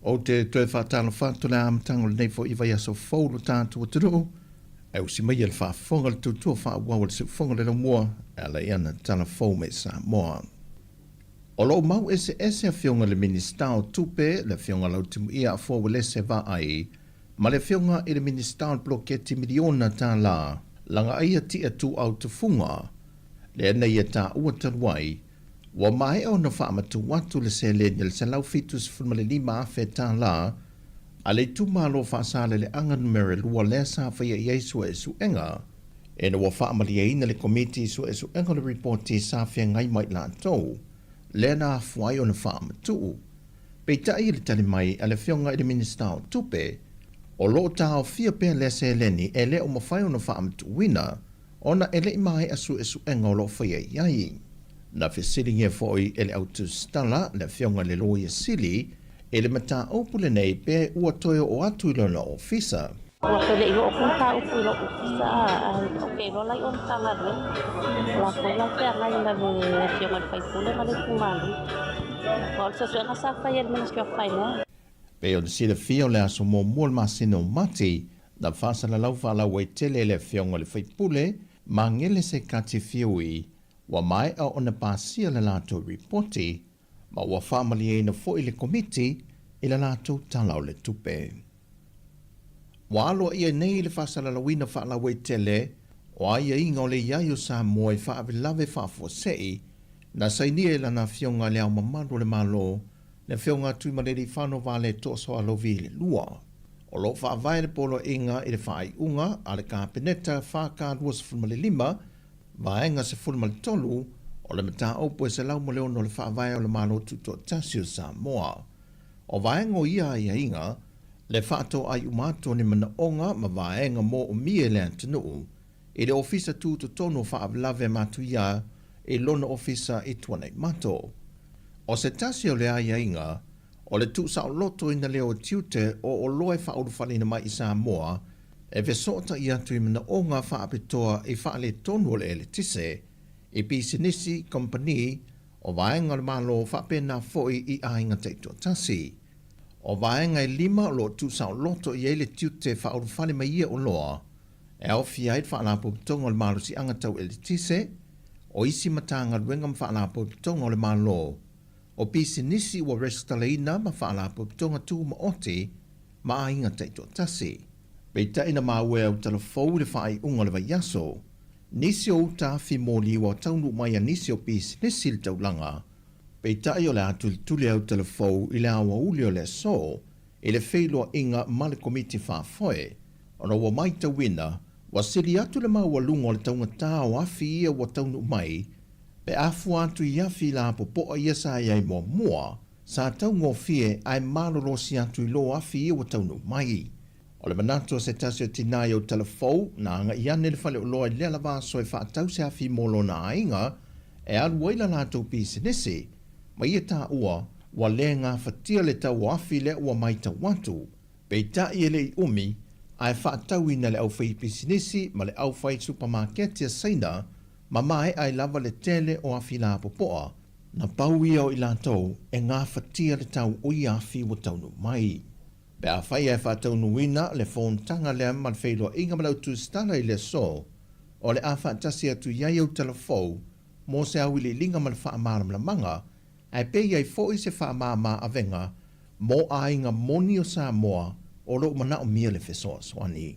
O te toe whātala whātu le amtango le nei fo iwa ia so fōlu tātu o te roo. Au si mai le whaafonga le tutua whaawau le sifonga le la mua, ala iana tala fōu me Sāmoa. O lo mau ese a fionga le ministao tupe, le fionga lau timu ia a fōu le se va ai, ma le fionga i le ministao bloketi miliona tā la, langa aia tia tu au te funga, le ana ia tā ua taluai, wa mai o na whaamatu watu le se le se lau fitus fulma le lima afe tā la, a le tu malo whaasale le anga numere lua le sa whaia iei sua e su enga, e na wa whaamali e ina le komiti sua e su enga le reporti sa whia ngai mai la tau, le na fuai o na whaamatu. Pei tai le tali mai a le fionga i le ministao tupe, o lo tau fia pia le se leni e le o mawhai o na whaamatu wina, o na ele i mai a su e su enga o lo whaia iei. Na whisiringia foi ele autu stala le fionga le loia sili, ele mata opule nei pe ua toio o atu ilo na ofisa. Wakele ilo okunta upu ilo ofisa, oke ilo lai on tanga rin. Wako ilo pe angai na le fionga le faipule ma le kumali. Walsa sua nga sa fai el ministry of finance. Pe o le sila fio le aso mo mual masino mati, na fasa la lau wala wei tele le fionga le faipule, ma ngele se kati fioi, wa mai a ona pasia le lato reporti, ma wa family e na fo ile komiti ila lato talau le tupe. Wa alo ia nei le fasala la wina fa la tele, o ia inga o le iaio Sāmoa i fa avilave fa fosei, na saini e lana fionga le au mamado le malo, le fionga tui maleri whano vale toso alovi le lua. O lo fa avai le polo inga i le fa ai unga, a le ka peneta fa ka duas fulma le lima, vaenga se fulma le tolu, o le mata opo e se lau mo leo no le whaavai o le malo tuto tasio Sāmoa. O vaenga o ia inga, le whaato ai umato ni mana onga ma vaenga mo o mie le antanu, e le ofisa tuto tono whaavilave matu ia, e lona ofisa i tuanei mato. O se tasio le inga, o le tu sao loto ina leo tiute o loe whaurufalina mai i Sāmoa, e vesota i atu i mana onga whaapitoa i whaale tonu le ele tise, e pisinisi kompani o vaenga le malo whaapena foi i ainga teito tasi. O vaenga i lima lo tu sao loto i ele tiute whaurufale mai ia o loa, e au fiait whaalapo pitonga le malo si angatau ele tise, o isi matanga luengam whaalapo pitonga le malo, o pisinisi wa restaleina ma whaalapo pitonga tu ma oti, ma ainga teito tasi. Pei taina mawe au telefou le whaai unga le vaiaso, nisi o uta fi mōli wa taunu mai a nisi o pis nisi le taulanga. Pei tai o le atu tuli au telefou i le awa uli o le so, i le wheiloa inga ma le komiti whaafoe, ona wa mai ta wina, wa siri atu le maua lunga o le taunga tā o afi ia wa taunu mai, pe afu atu i afi la popoa ia sa iai mua, sa taungo fie ai malorosi atu i lo afi ia wa taunu mai. O le manato se tasio tinai o telefou, na anga iane le whale o loa lea la vaso e whaatau se afi molo na ainga, e alu waila lato pisi nisi, ma ia tā ua, wa le ngā whatia le tau afi le ua mai tau watu, pei ta i ele i umi, ai whaatau ina le au whai pisi nisi, ma le au whai supermarketia saina, ma mai ai lava le tele o afi la popoa, na pau ia o i lato e ngā whatia le tau ui afi wa taunu mai. Pe a whai e whātau nuina le whōntanga lea man whailoa inga malau tu stala i le so, o le a whātasi atu iai au telefou, mō se au ili linga man whaamaram la manga, ai pe iai fōi se whaamama a venga, mō a inga moni o Sāmoa, o lo mana o mia le whesoa swani.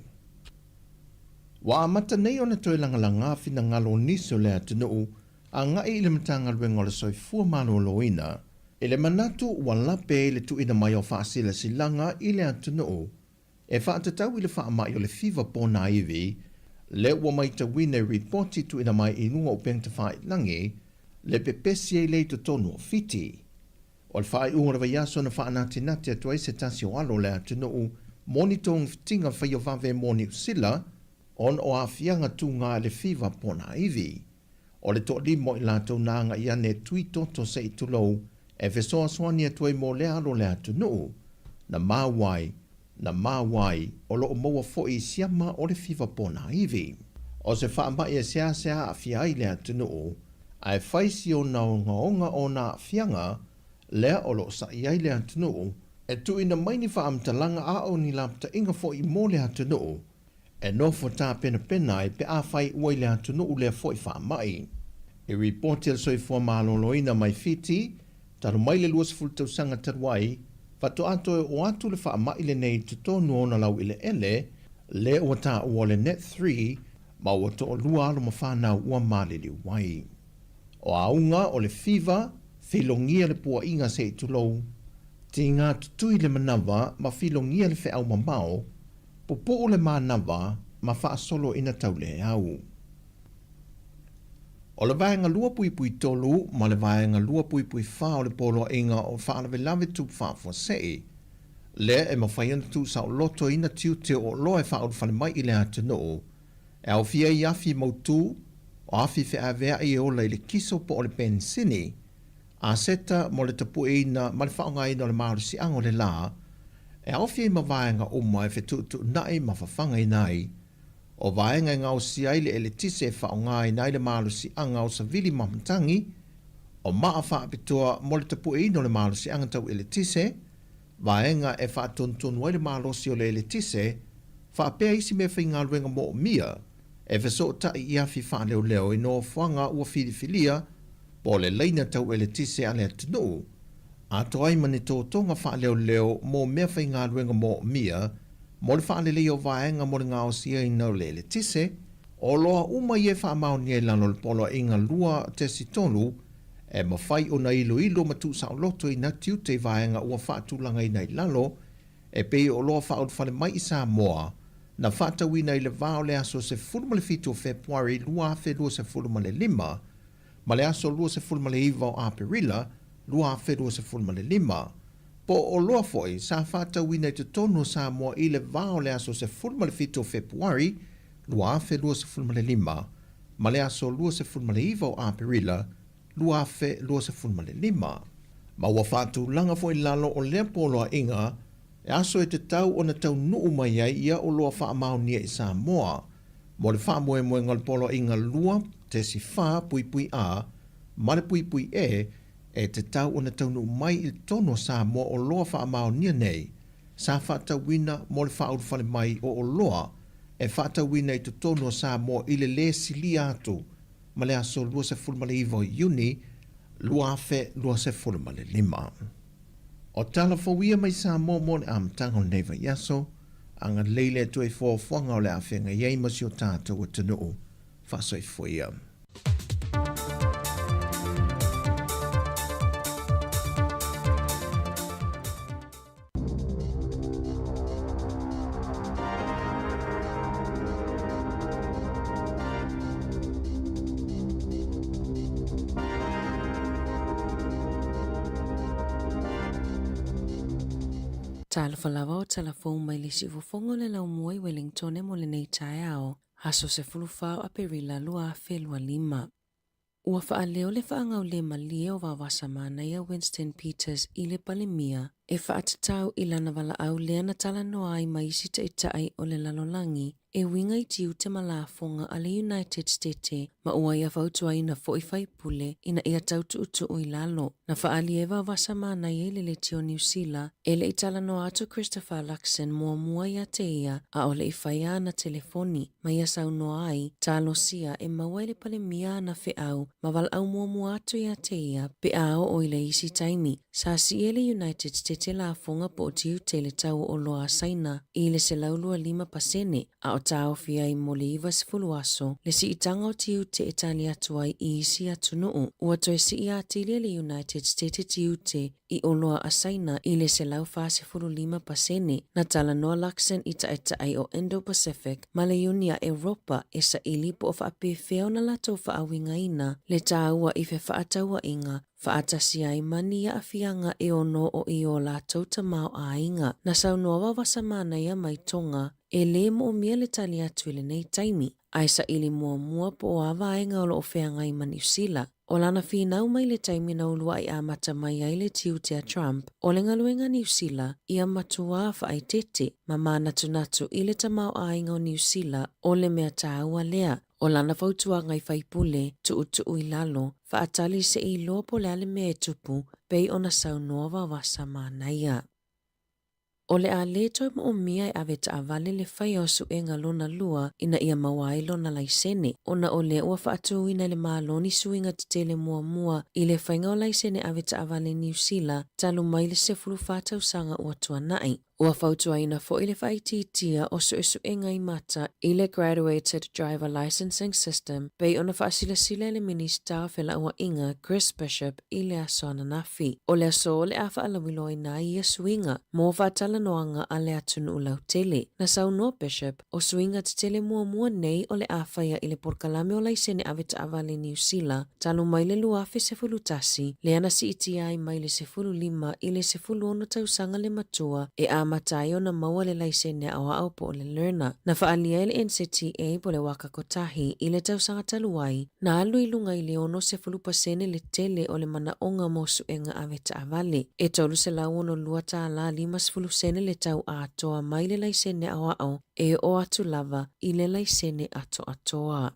Wa amata nei o na toi langalanga whina ngalo niso le atunuu, a ngai le matanga luenga o le soifua malo loina, e le manatu ua lape le tuina mai o whaasila silanga i le atunuu. E whaatatau i le whaamai o le fiva pōna iwi, le ua mai ta wine reporti tuina mai i nunga o pengta whae langi, le pepesi e le to tonu o fiti. O le whae unga vaiaso na whaanati nati atua i se tasi o alo le atunuu, monitong fitinga whai o vave moni usila, on o awhianga tu ngā le fiva pōna iwi. O le to limo i lato nanga i ane tui toto se i tulou, e whesoa swani atua i mō le alo le atunuu, na mawai, o lo o moa fo i siama o le fiva pōna iwi. O se whaamai e sea a whiai le atunuu, ai whaisi o na onga o na whianga, lea o lo sa iai le atunuu, E tu ina mai ni whaamtalanga a o ni lapta inga fo I mō le hatu noo, e no fo tā pena pena e pe a whai ua le hatu noo le fo I wha mai. E reporti al soi fua māloloina mai fiti, taru mai le luas fultausanga taruai, whato ato e o atu le wha mai le nei te tonu ona lau ile ele, le o tā ua le net 3, ma ua to o lua alo ma whanau ua mālili wai. O aunga o le fiva, whilongia le pua inga se I tulou, te ngā tutui le manawa ma whilongia le wheau mamao, popo o le manawa ma whaasolo ina tau le au. O le vaenga lua pui pui tolu, ma le vaenga lua pui pui wha o le polo inga o whaalawe lawe tup wha fwa sei, le e ma whaiana tu sa o loto ina tiu te o loe wha o whale mai I le atu noo, e au fia I afi mautu, o afi whea vea I o le kiso po o le pensini, a seta mo le tapu ina ma le whaonga ina o le maru si ango le la, e au fia I ma vaenga o mai whetutu nai ma whawhanga inai, o vaenga ngā o si aile e le tise e whaonga inai le maru si anga o sa vili mamtangi, o maa wha apitoa mo le tapu ina o le maru si anga tau e le tise, vaenga e wha tontonu ai le maru si o le tise, wha apea isi me whainga luenga mo o mia, e whaso ta I afi wha leo leo I no whanga ua whirifilia, po le leina tau e le tise ale atunu, a toai mani tō tonga wha leo leo mo mea whainga luenga mo o mia, mo le wha leo vaenga mo le ngā o sia I nau le tise, o loa uma I e wha mauni e lano le polo inga lua te si tonu, e ma whai o na ilo matu sa o loto I na tiu te vaenga ua wha tūlanga I nei lalo, e pei o loa wha o whale mai I Sāmoa, na wha tawina I le vāo le aso se fulma le fitu o Februari lua afe lua se fulma le 5, ma le aso lua se fulma le iwa o Aperila, lua afe lua se fulma le 5, po o loa foi sa wha tawina I te tonu Sāmoa I le vāo le aso se fulma le fitu o Februari, lua afe lua se fulma le 5, ma le aso lua se fulma le iwa o Aperila, lua afe lua se fulma le 5. Ma ua whātu langa foi lalo o lea poloa inga, e aso e te tau o na tau nuu mai ai ia o loa wha maonia I Sāmoa, mo le wha moe moe ngal poloa inga lua, te si wha pui pui a, ma le pui pui e te tau o na tau nuu mai I tono Sāmoa o loa wha maonia nei, sa wha tawina mo le wha urwhale mai o loa, e wha tawina I te tono Sāmoa I le sili atu, ma le aso lua se fulma le iwa Iuni, lua afe lua se fulma le 5. O tala fawia mai Sāmoa mo le amtanga o neiva yaso, anga leile tu e fōwhanga o le awhenga iei masi o tātou o tanuu, whasoi fuia. Talafalawa o talafou mai le sifofongo le lau muai Wellington e mo le nei tae ao, haso se fulufao a perila lua felua 5. Ua faa leo le faa ngau le malie o wawasa mana ia Winston Peters I le palemia, e faa tatau I lana wala au lea na tala noa ai maisi ta itai o le lalolangi, e winga I tiu te malafonga a le United States ma ua ia fautua ina foifai pule ina ia tautu utu I lalo. Na faa lieva wasa mana ia le tio New Zealand, e le itala noa atu Christopher Luxon mua mua ia te ia a o le ifaya na telefoni, ma ia sau noa ai, talo sia e maua le palemia na feau, ma wal au mua atu ia te ia, pe ao o ile isi taimi. Sa si e le United States la fonga po tiu te le tau o loa saina, I le se laulua 5%, a o tau fia I mo le iwa sifulu aso, le si itanga o tiu te Italia tuai I isi atu nuu, ua toe si ia atilia le United States tiu te I o loa asaina I le se lau fa sifulu 5%, na tala noa Luxon I taetai o Indo-Pacific, ma le Unia Europa e sa ili po o whaape feo na lato whaawinga ina, le tāua I fe whaataua inga, whaatasi ai mani a fianga e ono o I o lato tamau a inga, na sau noa wawasa mana ia mai tonga, e le mo o mia le tali atu le nei taimi, ai sa ili mua po o awa ainga o lo ofeanga I New Zealand. O lana whinau mai le taimi na ulua I amata mai ai le tiu tia Trump, o le ngaluenga New Zealand, ia matua whaai tete, ma mana tunatu I le tamau a inga o New Zealand, o le mea tāua lea, o lana fautua ngai whaipule, tu I lalo, whaatali se I loa po le ale mea tupu, pei ona sau noa wasa mana ia. O le a le toi mo o mia e ave ta avale le whai o suenga lona lua ina ia mawai lona laisene. Ona o le ua whaatu ina le maaloni suinga te tele mua i le whainga o laisene ave ta avale New Zealand talu mai le sefulu whātau sanga ua tuanai. Ua whautua ina fo i le whaititia o suenga i mata i le Graduated Driver Licensing System bei ona whaasila le minista whela ua inga Chris Bishop i le aso ananafi. O le aso le a whaalawilo ina i a suinga mo whaatala noanga a le atunu u lau tele. Na saunoa Bishop o suinga te tele mua nei o le a whaia i le porkalame o laisene ave ta avale New Zealand talu mai le luafe sefulu tasi le ana si iti ai mai le sefulu lima i le sefulu ono tausanga le matua e a matai o na maua le laisene awa au po le learner. Na whaalia le NCTA po le waka kotahi i le tausanga taluai na alu ilunga i le ono sefulu pasene le tele o le mana onga mo suenga ave ta avale. E tolu se lau ono lua ta la 5 sene le tau a atoa mai le laisene awa au e o atu lava i le laisene ato atoa.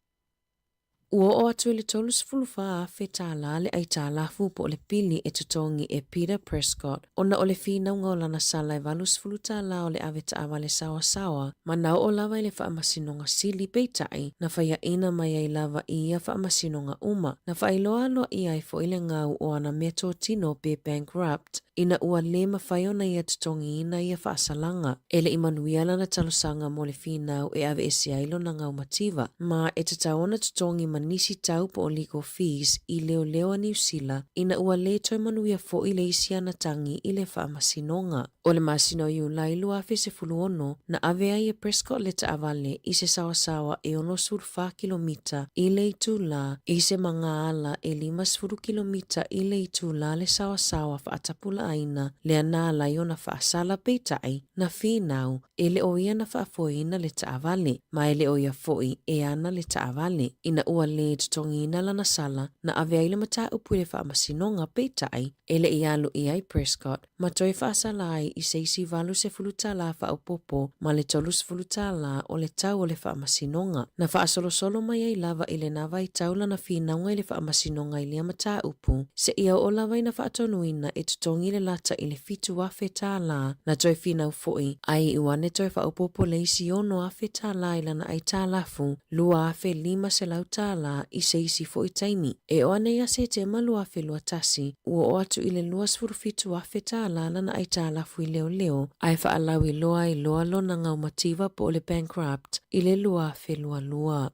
Ua o atu i le 3 a wheta la le ai tā lafu po le pili e tutongi e Peter Prescott ona o le whina unga o lana sala e 2 tā la o le ave ta awale sawa ma nau o lava i le whaamasinonga sili peitai na whaia ina mai ai lava i ia whaamasinonga uma na whailoa loa i ai fo i le ngau o ana meto tino be bankrupt ina ua le mawhai ona ia tutongi ina ia whaasalanga. Ele imanuia lana talosanga mo le whinau e ave esi ailo na ngau mativa ma e tatau ona tutongi nisi tau po o legal fees i leo a New Zealand ina ua le toi manuia fo i le isi ana tangi i le whaamasinonga. O le masino i ulailu a se fuluono na ave ai e Prescott le ta avale i se sawasawa e ono surfa kilomita i le itu la i se manga ala e 5 kilomita i le itu la le sawasawa whaatapula aina le ana ala i ona whaasala peitai na whinau e le oia na whaafoina le ta avale ma e le oia foi e ana le ta avale ina ua le tutongi ina lana sala na ave ai le mata upu le whaamasinonga peitai e le ialu i ai Prescott ma toi whaasala ai i seisi 8 la whaupopo ma le 3 la o le tau o le whaamasinonga na whaasolosolo mai ai lava i le nawa i taula na whinaunga i le whaamasinonga i le mata upu se ia o lava i na whaatonuina e tutongi le lata i le fitu a wheta la na toi whinau foi ai i wane toi whaupopo le isi ono a wheta la i lana ai tā lafu lua a whe 5 se lau tā la i seisi foi taimi e o ane ia se te malu a whe lua tasi ua o atu i le lua sfurufitu a wheta la lana ai tā lafu i leo ai whaalau i loa lona ngau mativa po le bankrupt i le lua whe lua.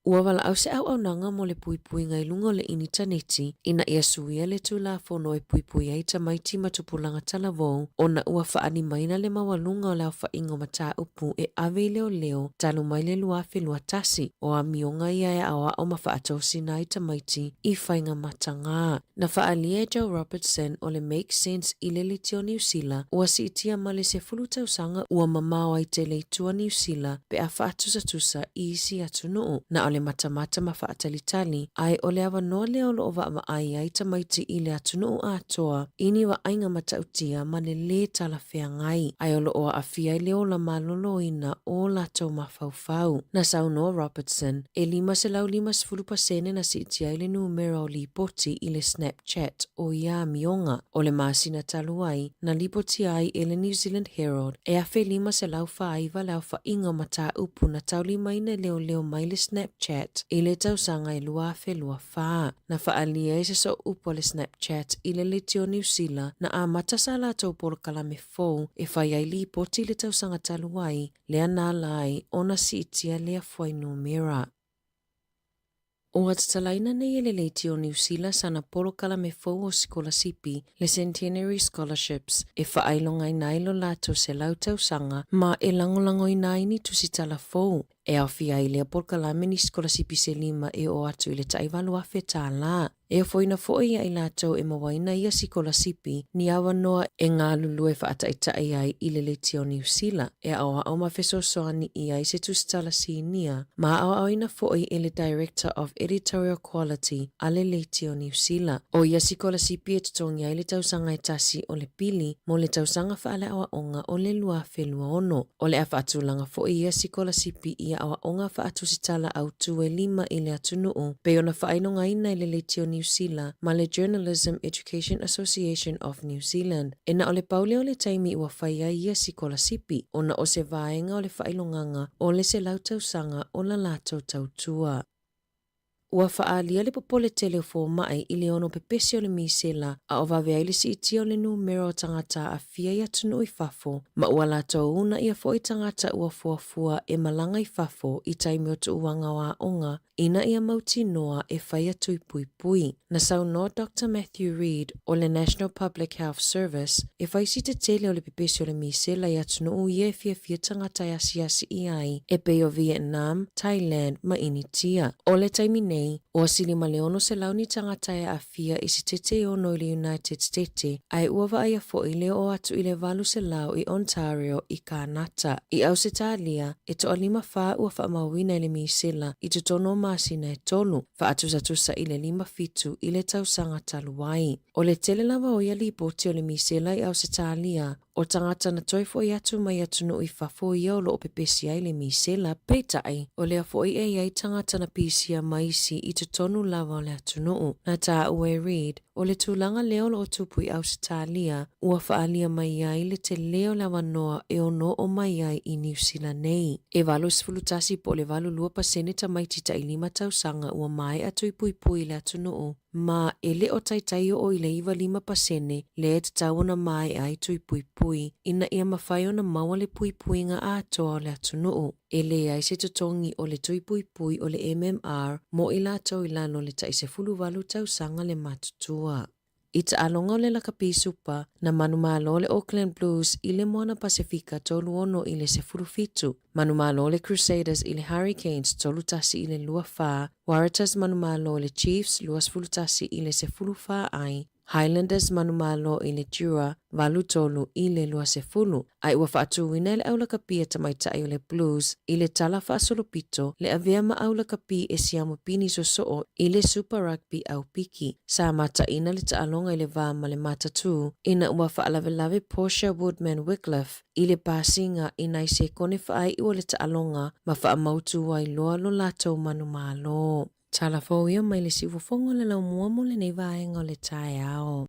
Ua wala au se au nanga mo le puipui ngai lungo le initaneti ina ia suia le tula fono e puipui ai tamaiti matupulanga talavou ona ua whaani maina le mawalunga o lau whaingo mata upu e ave leo talu mai le lua whelua tasi o a mionga ia e awa o mawhaatosi na i tamaiti i whainga matanga. Na whaalia Joe Robertson o le Make Sense i le litio New Zealand ua si itia ma le se fulutausanga ua mamao ai te le itua New Zealand pe a whaatusa i isi atunuu na le matamata ma whaatalitali ai o le awa noa leo lo ova ama ai tamaiti i le atunuu atoa ini wa ainga matautia ma le tala whea ngai ai o lo oa awhia i leo la malolo ina o la tau mawhauwhau. Na saunoa Robertson e 5 na si itia i le numero li poti i le Snapchat o ia mionga o le masina taluai na lipoti ai e le New Zealand Herald e a whe 5 se lau whaaiva lau whainga mata upu na tauli maina leo mai le Snapchat i le tausanga i lua whelua whaa. Na whaalia i se so upo le Snapchat i le litio New Zealand na a matasa la tau polo kalame fou e whai ai li poti le tausanga taluai le ana lai ona si itia lea fwai numera. O atatalaina nei ele leiti o New Zealand sana polo kalame fou o sikola sipi le Centenary Scholarships e whaailonga i nailo lato se lau tausanga ma e langolango i naini tusi tala fou. E au fia i lea polo kalame ni sikola sipi se 5 e o atu i le taiwalu a whetā la. E o foina foi ia i lato e mawaina ia sikola sipi ni awa noa e ngā lulu e whaataitai ai i le leiti o New Zealand. E awa au mawheso soani ia i se tusitala si nia ma awa ina foi e le Director of Editorial Quality a le leiti o New Zealand. O ia sikola sipi e tutongi ai le tausanga e tasi o le pili mo le tausanga whaale awa onga o le lua whelua ono. O le a whaatulanga foi ia sikola sipi ia ia awa onga whaatusitala au tue 5 i le atunuu, pe ona whainonga ina i le Letio New Zealand ma le Journalism Education Association of New Zealand. E na o le paule o le taimi ua whaia ia sikola sipi, ona o se vaenga o le whailonganga o le se lautausanga o la lātou tautua. Ua whaalia le popole telefo mai i le ono pepesi o le misela a o vavea ili si iti o le numero o tangata a fia i atunu i fafo, ma ua lātou una ia fo i tangata ua fuafua e malanga i fafo i taimi o tu uanga wa onga, ina ia mauti noa e whaia tui pui pui. Na sau no Dr. Matthew Reid o le National Public Health Service e whaisi te tele o le pepesi o le misela i atunu ia e fia tangata i asiasi i ai e pe o Vietnam, Thailand ma initia. O le taimi nei, o silima leono se launi tangata e a fia i si tete ono i le United States ai uava aia fo i leo o atu i le valu se lau i Ontario i Kanata. I au se tālia e toa 5 wha ua wha mawina i le misela i te tono masina e tolu, wha atusa i le 5 fitu i le tausanga taluai. O le tele lava o ia li poti o le misela i au se tālia, o tangata na toifo i atu mai atunu i fafo i au lo o pepesi ai le misela peitai o lea fo i ai tangata na pisia maisi i te tonu lava o le atunuu. Na tā ue Reid, o le tūlanga leo lo o tupu i Ausitalia, ua whaalia mai ai le te leo lava noa e ono o mai ai i New Zealand nei. E valo sifulutasi po le valo 2% ta mai tita i 5 tausanga ua mai atu i pui le atunuu. Ma ele o taitai o i le iwa 5% le e tatawana mai ai tui pui ina ia mawhai ona maua le pui nga a toa o le atunuu. Ele ai se tutongi o le tui pui o le MMR mo i la tau i lano le taise fulu valu tausanga le matutua. I ta alonga o le lakapisupa na manumalo le Auckland Blues i le Moana Pasifika tolu ono i le sefuru fitu. Manumalo le Crusaders i le Hurricanes tolu tasi i le lua wha. Waratahs manumalo le Chiefs luas fulu tasi i le sefulu wha ai. Highlanders manumalo i le Jura valu tolu i le lua sefulu. Ai ua whaatu wina le aula kapia tamaitai o le Blues i le tala whaasolopito le avea ma aula kapi e siamu pini sosoo i le Super Rugby au piki. Sa mata ina le taalonga i le vama le matatu ina ua whaalave Portia Woodman Wycliffe i le pasinga ina i se kone whaai ua le taalonga ma whaamautu wai loa lo lato manumalo. Tala fōia mai le sifofongo le lau mua mo le nei vaenga o le tae ao.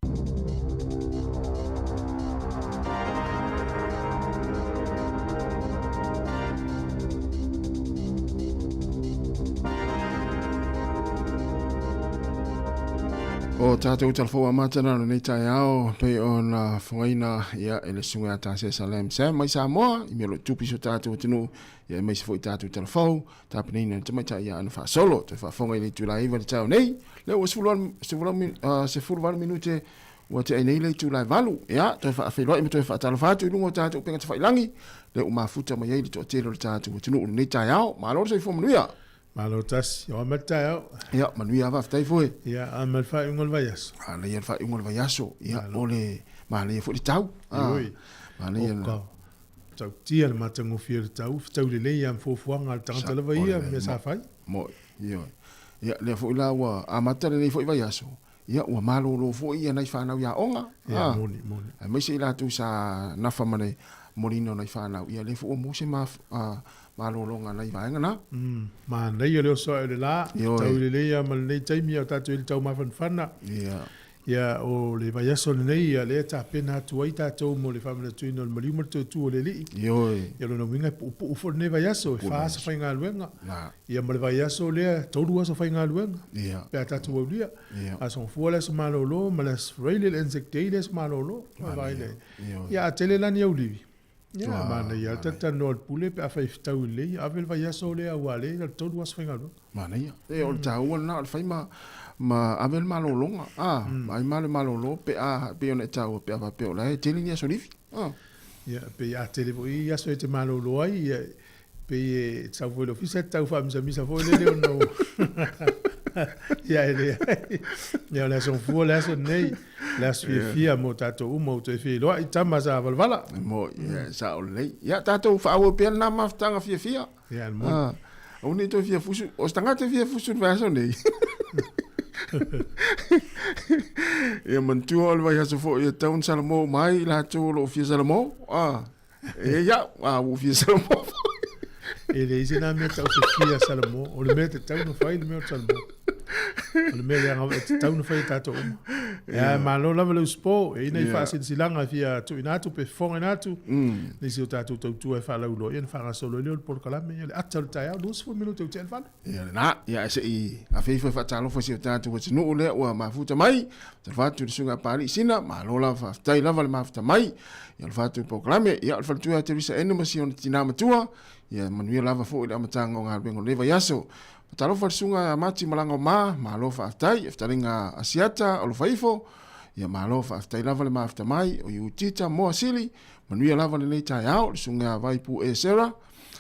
O tātou talafou amatana nei tae ao pei o na whangaina ia e le sunga a tāse Salem Sam mai Sāmoa i mea lo tupiso tātou tinu ia mai se fo i tātou talafou tāpenei na tamai tae ia ana wha solo te wha whangai le tūlai iwa le tau nei leo o se fuluwaru minute ua te ai nei le tūlai valu ia toi wha awheloi me toi wha talafatu i lungo tātou penga te whailangi leo mafuta mai ei le toa telo le tātou tinu nei tae ao maaloro sa i fōmanuia Malo tas, yo amal tayo. Ya, manuia va ftai foi. Ya amal fa ungol vayas. Ala ya fa ungol vayaso. Ya ole male fo tau. Oi. Male ya. Tau tia le matango fiel tau, tau le le am fo fuanga tanta le vaia me sa fai. Mo, yo. Ya le fo la wa amata le fo vayaso. Ya wa malo lo fo ia nai fa na ya onga. Ya moni. Ai me se la tu sa na fa mane molino nai fa na ya le fo mo se ma malolonga nei vaenga na. Ma nei le so le la, tau le le mal nei taimi o tatu il tau mafana. Ya o le vayaso nei le ta pena tu ai tatu mo le family tu no mali mo tu le li. Yo. Ya lo no winga u fo nei vayaso fa sa fainga luenga. Ya mo le vayaso le tolu so fainga luenga. Ya. Pe tatu o dia. A son fola so malolo, malas really insectades malolo. Ya tele la ni ulivi. Ya mana ya tata no pule pe afa iftau le avel va ya sole a wale el todo was fengalo mana ya e o tau na al faima ma avel malolonga ai malolo pe pe on tau pe ava pe la tele ni solifi ya pe ya tele voi ya so te malolo ai pe tau vo lo fisa tau fa misa vo le no ya ele ya la son fu la son nei la sfia mo tato mo te fi lo i tama sa valvala mo ya sa o lei ya tato fa o pe na maftanga fia ya mo o ni to fia fusu o stanga te fia fusu va so nei e man tu ol va ya so fo ya taun salmo mai la to lo fia salmo e ya o fia salmo le isi na mea tau se fia Sāmoa. O le mea te tau na whai le mea o Sāmoa. O le mea le anga te tau na whai tātou uma. Ia malo lava le uspo. E ina i wha silanga fia tu inatu pe fonga inatu. Nisi o tātou tau tua e wha lau loa. Ian whanga solo leo le porkalame. Ia le ata le tai au. Luas fo minuto au te alfana. Ia na. Ia ese i a feifo whatalo fo si o tātou wa tinu ule ua mafuta mai. Tarfatu le sunga pari sina. Malo lava whaftai lava le mafuta mai. Ia le whatu porkalame. Ia le whatua te risa enu masi o tina matua. Ia manuia lava fo i le amatanga o ngā ruengo leva yaso. Talofa sunga mati malanga malofa aftai aftaringa asiata o faifo ya malofa aftai lava le mafta mai o utita mo asili manuia lava le nei au sunga vaipu e sera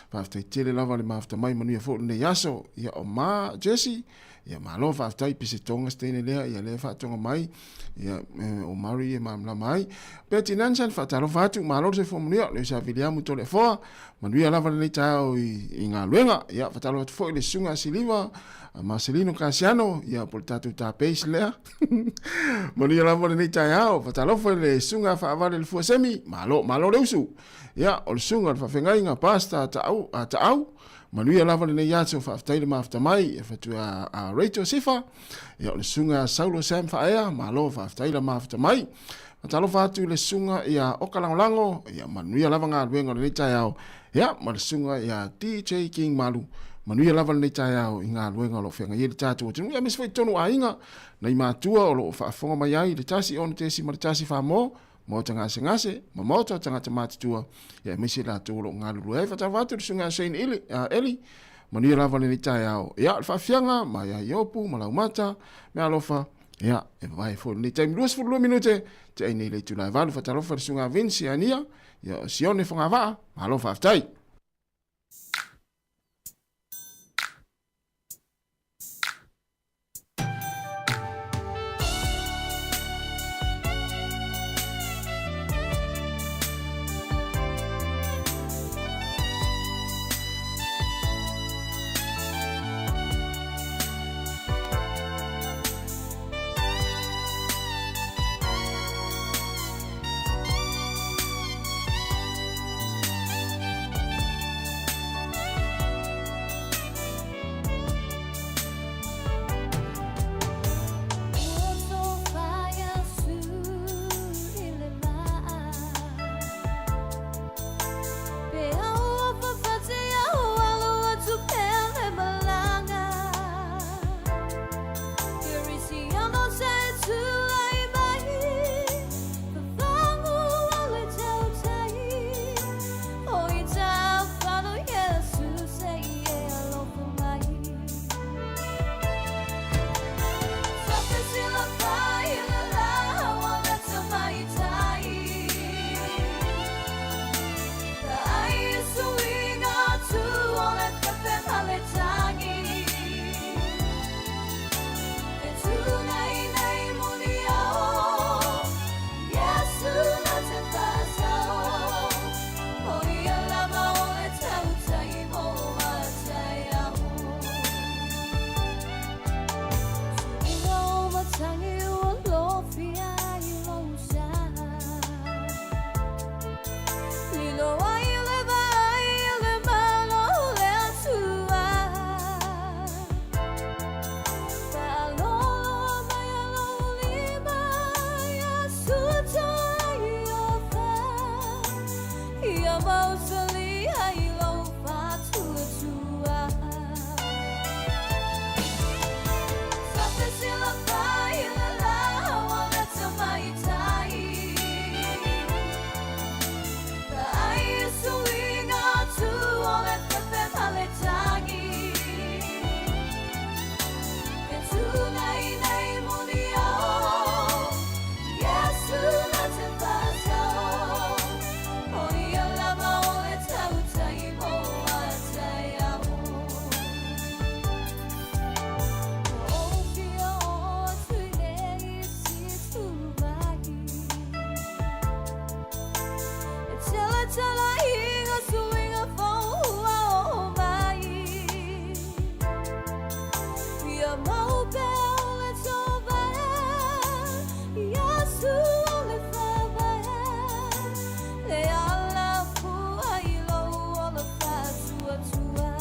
fa aftai tele lava le mafta mai manuia fo le yaso ya o ma Jesse ya malofa aftai pisitonga stene lea ya le fa tonga mai ya o mari e mamla mai peti nansan fa talofa atu malo se fo manuia le sa William to le fo manuia lava le nei au i ngā luenga ya fa talofa fo le sunga siliva Marcelino Casiano ya portatu ta page lea manuia lava le nei au fa talofa le sunga fa avale le fo semi malo le usu ya o sunga fa fengai nga pasta ta au manuia lava le yaso fa aftaile mafta mai fa tu a Rachel Sifa ya le sunga Saulo Sam fa ea malo fa aftaile mafta mai talo fa tu le sunga ya okalango ya manuia lava nga luenga le tayao ya ma le sunga ya DJ King Malu manuia lava le tayao inga luenga lo fenga ye tatu tu ya misfai tonu ainga na imatua o lo fa fonga mai ai le tasi on te si ma tasi fa mo tanga sengase mo tanga tamati tua ya misi la tu lo ngalu e fa tawatu sunga sein eli manuia lava le tayao ya fa fianga ma ya yopu ma la mata me alofa ya e vai fo ni time 2 minute te nei le tu la valu fa talofa sunga Vinci ania ya sione fonga va alofa aftai Tua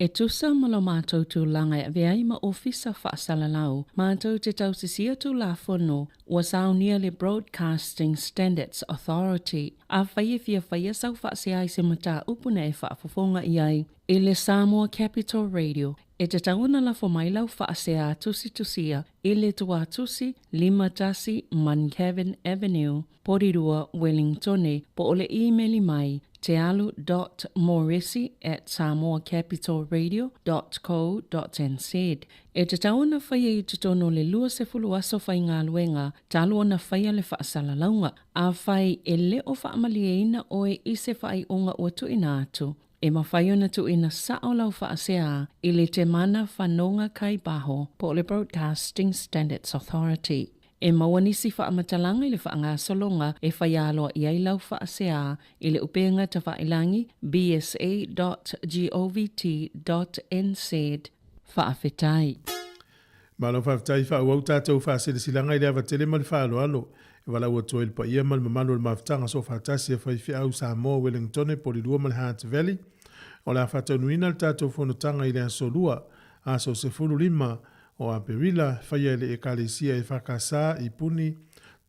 E tusa malo mātou tūlanga e veai ma ofisa whaasalalau, mātou te tausisia tū la whono wa saunia le Broadcasting Standards Authority. A whaia fia whaia sau whaasea i se mata upuna e whaafafonga i ai i le Sāmoa Capital Radio. E te tauna la whamailau whaasea tusi tusia i le tua tusi 5 Mancavan Avenue, Porirua, Wellingtone, po ole e-maili mai te alu.morrissey@samoacapitalradio.co.nz. E te tauna whaia i te tono le lua se fulu aso whai ngā luenga, talo ona whaia le whaasala launga, a whai e le o whaamalieina oe i se whai onga ua tuina atu. E mawhai ona tuina sao lau whaasea i le te mana whanonga kai baho po le Broadcasting Standards Authority. E mawanisi whaamatalanga i le whaanga solonga e whaialoa i ai lau whaasea i le upenga ta whailangi bsa.govt.nz whaafetai. Malo whaafetai whaauau tātou whaaseresilanga i le avatele ma le whaaloalo. E wala ua toa il pa ia ma le mamalo le maafutanga so whaatasi e whaiwhi au Sāmoa Wellingtone Porirua ma le Hunt Valley. O la whataunuina le tātou whanotanga i le asolua aso se fulu 5 o Aperila, whaia le ekalesia e whakasā i puni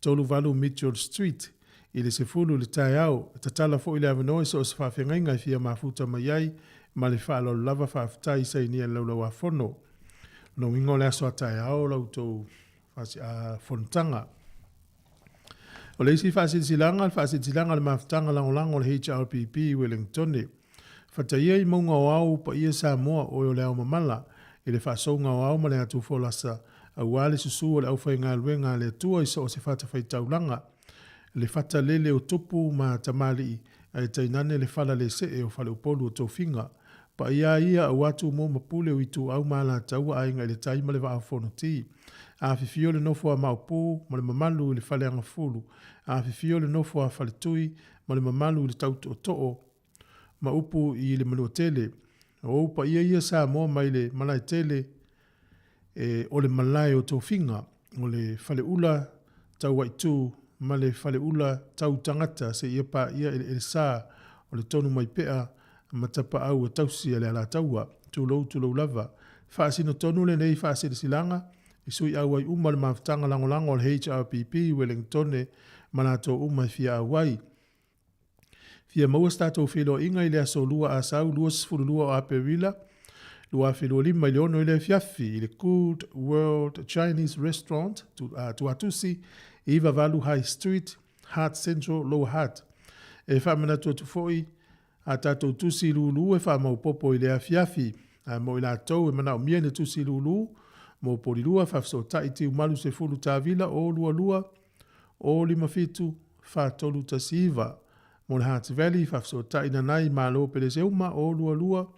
Toluvalu Mitchell Street, i le sefulu le tai au, tatala fo i le avanoi so se whawhengainga i fia mafuta mai ai, ma le whaalo lava whawhitai sa inia laulau a whono. No ingo le aso a tai au lau tau whontanga. O le isi whaasitilanga le mafutanga langolango le HRPP Wellingtone. Whataia i maunga o au pa ia Sāmoa o le au mamala, i le whaasonga o au ma le atu wholasa au ale susu o le au whai ngā luenga le tua i so o se whata whai taulanga. Le whata lele o tupu ma tamali ai tainane le whala le se e o whale upolu o tōwhinga. Pa ia au atu mō mapule o itu au ma la taua ainga i le taima le wa au whonoti. A whiwhio le nofo a maupu ma le mamalu i le whale anga fulu. A whiwhio le nofo a whale tui ma le mamalu i le tautu o to'o. Ma upu i le manu o tele. O pa ia Sāmoa mai le malai tele o le malai o tōwhinga o le whale ula tau waitu ma le whale ula tau tangata se ia pa ia ele sā o le tonu mai pea matapa au e tausi le ala taua tūlou lava. Whaasino tonu le nei whaasere silanga i sui au ai le mafutanga langolango o le HRPP Wellingtone manato umai fia awai. Fia maua statou whilo inga i le aso lua a sau lua sifurulua o Aperila, lua whilo 5 miliono i le fiafi i le Good World Chinese Restaurant tu atusi i Vavalu High Street, Hart Central, Lower Hart. E whamana tu foi a tatou tusi lulu e whamau popo i le fiafi, mo i la tau e mana o mia ne tusi lulu, mo porirua whafso taiti umalu se fulu tāvila o lua o 5 whatolu tasiva. Mo le Hunt Valley, whafso taina nai malo pele seuma o lua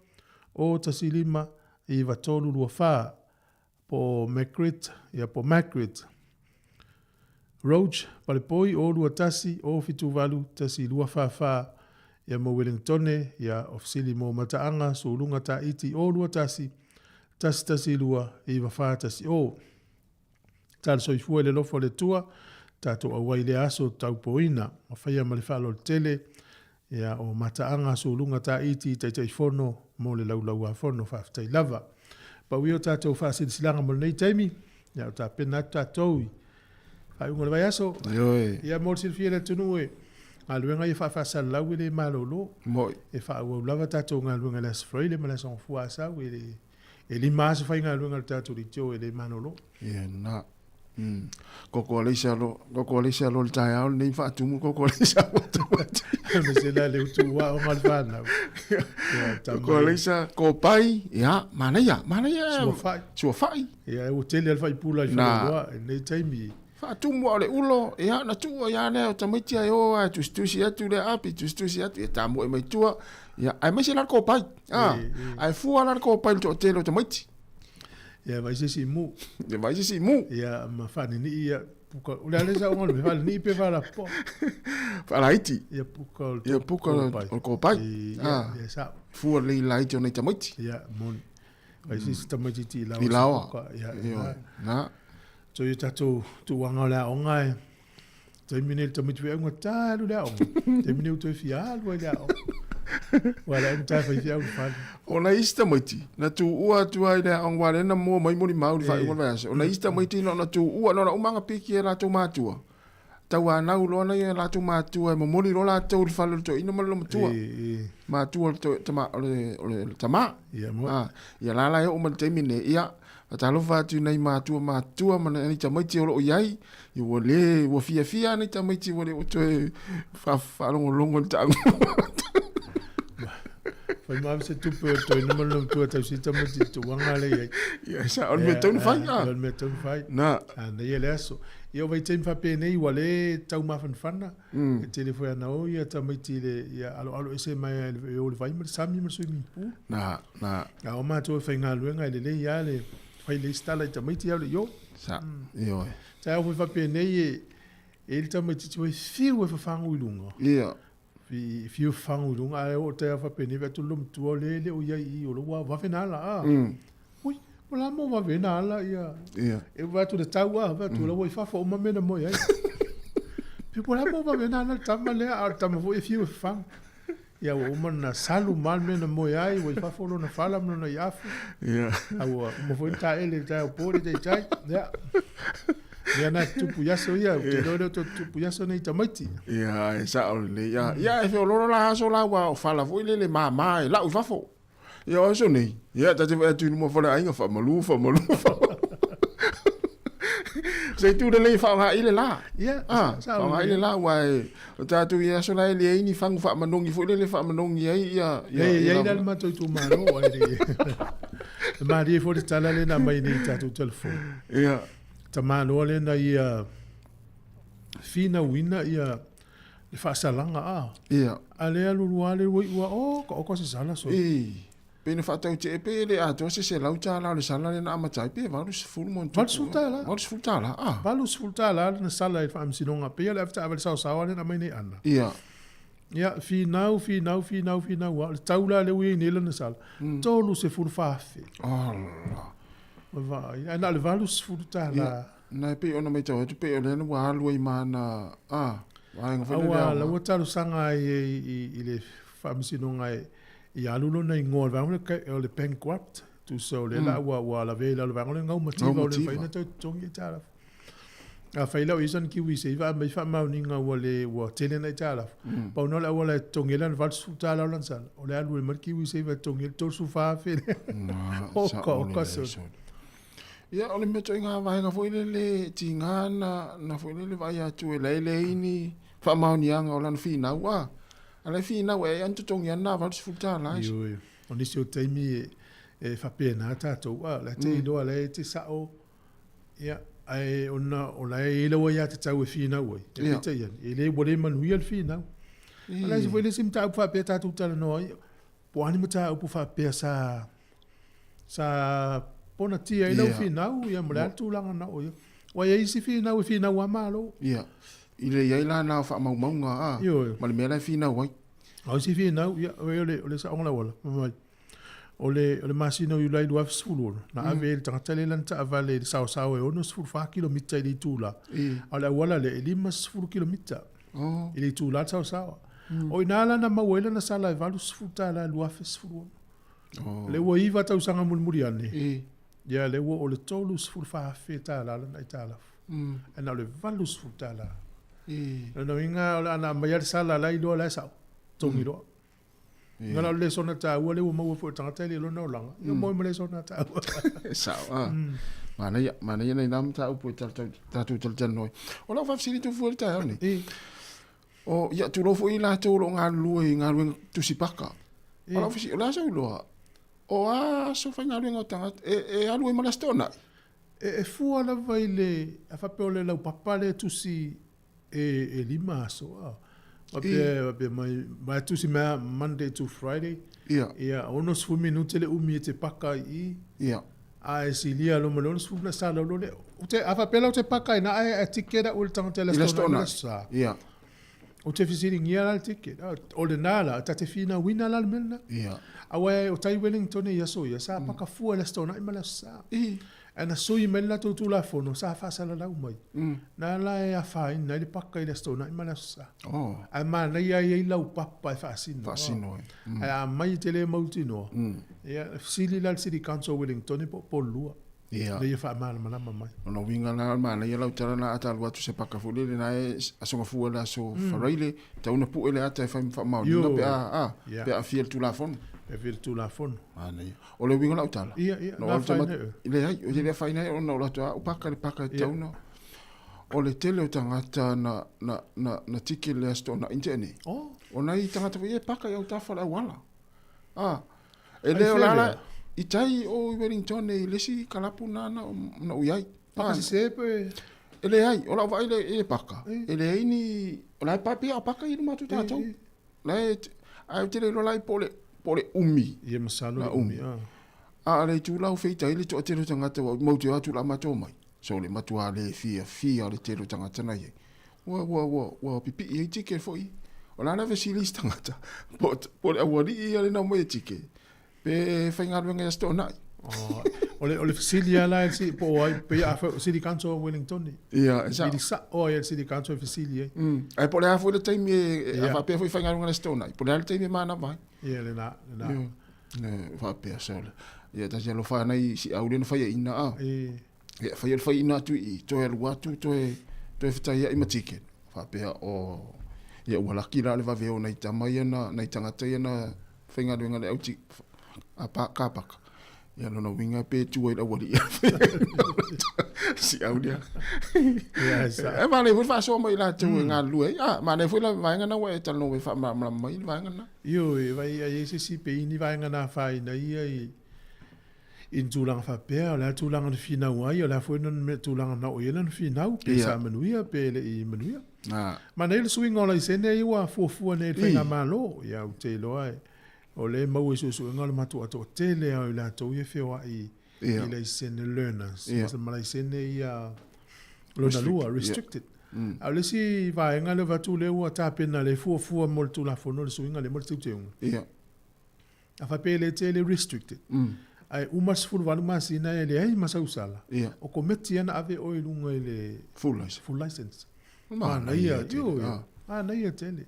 o tasilima i watolu lua wha po Macret, Roach, palepoi o lua tasi o fitu valu tasi lua wha ia mo Wellingtone, ia ofisili mo mataanga so lunga ta iti o lua tasi tasi lua i wha tasi o. Tala soifua le lofo le tua, tato awai le aso taupoina, o whaia ma le whaalo le tele, ia o mataanga so lunga ta iti tai fono, mo le laulau a fono whaftai lava. Pa wio tato whaasiri silanga mo nei taimi, ia o ta pena tatou, ai unga le vai aso, ia mo le fia le tunu e, ngā luenga i whaafasala lau i le malolo, e whaau lava tato ngā luenga le asfroi le mala song fuasau, e li maasa whai ngā luenga le tato li tio e le malolo. Ia na. Koko leisa lo le tai au nei whaatumu koko leisa o tamati. Me se la le utu wa o malvana. Koko leisa ko pai, ia, mana ia. Sua fai. Ia, o tele al fai pula i whanua, nei taimi. Whaatumu au le ulo, ia, na tua ia ne o tamiti ai o, tustusi atu le api, tustusi atu, ia tamu e mai tua. Ia, ai mai se la ko pai. Ai fua la ko pai to tele o tamiti. Ia vai se si mu. Ia ma fani ni ia puka. Ule ale sa ongo me fani ni pe fala po. Fala iti. Ia puka o ko pai. Ia sa. Fua le laiti o nei tamaiti. Ia mon. Vai se tamaiti ti lawa. Ilawa. Ia. Na. So ia tato tu wanga la onga. Te mine tamaiti we onga talu la onga. Te mine uto fia alwa la onga. Wala nta fa ia fa. Ona ista maiti. Na tu ua tu ai na ang wale na mo mai moni mau fa ua va. Ona ista maiti no na tu ua no na umanga piki la tu matua. Tawa na ulo na ia la tu matua mo moni lo la tu fa lo to ina mo lo matua. Matua to tama ole tama. Ia mo. Ia la la o man temine ia. Talo fa tu nei matua mana ni tamaiti o iai. I wole wo fia ni tamaiti wole o to fa longo tango. Fai mam se tupu to ina mo lo tu si tamaiti to wanga le. Ia sa on me ton fai. On me ton fai. Na. Ana ia leso. Ia vai tem fa pe nei wale tau mafana. E telefone na o ia tamaiti le ia alo ese mai o le vai mo sami mo sui pu. Na. A o ma to fa ngaluenga le ia le fai le stala tamaiti au le yo. Sa. Io. Sa o fa pe nei e le tamaiti tu fiu e fa fangu lunga. Ia. Fiu fangu lunga o te fa pe nei tu lum tu le o ia I o lo wa fenala Ui, la mo va venala ia. E va tu de taua va tu lo fa fa o ma mena mo ia. Pi po la mo va venala tamale a tamo vo fiu fang. Ia o mana salu mal mena mo ia I fa fa lo na fala no na ia. Ia. Au mo vo ta ele ta o pori de tai. Ia. Ia na tu puyaso ia, te loro tu puyaso nei tamaiti. Ia, e sa ole ia. Ia e fe loro la so la wa o fala vo ile le mama e la u fa fo. Ia o so nei. Ia ta te tu mo fala ainga fa malu. Sei tu de le fa nga ile la. Ia, sa nga ile la wa ta tu ia so la ile ni fang fa manongi fo le fa manongi ia. Ia ina ma tu mano o ile. Ma ri fo de tala le na mai ni ta tu telefone. Ia. Tamano le na ia fina wina ia le fasalanga Ia. Ale alu wale ua ko se sala so. Pene fa tau te pe le a to se lau ta la le sala le na matai pe va lus full mon. Valus fultala. Valus fultala na sala e fa amsinonga pe le afta avel sa le na mai nei ana. Ia. Ia finau wa taula le wi ni le na sala. Tolu se full fafe. Allah. Vai, ana le valus fultala. Na pe ona mai tau tu pe ole na wa lu I mana vai nga fa le. La wa talu sanga I le fa amsinonga I alulo na ingol va le bankrupt tu so le la wa la vela le va le ngau motiva le fa ina to tongi tala a fa ila isan ki wi se va mai fa ma ninga wa le wa tele na tala pa no la wa le tongi la va su tala lan sal o le alu mar ki wi se va tongi to su fa fe o ko so ia ole me to inga va nga foi le tinga na foi le va ya tu le ini fa ma ni anga o lan fina wa Ale fina we antu tongi ana va sfuta la. Yo. Oni se o taimi e fa pena tato la te do ale te sao. Ia ai ona ola e le wa te tau fina we. E te ia. E le bole manu ia fina. Ala se foi le sim tau fa pe tato tala no. Po ani mata o fa pe sa pona tia e le fina ia mala tu langa na o. Wa ia isi fina we fina wa malo. Ia. Ile ia la na fa mau nga ma le mera fina wai au si fina ia ole sa ona wala ole masino you lai do sulu na ave tanga tele lan ta vale sa e ono sulu fa kilomita ile tula ala wala le lima sulu kilomita ile tula sa o inala na mawela na sala e valu sulu la lua sulu le wo iva ta usanga mulmuriani ya le wo ole tolu sulu fa feta la na itala ana le valu sulu la no inga ola na mayar sala la ilo la sa tongiro ngala le sona ta wale wo mo fo tanga tele lo no langa no mo le sona ta sa mana ya nei nam ta upo ta tu tel noi ola fa sili tu fo ta ni o ya tu lo fo ila tu lo ngalu tu sipaka ola fa ola sa lo o so fa ngalu ngota e alu ma la stona e fu ala vai le fa pe ole la papale tu si e lima so Ape mai tu si ma Monday to Friday. Ia ono sfu minuti le umi te paka I. Ia. A si lia lo malo sfu na sala lo le. Ute afa pela ute paka ina ai tiketa ul tang telestona. Ia. Ute fisiri ngia la tiketa. Ole nala ta te fina wina la melna. Ia. Awe o tai Wellington ia so ia sa paka fu telestona I mala sa. Ana sui mai la tu la fono sa fa sala la mai. Na la e a fai na le paka i le stona i mana sa. Oh. A mana ia i la papa e fa sino. Fa sino. A mai tele mautino. Ia sili la City Council Wellington i po lua. Ia. Le fa mana mai. Ona winga na mana ia la tara na ata watu se paka fule le na e asonga fu la so faraile ta una pu ele ata fa mau na pe a fiel tu la fono. E vir tu la fono. Ani. O le winga la utala. Ia, na faina. Ile ai, o le faina o na la upaka le paka tauna. O le tele o tangata na tiki le asto na intene. O na i tangata e paka ia utafa la wala. Ele o la i tai o Wellington e lesi kalapu na uyai. Paka si sepe. Ele ai, o la vai le paka. Ele ai ni, o la papi o paka i matu tātou. Lai, ai tele lo lai pole umi. Ia masalo le umi. Le tūlau feita ile to telo tangata mau te atu la mato mai. So le matua le fia le telo tangata na ye. Wa pipi i tike foi. O la na vesilis tangata. Po le awari i ale na mo e tike. Pe fainga wenga sto na. Ole Fasilia la si po ai pe a City Council Wellington. Ia, esa. Ili sa o ia City Council Fasilia. Ai po le a foi le time e a pe foi fainga wenga sto na. Po le time mana vai. Ia le na. Ne fa pe sole. Ia ta jalo fa nai si au le fa ina a. Ia fa fa ina tu i to e watu to e fita ia i matike. Fa pe o ia wala kila le va veo nai tamai na tangata ia fainga wenga le auti a pa kapaka. Ia no winga pe tu ai la wali. Si au dia. Ia sa. E ma le fa so mai la tu nga lu e. Ma le fa la vanga na we tal no we fa ma mai vanga na. Io e vai ai si pe ni vanga na fa ina ia i in tulang fa pe la tulang na fina wa ia la foi non me tulang na o ia na fina pe sa manuia pe le i manuia. Ma nei swing ola sene i wa fu ne fa ma lo ia u te lo ai. O le mau e susu ngale matu ato tele au la to ye fe wa i le sene learners. Sa mala sene ia lo na lua restricted. A le si va ngale va tu le wa ta pena le fu mo tu la fono le swing ngale mo tu te un. Ia. A fa pe le tele restricted. Ai umas full vanu masina ele ai masa usala. O kometi ana ave o ilunga ele full license. Na ia yo. Na ia tele.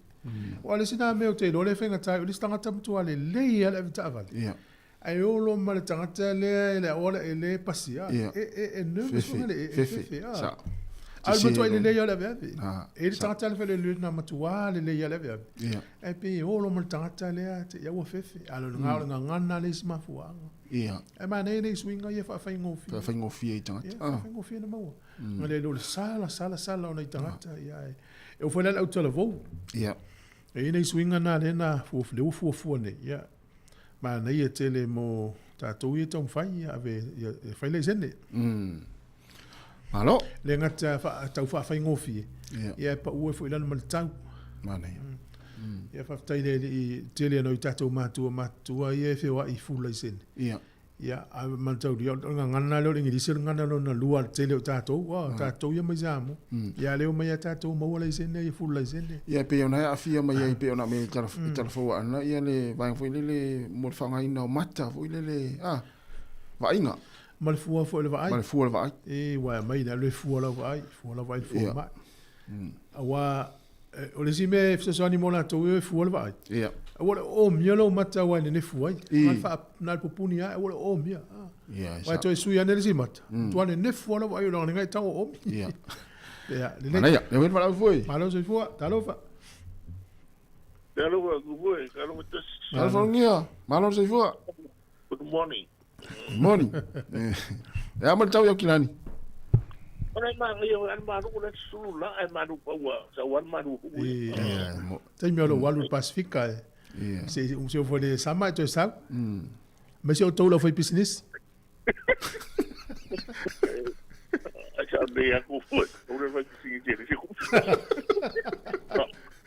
O le sina me o te lo le fenga tai o le tangata mutu ale le ia le vita vale. Ai o lo ma le tangata le ola ele pasia. Ne so le fefe. Al mutu ele le ia le veve. E le tangata le fele le na matua le ia le veve. E pe o lo ma le tangata le te ia o fefe. Alo nga ngana le sma fuanga. E ma nei swinga ia fa ngofi. Fa ngofi e tangata. Fa ngofi na mau. Ma le lo sala o nei tangata ia. E o foi au televo. E nei swinga na le na fu ne ia. Ma nei e tele mo tatou i tong fai ave fai le sene. Alo. Le ngata tau fa fai ngofi. Ia pa ue foi lana mal tau. Ma nei. Ia fa tai le tele no tatou matua ia fe wa i fu le sene. Ia a mal tau dia ngana lo ngi disir ngana lo na lua tele o tatou ia mai zamo. Ia leo mai tatou mo le sene i fu le sene. Ia pe ona afia mai ai pe ona me telefo ana ia le vai foi le mo fanga ina mata foi le va inga mal fu le vai mal fu le vai e wa mai da le fu le vai ma awa o le sime se so ni mo la to fu le vai ia awa o miolo mata wa ne fu ai mal fa na popuni ai awa o mia ia wa to su ya ne simata to ne fu le vai lo ngai tau o ia ia le ia le vai foi malo se fu talo fa Hello, good morning. Malo se foi. Good morning. Good morning. E amal tau yo kilani. Ora ma yo an ma ru le sulu la e ma ru pa wa. Sa wan ma ru. Tem meu lo walu Pacifica. Se o for de sama to sa. Mas eu tô lá foi business. Acha de aku foi. Ora vai se dizer, se ku.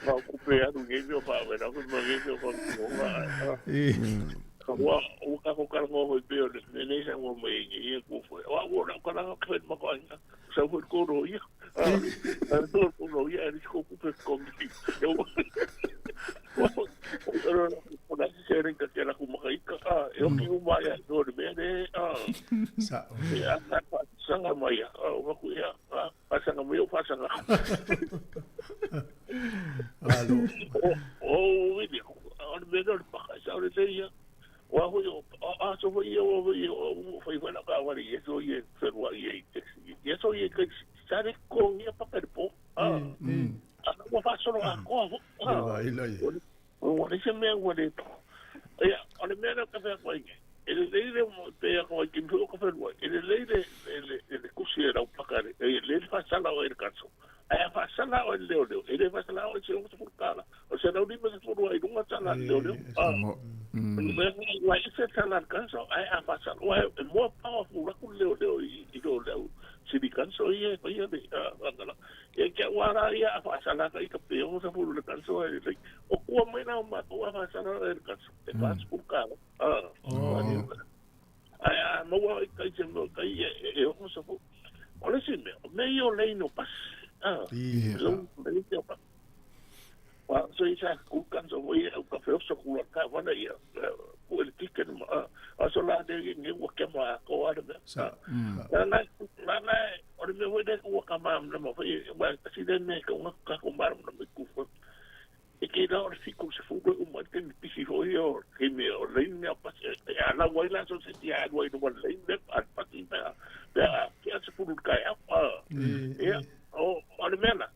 Não, culpei do game eu falo, não que não game eu falo. O cara foi bem, nem sei como é que é que foi. O cara que fez uma coisa, só foi coroia. Todo coroia, eles culpam como eu. Por aí serem que era como rica. Eu que o vai dormir, né? nga mai o ma ku ia pasanga mai o pasanga alo o video on vedo il pa sa o le ia wa ho so ho ia o foi buena ka wa ia so ia so wa ia so ia que sare con ia pa per po wa fa solo a ko o le se me wa le ia o le me ka fa ko ia ele leile mo te ko ki mbu ko fa wa ele leile ele kusiera o pakare ele fa sala o erkatso ai fa sala o leo ele fa sala o se o fu kala o se não dime se fu ai dunga sala leo wa se sala kanso ai fa sala o é more powerful la ku leo I do leo se di kanso ia ko ia de ngala e ke wara ia fa sala ka ka pe o se fu le kanso ai o ko mai na ma o fa sala o erkatso te fa fu kala ai mo wa ka se no ka e o so fu o le se me io lei no pas Well, so you say, "Who comes over here? Who comes over here? Who comes over here? Who is kicking? Also, like they get work them go out of them." Na or me we dey work am na mo foi, well, si den me ko ka ko mar na me ku fo. E que dá o fico se fu ko mo ten pisi ho yo, que me o le me pa ya la wai la so se ya wai no le me pa ti pa. Que se fu ka ya. O le mena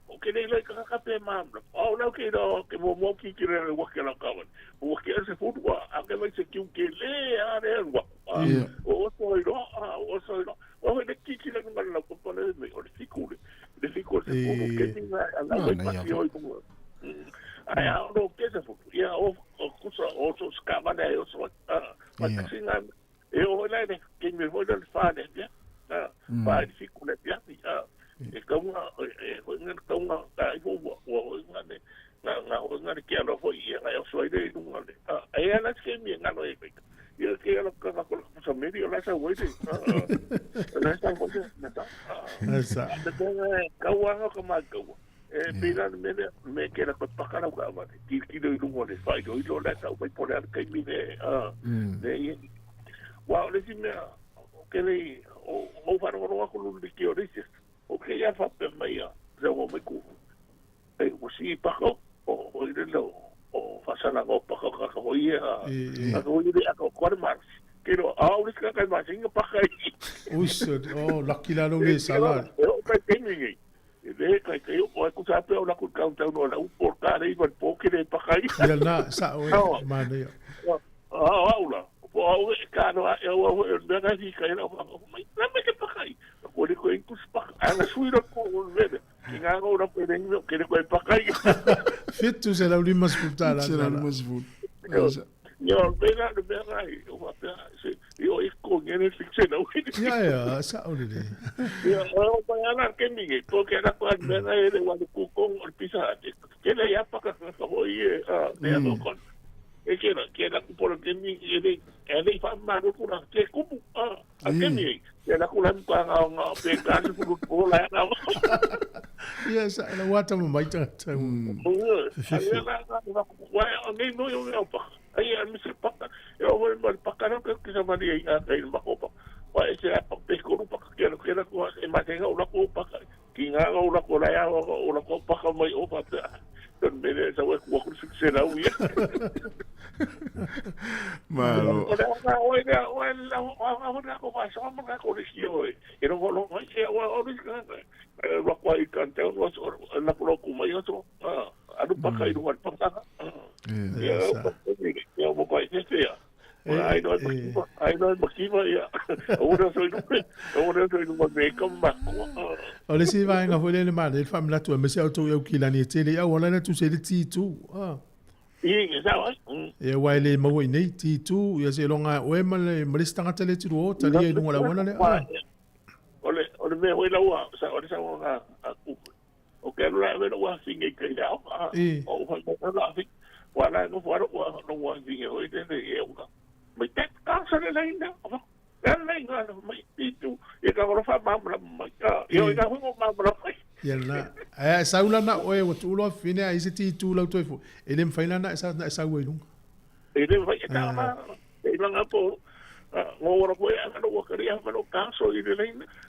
o ke le ka pe mam o no ke do ke mo ki ki le wa ke la ka o ke se fu wa a ke me se ki ke le a re wa o so o le ki ki le ma la ko pone me o le fiku se fu ke ni la pa ti o ko ai a no ke se fu ya o kusa o so skava ne o so pa singa e o le ke me vo del fa ne ya pa fiku le ya e kaunga kaunga kai fo o ngane na o ngane ke alo fo ia ai so ide ngale ai ana ke mi ngalo e ia ke alo ka ko so medio la sa wo ide na sa ko na sa kaunga ko ma ko e pila me ke la ko pakara ka va ki do ngole fai do la sa vai por ar kai mi de wa le si me ke le o fa ro ko lu di ki o dices okay, ya fa pe mai ya. Ze wo me ku. E wo si pa ko o ile lo o fa sala go pa ko ka ho ia. A ko ile a ko kwar mar. Kiro a o ska ka ma singa pa kai. Uso, lucky la lo le sala. O ka temi. E de ka o ku sa pe o la ku ka no la u por ka re ko po ke de pa kai. Ya na sa o ma ne. Aula. O ka no e o de ga si ka no mai. Na me ke pa kai. O le ko inkus pa ana suira ko o vede kinga ora pede no que le ko pa kai fitu se la ulima sputala se la ulima sput yo pega de pega o va se yo es con en el fixe no ya sa o le yo o pa ana que mi to que era con vena de wa ku con o pisa que le ya pa ka ko ye de no con e que era por que mi ele fa ma ko na que como a que mi la kulan pa nga pe kan fu ko la na yes la wata mo mai ta wa ngi no yo pa ai mi se pa yo vol mal pa kan que se maria ya dai ma ko pa wa ese pa pe ko pa que ko e ma tenga una ko pa ki nga una ko la ya o la ko pa ka mai o pa don me sa wa ko se la wi malo Ole si vai nga fole le male fam la tu me se auto eu kilani tele ya wala na tu se ti tu e wai le mau nei ti tu ia se longa o e male stanga tele tu o tali e lunga la wana le ole me o la wa sa o sa nga o ke la me wa singe ke ya o fa la fi wala no fa no wa singe o te e o me te ka sa le ainda nga mai ti tu e ka ro fa ma yo ina hu ma Yelna. Saula na oe o tulo fine a isi ti tu lau toifu. Ele mfaila na sa welu. Ele vai ta ma. Ele nga po ngo ora ko ya no ka ria ma no ka so i le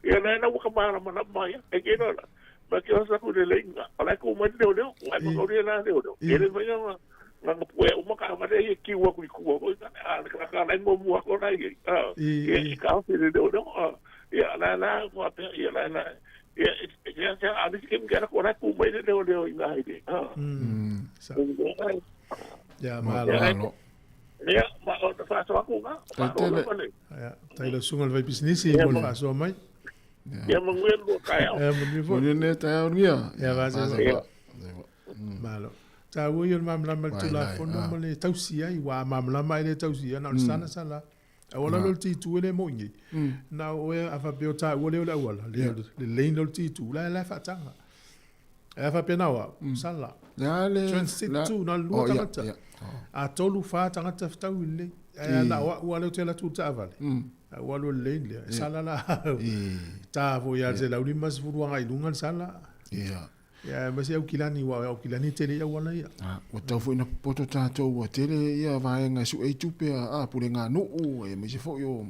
ia na ka ma na mai e ke no ma ke sa ku le ala ku ma de de ma ko ria na de de ele vai nga pue uma ka ma de ki wa ku ko ka na mo mo ko na e ka fi de de ia na ko ia na ia a di kim ga ko na ku mai de de nga ide ya malo ya ma o fa so aku nga ya tai lo sungal vai business e mo fa so mai ya mo ngel ko kaya mo ne ta ngia ya va se malo ta wo yo mamla mal tu la fondo mo le tausia i wa mamla mai le tausia na sana sala awala lo ti tu le mo ngi na o a fa pe ta wo le wala le no ti tu la fa tanga e fa pe na wa sala ya le transit tu na lu tangata a tolu fa tangata ftau le na wa le tela tu ta vale wa lo le sala la ta vo ya ze la ulimas fu wa ngai lungan sala ya mas au kilani wa au kilani tele ya wala ya wa tau fu na poto tato wa tele ya va nga su e tupe a pule nga no e me se fo yo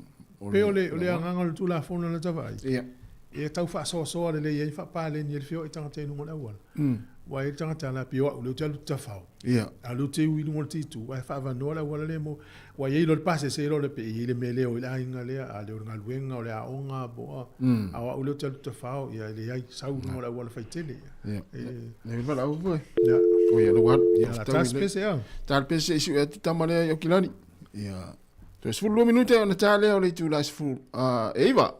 pe ole nga tu la fona na ta vai e tau fa so le ye fa pa le ni le fio e tanga te no la wala wa e tanga ta la pio o le telu ta fa a lu te wi no ti tu wa fa va no la wala le mo wa ye lo passe se lo le pe le mele o la inga le a le nga luenga o le a onga bo a wa o le telu ta fa ya le ai sau no la wala fa tele ne va la o ya o ya lo wa ya ta spesial ta pese su e ta male yo kilani ya to su lo minute on ta le o le tu la su Eva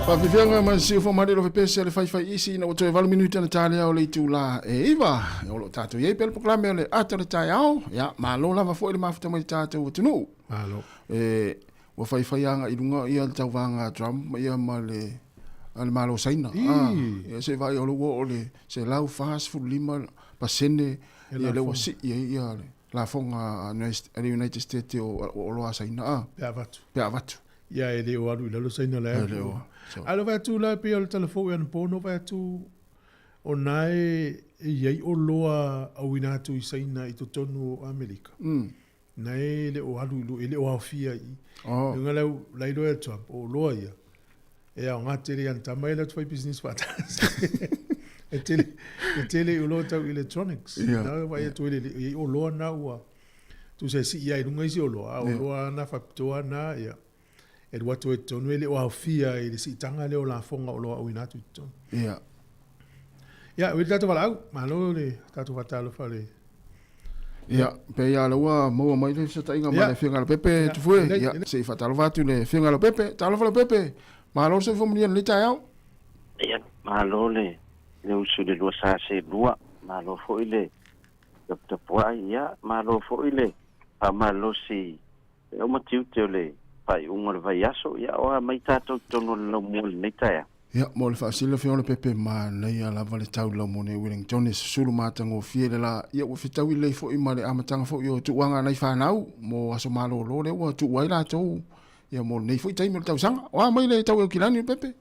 Whawhiwhianga ma siu wha marero fe pese le whaiwhai isi na otoe 20 minuta na tāle au le itu la e iwa. E olo tātou iei pele proklame o le atare tai au. Ia, malo lava fo ele mafuta mai tātou o tunu. Malo. Wa whaiwhaianga i runga ia le tau vanga Trump ia ma le malo saina. Ia se vai olo o le se lau fast food 5% ia le wasi ia le la fonga le United States o loa saina. Pea vatu. Ia e leo alu ila lo saina la leo. Alo vai tu la pe o telefone an pono vai tu o nai e iei o loa au ina tu i saina i to tonu Amerika. Nai le o alu lo ele o afia i. Nga lau lailo e Trump o loa ia. E au ngatele an tamai la tu business patas. E tele o loa tau electronics. Na vai tu ele o loa na ua. Tu se si ia i runga isi o loa na fapitoa na ia. E watu e tonu ele o awhia e le si tanga leo la fonga o loa au inatu i tonu. Ia. Ia, ui tatu wala au, malo le tatu watalo whale. Ia, pe ia laua maua mai le sa tainga ma le whianga la pepe tufue. Ia, se i whatalo watu le whianga la pepe, talo whala pepe. Malo se whamuni an le tai au. Ia, malo le usu le lua sa se lua. Malo fo ile tapua ia, malo fo ile. Pa malo si, e o matiu teo le pai unga le vai aso, ia oa mai tātou tono lau mōle nei taia. Ia, mo le whaasila whiona pepe ma nei a lava le tau lau mōne Wellington e sulu mātango fie le la, ia ua whitau i lei fo i ma le amatanga fo i o tuanga nei whanau, mo aso malo lo le ua tuwai la tau, ia mo nei fo i taimi le tau sanga, oa mai le tau e kilani pepe.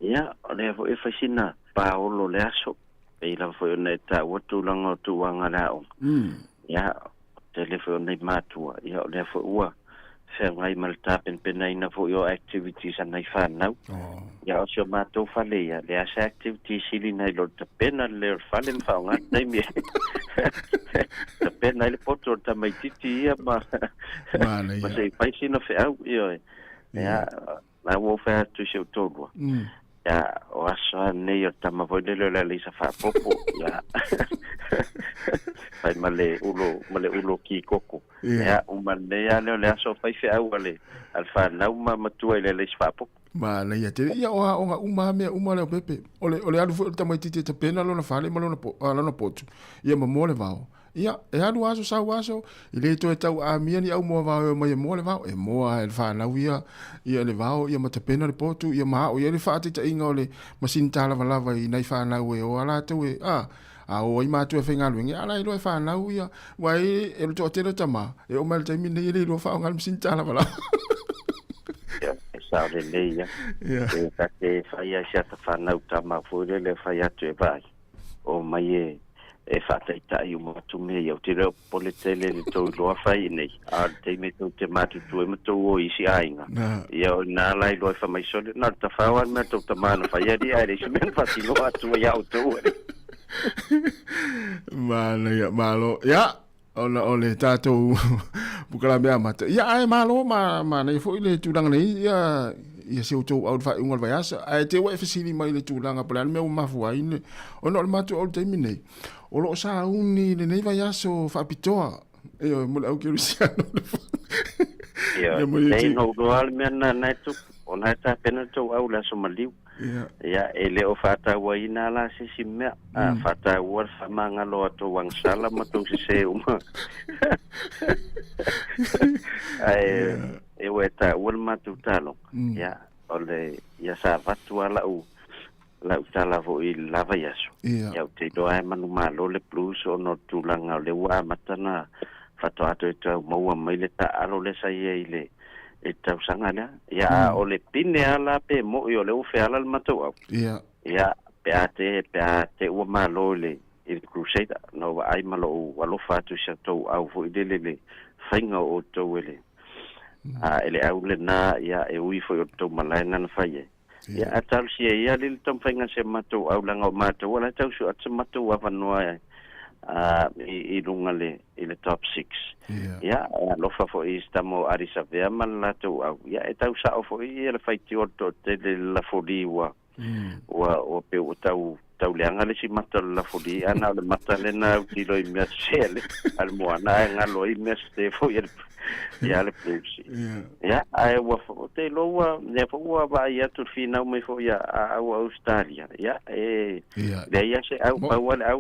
Ia, o le fo e whaisina paolo le aso, e la fo i nei tau watulanga o tuanga lao. Ia, tele fo i nei mātua, ia o le fo ua. Ngai malta pen na fo yo activities anai whanau. Ia o sio mātou whale ia. Le asa activities ili nei lo ta pena le whale mwhaonga. Nei mi. Ta pena le poto ta mai titi ia ma. Ma se paisina whi au ia. Ia, na wo whea tu se utolua. Ia, o aso nei o ta mawoi le le lisa whapopo. Ia. Pai male ulo ki koko. Ya umane ya le aso fai fe au ale alfa na uma matua ile le sfapo ma le ya te ya o uma me uma le pepe ole alu fu tamai tite te pena lo na fale ma lo na potu ia ma mole vao ia e alu aso sa aso ile to e tau a mia ni au mo vao ma mole vao e mo a alfa na ia le vao ia ma te pena le potu ia ma o ia le fa te inga ole masinta lava lava i nei fa na we o ala te we a o i mātua whenga luengi, ala i loe whanau ia, wai e roto o tera tama, e o mai taimi nei le roa whaonga msin tala wala. Ia, e sao le leia, e ka te whaia sia ta whanau tama fure le whai atu e vai, o mai e whataitai o matu mea, o te reo pole tele le tau loa whai nei, a teime tau te matu tu e matau o isi ainga. Ia o nā lai loe whamai sole, nā ta whaoan mea tau ta mana whai ari aere, si men whati loa atu e au tau ari. Malo ya ole tatou bukala mea mata ya ai malo ma nei fo ile tulanga nei ya se utou au fa ungal vai asa ai te wa fesili mai le tulanga plan me ma fu ai ono le matu o te minei o lo sa uni le nei vai aso fa pitoa e o mo au ke rusiano ya nei no do al me na tu ona ta pena tu au la somaliu ya ele o fata wa ina la si mea fata wa famanga lo to wang sala ma tu se uma ai e weta wal ma tu talo ya ole ya sa fatu ala u la utala vo I lava yaso ya te do ai manu malo le plus o no tu langa le wa matana fatu ato to mo mai le ta alo le sa ile e tau sangana ya o le pine ala pe mo yo le ufe ala le matou ya pe ate o malo le il crusade no ai malo walo fatu sa to au fo le fainga o to ele ele au le na ya e ui fo to malaina na faye ya atal si ya le tom fainga se matou au langa matou wala tau su at matou wa vanua I lungale I le top 6 ya lo fa fo istamo arisa vea mala to ya e tau sa fo I le faiti o to te la foli wa o pe o tau leanga le si mata la foli ana le mata le na utilo I mesele al moana nga lo I meste fo ia le pleusi ia ai ua te loa ne fo ua va ia tu fina mai fo ia a Australia ia le ia se au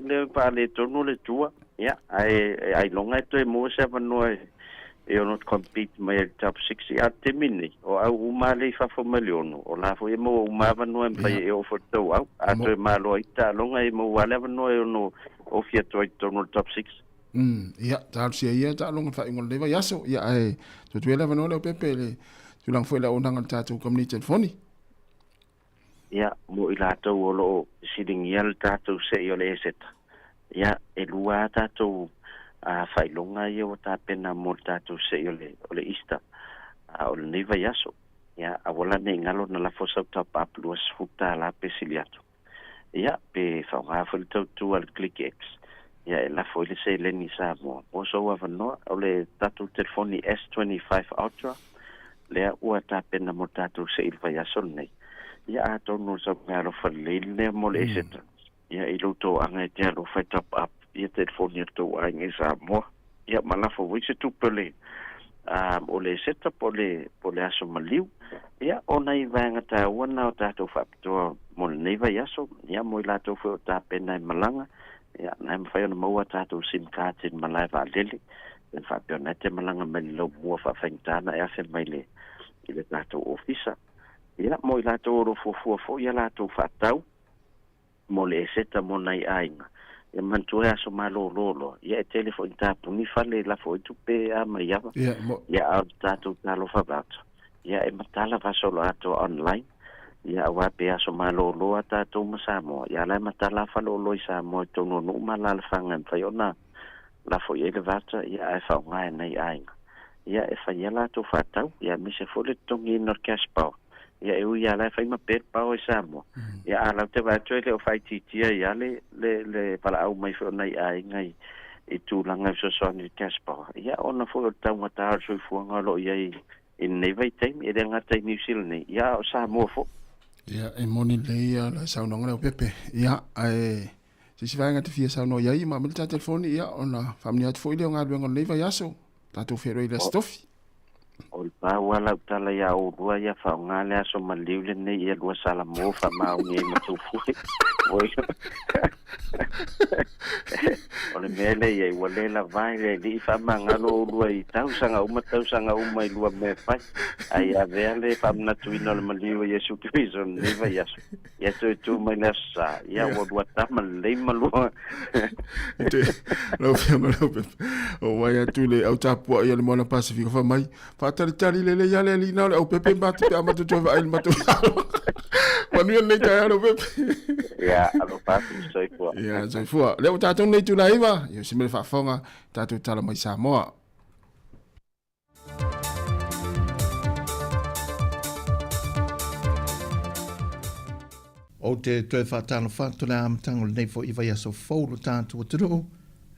le pa le tonu le tua ia ai longa to mo se va no e not compete mai top 6 at temini o au uma le fa fo milionu o la fo e mo uma va no pa e o fo to au a to malo ita longa e mo wala va no no o fia to no top 6 ia ta sia ia ta longa fa ingol leva yaso ia ai to tu leva no le pepe le tu lang foi la onanga ta tu community phone ia mo ila to o lo siding yel ta tu se yo le set ia e lua ta tu a failonga ia o ta pena mo ta tu se yo le ista o le neva yaso ia a wala ne ngalo na la fosa top up luas futa la pesiliato ia pe fa nga fo tu al click x ia e la foi le se le ni Sāmoa o so wa no o le tatu Telephonic S25 Ultra le ua ta pena mo tatu se il fa yaso nei ia a tonu sa ngalo fa le mo le seta ia i luto anga te alo fa top up ia Telephonic to ai ngi Sāmoa ia mala fo wi se tu pele o le seta po le aso maliu ia ona i vanga ta wana o tatu fa to mo nei va yaso ia mo la to fo ta pena malanga ia na me fai mo ta to sim card in malai va lele en fa pionete malanga me lo mo fa fentana e afe mai le ile ta to officer ia mo la to ro fo ia la to fa tau mo le seta mo nai ainga e mantu e aso malo lolo ia telefone ta puni fa le la fo tu pe a mai ia a ta to talo fa bat ia e matala va solo ato online ia wa pe aso malo lo ata to Sāmoa ia la matala fa lo i Sāmoa to no mala fanga fa yona la fo ye vata ia e fa ngai nei ainga ia e fa yala to fa tau ia mi se fo le tongi no cash power ia e ia la fa ma per power Sāmoa ia ala te va tole o fai titia ia le para au mai fo nei ainga e tu langa so ni cash power ia ona fo tau mata so fo ngalo ia in nei vai time e nga tai New Zealand nei ia o Sāmoa fo ia e moni le ia la saunanga le pepe ia ai se vai ngata fia sauno ia ma milta telefoni ia ona family at foi le nga luenga leva yaso tatu fero ile stofi ol pa wala tala ya o rua ya fa nga le aso maliu le nei ia lua sala mo fa ma o ngai matu fui oi ole mele ia wale la vai le di fa ma nga lo lua i tau sanga uma i lua me pai ai a vele fa na tuino le maliu ia su krizo nei va yaso ia tu mai na sa ia o lua ta ma le malua lo o vai tu le au tapu ia le mona Pacific fa mai fa tari le ya le lina o pepe batu pe amatu to va il matu manu le ta o pepe ya alo pasu sai fua ya sai fua le o tatou nei tu laiva yo se me fa fonga tatou tala mai Sāmoa o te toe whātalo whātole am tango nei fo iwa yaso fōru tātua turu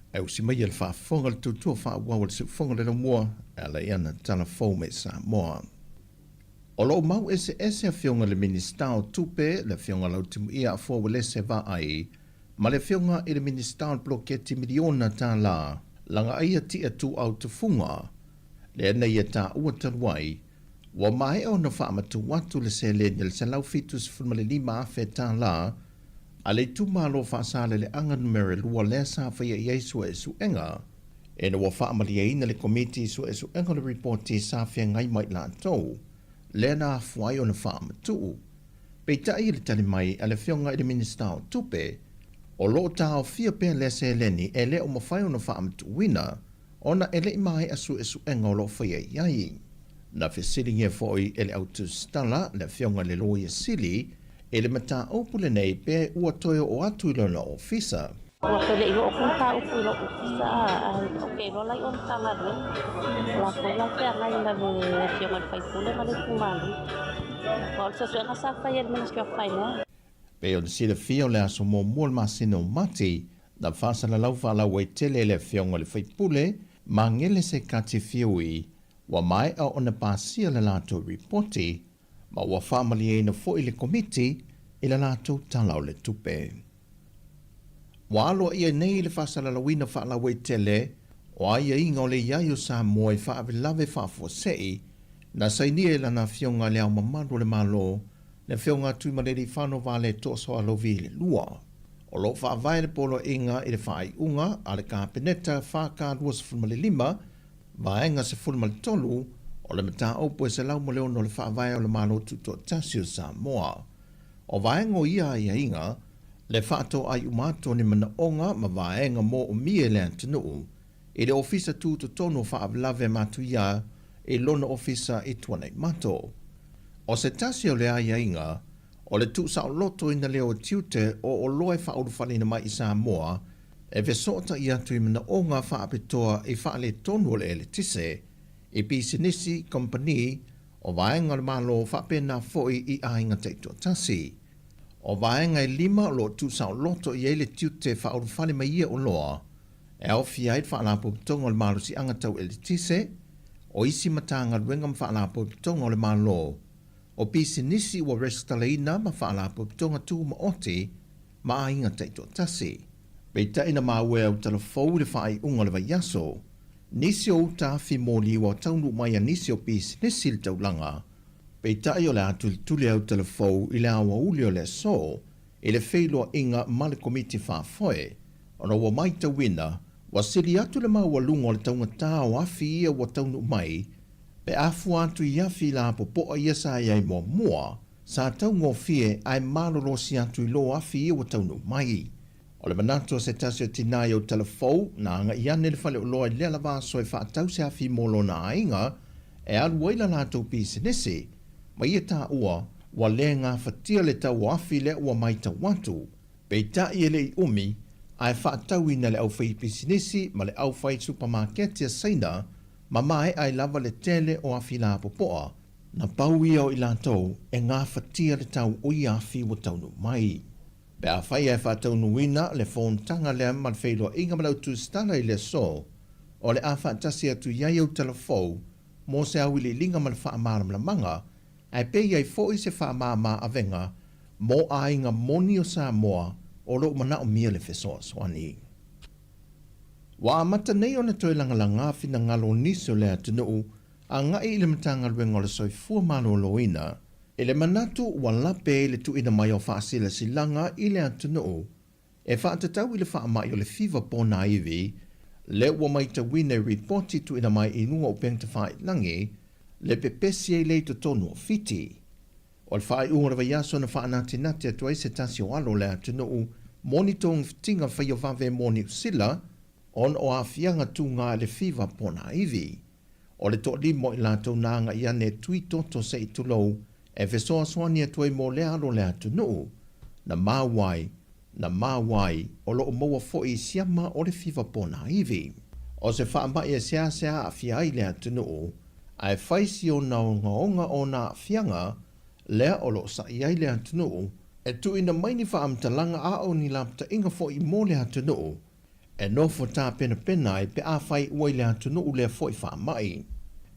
au si mai el whaafonga le tutua whaawau le siufonga le mua ala iana tala fōu me Sāmoa. O lo mau ese a whionga le ministao tupe le whionga lau timu ia a fōu le se va ai ma le whionga i le ministao bloketi miliona tā la langa aia tia tu au te funga le ana ia tā ua taruai wa mai o na whaamatu watu le se le se lau fitus fulma le lima afe tā la ale tu malo whaasale le anga numere lua lea sa whaia i eisu e su enga. E na wa whaamalia ina le komiti su e su enga le reporti sa whia ngai mai la tau. Le na fuai o na whaamatu. Pei tai le tali mai ale whionga i le ministao tupe. O lo tau fia pia le se leni e le o mawhai o na whaamatu wina. Ona ele i mai asu e su enga o lo whaia i ai. Na whesiri nge foi ele autu stala le whionga le loia sili. E le mata opule nei pe ua toio o atu ilo na ofisa. Ua pele ilo o kunta upu ilo ofisa oke ilo lai on tanga re. La kola te angai na le whionga whai pule ma le kumali. Ua se suenga sa whai ele menas kia whai nea. Pe o sile fio le aso mo muol masino mati na whasala lau whalau e tele le whionga le whai pule ma ngele se kati fioi wa mai a ona pasia le lato reporti ma ua whamali e na fo i le komiti i la lātou talau le tupe. Wa alo ia nei le whasalalawina whaalawe tele O aia inga o le iai o Sāmoa i whaawelawe whaafosei, na sainia e lana whionga leo mamadu le malo, le whionga tuimareri whano vale toso alovi le lua. O lo whaavai le polo inga i le whaai unga, a le kāpeneta whākārua se fulmale lima, vaenga se fulmale tolu, o le mata opo e se lau mo leo no le whaavai o le malo tuto tasio Sāmoa. O vaenga o ia inga, le whaato ai umato ni mana onga ma vaenga mo o mie le antinu, i le ofisa tuto tono whaavelawe matu ia, e lona ofisa i tuanei mato. O se tasio le inga, o le tusa o loto ina leo tiute o loe whaurufalina mai i Sāmoa, e vesota i atu i mana onga whaapetoa i whaale tonu le ele tise, i pisinisi kompani o vaenga le malo whaapena foi i ainga teito tasi. O vaenga i 5 o lo tusa o loto i ele tiute whaurufale mai ia o loa, e au fiait whaalapo pitonga le malo si angatau ele tise, o isi matanga ruenga whaalapo pitonga o le malo, o pisi nisi wa restaleina ma whaalapo pitonga tu ma oti, ma ainga teito tasi. Beita ina mawe au telefou le whaai unga le vaiaso, nisi o uta fi mōli wa taunu mai a nisi o pisi nisi le taulanga, beita i o le atu tule au telefou i le awa uli o le so, i le whailoa inga ma le komiti whaafoe, ona wa mai ta wina, wa siri atu le maua lunga o le taunga tā o afi ia wa taunu mai, pe afu atu i afi la popoa ia sa iai mua, sa taungo fie ai malorosi atu i lo afi ia wa taunu mai. O le manato se tasio tinai o telefou, na anga i ane le fale o loa i lea la vaso e whaatau se afi molo na ainga, e alu waila la tau pisi nisi, ma ia tā ua, wa le ngā whatia le tau afi le ua mai ta watu, pe ta i ele i umi, ai whaatau ina le au whai pisi nisi, ma le au whai supermarketia saina, ma mai ai lava le tele o afi la popoa, na pau ia o i la tau, e ngā whatia le tau ui afi wa taunu mai. Pe a whai e whātau nuina le whon tanga lea man whailo inga malau tu stana i le so, o le a whaatasi atu iai au telefou, mō se au ili linga man whaamara mla manga, ai pe iai fo i se whaamama avenga, mō a inga moni o Sāmoa, o lo mana o mia le whesoa swani. Wa amata nei o na toi langalanga fina ngalo niso le atunuu, a ngai ile matanga luenga o le soifua malo loina, ele manatu wa lape le tu ina mai o whaasila silanga i le atunuu, e whaatatau i le whaamai o le fiva pona iwi, le ua mai ta wine reporti tu ina mai inunga o penta whae langi, le pepesi e le to tonu o fiti. O le whae unga rawa yaso na whaanati nati atua i se tasi o alo le atunuu, monitong tinga whaio vave moni usila, on o a fianga tu ngā le fiva pona iwi. O le to limo i la tau nanga i ane tui toto se i tulou, e vesoa swani atua i mo le alo le atunuu, na mawai, o lo o moa fo i siama o le fiva pona iwi. O se whaamba i a sea a fia i le atunuu, ai whaisi o na onga na fianga, lea o lo sa i ai le atunuu, e tu ina maini whaamtalanga a o ni lapta inga fo i mo le atunuu, e no fo tā pena i pe a whai ua i le atunuu lea fo i whaamai.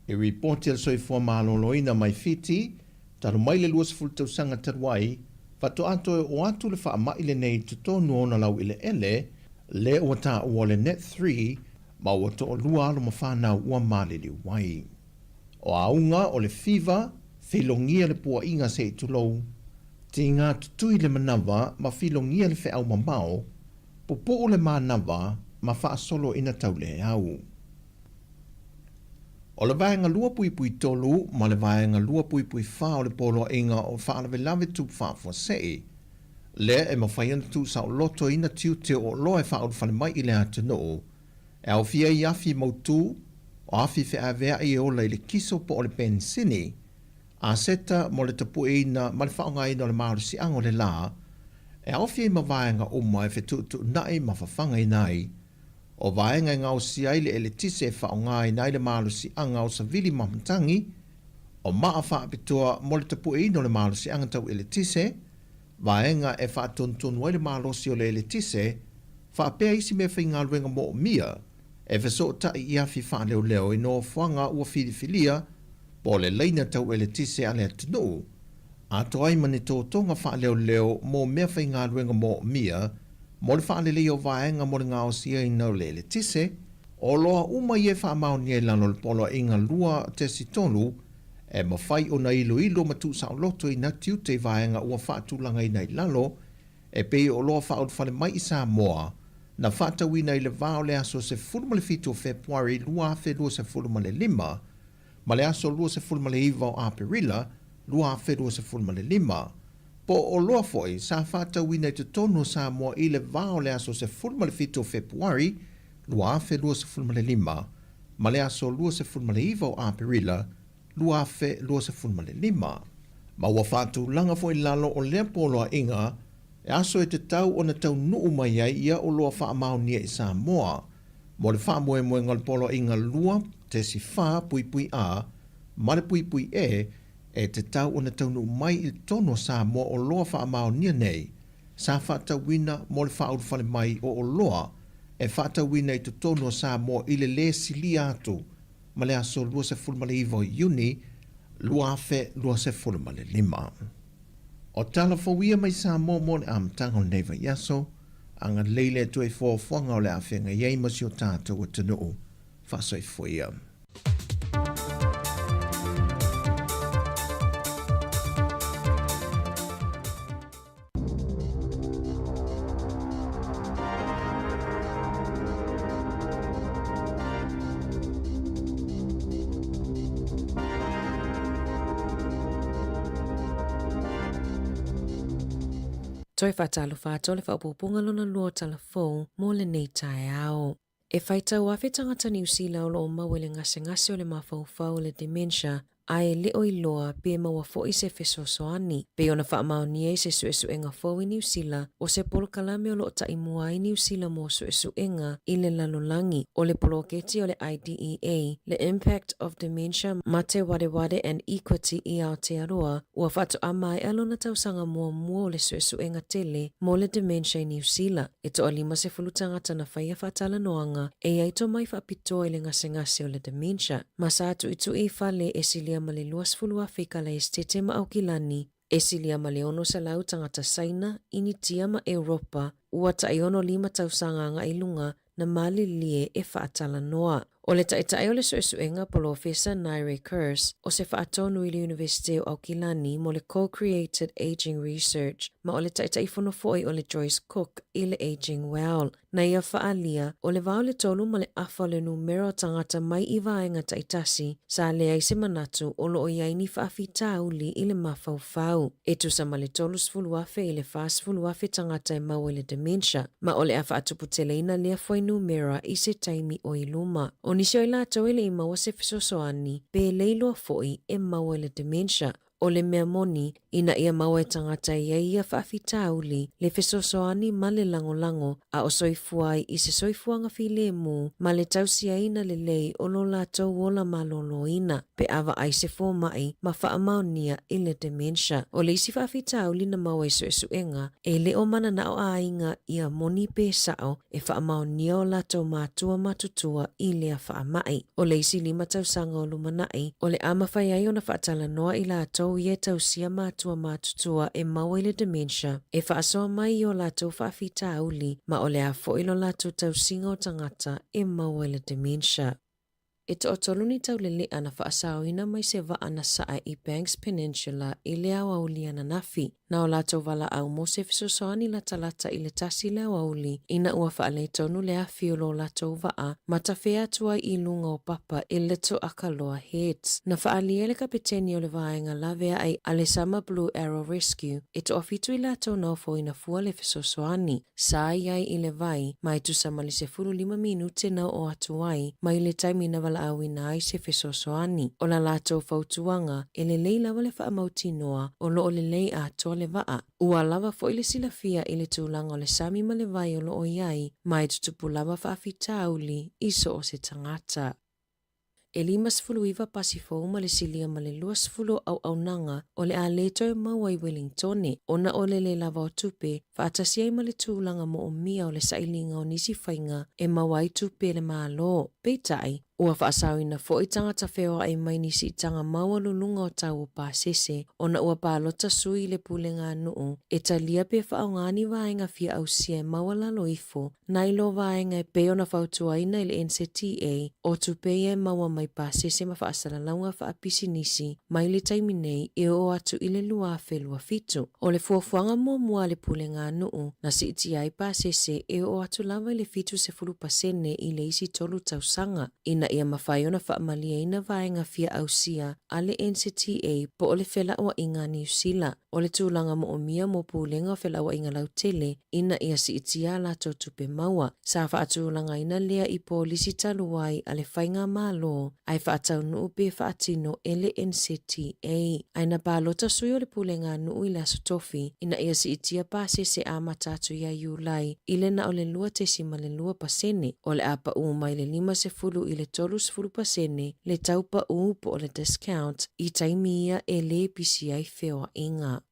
I reporti al soifua maloloina mai fiti, taru mai le luas fultau sanga taruai, whato ato e o atu le whaamai le nei tutonu ona lau i le ele, le ua tā ua le net 3, ma ua to o lua alo ma whanau ua malili wai. O aunga o le fiva, whilongia le pua inga se i tulou, ti ngā tutui le manawa ma whilongia le wheau mamao, popo o le manawa ma whaasolo ina tau le au. O le vaenga lua pui tolu, ma le vaenga lua pui wha o le polo inga o whaalawe lawe tup whaafua sei, le e ma whaiana tu sa o loto ina tiu te o loe wha o whale mai i le atunoo, e au fia i afi mautu, o afi whea vea i o le kiso po o le pensini, a seta mo le tapu ina ma le whaonga ina o le maori si ango le la, e au fia i ma vaenga o mai whetutu nai ma whawhanga i nai, o vaenga ngau si aile e le tise e whaonga i nai le maori si anga o sa vili mahamtangi, o maa whaapitoa mo le tapu ina o le maori si anga tau e le tise, vaenga e whaatontonu ai le maori si o le tise, whaapea isi me whainga luenga mo o mia, e veso ta i afi wha leo leo i no whanga ua whirifilia, po le leina tau e le tise ale atunu, a toai mani tō tonga wha leo leo mo mea whainga luenga mo o mia, mo le wha leo vaenga mo le ngā o sia i nau le tise, O loa uma ye wha amau ni e lano le polo inga lua te sitolu, e mawhai o na ilo matu sa o loto i na tiu te vaenga ua whaatulanga i nei lalo, e pei o loa wha o whale mai i Sāmoa, na whaatawina i le vao le aso se fulma le fitu o Februari lua afe lua se fulma le 5, ma le aso lua se fulma le iwa o Aperila, lua afe lua se fulma le 5. Po o loa foi, sa whaatawina i te tonu Sāmoa i le vao le aso se fulma le fitu o Februari, lua afe lua se fulma le 5, ma le aso lua se fulma le iwa o Aperila, lua afe lua se fulma le 5. Ma ua whātu langa foi lalo o lea poloa inga, e aso e te tau o na tau nuu mai ai ia o loa wha amau nia i Sāmoa. Mo le wha moe moe ngal poloa inga lua, te si wha pui pui a, ma le pui pui e te tau o na tau nuu mai i tono Sāmoa o loa wha amau nia nei. Sa whata wina mo le wha urwhale mai o loa, e whata wina i te tono Sāmoa i le sili atu, ma le aso lua se fulma le iwo Iuni, lua afe lua se fulma le 5. O talafowia mai Sāmoa mo le amtanga o neiva yaso, anga leile tue fōwhanga o le awhenga iei masi o tātou o tanuu, whasoi fuia. Toi whatalu whātou le whaupupunga lona lua telefon mō le nei tae ao. E whaitau awhi tangata New Zealand o mawele ngase o le mawhauwhau le dementia, ai leo i loa pe maua fo i se fesosoani. Pe ona whaamau nie se suesuenga fo i New Zealand o se polo kalame o lo ta imua i New Zealand mo suesuenga i le lalolangi o le poloketi o le IDEA, le Impact of Dementia, Mate Wade and Equity i Aotearoa, ua whatu amai alona tausanga mua le suesuenga tele mo le dementia i New Zealand. E to alima se fulutangata na whaia whatala noanga e aito mai whapito i le ngase o le dementia. Masatu itu i whale e silia ma le luas fulua whika la estete ma aukilani, e silia ma le ono sa lau tangata Saina, Initia ma Europa, ua ta iono 5 tausanga nga ilunga na mali lie e whaatala noa. O le tae o le suesuenga Professor Naire Curse o se whaatonu i le University o Aukilani mo le Co-Created Aging Research, ma o le tae fonofoi o le Joyce Cook i le Aging Well. Na ia whaalia o le vau le tolu ma le afa le numero tangata mai i vaenga taitasi sa le aise manatu o lo o iaini whaafita uli i le mawhauwhau. E tu sa ma le tolu sfuluafe i le whaasfuluafe tangata e mau le dementia, ma o le a whaatuputeleina lea foi numero i se taimi o iluma. O nisi o i lātou ele i maua se fisosoani, pe leiloa foi e maua le dementia. O le mea moni, ina ia maua e tangata ia whaafita uli, le fisosoani ma le lango a o soifuai i se soifuanga file mu, ma le tausia ina le lei o lo lātou o la malolo ina, pe awa ai se fōmai ma whaamaunia i le dementia. O le isi whaafita uli na maua i suesuenga, e le o mana na o ainga ia moni pe sao e whaamaunia o lātou mātua matutua i lea whaamai. O le isi 5 tausanga o lumanai, o le ama whaiai o na whaatala noa i lātou ia tausia mātua matutua e maua i le dementia, e whaasoa mai o lātou whaafita uli, ma o le a foilo lātou tausinga o tangata e maua i le dementia. E to otoluni taulele ana whaasauina mai se wa ana saa i Banks Peninsula i le awauli ana nafi. Na o lātou wala au mo se fisosoani la talata i le tasi le awauli, ina ua whaalei tonu le a fiolo lātou waa, matawhea tua i lunga o papa i le to akaloa heads. Na whaalia le kapiteni o le vaenga lavea ai Alesama Blue Arrow Rescue, e to ofitu i lātou naufo ina fua le fisosoani. Sa iai i le vai, mai tu samali se 5 minute na o atuai, mai le taimi na wala au ina ai se fisosoani. O la lātou fautuanga, e le lei lava le whaamautinoa, o lo o le lei a toa le waa. Ua lava fo i le silafia i le tūlanga o le sami ma le vai o lo o iai, mai tutupu lava whaafita auli i so o se tangata. E 5 pasifo ma le silia ma le 2 au nanga o le a leto e maua i Wellingtone, ona o le lava o tupe, whaatasiai ma le tūlanga mo o mia o le sailinga o nisi whainga e maua i tupe le malo. Peitai, ua whaasawina fo I tangata whewa ai mai nisi I tanga maua lulunga o tau o pāsese, ona ua pālota sui le pule ngā nuu, e talia pe whaongani vaenga fia au sia e maua lalo ifo, nailo vaenga e peo na whautuaina I le NCTA, o tu pei e maua mai pāsese ma whaasala launga whaapisi nisi, mai le taiminei e o atu I le lua whelua fitu. O le fuafuanga mua le pule ngā nuu, na si iti ai pāsese e o atu lava le fitu se fulu pasene I le isi tolu tausanga, ina ia mawhaiona whaamalia ina vaenga fia au sia a le NCTA po o le whela ua inga New Zealand. O le tūlanga mo o mia mo pūlenga o whela ua inga lautele, ina ia si itia la tupe maua. Sa whaatūlanga ina lea I polisi taluai a le whainga mālo, ai whaatau nuu pe whaatino e le NCTA. Aina pālota sui o le pūlenga nuu I le asotofi, ina ia si itia pāsese a matatu ia iulai, ile na o le lua tesima le lua pasene, o le apa mai le 5 I le 3% le taupa po o le discount I taimia e le PCI whewa inga.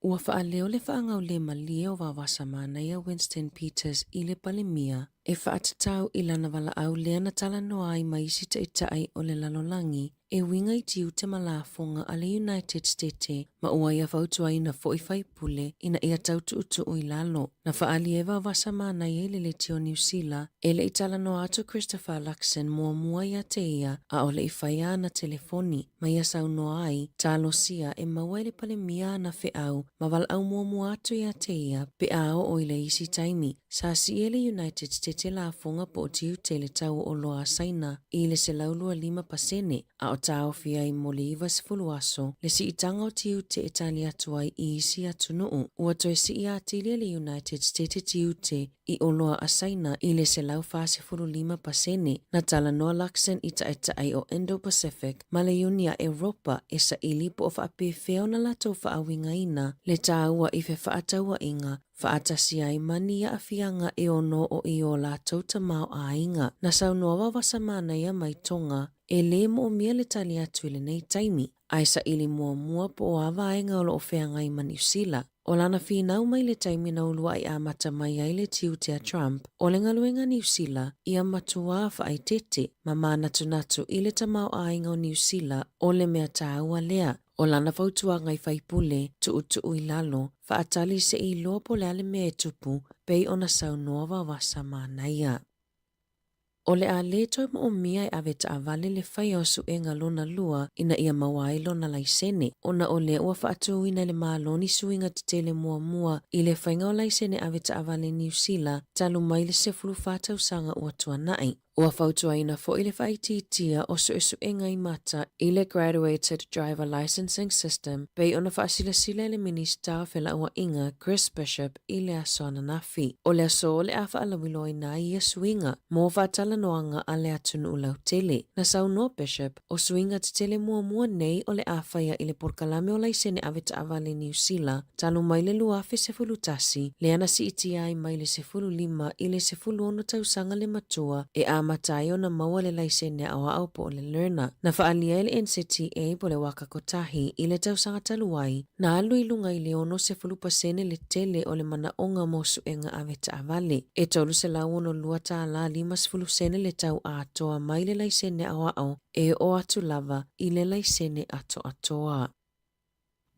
Ua whaaleo le whaangau le malia o wawasa mana ia Winston Peters I le palemia, e whaatatau I lana wala au lea na tala noa ai maisi taitai o le lalolangi, e winga I tiu te malafonga a le United States ma ua ia whautua ina foifai pule ina ia tautu utu I lalo. Na whaali e wawasa mana ia le tio New Zealand, e le itala noa atu Christopher Luxon mua ia te ia a o le ifaya na telefoni, ma ia sau noa ai, talo sia e maua le palemia na whiau, ma wal au mua atu ia te ia, pe ao o ile isi taimi. Sa si ele United States la fonga po tiu te le tau o loa saina, I le se laulua 5%, a o tau fia I mo le iwa sifuluaso, le si itanga o tiu te etali atuai I isi atu nuu, ua toi si I atili le United States tiu te I o loa asaina I le se lau fa sifulu 5%, na tala noa Luxon I taetai o Indo-Pacific, ma le Unia Europa e sa ili po o whaape feo na lato whaawinga ina, le tāua I fe whaataua inga, whaatasi ai mani a fianga e ono o I o la tauta mau a inga. Na sau noa wawasa mana ia mai tonga, e le mo mia le tali atu ile nei taimi. Ai sa ili mua po o awa inga o lo ofeanga I New Zealand. O lana whinau mai le taimi na ulua I amata mai ai le tiu tia Trump, o le ngaluenga New Zealand, ia matua whaai tete, ma mana tunatu I le tamau a inga o New Zealand, o le mea tāua lea. O lana fautua ngai whaipule, tu I lalo, whaatali se I loa po le mea tupu, pei ona sau noa wawasa mana ia. O le a le toi mo o mia I ave ta avale le whai o su e ngalona lua ina ia mawai lona laisene. Ona o le ua whaatu ina le maaloni suinga te tele mua I le whainga o laisene ave ta avale New Zealand, talu mai le sefulu whatau sanga ua tuanai. Ua whautua ina fo I le whaititia o su e ngai mata I le Graduated Driver Licensing System, pei ona whaasila le minista o whela ua inga Chris Bishop I le aso ananafi. O le aso o le a whaalawilo ina ia suinga, mo whaatala noanga a le atunu ulau tele. Na sau no Bishop, o suinga te tele mua nei o le a whaia I le porkalame o laisene ave ta avale New Zealand, talu mai le luafe sefulu tasi, le ana si iti ai mai le sefulu 5 I le sefulu ono tausanga le matua, e a matai o na maua le laisene awa au po le learner. Na whaalia I le NCTA po le waka kotahi I le tausanga taluai, na alu I lunga I le ono sefulu pasene le tele o le mana onga mo suenga ave ta avale. E tolu se lau ono lua ta ala 5 le tau a atoa mai le laisene awa au, e o atu lava I le laisene atoa.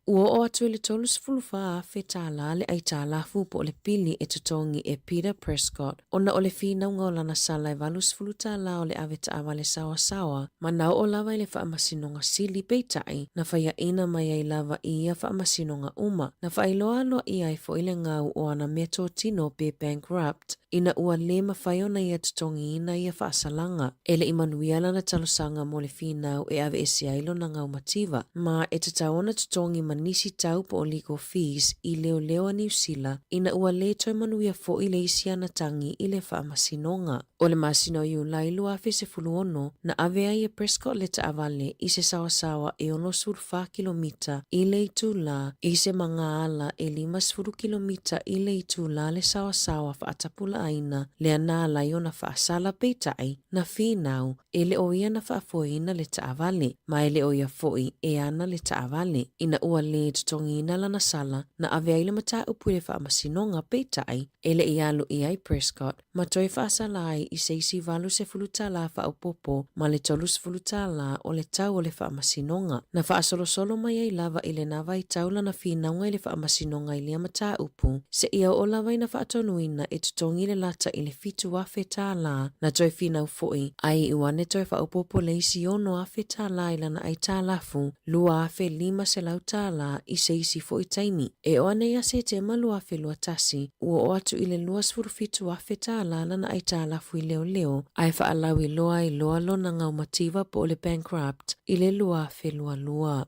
Ua o atu le tolu sifulufa a whetala le ai tālafu po le pili e tutongi e Peter Prescott, ona o le whina unga o lana sala e valu sifuluta la o le aveta awale sawa, ma nau o lava I le whaamasinonga sili peitai, na whaia ina mai ai lava ia whaamasinonga uma, na whailoa loa ia I fo ile ngau o ana meto tino pe bankrupt, ina ua le mawhaiona ia tutongi ina ia whaasalanga. Ele Imanuiala na talosanga mo le whinau e ave esi ailo na ngau mativa, ma e tataona tutongi nisi tau po o legal fees I leo a New Zealand ina ua le toi manuia fo I le isi ana tangi I le whaamasinonga. O le masino iu lailu a se fuluono na ave ai e Prescott le ta avale I se sawasawa e ono surfa kilomita I le itu la I se manga ala e 5 kilomita I le itu la le sawasawa whaatapula aina le ana ala I ona whaasala peitai na whinau e le o ia na whaafoina le taavale, ma e le o ia foi e ana le taavale, ina ua le tutongina lana sala na aveaile mata upu le whaamasinonga peitai, e le ialu i ai Prescott, ma toi whaasala ai i seisi valu se fulutala whaupopo, ma le tolus fulutala o le tau o le whaamasinonga, na whaasolosolo mai ai lava i le nawa i taula na whinaunga i le whaamasinonga i le mata upu, se ia o lava i na whaatonuina e tutongi le lata i le fitu a whetala, na toi whinau foi, ai i wane toi whaupopo le isi ono a whetala i lana ai tālafu, lua a whe lima se lau tāla i se isi foi taimi, e o ane ia se te malua whe lua tasi, ua o atu i le lua sfuru fitu a whetala lana ai tālafu i leo leo, ai whaalau i loa lona ngau mativa po le bankrupt i le lua whe lua.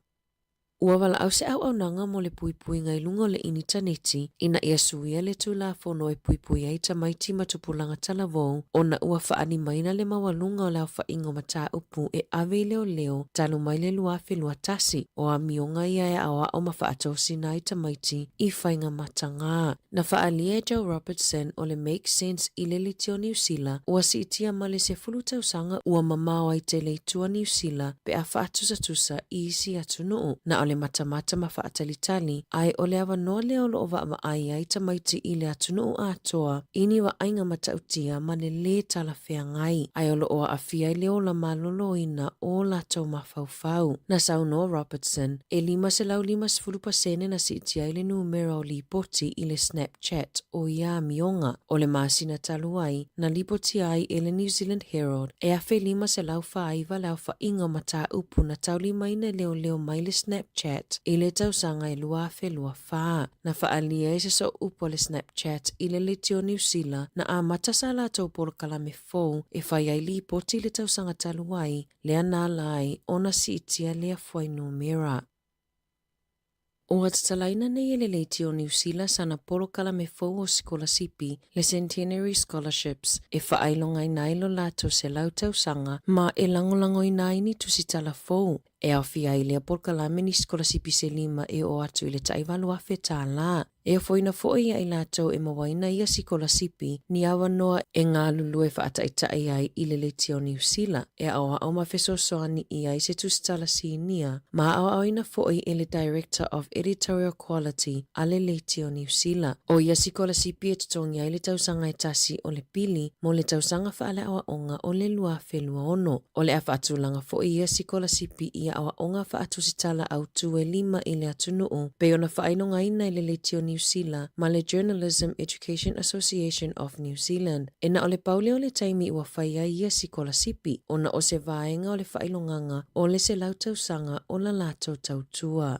Ua wala au se au nanga mo le puipui ngai lungo le initaneti ina ia suia le tula fono e puipui ai tamaiti matupulanga talavou ona ua faani maina le mawalunga o lau faingo mata upu e ave leo talu mai le luafe luatasi o a mionga ia e awa o mafaatosi na i tamaiti i whainga matanga. Na faalia Joe Robertson o le Make Sense i le litio New Zealand ua si itia male se fulutau sanga ua mamao ai te leitua New Zealand pe a faatusa i isi atunuu na ole matamata mafaatalitali ai ole awa noa leo lo ova ama ai tamaiti i le atunuu atoa ini wa ainga matautia ma le talafea ngai ai olo oa afia i leo la malolo ina o la tau mafaufau. Na sauno Robertson e 5.5% na si itia i le numero li poti i le Snapchat o ia mionga o le masina taluai na lipoti ai i le New Zealand Herald e a fe 5.5 lau inga mata upu na tauli maina leo mai le Snapchat i le tausanga i lua fe lua faa. Na faalia e se so upo le Snapchat i le litio New Zealand na a matasala tau polo kalame fou e fai ai li poti le tausanga taluai le analai ona si itia lea fuai numera. O atatalaina nei le leitio New Zealand sana polo kalame fou o sikola sipi le Centenary Scholarships e whaailonga i nailo lato se lau tausanga ma e langolango i naini tusitala fou. E au fia i lea polo kalame ni sikola sipi se 5 e o atu i le taivalu a whetala. E foina foi ai lato e mawaina ia sikola sipi ni awa noa e ngā lulu e whaataitai ai i le leitio New Zealand. E awa au mawhesosoani i ai se tusitala sinia ma awa ina foi e le Director of Editorial Quality a le leitio New Zealand. O ia sikola sipi e tutongi ai le tausanga e tasi o le pili mo le tausanga whaale awa onga o le lua whelua ono. O le a whaatulanga foi ia sikola sipi ia awa onga whaatusitala au tue 5 i le atunuu pe ona whaainonga ina i le leitio New Zealand ma le Journalism Education Association of New Zealand. E na o le paule o le taimi ua whaia ia sikola sipi ona o se vaenga o le whaailonganga o le se lau tausanga o la lato tautua.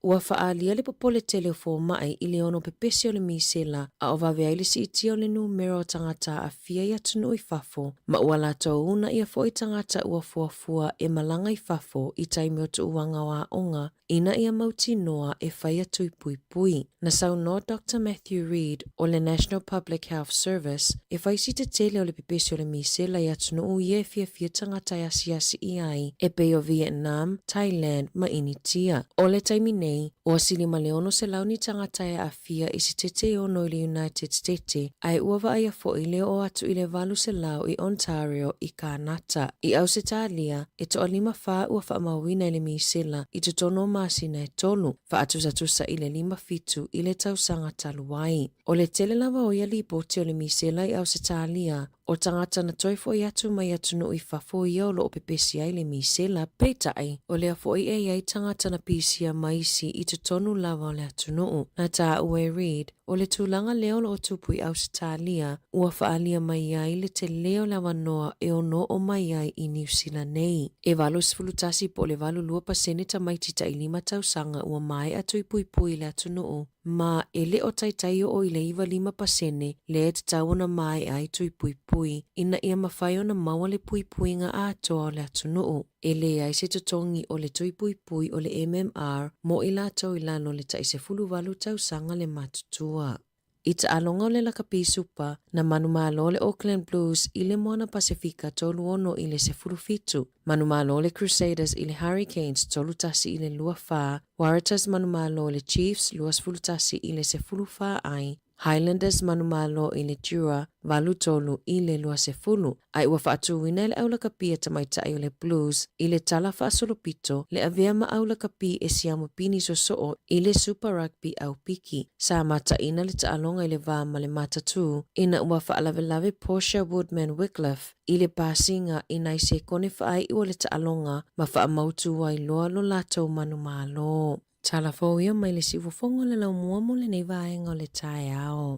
Ua whaalia le popole telefo mai i le ono pepesi o le misela a o vavea ili si iti o le numero tangata a fia i atunu i fafo ma ua lato una ia fo i tangata ua fuafua e malanga i fafo i taimi o tu uanga wa onga ina ia mauti noa e whaia tui pui pui. Na sauno Dr. Matthew Reid o le National Public Health Service e whaisi te tele o le pepesi o le misela i atunu u ie fia tangata i asiasi i ai e pe o Vietnam, Thailand ma initia. O le taimi nei, o asili maleono se launi tangata e afia i si tete ono i le United States ai uava aia fo i leo o atu i le valu se lau i Ontario i Kanata. I au se talia, e to alima faa ua faa mawina i le misela i tutono masina e tolu, faa atusa i le 5 fitu i le tausanga taluai. O le tele lava o ia li poti o le misela i au se talia, o tangata na toifo i atu mai atunu i fafo i au lo o pepesi ai le misela peitai o le afo i ai tangata na pisia maisi i tutonu lava o le atunu. Na taa ue Reid, o le tūlanga leo lo o tupu i Australia, ua whaalia mai ai le te leo lawa noa e ono o mai ai i New Zealand nei. E valo sifulutasi po le valo 2% ta maitita i 5 tausanga ua mai atu i pui le atunu. Ma ele o taitai o i le iwa 5% le e tawona mai ai tui pui ina ia mawhai o na maua le pui nga atoa o le atunuu. Ele ai se tutongi o le tui pui o le MMR mo i lato i lano le taise fuluwalu tausanga le matutua. I ta alonga o le lakapisupa na manumalo le Auckland Blues i le Moana Pasifika tolu ono i le sefurufitu. Manumalo le Crusaders i le Hurricanes tolu tasi i le luafaa. Waratahs manumalo le Chiefs luas fulutasi i le sefurufa ai. Highlanders manumalo i le Jura, valutolu i le lua se fulu, ai ua whaatuwina le aula kapi e tamaitai o le Blues, i le tala whaasolopito, le avea ma aula kapi e siamu pini sosoo i le Super Rugby au piki. Sa mata ina le taalonga i le vā ma le matatu, ina ua whaalave Portia Woodman Wycliffe, i le pasinga ina i se kone whaai ua le taalonga ma whaamautu wai loa lo latou manumalo. Tala fōia mai le sifofongo le lau mua mo le nei vaenga o le tae ao.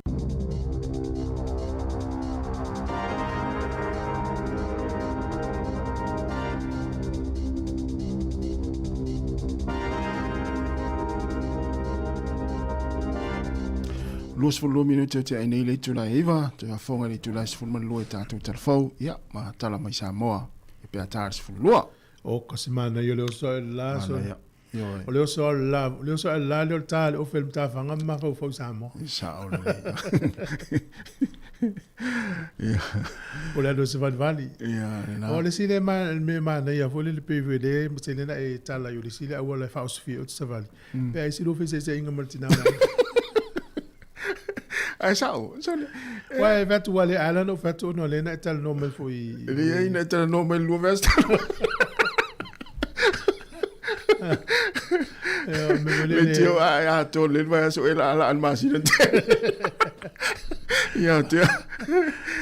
Luas fulu minuto te ai nei le tula iwa, te afonga le tula se fulman lua tātou telefau, ia, ma tala mai Sāmoa, e pia tāra se fulua. O kasi mana yo leo so la so. O leo so la leo tale o film ta fanga ma fo Sāmoa. Sa o le. Ia. O le do se vali. Ia, o le sile me na ia fo le PVD, se le na e tala yo le sile o le fa Sofia o se vali. Pe ai si lo fe se inga Martina. Ai sao, Wai vetu wale ala no vetu no le na tal normal foi. Le na tal normal lu vest. Me tio a to le vai so ela ala al masina. Ia tio.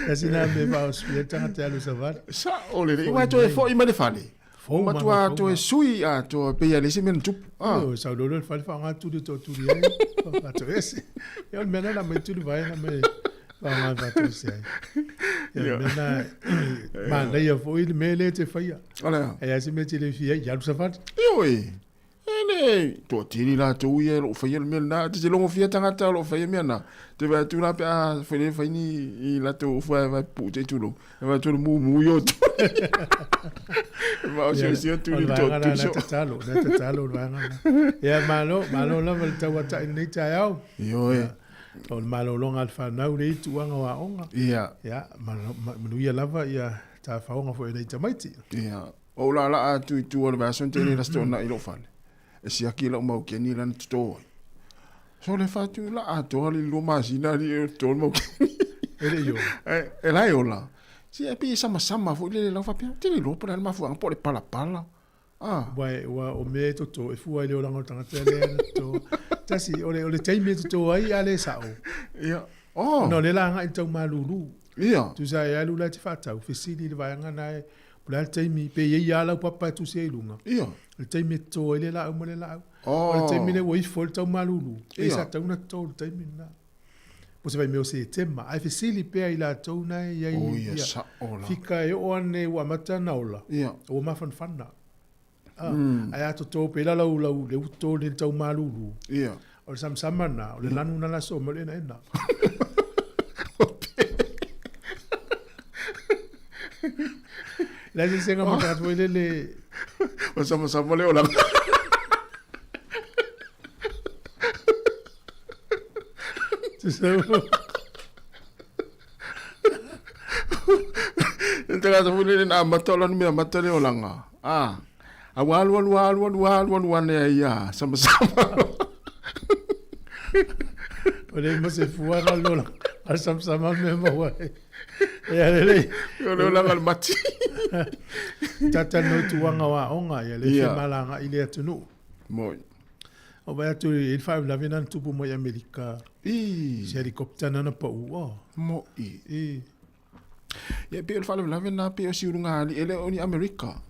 Asina me va ospia tanga lu savar. Sa ole le vai to e fo i male fale. Ma tua to e sui a to pe ya le se men tup. Oh, sa lo le fale fa nga tu to tu ri. Pa to ese. Yo mena na me tu vai na me va to se. Yo mena ma le yo foi me le te fa ya. Ala. E asi me te le fia ya lu savar. Yo e. Ene, to tini la to ye lo fa ye men na te lo fia tanga ta lo fa ye men na. Te va tu na pe a fa ni la to fa va pu te tu lo. Va tu mu yo. Ma se si tu ni to tu so. Na talo va ngana. Ya malo la val tawa ta ni ta yao. Yo e. O malo long alfa na uri tu anga wa onga. Ia. Ya, manu ia lava ia ta fa onga fo nei tamaiti. Ia. O la tu o va son te ni la sto na i lo fale. E si aki la mau ke ni lan to. So le fa tu la to li lo masina li to mo. Ele yo. E la yo la. Si e pi sama fo le la fa pia. Te lo por ma fu an po le pala. Ah. Wai o me to e fu ai le langa tanga tele to. Tasi o le taimi to ai ale sao. Ia. Oh. No le langa into malulu. Ia. Tu sa ia lula te fata o fisili le vai ngana Pula taimi pe ye ala papa tu se lunga. Ia. Le taimi to le la mo le la. Oh. Le taimi le woi fol tau malulu. E sa tau na to le taimi na. Po se vai me o se tema. Ai fisili pe ai la tau na ia. Oh ia sa ola. Fika e o ane wa mata na ola. Ia. O ma fan fan na. Ai ato to pe la lau le uto le tau malulu. Ia. O sam samana, o le lanu na la so mo le na ena. La se senga mo ka tuele le. O sama le ola. Entega to fule na matola ni me matole olanga. Ah. Awal ne ya sama. Ole mo se fuara lola. Al sama me mo wa. Ya le. Yo le olanga mati. Tata no tuanga wa onga ya le malanga ile atunu. Moi. O vai tu il fa la vena tupu mo Amerika. Se helicopter na pa u. Mo i. Ya pe il fa la vena pe o siurunga ali ele oni Amerika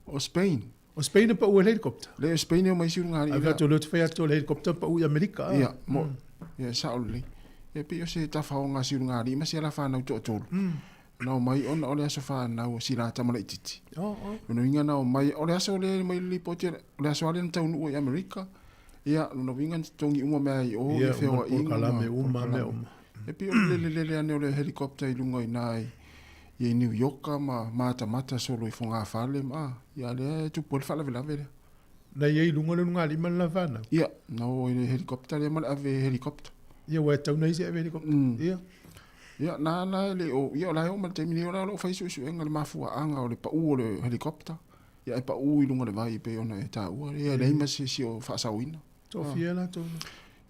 o Spain. O Spain pa u helicopter. Le Spain o mai siurunga ali. Ava tu lot fa tu helicopter pa u Amerika. Ya mo. Ya sauli. Ya pe o se ta fa nga siurunga ali ma se la fa na to. No mai on ole aso fa na o sila tamala ititi. No inga na o mai ole aso le mai li pote ole aso ale tau no i Amerika. Ia no vinga tongi uma mai o le feo inga me uma. E pi le ane ole helicopter i lunga i nai i New York ma mata solo i fonga fale ma ia le tu pol fala vela vela. Na ia i lunga li man la vana. Ia no i helicopter le mal ave helicopter. Ia wa tau nei se helicopter. Ia. Ia na le o ia la o mal temini ora lo fai su enga le mafua anga o le pa u le helicopter. Ia pa u i lunga le vai pe ona e ta u ia le ima se o fa sawina. To fiela to.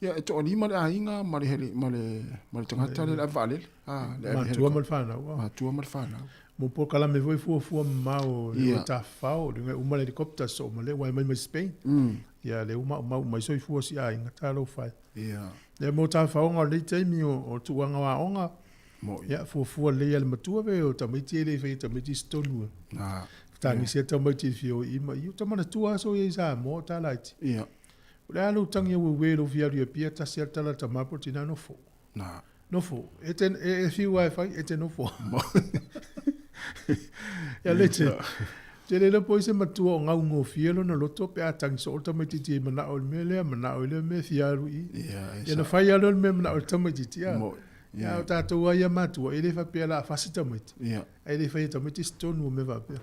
Ia, to lima le ainga, male tangata le avale. Matua mal whanau. Matua mal whanau. Mo po kala me voi fua mau le ta fao le uma helicopter so male wai mai Spain. Ia le uma mai soi fua si ainga talo fai. Ia. Le mo ta fao nga le taimi o tuanga wa onga. Ia fua le al matua ve o tamiti le fe tamiti stonu. Tangi se tamiti fio ima yu tamana tua so ye sa mo ta light. Ia. Le alu tangi we lo via ria pia ta se tala tamapo tina no fo. No fo. Eten e fi wifi eten no fo. Ya lete. Tele le poise matua nga ngo fielo no loto pe atang so automatically mana ol mele me fiaru i. Ya no fai alo me mana automatically ya. Ya ta to ya matua ele fa pe la facilmente. Ya. Ele fa automatically stone no me va pe.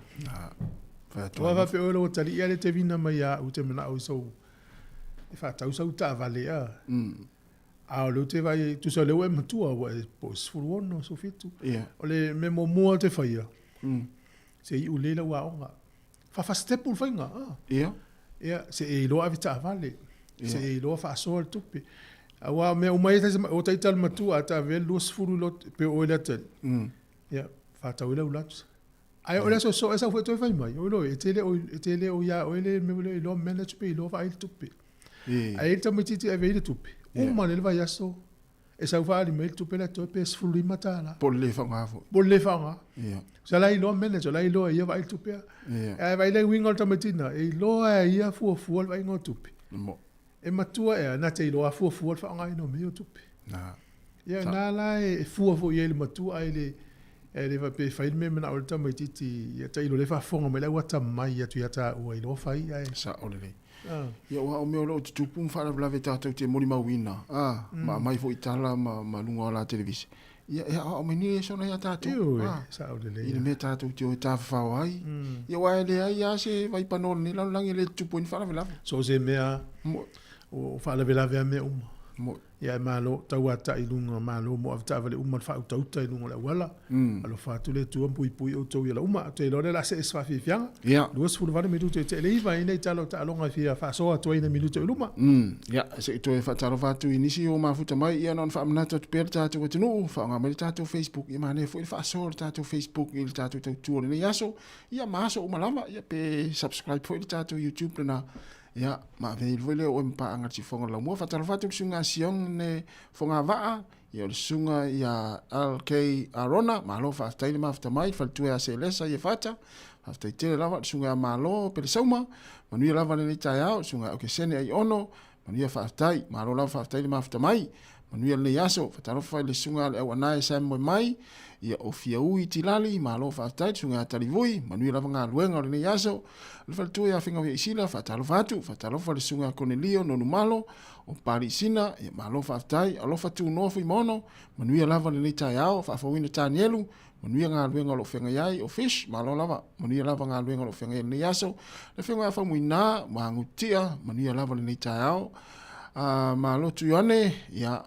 Fa to va pe o tali ya le te vina mai ya u te mana o so. E fa ta usa uta vale ya. A lo te vai tu so le we matua wa pos fu no so fitu. Ole me mo te fa ya. Se i ulela wa onga fa step ul fainga se e lo avita vale se e lo fa sol tupi wa me o mai o taital matu ata vel los furu lot pe o latel fa ta ulela ulat ai o so esa foi to fai mai o lo etele o ya o ele me lo manage pe lo fa il tupi ai tamiti ti ave il tupi o ma le va ya so e sa va ali mail tupi la to pe furu matala por le fanga so lai lo manager lai lo ia vai tupe e vai le wing automatina e lo ia fu vai ngo tupe e matua e na te lo fu fa ngai no me tupe ia na lai fu ia le matua ele va pe fai me na automatiti ia te lo le fa fonga me la wata mai ia tu ia ta o lo fai ai sa olele ia o me lo tu pum fa la veta te moni mawina ma mai fo itala ma lunga la televisi. Ia o meni so na ta tu. Sa o le. Ile me ta tu te ta fa wai. Ia wa le ia se vai panon ni la langi le 2.5 la. So se mea o fa la vela me mo. Ia malo tawata ilunga malo mo afta vale fa uta ilunga la wala. Alo fa tu le tu pui o to ia te lo la se fa fi fianga. Duas fu vale minuto te le va ina talo ta longa fi fa so to ina minuto iluma. Ia se to fa talo fa tu inisi o ma futa mai ia non fa amna to per ta tu no fa nga mai ta tu Facebook ia mane fu fa so ta tu Facebook il ta tu tu le yaso ia ma so malama ia pe subscribe fu ta tu YouTube na. Ya, ma ve vole o mpa anga ti fonga la mo fa talo fa tu sunga siong ne fonga va ia le sunga ia LK Arona ma lo fa taile ma fa mai fa tu ya se lesa ia fata fa taile lava sunga ma lo pe sauma manu ia lava le ta ya sunga o ke sene ai ono manu ia fa tai ma lo lava fa taile ma fa mai manu ia le yaso fa talo fa le sunga le wa nai sa mo mai ia o fia ui tilali ma lo fa tai sunga tali voi manu ia lava nga luenga le yaso le fa tu ya finga vi sila fa talo fa le sunga Cornelio no malo o parisina ia ma lo fa tai alo fa tu no fi mono manu ia lava le ta ya fa wina tanielu manu ia nga luenga lo finga yai o fish ma lo lava manu ia lava nga luenga lo finga le yaso le finga fa muina ma ngutia manu ia lava le ta ya ma lo tu yone ia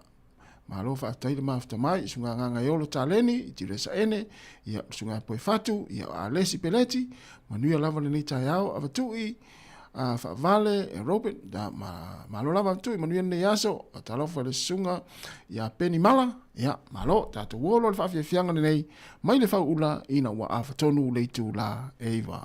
ma lo fa tai ma after mai sunga nga yolo taleni ti le sa ene ia sunga poi fatu ia alesi peleti manu ia lava le ta yao avatui fa vale e Robert da ma lo lava tu manu ia ne yaso atalo fa le sunga ia peni mala ia ma lo ta to wolo fa fianga nei mai le fa ula ina wa afatonu le tu la eva.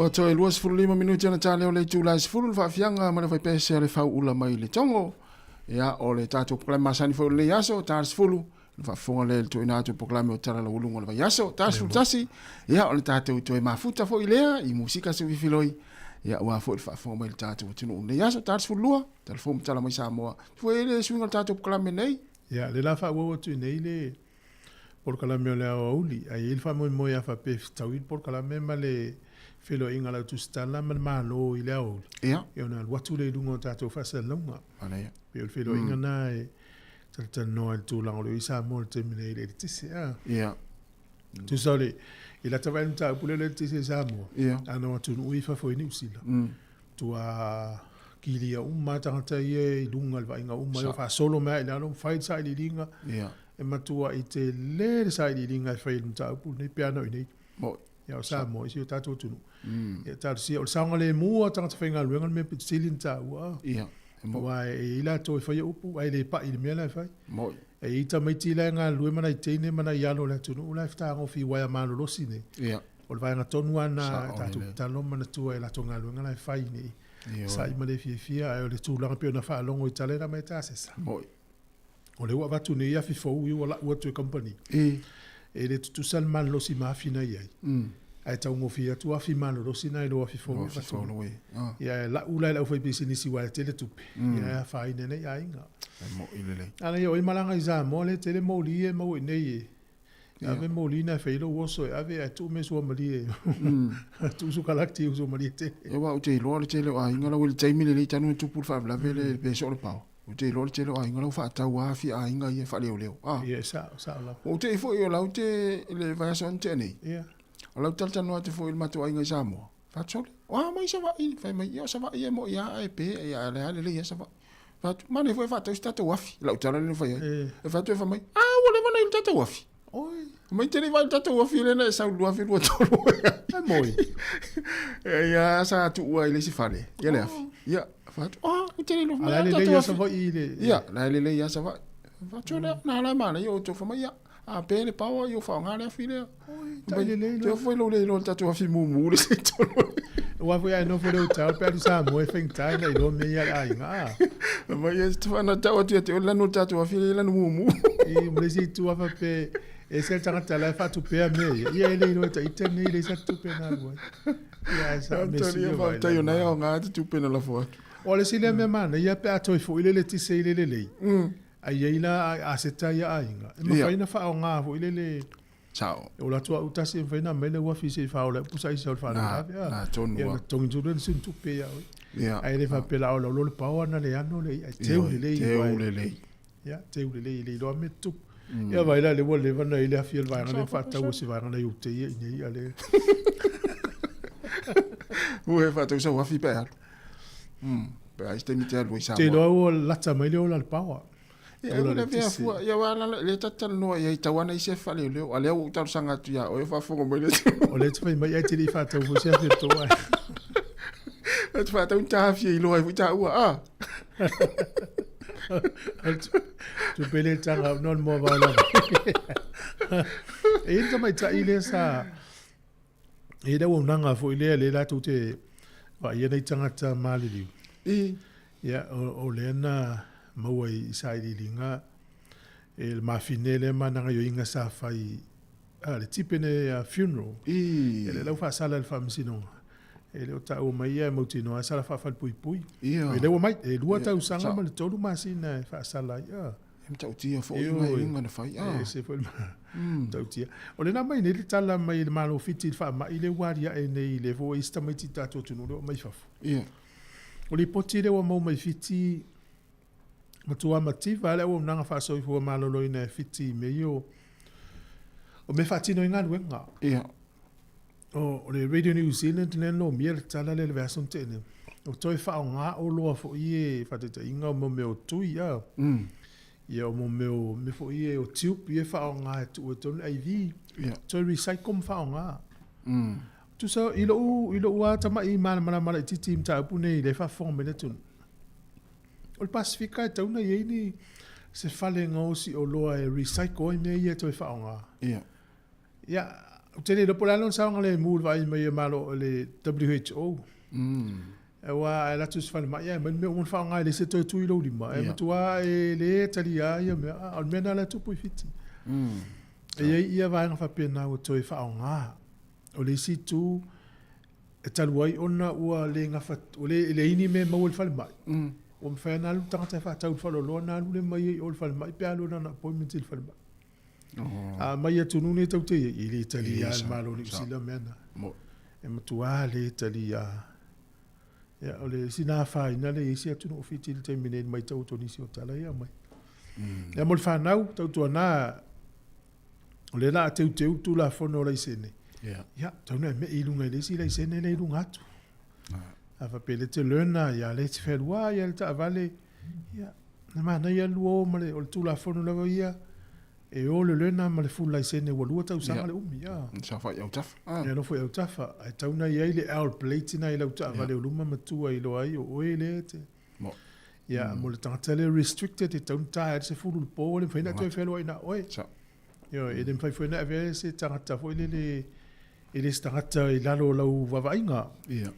O toi luas 5 minuti na tale o le July 10 fa fianga ma le fai pese le fau ula mai le tongo. Ya o le tato problema sani fo le yaso tars fulu. Fa fonga le to ina to proclame o tala lo lungo le yaso tars fulu tasi. Ya o le tato to e mafuta fo ilea I musika se filoi. Ya wa fo fa fonga mai le tato tino le yaso tars fulu. Telefon tala mai Sāmoa. Fo ele swinga tato proclame nei. Ya le la fa wo tu nei le proclame le o uli. Ai il fa mo ya fa pe tawil proclame ma le felo inga la tu stala man malo I le o. Ja. E ona watu le lungo tato fa se longa. Ana ya. Pe felo inga na e tata no al tu lango le Sāmoa te mine le tisi a. Ja. Tu sole il a tava nta pule le tisi Sāmoa. Ja. Ana tu no fa fo ni usila. Tu a kilia tangata ye lunga le inga yo fa solo mai la no fight sai li linga. Ja. E matua I te le sai li linga fa nta pule ne piano ni. Mo Ya Sāmoa isi o tato tunu. Ya tato si o sanga le mua tangata whainga luenga me pitilin ta ua. Ja. Wa e ila to whai upu ai le pa I le mea lai whai. Mo E ita mai tila ngā lue mana I teine mana I alo le tunu. Ula fta ngofi waya malo losi ne. Ja. O le vaenga tonu ana tato talo mana tua e la tonga luenga lai whai ne. Sa I male fia ai o le tūlanga pio na wha alongo I tale na mai ta sesa. Mo O le ua watu ne ia fifou I wala ua tue company. E le tutusal man losi maafina iai. Ai tau ngofi atu afi man losi na I lo afi fou. Ia la ula la ufai bisinisi wa tele tupe. Ia whai nene ia inga. mo ilele. Ana yo I malanga I Sāmoa le tele moli e mau nei e. Ave moli na feilo woso e ave atu me so mali e. Tu su kalakti uso mali te. E wa o te lo le tele a inga la wil taimi le tanu tu pul fa la vele pe so le pau. O te lo le tele a inga la fa tau a fi a inga ye fa leo leo. Ah. Ia sa la. O te fo yo la o te le va son te nei. Ia. O la tal tanu te fo il matu a inga Sāmoa. Fa tsole. Wa mai sa va I fa mai yo sa va ye mo ya e pe ya le ya sa va. Fa mane foi fa sta to wafi. La utala le fa ye. E fa to fa mai. Ah, o le mana il tata wafi. Oi. Mai te vai tata wafi le na sa lu wafi lu to. Ai moi. Ya sa tu wa ile si fale. Ya le afi. Ya fa ah, o te lo. Ala le ya sa va I le. Ya, la le ya sa va. Fa tsole na la mana yo to fa mai ya. A pe le pa yo fa ngale afi le. Oi, tai le. Te foi lo le tata wafi mu le se to. Wa foi ai no foi o tau pe Sāmoa e feng tai nei lo me ia ai nga. Mas este fa na tau tu te la no tatu afi le la no mu. I mo si tu fa pe e se tanga tala fa tu pe me. Ia ele no ta ite nei le sa tu pe na lo. Ia sa me si va ta yo na yo nga tu pe na la fo. O le sile me mana ia pe ato fo ile le ti se ile le. Ai ila a se ta ia ai nga. E ma fa ina fa o nga fo ile le. Ciao. O la tua utasi fa ina mele wa fi se fa o le pusa I se fa na. Na tonu. Ia tongi tu den sin tu pe ia. Ia. Ai le fa pe la o lo le pa ona le ano le te u le. Ya te u le lo me tu. Ia vai la le wo le vana ile afi el vai na fa ta wo se vai na u te ia ni ale. O e fa tu sa wa fi pe. Pe ai ste mi te lo sa. Te lo la ta mai le o la pa wa. Ya le via fu ya wa le tata no ya tawana I se fa le ale o ta sanga tu ya o fa fongo mai le. O le tfai mai ai te fa ta wo se fe to ai. Et fa ta un ta fi I lo ai ta wa ah. Tu pele tanga non mo va la. E inta mai ta ile sa. E da wo nanga fo ile le la tu te va ia nei tanga ta mali li. Ya o le na maua I sai li linga e mafinele mananga yo inga sa fai le tipene funeral e le lau fa sala le famsino e le ta o mai e motino sala fa fa pui pui e le o mai e lua ta usanga ma le tolu masina fa sala ya e ta utia fo inga na fai e se fo ta utia o le na mai ne le tala mai le malo fiti fa ma ile waria e nei le vo ista mai tita to tunu le mai fa o le poti le o mo mai fiti matua mativa le o nanga fa so fo malolo ina fiti me yo o me fatino inga luenga o le Radio New Zealand le no miel tala le version tene o toi fa nga o lo fo ie fa te inga mo me o tu ia ia mo me fo ie o tube ie fa nga tu o ton IV toi recycle fa nga tu sa ilo wa tama I mana titi mta pune le fa forme le tun o le Pasifika e tauna iei ni se fale ngau si o loa e recycle i mea ia toi whaonga. Ia. Ia, Tene lo polano saunga le mul vai mai malo le WHO. Wa la tu sfal ma ya men me un fa nga le se to tu lo lima. E tua e le talia ya me almena la tu fiti. E ia vai nga fa pena o to fa nga. O le si tu e talwai ona ua le nga fa o le ini me mo fal mai. O mfa na lu tanga fa tau fa lo na lu le mai o fal mai pe alo na appointment il fal mai. Mai atu nune tau te i le talia al malo ni sila mena. E matua le talia. Ya ole sina fa ina le isi atu no fiti le terminate mai tau toni si o tala ia mai. Ya mol fa nau tau tu na ole la teu tu la fono la isene. Ya tau na me ilunga le si la isene le ilunga atu. Ava pele te lena ya le te felwa ya le ta vale. Ya na mana ya luo male o tu la fono la ia. E o le lena ma le fula isene wa lua tau sanga le umi ya. Sa fa yau taf. Ya no foi au tafa. Ai tau na ia le al plate na ila uta vale o luma matua i lo ai o ele te. Ya mo le tangata restricted e tau ta se fulu le po le faina tu felo ina oi. Yo e dem fai foi na ave se tangata foi le ele tangata i lalo lau vavainga. Ya.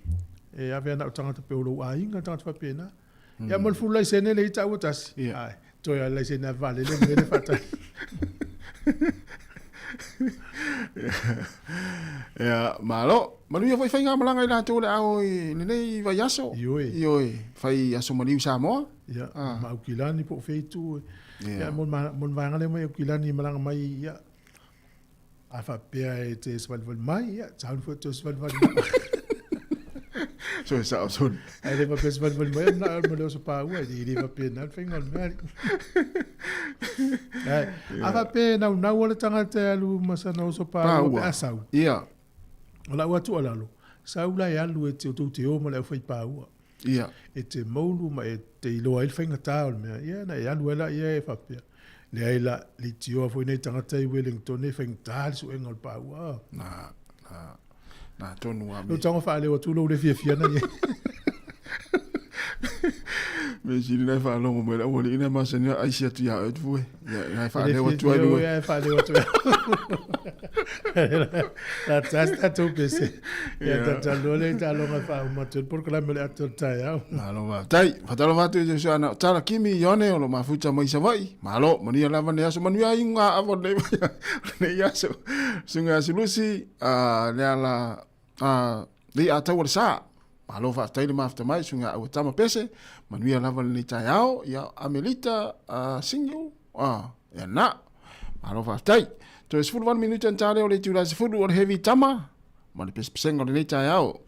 E ave na tangata pe o lo ainga tangata fa pena. Ya mo le fula isene le ita utas. Ai. Toi la isene vale le me le fata. Ya, malo. Malu foi fai ngamala ina tu le au ni nei vai aso. Ioi. Fai aso maliu Sāmoa. Ya, ma ukilani po feitu. Ya, mon vanga le mai ukilani malanga mai ya. Afa pea e te svalval mai ya, tau fo te svalval. So sa son. Ai le pa svalval mai na mo lo so pa ua di le pa pena fengol mai. Afa pena na wala tanga te alu masana o so pa ua asau. Ia. Ola ua tu ala lo. Saula ya lu e te o mo le fai pa ua. Ia. E te maulu ma e te ilo ai fenga tau me. Ia na ya lu ela ia e fa pea. Le ai la li tio foi nei tanga te Wellington e fenga tau so engol pa ua. Na tonu a me. No tango fa le o tu lo le fia na ye. Me si ni fa lo mo la o ni na masanya ai sia tu ya e tu e. Ya fa le o tu ai lu. Ya fa le o tu. La tasta tu pese. Ya ta lo le ta lo fa o matul por que la me ator ta ya. Na lo va. Tai, fa ta lo va tu je sana. Tala kimi yone o lo mafuta mai sa vai. Malo, mani la va ne aso manu ai nga avo le. Ne ya so. Sunga silusi le ala le ata o sa. Malo fa tai le mafta mai sunga o tama pese. Manu la va le ta yao ya Amelita single. Ya na. Malo fa tai. To es 1 minuut en tale o le tu la se fulu o heavy tama. Ma le pes pesengo le ta yao.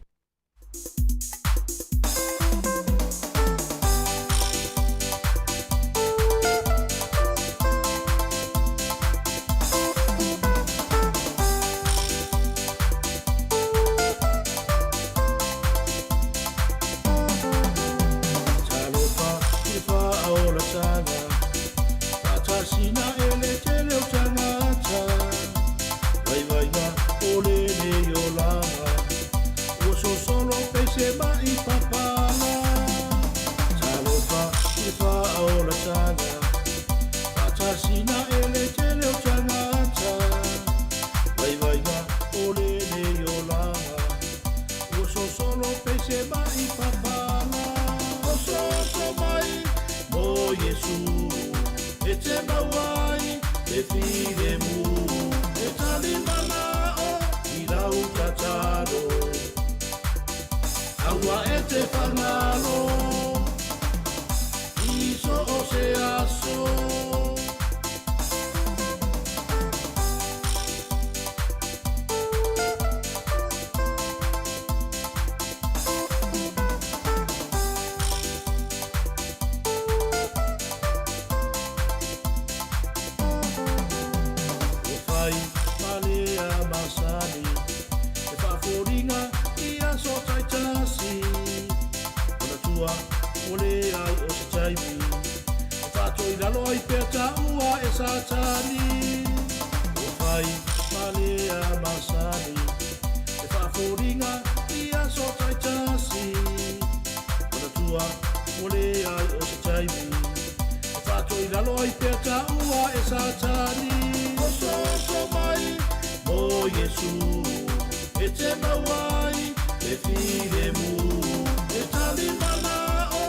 o Yesu e te mawai e file mu e tali malao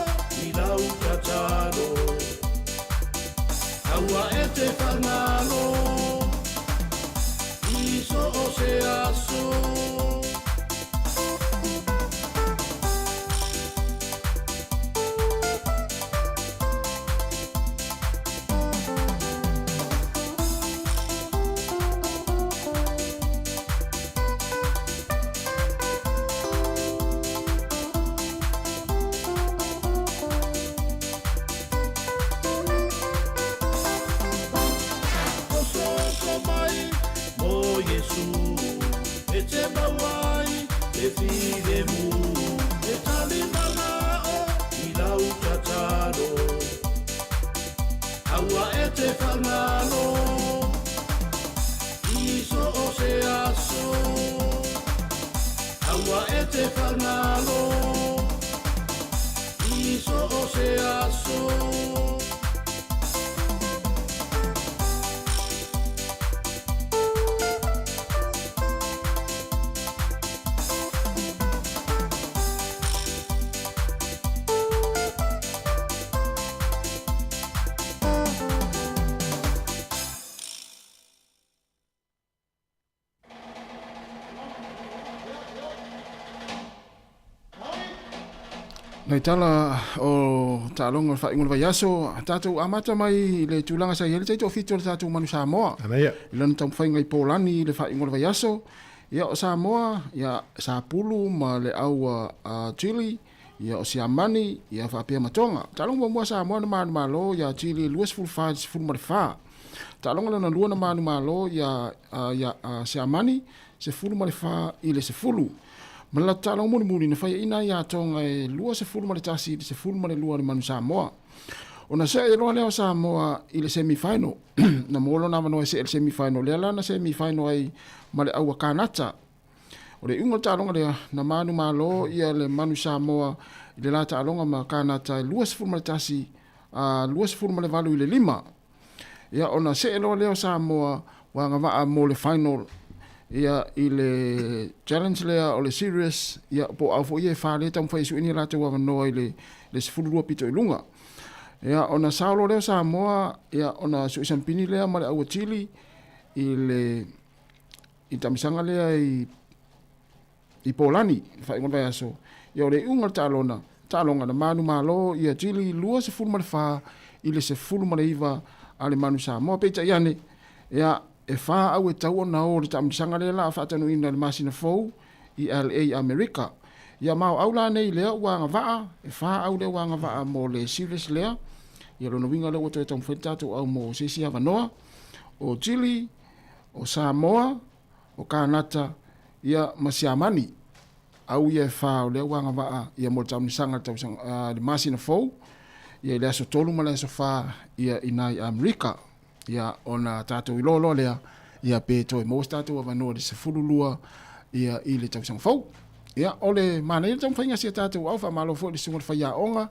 i lau tatano aua e te whangalo iso o se aso Nei tala o talonga fa ingol vayaso tatu amata mai le tulanga sa yele taito fitu tatu manu Sāmoa. Anaya. Ilan tam fa ngai Polani le fa ingol vayaso ya o Sāmoa ya Sapulu ma le au Chile ya o Siamani ya fa pia matonga. Talonga mo Sāmoa na manu malo ya Chile luas full five full marfa. Talonga na lua na manu malo ya Siamani se full marfa ile se fullu. Mala talong mo muli na fai ina ya tonga e lua se fulma le tasi se fulma le lua le manu Sāmoa. Ona se e loa leo Sāmoa i le semi-final. Na molo na mano e se el semi-final. Lea lana semi-final ai ma le aua kanata. O le unga talonga lea na manu malo ia le manu Sāmoa i le la talonga ma kanata e lua se fulma le tasi lua se fulma le valu i le lima. Ia ona se e loa leo Sāmoa wanga waa mo le final ia i le challenge lea o le serious ia po au fo ia fa le tam fa isu ini la te wa no i le sfulu pito i lunga ia ona saulo leo Sāmoa ia ona su sampini lea ma le au Chile i tamisanga lea i Polani fa ingon vai aso ia o le unga talonga na manu malo ia Chile lua se fulu ma le fa i le se fulu ma le iva ale manu Sāmoa pe ta iane ia e fa au e tau na o le tamisanga le la fa tanu ina le masina fou i LA America ia mau au la nei lea wanga vaa e fa au le wanga vaa mo le serious lea ia lo winga le woto e tam fentatu au mo sisi avanoa o Chile o Sāmoa o Kanata ia masiamani au ia fa le wanga vaa ia mo tamisanga le masina fou ia le aso tolu ma le aso fa ia inai America ia ona tatou ilolo lea ia pe toi mo tatou avanoa le se fululua ia i le tausanga fau ia ole mana ia tam fainga sia tatou au fa malo fo le sunga fa ia onga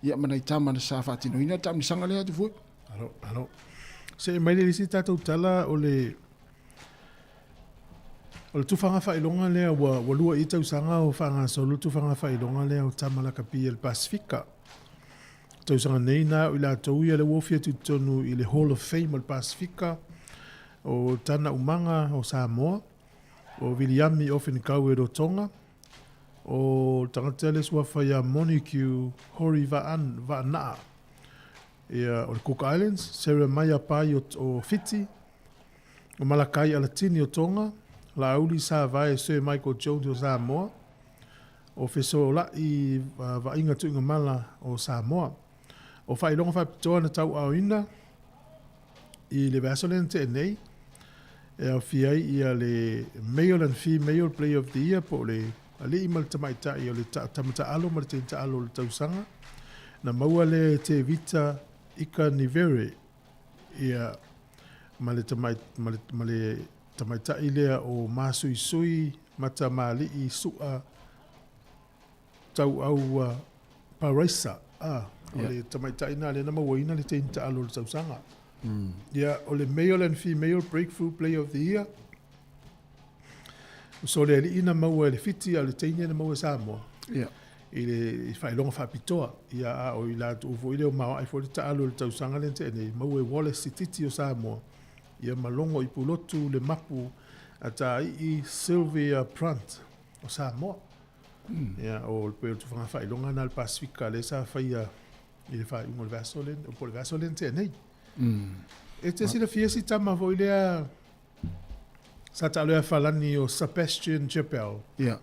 ia mana tama na sa fatino ina tam sanga lea tu fu alo se mai le si tatou tala ole tu fanga fa ilonga lea wa lua i tausanga o fanga solo tu fanga fa ilonga lea o tamala kapia el Pasifika tausanga nei na ila tauia le wofia tu tonu i le Hall of Fame al Pasifika o tana umanga o Sāmoa o Viliami o Whinikau e Rotonga o tangatele sua whaia Monique Hori Va'anaa ia o le Cook Islands Sarah Maya Pai o Fiti o Malakai Alatini o Tonga la auli sa vai Sir Michael Jones o Sāmoa o feso la i vainga tuinga mala o Sāmoa o whailonga whapitoa na tau auina i le Vaseline te nei e au fiai ia le Male and Female Player of the Year po le ali imal tamaita i o le tamata alo ma le te alo le tausanga na maua le te vita ika nivere ia ma le tamaita i lea o masui sui mata mali i sua tau au paraisa o le tamaita ina le nama waina le te inta alo le tausanga. Ia o le Male and Female Breakthrough Player of the Year So le ina mau le fiti al teine na mau Sāmoa. Ia. I fai longa whapitoa. Ia o i la tu ufo i leo mau ai fo le taalo le tau sanga le tene. Mau e wale sititi o Sāmoa. Ia malongo i pulotu le mapu a ta i Sylvia Prant o Sāmoa. Ia o le peo tu whanga fai longa na le Pasifika le sa fai i le fai ungo le vasolen. O po le vasolen tene. E te sila fiesi tama vo i lea sa ta lea falani o Sebastian Chappell. Ia.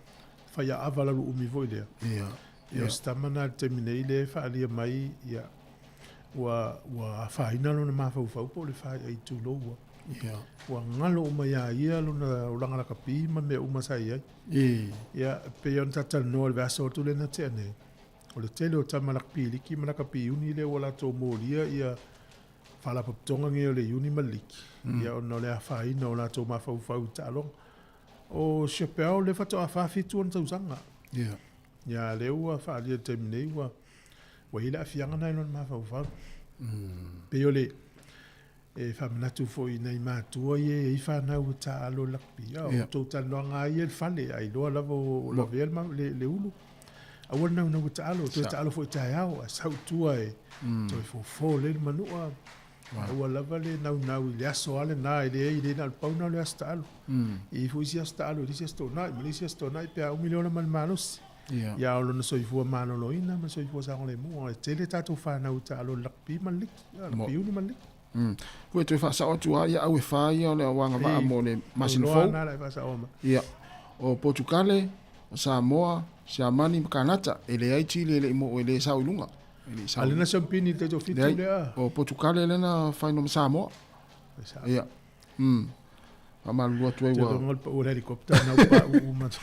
Fai a avala lu umi vo i lea. Ia. Ia stamana te minei le whaalia mai ia wa whaina lona mawhau po le whai ai tu loua. Ia. Wa ngalo uma ia lona uranga laka pi ma me uma sai ai. Ia pe yon tata no le vaso tu le na tene. O le tele o tama laka pi liki ma laka pi uni le wala to moria ia fala paptonga nge o le uni maliki. Ia o no le a whaina o la to mawhau talong. O Chappell le fato a whawhitu on tausanga. Ia. Ia le ua whaalia te minei wa hila a fianga nai lona mawhau. Pe o le e whamanatu fo i nei mātua i whanau ta alo lakpi. O tau tanoanga i el whale ai loa lavo o la vea le ulu. A wana nau ta alo, tu ta alo fo i tae au, a sau tua e toi fo le manua. A ua lava le nau i le aso ale na i le na pauna le asta alo. I fo isi asta alo, isi asta onai, malisi asta onai pe a umiliona man manosi. Ia o lona soifua manoloina, ma soifua sango le mua. E tele tatou whanau ta alo lakpi maliki, lakpi uni maliki. Koe tue whasa o tua ia au e whai o le wanga waa mo le masina fau. Ia. O Portugale, o Sāmoa, Siamani, Kanata, e le aiti le imo e le sau ilunga. Alena sampini te to fitu lea. O Portugale lena whaino ma Sāmoa. Ia. Amalua tue wa. Te ngol pa ura helikopter na upa umatu.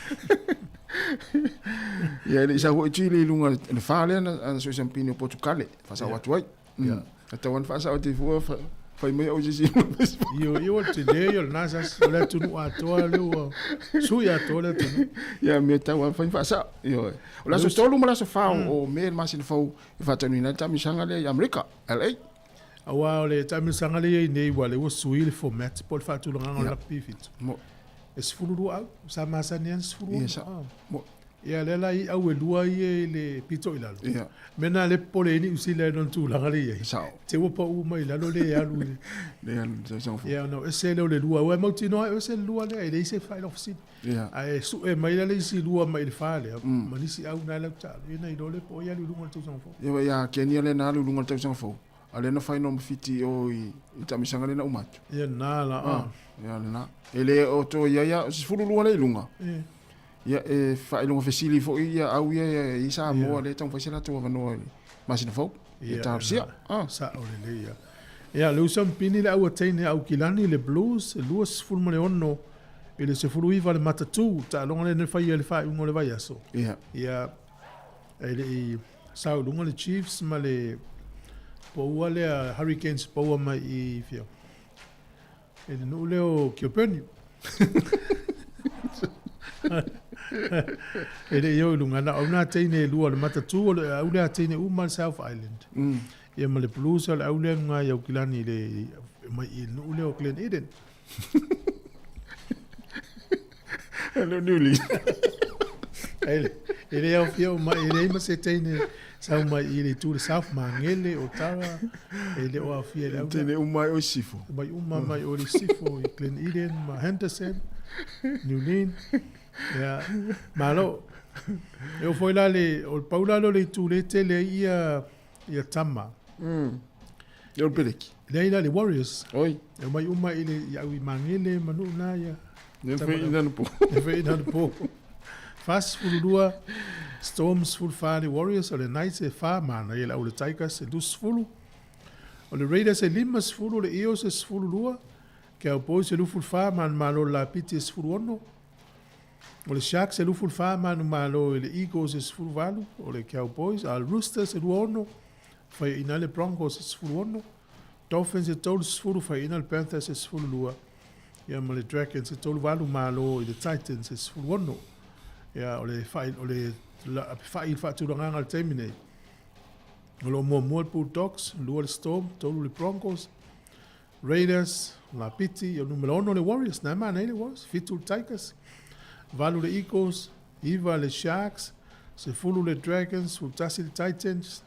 Ia le isa ho Chile ilunga le whale na so sampini o Portugale. Whasa watu ai. Ia. Ata wan fasa o te fua fai mai o jisi. Io te le o nasas le tunu atoa le o sui atoa le tunu. Ia me ta wan fai fasa. Io. O la so tolu mo la so fa o me masin fau fa tanu na ta misanga le America. LA. Awa o le ta misanga le nei wale o sui le format por fa tu longa la pifit. Mo. Es fulu au sa masanian fulu. Ia. Mo. Ia lela i au e lua i le pito i lalo. Mena le pole ni usi le non tu langa le i. Te wapa u mai lalo le alu i. Le alu, se sanfo. Ia no, ese leo le lua. Ua mauti noa, ese lua le, le ise fai lofi. Ai su e mai le isi lua mai le fale. Manisi au na lau talo. Ina i dole po ia lunga tu sanfo. Ia kenia le na lunga tu sanfo. Ale na fai no mfiti o i tamisanga le na umatu. Ia na la. Ia na. Ele o to ia sifulu lua le lunga. Ia e whaelonga fesili fo ia au ia i Sāmoa le tau whaisela tua wanoa masina fau. Ia tāpsia. Sa o le leia. Ia leu sampini le au ateine au kilani le blues, lua sifulu le ono, i le sifulu iwa le matatu, ta longa le whai le whai ungo le vai aso. Ia. Ia e le i sau lunga le Chiefs ma le poua le Hurricanes poua mai i fio. E le nuu leo Kiopeni. Ele yo lunga na ona teine lua le matatu o le aule teine uma South Island. Ia ma le blues o le aule nga yo kilani le mai i no le o Glen Eden. Hello Newly. Ele yo fio mai ele ma se teine sa mai i le tu South Mangele o Tara ele o afia le teine uma o sifo. Mai uma mai o le sifo i Glen Eden ma Henderson Newlyn. Ya, malo. Eu foi lá le, o Paula le tu le tele ia tama. Eu peleki. Le ila le Warriors. Oi. Eu mai uma ile ya wi mangele manu na ya. Ne foi ainda no po. Ne foi ainda no po. Fast fulua Storms full fare Warriors o le Knights e fa mana ile o le Tigers e dus fulu. O le Raiders e limas fulu le Eos e fulu lua. Que o Boys e lu full fa man malo la piti e fulu ono. O le Sharks e lufu fa manu malo le Eagles e sfulu valu, o le Cowboys, al Roosters e luono, fai ina le Broncos e sfulu ono, Dolphins e tolu sfulu fai ina le Panthers e sfulu lua, ia ma le Dragons e tolu valu malo i le Titans e sfulu ono, ia o le fai tulanganga le temine, o lo mua le Bulldogs, lua le Storm, tolu le Broncos, Raiders, la Piti, o numero ono le Warriors, na mana le Warriors, fitu le Tigers, valu le Eagles, iva le Sharks, se fulu le Dragons, fulu tasi le Titans,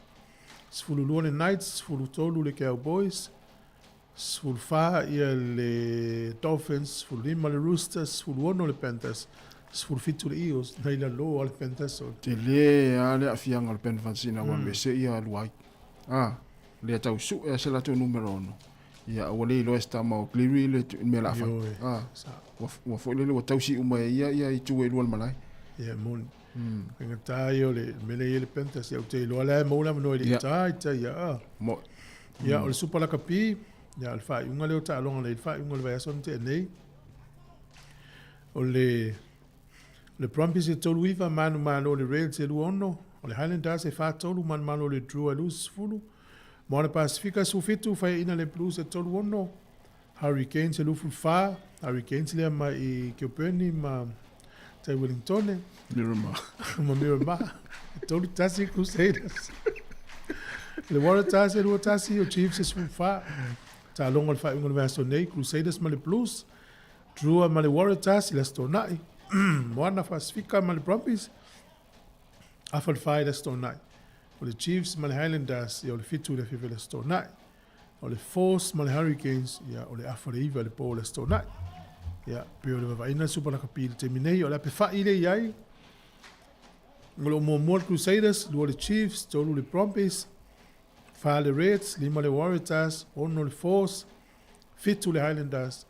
se fulu lua le Knights, se fulu tolu le Cowboys, se fulu fa ia le Dolphins, se fulu lima le Roosters, se fulu ono le Panthers, se fulu fitu le Eagles, nei la lo le Panthers. Te le a le afianga le Penfansina wa me se ia luai. Le tau su e se la tu numero 1. Ia wale lo esta ma Cleary le me la fa. Wa fo le wa tau si uma ia I tu e lo malai. Ia mon. Nga tayo le mele le Panthers ia te lo la mo la no le tai ia. Mo. Ia o le super la kapi, ia al fa unga le ta longa le fa unga le va son te nei. O le Brumbies e tolu iva manu malo le Rails e luono, o le Highlanders e fa tolu manu malo le Drew e lus fulu. Mo le Pacifica su fitu fai ina le Blues e tolu ono. Hurricanes e lufu fa, Hurricanes le ma I Kilburn ma tai Wellington. Miramar. E tolu tasi Crusaders. Le Waratahs e lua tasi o Chiefs e su fa. Ta longa le fa unga le vasonei, Crusaders ma le Blues. Drew ma le Waratahs le stonai. Moana Pacifica ma le Brumbies. Afal fai le stonai. O le Chiefs ma le Highlanders ia o le fitu le five le stonai. O le Force ma le Hurricanes ia o le afa le iwa le po le stonai. Ia pe o le vavaina super la kapi le teminei o le ape fai le iai. Ngolo mo Crusaders, lua le Chiefs, tolu le Brumbies, fa le Reds, lima le Waratahs, ono le Force, fitu le Highlanders,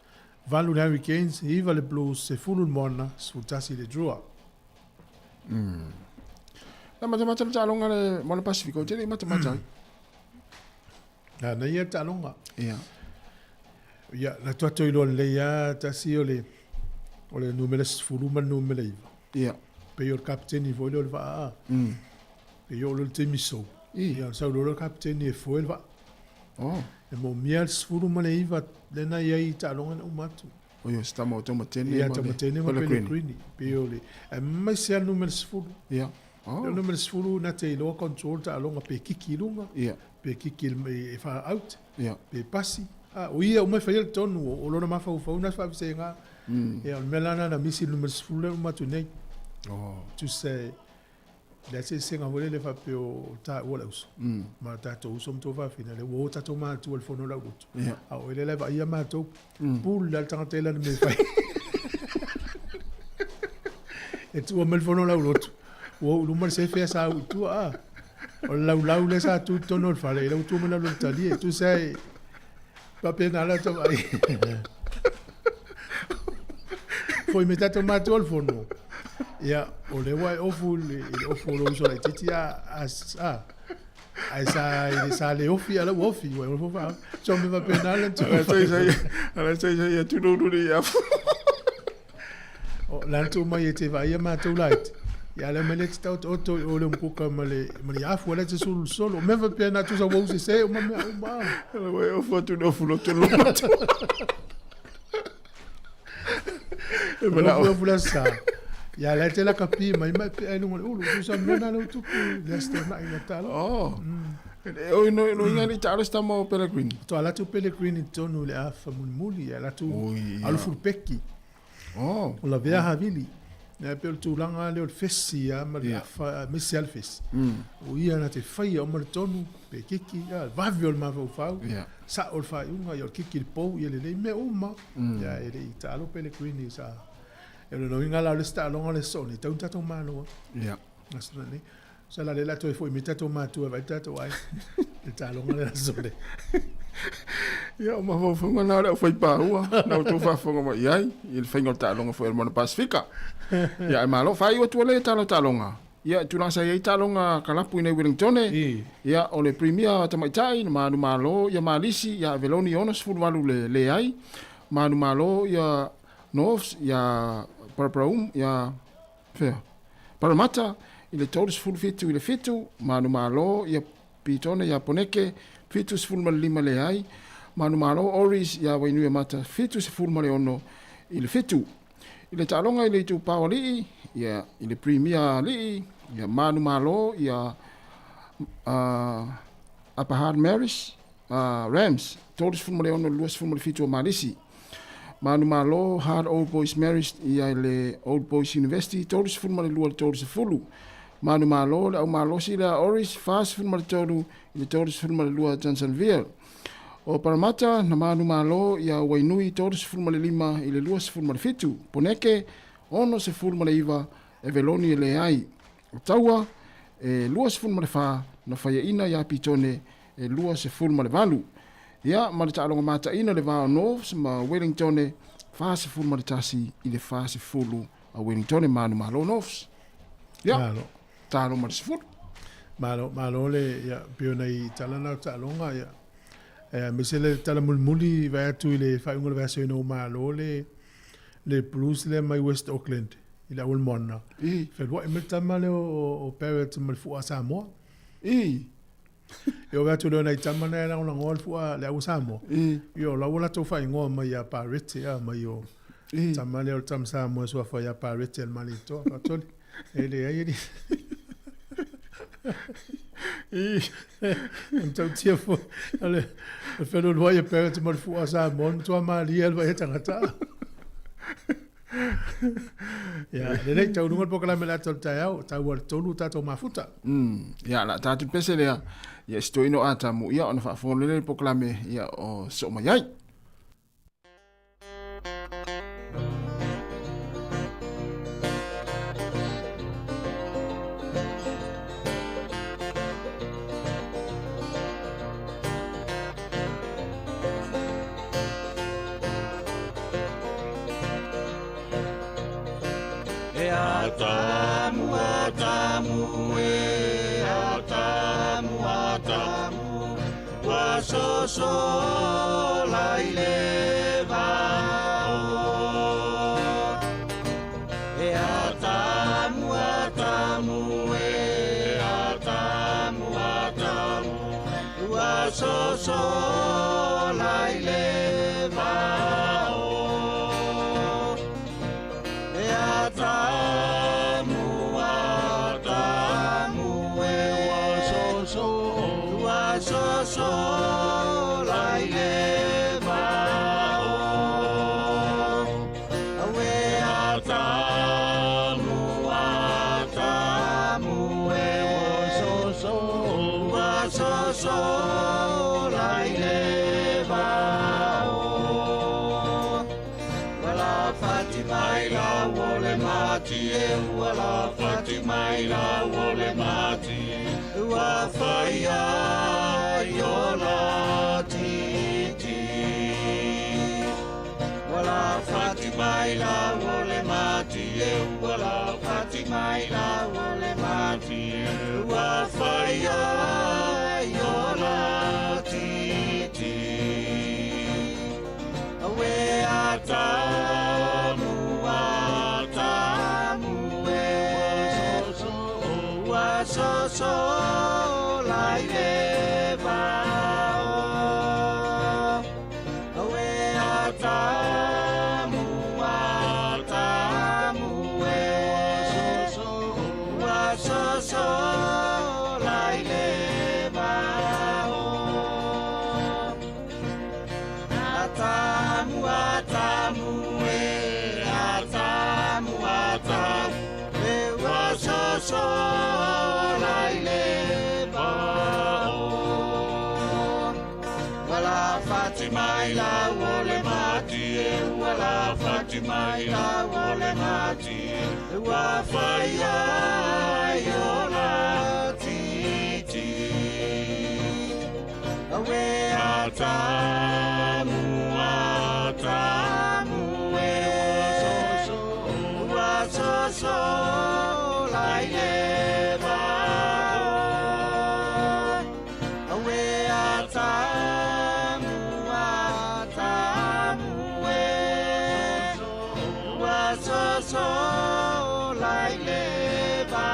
valu le Hurricanes, iwa le Blues, se fulu le Moana, sfutasi le Drua. Na mata talonga le Moana Pacifico, te mata. Na ia talonga. Ia. Ia, la tuato ilo le ia tasi o le numele sfulu ma numele iwa. Ia. Pe yo kapteni foi le va. Pe yo le temiso. Ia, sa lo kapteni e foi le va. Oh. E mo mial sfulu ma le iwa le na ia I talonga o matu. O yo sta mo tomatene. Ia tomatene ma Pellegrini. Pe yo le. E mai se numele sfulu. Ia. Le numele sfulu na te lo control talonga pe kiki lunga. Ia. Pe kiki e fa out. Ia. Pe passi. O ia o mai fa il tonu o lo na ma fa na fa se nga. Ia o melana na misi numele sfulu ma tu nei. Oh. Tu sei, le se senga vole le fa pe o ta o laus. Ma ta to usom to va fina le wo ta to ma tu el fono la gut. A o le va ia ma to pul la tanga tela me fa. E tu o me fono la gut. Wo lu mar se fe sa tu a. O la le sa tu to no fa le tu me la lu tali tu sei. Pa pena la to vai. Foi metà ma to el fono. Ia, o le wai ofu lo uso la titia sa le ofi ala ofi wai o fa so me va penal tu ala sai tu no ia o la tu mai te vai ia ma tu light ia le mele sta o le un poco male afu la te sul solo me va penal tu sa wo se o ma wai ofu tu no fu lo tu lo e mala o fu la sa ya la te la kapi mai pe no ulu tu sa mena no tu ya sta na ina talo o no ngani talo sta mo Pellegrini to ala tu Pellegrini to no le afa muli ya la tu alu furpeki o la via havili na pe tu langa le fessi ya ma afa misial fes o ia na te fai o ma tonu pe kiki ya va viol ma fa sa o fa unga yo kiki po ia le me uma ya ele talo Pellegrini sa e no inga la sta longa le soni tau tato malo ia asnani sa la le to foi mitato matu vai tato ai e ta longa le soni ia ma fo na le foi pa ua na to fa fo ma ia il fengo ta longa foi Moana Pacifica ia ma lo fai o tu le ta longa ia tu la sai ta longa kalapu nei Wellington ia o le premier tamaitai ma nu malo ia malisi ia veloni onos fu malu le ai ma nu malo ia Norths ia Paraum ia Parramatta ile todos full fitu ile fitu manu malo ia pitone ia poneke fitu full mal lima le ai manu malo oris ia wainu mata fitu full mal ono ile fitu ile talonga ile tu pawali ia ile premier li ia manu malo ia Upper Hard Maris Rams todos full mal ono luas full mal fitu malisi Manu malo Hard Old Boys Marist ia le Old Boys University tolu se fulu ma le lua le tolu se fulu. Manu malo le au malo si le Oris fast fulu ma le tolu i le tolu se fulu ma le lua Johnsonville. O Paramata na manu malo ia Wainui tolu se fulu ma le lima i le lua se fulu ma le fitu. Poneke ono se fulu ma le iwa e veloni e le ai. O taua e lua se fulu ma le fa na faya ina ia pitone e lua se fulu ma le valu. Ia, ma le ta'alonga mata ina le vao Norths ma Wellington fase fulu ma le tasi i le fase fulu a Wellington manu malo Norths. Ia, ta'alo ma le sifulu. Malo le, ia, pio nei talana ta'alonga, ia. Mese le tala mulmuli vai atu i le whaunga le vaso ino malo le Blues le mai West Auckland, i le awal mona. Whelua i me tama le o Barrett ma le fua Samoa. Yo va tu le tama na la ngol fua le au Samoa. Yo la wala to fa ngo mai ya Barrett ya mai yo. Tama le tam Samoa so fa ya Barrett el malito, patoli. Ele ai ele. Então tinha foi, olha, o felo do ia perto mal fu asa mon, tua malia vai tangata. Ya, le tau nunga poka la mela tau tau, tau al tolu tato mafuta. Ya, la tatu pese le ya stoino ata mu ya ona fa fonele poka la me ya o so mayai. So la ileva e atamu wa so la ileva e atamu wa so wala Fatima ila wole mati wa faya yola titi wala Fatima ila wole mati wala Fatima ila wole mati wa faya yola titi awe ata so la ileva awe atamu so la ileva atamu so Fatima ila wole mati wala Fatima ila wole mati wa faya yola titi awe atamu wa so la ileva awe atamu so la ileva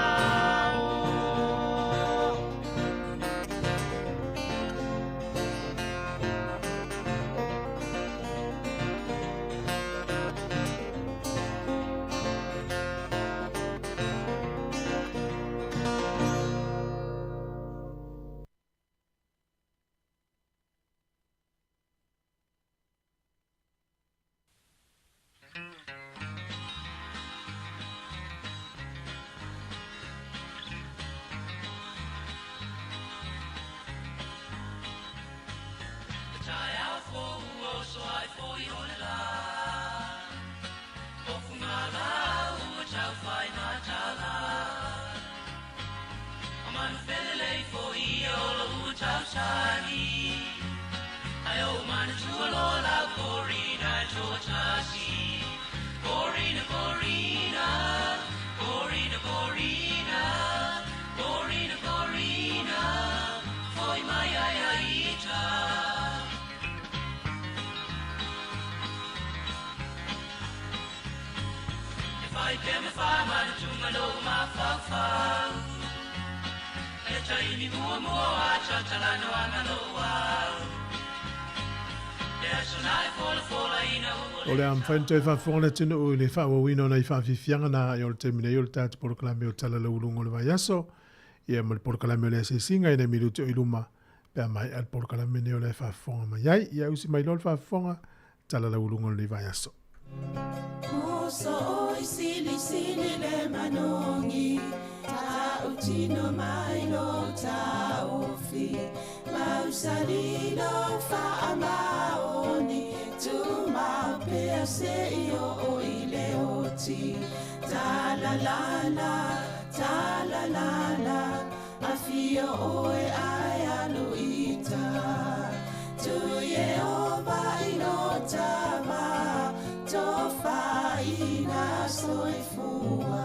chani ayo mana chulo la corina chochasi corina corina corina corina corina corina foi mai ai aita if I can if I mana chunga no ma fa fa Chaini mua mua acha chalano amano Ole am fente fa fona tino o le fa wino na fa fianga na yo te mine yo ta por clame o tala lo lungo le vayaso e mal por clame le se singa ina minuto iluma pe mai al por clame ne le fa fona mai ai ya usi mai lo fa fona tala lo lungo le vayaso Moso sili sili le manongi ta utino mai lo ta ofi Mausalino fa amaoni tu ma pese io o ile oti ta la la afio oe ayalu ita tu ye oba inotama to fa ina soifua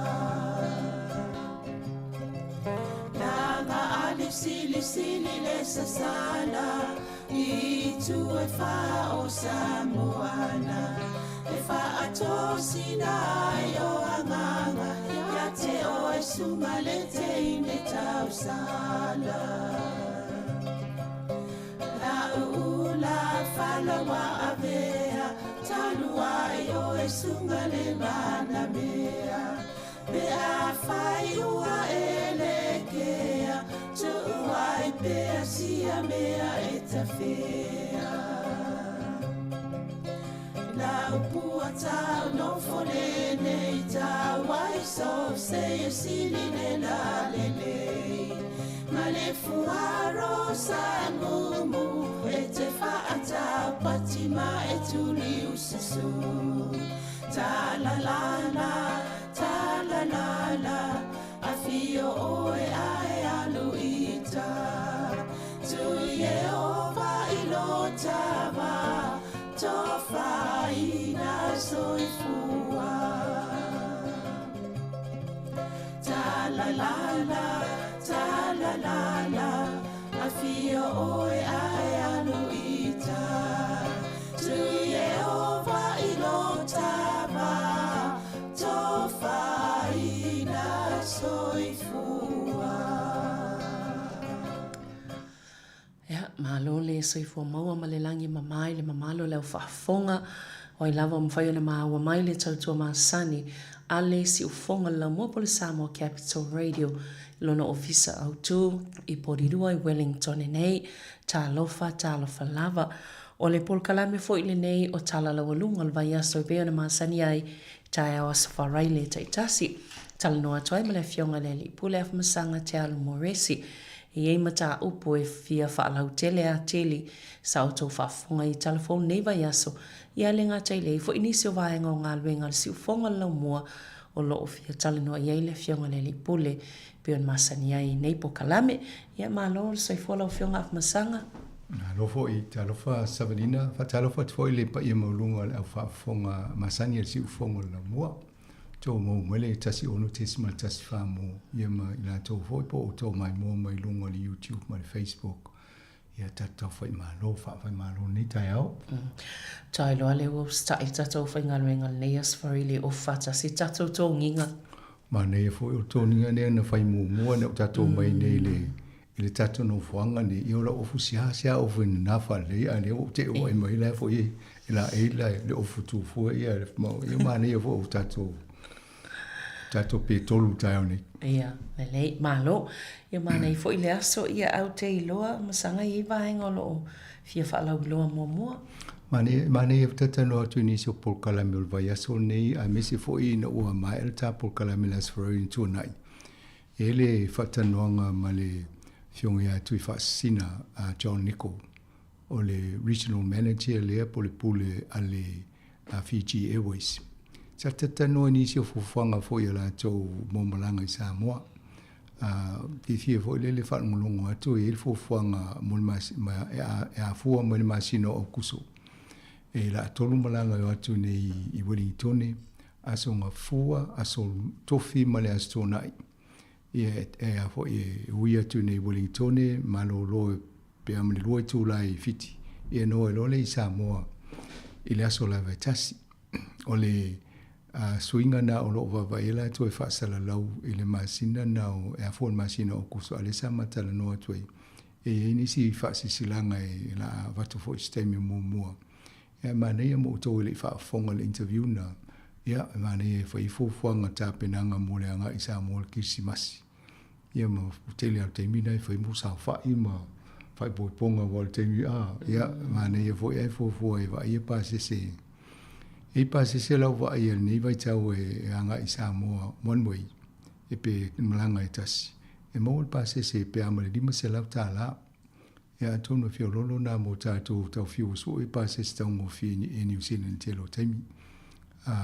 Sili sili le sasala I tu e fa o Sāmoana E fa ato sina yo anganga Ya te o e suma le te ine tau sala La ula fala wa avea Talua yo e sunga le mana mea Pe a fai ua elekea Tuai pea sia mea eta fea La upua tau no fonene I tau ai so se e sili ne la lelei Ma le fuaro sa mumu E te whaata patima e tuli usisu Ta la Afio oe ai aluita Tu Yehova ilotava Tofa ina soifua Ta la la Afio oe ai aluita Tu Yehova ilotava Tofa ina soifua Ya, malo le soifua maua ma le langi mamai le mamalo le ufafonga o I lava mwhai ona maawa mai le tautua maasani a le si ufonga la mua po le Sāmoa Capital Radio lona ofisa au tu I porirua I Wellington nei ta lofa lava o le polkalame fo ile nei o tala la walunga le vai aso I pe ona maasani ai tai awa safarai le taitasi tala noa toai ma le fionga le li pule af masanga te alu moresi I ei mata upo e fia whaalau tele a teli sa auto whafunga I telefon nei vai aso I ale ngā taile fo inisi o vaenga o ngā luenga le si ufonga lau mua o lo o fia tala noa I ei le fionga le li pule pe on masani ai nei po kalame ia malo le soifua lau fionga af masanga Lofo I talofa savanina fa talofa foi le pa ia maulunga le fa fonga masani si fonga la mua to mo mele tasi ono tesma tasi fa mo ia ma ila to foi po to mai mo mai lunga le YouTube mai Facebook ia tata foi malo fa malo ni tai au tai lo ale o sta I tata foi ngaluenga le as for really o fata si tata to nginga ma ne foi o to nginga ne na fai mo na tata mai nei le ile tatu no fuanga ni iola ofusia sia ofu na fa le ane o te o mai la fo I ila le ofu tu fo ia le mo I mane fo tatu pe tolu taoni ia le malo ia mane fo ile aso ia au te iloa masanga I vaenga lo fia fa la loa mo mane tata no tu ni so por kala mil vai aso nei a mesi fo I no o mai el ta por kala milas for in tu nai ele fatanoanga male fionga tu fascina a John Nico o le regional manager le pole ale a Fiji Airways sa tata no ni se fofanga fo ia la to momalanga I Sāmoa fia fo le fa ngulungo atu e fo fuanga mo ma e fo mo masino o kuso e la tolu malanga yo atu nei I Wellington aso nga fua aso tofi male astona e a fo e ui atu nei Wellington malolo pe amle lo tu lai fiti e no lo le Sāmoa I le aso la vetasi o le swinga na o lo vavaela tu e whaasala lau I le masina na o e a fo masina o kuso ale sa matala no atu e nisi whaasisilanga e la vatu fo istemi mua e manea mo to le whaafonga le interview na ia manea whaifofuanga tāpenanga mo le anga I Sāmoa kisimasi ia ma utele al teimina e whaimu sa whai ma whai ponga wal teimi ia manea fo e fo e wa ia pasese e pasese lau wa ia nei vai tau e anga I Sāmoa one way e pe malanga e tasi e mo pasese pe amale lima se lau tāla ia tonu fio lolo na mo tātou tau fio so e pasese tau mo fi e New Zealand telo teimi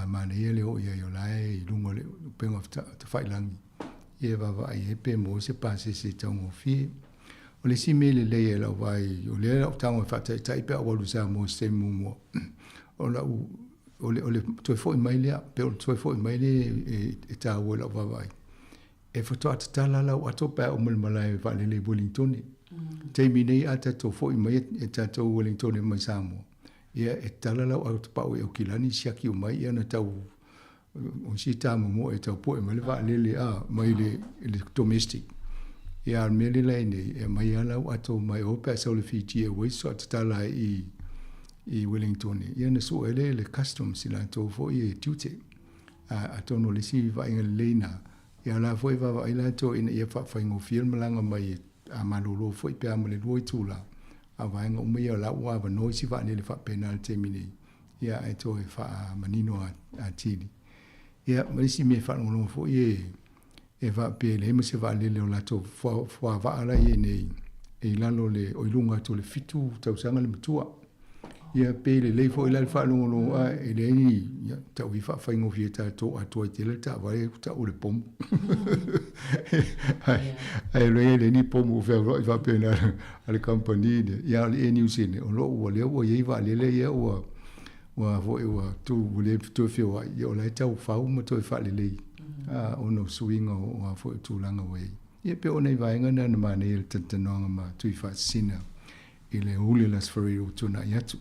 manea leo ia yo lai I lungo le penga te whailangi e wa e pe mo se pasese tau mo fi o le si mele le e lau vai o le lau tau e whatai tai pe awalu sa mo se mo o lau o le toi foi mai lea pe o toi foi mai le e ta o la vai e foto at tala la o to pa o mal malai va le Wellington te mini ata to foi mai e ta to Wellington mai Sāmoa ia e tala la o to pa o kilani siaki o mai ia na tau o si ta mo e tau po e mai va le mai le domestic ia mele le nei e mai ala o to mai o pa so le fiti e we so at tala I Wellington ia na so ele customs ila to fo I tute a tono le si va in lena ia la foi va ila to in ia fa ngo film langa mai a malolo foi pe amle loi tula a va ngo mai la wa va no si va le fa penalty mini ia e to e fa manino a tili ia mai si me fa ngo fo e va pe le me se va le la to fo va ala ye nei e la lo le o lunga to le fitu tau sanga le mutua ia pele le fo ila fa lo e le ni ta wi fa ngo fi ta to a to te le ta va ta o le pom ai le ni pom o va pena ale compagnie de ia le New Zealand o lo o le o ye va le ia o vo e wa tu le tu fi wa yo le ta fa o mo to fa le o no swing o fo tu langa we ia pe o nei va ngana na mane il tananga ma tu fa sina ile ule las ferro tuna yatu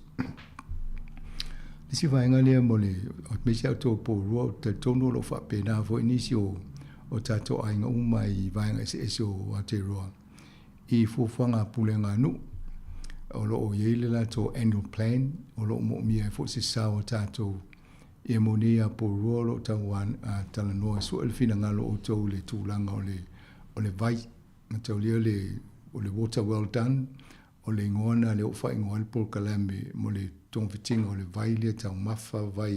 si vai ngale mo le o me se auto po ro te tono lo fa pena vo inisio o tato ai nga umai vai nga se so ate ro I fu fanga pulenga nu o lo o yele la to annual plan o lo mo mi fo se sa o tato e monia po ro lo tawan tala no so el fina nga lo to le tulanga o le vai to le o le water well done o le ngona le o fai ngona por kalame mo le tong fitinga o le vai le tau mafa vai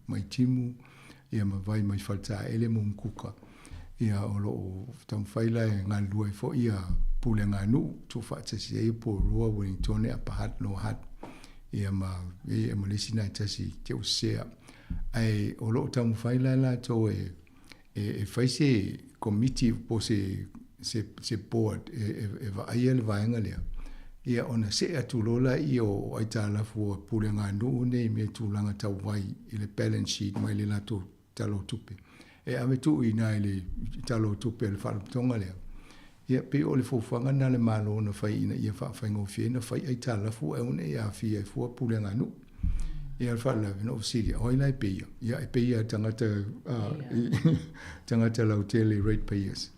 mai timu ia ma vai mai falta ele mo mkuka ia o lo tau faila e ngā lua fo ia pule ngā nu tu fatasi e po rua Wellington a pahat no hat ia ma le sina tasi te o sea ai o lo tau faila la to e faise committee po se board e va aiel va ngalea ia ona se atu lola I o ai tala fu pule ngā nu ne me tulanga tau vai I le balance sheet mai le lato talo tupe e ame tu I nai le talo tupe le whalapatonga lea ia pe o le fofanga na le malo na fai ina ia whaafai fie na fai ai tala fu e une ia fia e fua pule ngā nu ia le whala no siri oi lai peia ia e peia tangata lau tele rate payers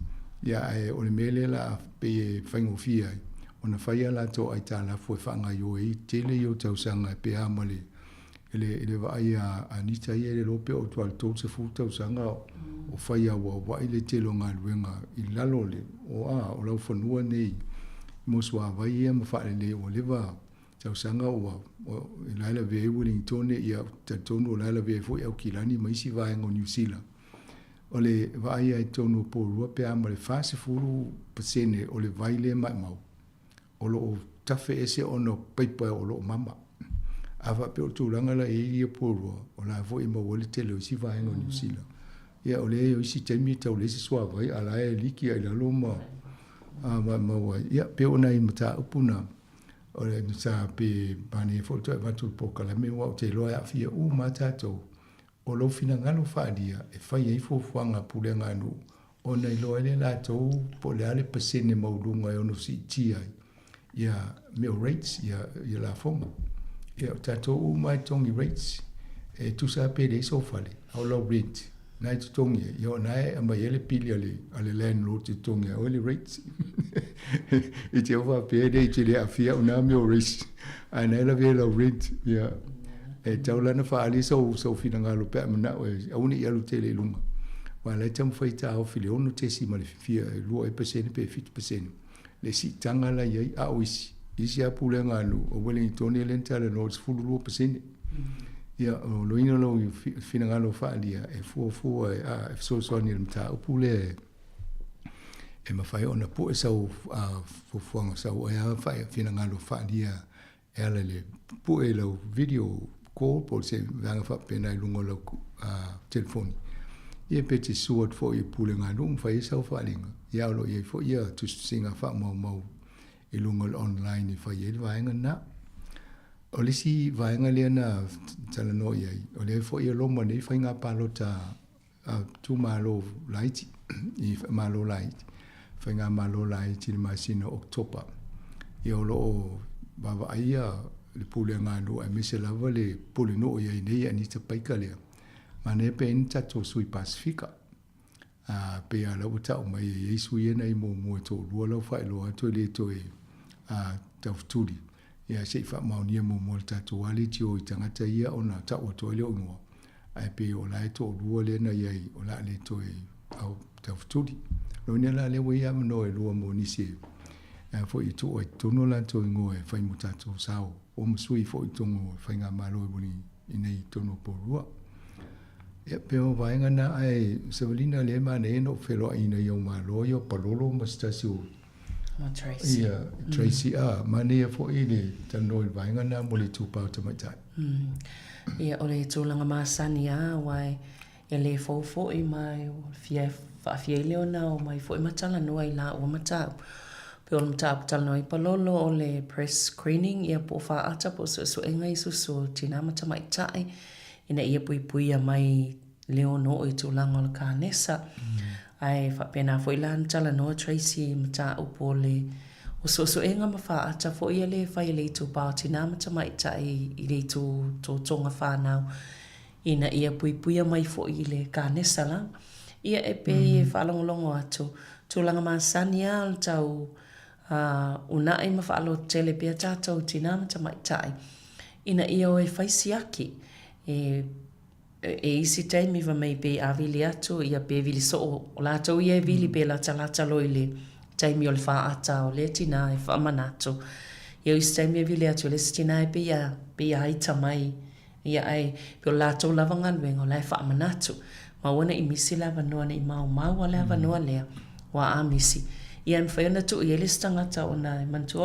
ia e o le mele la peia whaingo fia ona faia la to ai tala fu fanga yo I tele yo tau sanga pe amale ele va ia anita ia le lope o to al to se fu tau sanga o faia wa ile telo nga luenga I lalo le o lau fanua nei mo swa vai ia ma fa le o leva tau sanga o ilaila ve Wellington ia tonu ilaila ve fu au kilani mai si va ngo New Zealand o le va ia tonu po rua pe amale fa se fulu pasene o le vai le mai mau o lo tafe ese ono paipa o lo mama ava pe o tulanga la e ia poro o la vo I mo wole tele o si vai no New Zealand ia o le o isi taimi tau le se soa vai ala e liki ai la loma ma wa ia pe ona I mata upuna o le sa pe bani fo to va tu po kala me wa te loa fia u mata to o lo fina ngalo fa dia e fa ia fo fuanga pule nganu ona I loa le la to po le ale pesene maulunga e ono si tia ia me rates ia la fonga ia tato u mai tongi rates e tu sa pe de so fale au lo rate nai tu tongi yo nai amba yele pili ale landlord tu tongi o le rates e te ova pe de te le afia una me rates ana la ve lo rate ia e taula na fa ali so fina ngalo pe mana o uni ia lu tele lunga wala tam foi ta o fili onu te si male fia lu e pesene pe 50% le si tanga la ia a wisi isi a pule ngalo o Wellington le tala no fulu 2% ia o loina lo fina ngalo fa alia e fu e so ni mta o pule e ma fai ona po sa fu fuanga sa o ia fa fina ngalo fa alia ela le po e lo video call por se vanga fa pena lungo lo telefoni ia pete suot fo I pule ngalo fa isa fa linga ia lo ia fo ia tu singa fa mau I lungo online fa ia vanga na o le si vaenga lea na tala no iai. O le fo ia loma nei whai ngā palo ta tu malo laiti. I malo laiti. Whai ngā malo laiti le masina Oktopa. I o loo baba aia le pule ngā no a mese lava le pule no iai nei anita paika lea. Ma ne pe en tato sui Pasifika. Pe a lau tau mai e isu iena I mo to lua lau whai loa to le to e tauturi. Ia sei fa maunia mo tatu wali tio I tangata ia ona ta o to le ngo ai pe o lai to lua le na ia o la le to e au tauturi lo ne la le we am no e lua mo ni se fo I to to no la to ngo e fai mutato sao o msui fo I to ngo fai nga malo e boni inei to no po lua ia pe o vai nga na ai Sevelina le ma ne no felo ina yo malo yo palolo mastasio Tracy. Ia, Tracy, mane fo ile tano I vainga na mole tupau tamatai. Ia, ole tūlanga māsani wai, ia le fo I mai, fia leo na o mai fo I matala noa I la o matau. Pe o matau patala noa I palolo o le press screening, ia po wha ata po so e ngai so tina matamai tai, ina ia pui mai leo no I tūlanga o le kānesa. Ai fa pena foi lan tala no Tracy mata upole o so enga ma fa ata fo ia le fa ile tu party na mata mai tai ile tu tonga fa now ina ia pui mai fo ile ka nesala ia e pe fa longo atu tu langa ma sania tau una ai ma fa lo tele pe tata tina mata mai tai ina ia o e fa siaki e isi taimi va mai pe a vili atu ia pe vili so o la tau ia vili pe la talo ile taimi o le wha ata o le tina e wha manato ia isi taimi e vili atu le tina e pe ia haita mai ia ai pe o la tau lava ngaluenga o la e wha manato ma wana I misi lava noa na I mau a lava noa lea wa a misi ia mi whaiona tu ia le stangata o na mantu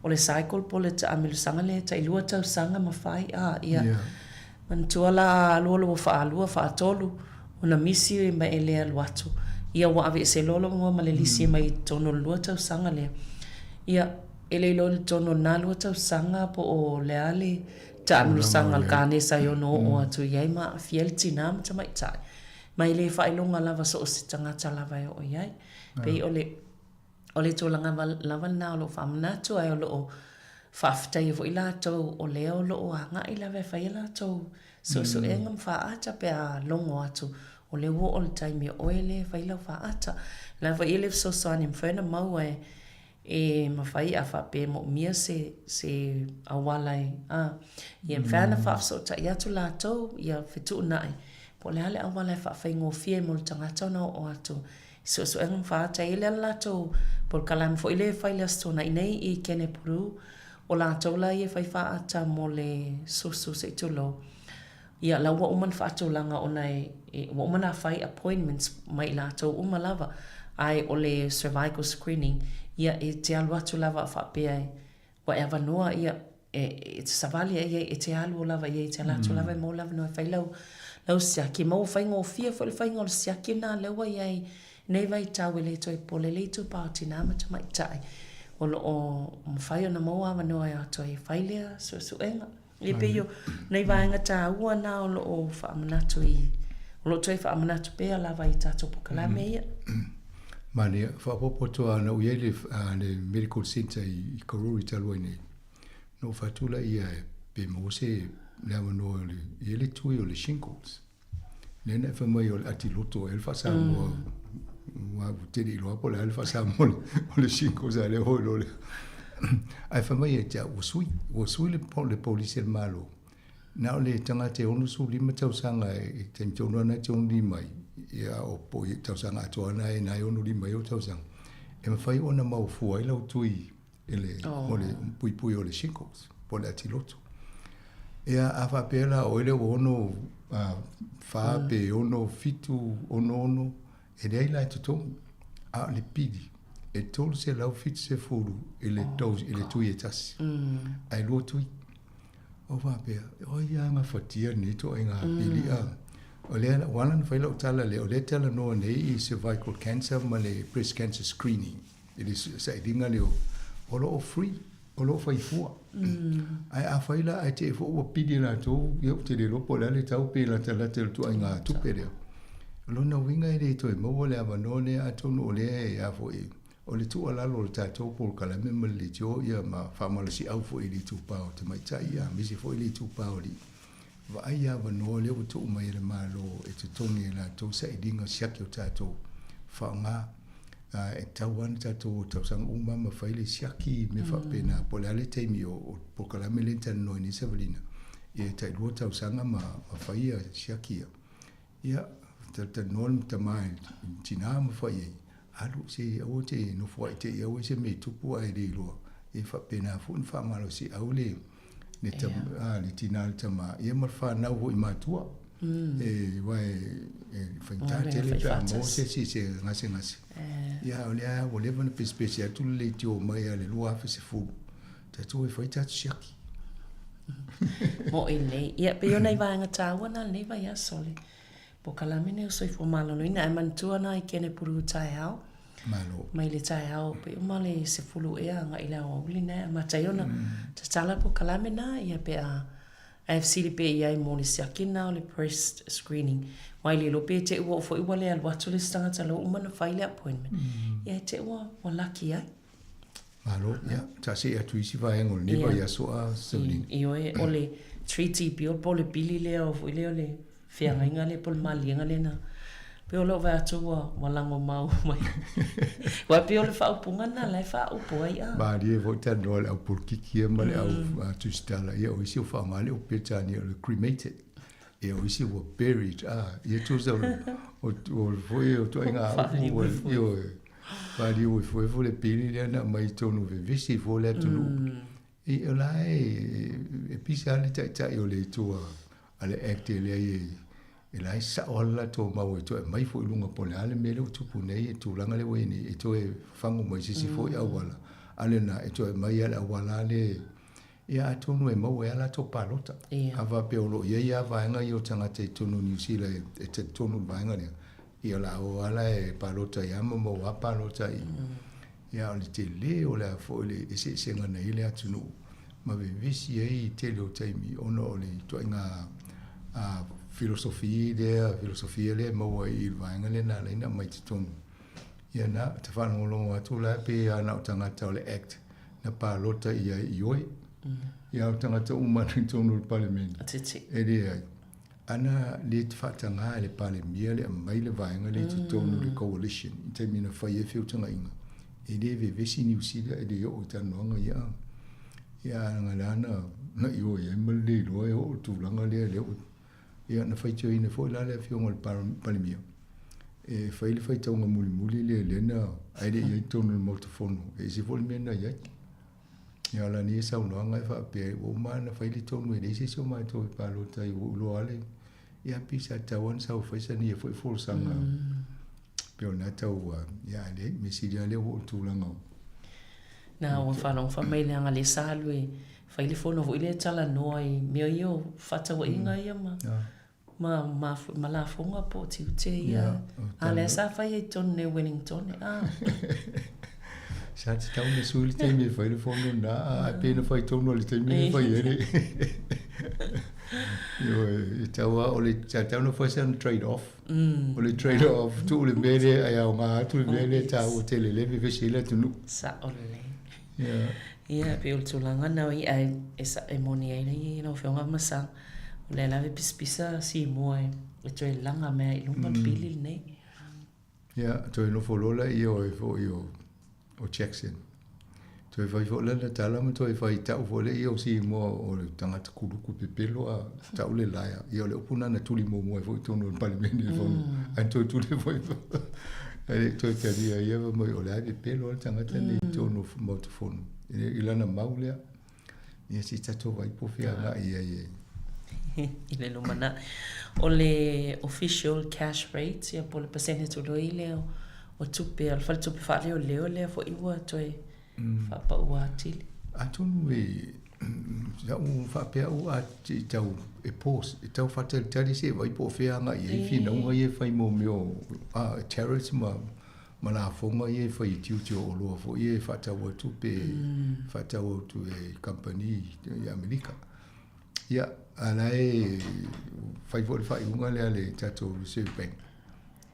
o le cycle po le ta amilu sanga le ta ilua tau sanga ma whai ia man tuala lolo fa tolu ona misi e mai ele aluatu ia wa ave se lolo ngo malelisi mai tono luata sanga le ia ele lolo tono na luata sanga po o le ale ta sanga kane sa yo no o atu ia ma fiel tinam ta mai tai mai le fa ilonga lava so sitanga ta lava o ia pe ole to lava na lo famna to ai lo fafta I voi lato o leo lo o anga I lave fai lato so engam fa ata pe a longo atu o le wo all time o ele fai la fa ata la vai ele so sani mfena mau e ma fai a fa pe mo mia se awalai ia mfana fa so ta ia tu lato ia fitu nai po le ale awalai fa fai ngo fie mo tangata no o atu so engam fa ata ele lato por kalam fo ele fai la sto na nei I kene puru o la tola ia fai fa ata mo le susu se tulo ia la wa uman fa atolanga ona wa umana fai appointments mai la to umalava ai o le cervical screening ia e te alu atu lava fa pe ai wa eva noa ia e savali ia e te alu lava ia te ala tu lava mo lava no fai lau siaki mau fai ngofia fo le fai ngol siaki na le wa yai nei vai tau le toi pole le tu party na ma mai tai o lo o fai ona mau ava no ya toi fai le so enga e pe yo nei vai nga ta ua na o lo o fa amana toi o lo toi fa amana tu pe la vai ta to pokala me ia mani fa popo to ana u yele le medical center I Korori talo nei no fatula ia pe mo se le no le yele tu yo le shingles nena fa mai o atiloto el fa sa mo wa te di lo po le fa sa mo le shingles ale ho lo le ai fa mai ja o sui le police malo na le tanga te onu su lima tau sanga e te tono na te onu mai ia o po i tau sanga to na e na onu lima yo tau sanga e ma fai ona mau fu ai lau tui ele o le pui o le shingles po le atiloto ia afa pela o ele ono fa pe ono fitu ono e dei la to a le pidi e tolu se lau fit se fulu ele tos ele tui e tas ai lo tui o va pe o ia ma fatia ni to inga pili o le wana fai lo tala le o le tala no nei cervical cancer ma le breast cancer screening it is sai dinga le o lo free o lo fai fu ai a fai la ai te fo o pili na to yo te le lo po le tau pe la tala te tu inga tu pe lo na winga ile to mo le avanone a to no le ya fo o le tu ala lo tatou por kala me le jo ia ma famala si au fo ili tu pao te mai tai ia misi fo ili tu pao li va ai ia va no le tu mai le malo e te toni la to sa idinga siaki o tatou fa nga e tauan tatou tau sang uma ma faile siaki me fa pena po le ale te mi o por kala me le tan no ni savelina e tai lo tau sanga ma faia siaki ia te non te mai tina ma faia alu se o te no foi te o se me tupu ai de lo e fa pena fu fa malo si aule ne tam le tinal tama e mar fa na ho I matua e vai fa intate le pa mo se ngase ya o le von pe special tu le tio mai ale lo fa se fu ta tu e fa ta chaki mo ile ia pe ona vai nga tawa na ne vai ya sole po kala mene o soi fo malo no ina man tu na I kene puru tai hao malo mai le tai hao pe o male se fulu e nga ila o lina ma tai ona ta tala po kala mena ia pe a AFC pe ia mo le siakina o le breast screening mai le lo pe te o fo I wale al watu le stanga talo umana file appointment ia te o lucky ai malo ia ta se atu isi vai ngol ni vai so a selin io e o le treaty bio po le bili le o le fianga le pol malinga le na pe o lo va tu wa lango mau mai wa pe o le fa upunga na le fa upo ai a ba die vo ta no le por kiki ma le au tu stala ia o isi o fa male o peta ni o cremated e o isi o buried ia tu so o foi o to inga o io ba die o foi le pili le na mai tonu ve visi vo le tu e la e pisale ta o le tu ale acte le e lai sa ola to mau e to e mai fo lunga pole ale mele o tupu nei e tu langa le wene e to e fango mai sisi fo i awala ale na e to e mai ale awala le ia tonu e mau e ala to palota ava pe olo ia vaenga i o tangata e tonu New Zealand e te tonu vaenga lea ia la o ala e palota i ama mo a palota i ia ole te le o le fo le e se senga nei le atunu ma ve visi e i te leo taimi ono ole to inga filosofia le mo I vaenga le na le na mai te tonu ia na te whanongolongo atu la pe ana o tangata o le act na palota ia I oi ia o tangata umana tonu le parliament e le ai ana le te whatanga le palemia le mai le vaenga le te tonu le coalition I te mina whai e whiutanga inga e le ve vesi New Zealand e le o tanoanga ia ngalana na I oi e mali loe o tūlanga le o ia na fai tio ina foi la le fionga le palimia e fai le fai taunga muli le na ai le ia tonu le motofono e si foi mena ia ia la ni sa unga ngai fa pe o mana fai le tonu e le si so mai to palo tai o lo ale ia pisa tawan sa fai sa ni foi for sanga pe ona tau ia le me si le o tulanga na o fa no fa mai le anga le salwe fai le fono vo ile tala noi me io fata wa inga ia ma ma la fonga po ti te ia ale sa fa ye ton ne Wellington sa te tau na suli te me fai le fono na a pena fai tono le te me fai ere yo tawa o le tau na fai san trade off o le trade off tu le mele ai au nga tu le mele tau te le leve vesela tu nu sa o le ia pe o tulanga na i ai esa emoni ai ni no fonga masang le lave pispisa si moe e toi langa me i lunga pili nei ia toi no folola io o Jackson toi vai fola na tala mo toi vai tau fole io si mo o le tangata kuluku pe pelo a tau le laia io le opuna na tuli mo mo foi tono le palimeni fo an toi tu le foi e toi te dia ia mo o le ave pelo tangata ni tono mo to fono ilana maulea ia si tato vai po fia nga ia ile no mana o le official cash rate ia po le percentage o ile o tupe al fal tupe fa le fo iwa toi fa pa wa tili atonu ya un fa pe o a tau e post tau fa tali se vai po fia nga ia fina nga ia fai mo mio a terrorism ma la fonga ia fai tiu o lo fo ia fa tau tupe fa tau tu e company ya America ia alai fai unga le tato reserve bank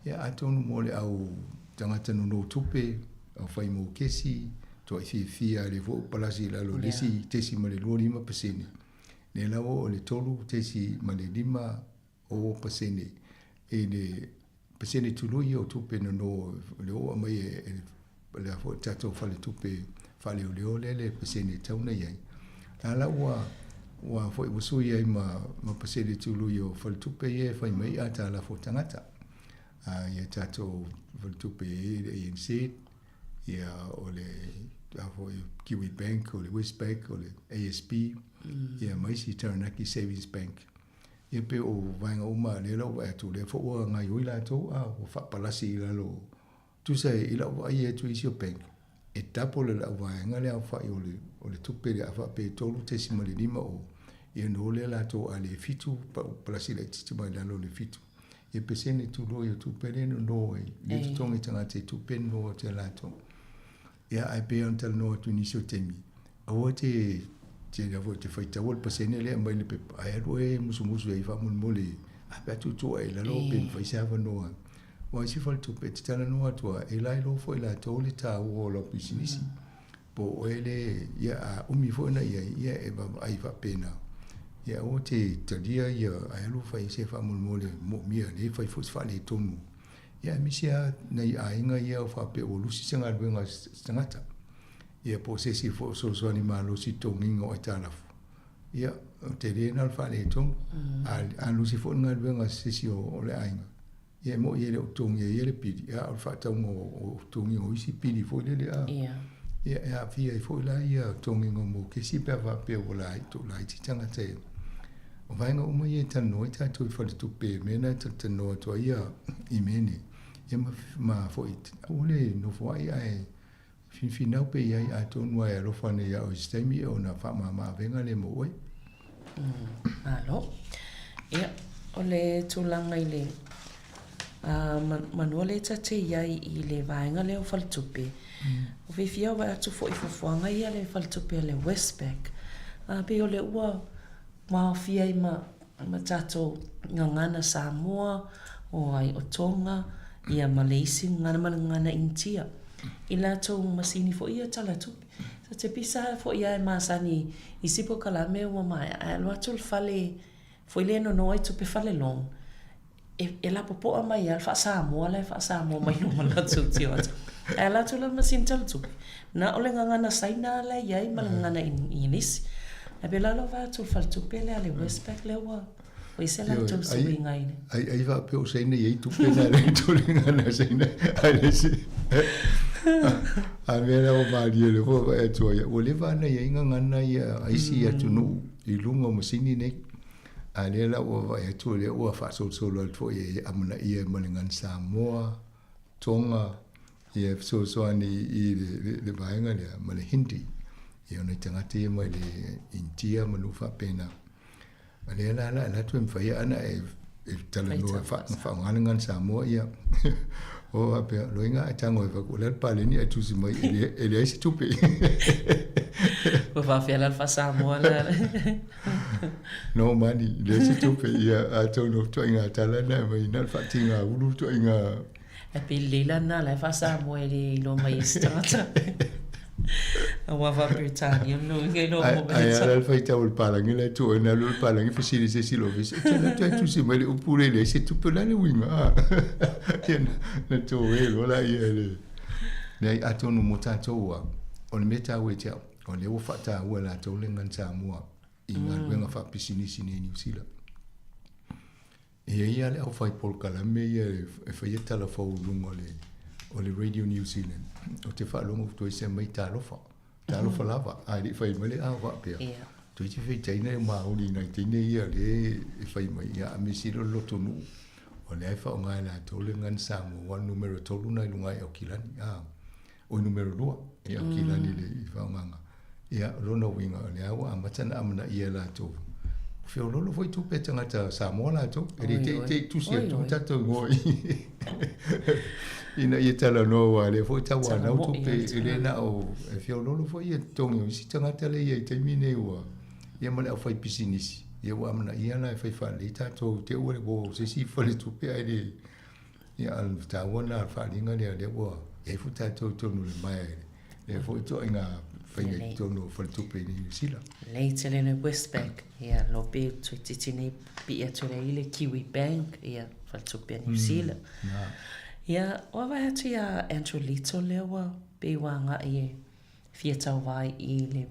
ia atonu mo le au tangata no tupe au fai mo kesi to fia le vo palasi la lo lesi tesi ma le 5% ne la o le tolu tesi ma le 5% e le pesene tulu o tupe no le o mai le vo tato fa le tupe fa le le pesene tauna ia ala wa foi usui ai ma pasele tulu yo fal tupe ye fai mai ata la fotangata ia tato fal tupe e insit ia ole foi Kiwi Bank ole Westpac ole ASB ia mai si Taranaki Savings Bank ia pe o vanga uma le lo wa tu le fo nga yuila to o fa palasi la lo tu sai ila wa ia tu isio bank e tapo le la vanga le fa ole tupe le fa pe tolu tesimali lima o ia no le la to ale fitu palasi le titi la lo le fitu ia pesene tu lo ia tu pele no le tu tongi tanga te tu pen no te la to ia ai pe on tel no tu nisio temi o te la vo te fai tawol pesene le mai le pe ai ro e musu e fa mun mole a pe tu to e la lo pe fai sa va no o si fal tu pe tala no to e la lo fo la to le ta o lo pisinisi po ele ia umi fo na ia e va ai va pena ia o te talia ia ai lo fai se fa mun mole mo mia le fai fo fa le tomu ia misia nei ainga ia fa pe o lusi sanga benga stangata ia po se si fo so animalo si tongingo e tala ia te rena fa le tomu a lusi fo nga benga se si o le ainga ia mo ia le tongi ia le pidi ia fa ta o tongi o isi pidi fo le a ia fia fo la ia tongingo mo ke si pe va pe o la to la ti tanga te o vai nga uma ia ta no ta to fa tu pe mena ta no to ia imeni ia ma fo it ole no fo ai fin au pe ia a to no ia lo fa ne ia o stemi o na fa ma venga le mo oi alo ia ole tulanga ile manuale ta te iai i le vaenga leo faltupe. O fifia wa atu fo i fufuanga ia le faltupe le Westpac. Pe o le ua maofia i ma tato ngangana Sāmoa o ai o Tonga ia Malaysia ngana Intia. I lato masini fo ia tala tupe. Sa te pisa fo ia e masani i sipo kalame ua mai. A lo atu fale fo ile no noi tupe fale long. E la popo mai al fa Sāmoa mai no mala tsuti atu. E la tu la masin tal tu. Na ole ngana saina la yai malangana inis. E be la lo va tu fal tu pele ale Westpac le wa. O ise la tu sui ngai. Ai va pe o saina yai tu pele le tu ngana saina. Ai si. A vera o maria le ho e tu ya. O le va na yai ngana ya ai si atu no i lunga masini nei. Ale la o va e tu le o fa so lo fo e amana ia malingan Sāmoa, Tonga, ia so ani i le vaenga le male Hindi. Ia ona tangate mai le India manu fa pena. Ale la tu mfai ana e tala no fa ngan Sāmoa ia o ape loinga tango e ko le pale ni atu si mai ele ese tupe Ko fa fiala fa Sāmoa la. no mani le ese tupe ia ato no to inga tala na mai na fa tinga ulu to inga e pe lila na la fa Sāmoa le lo mai strata. Wa va Britannia no ngai no mo. Ai ala fa ita ul palangi le tu na ul palangi fasili se silo vis. Tela tu si mai u pure le se tu pela le winga. Na to e lo la ye le. Nei ato no mota to wa. On meta we tia. On le fa ta wa la to le ngan Sāmoa. Inga wenga fa pisini sine ni usila. E ia le au fa pol kala me ye e fa ye telefone lungo le. O le Radio New Zealand. O te whaalongo to se mai talofa. Talofa lava. Ai li whai mele a wapea. To i te whai teina e maori nai teina ia le e whai mai ia a mesiro loto nu. O le ai whao ngai la tole ngan Sāmoa wan numero tolu nai lungai au kilani. O numero 2. E au kilani le i whao nganga. Ia lona winga o le awa a matana amana ia la to. Whio lolo foi tu pe tangata Sāmoa la to. E te tusi a tu tato ngoi. Ina ia tala no wa le foi tawa na tu pe ele na o e fio lolo foi e tongi si tanga tele ia te mine wa ia male au fai pisinisi ia wa amana ia na fai fa le tato te o le go se si fa le tu pe ai ia al tawa na fa linga le wa e fu tato tonu le mai e foi to inga fai ne tonu fa tu pe ni sila le tele ne Westbank ia lo pe tu titine pi e tu le Kiwi Bank ia fa tu pe ni sila Ia, o vai atu ia Andrew Lito lewa pe wanga i fia tau vai i le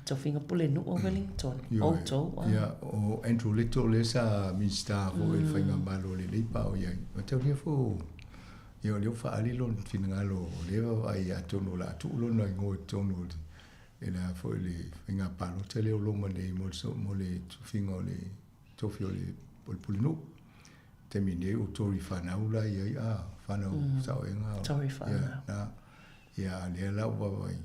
tofinga pule nu o Wellington. Auto. Ia, o Andrew Lito le sa minsta o e whainga malo le leipa o iai. Ma tau lia fo, ia leo wha alilo finangalo o lewa vai atono la atuulo na ingo e tono e la fo le whainga palo te leo loma le mo le tofinga o le tofi o le pule nu. Te mine o tori whanau la iai whanau sao e ngā. Tori whanau. Ia, lea lau wawai.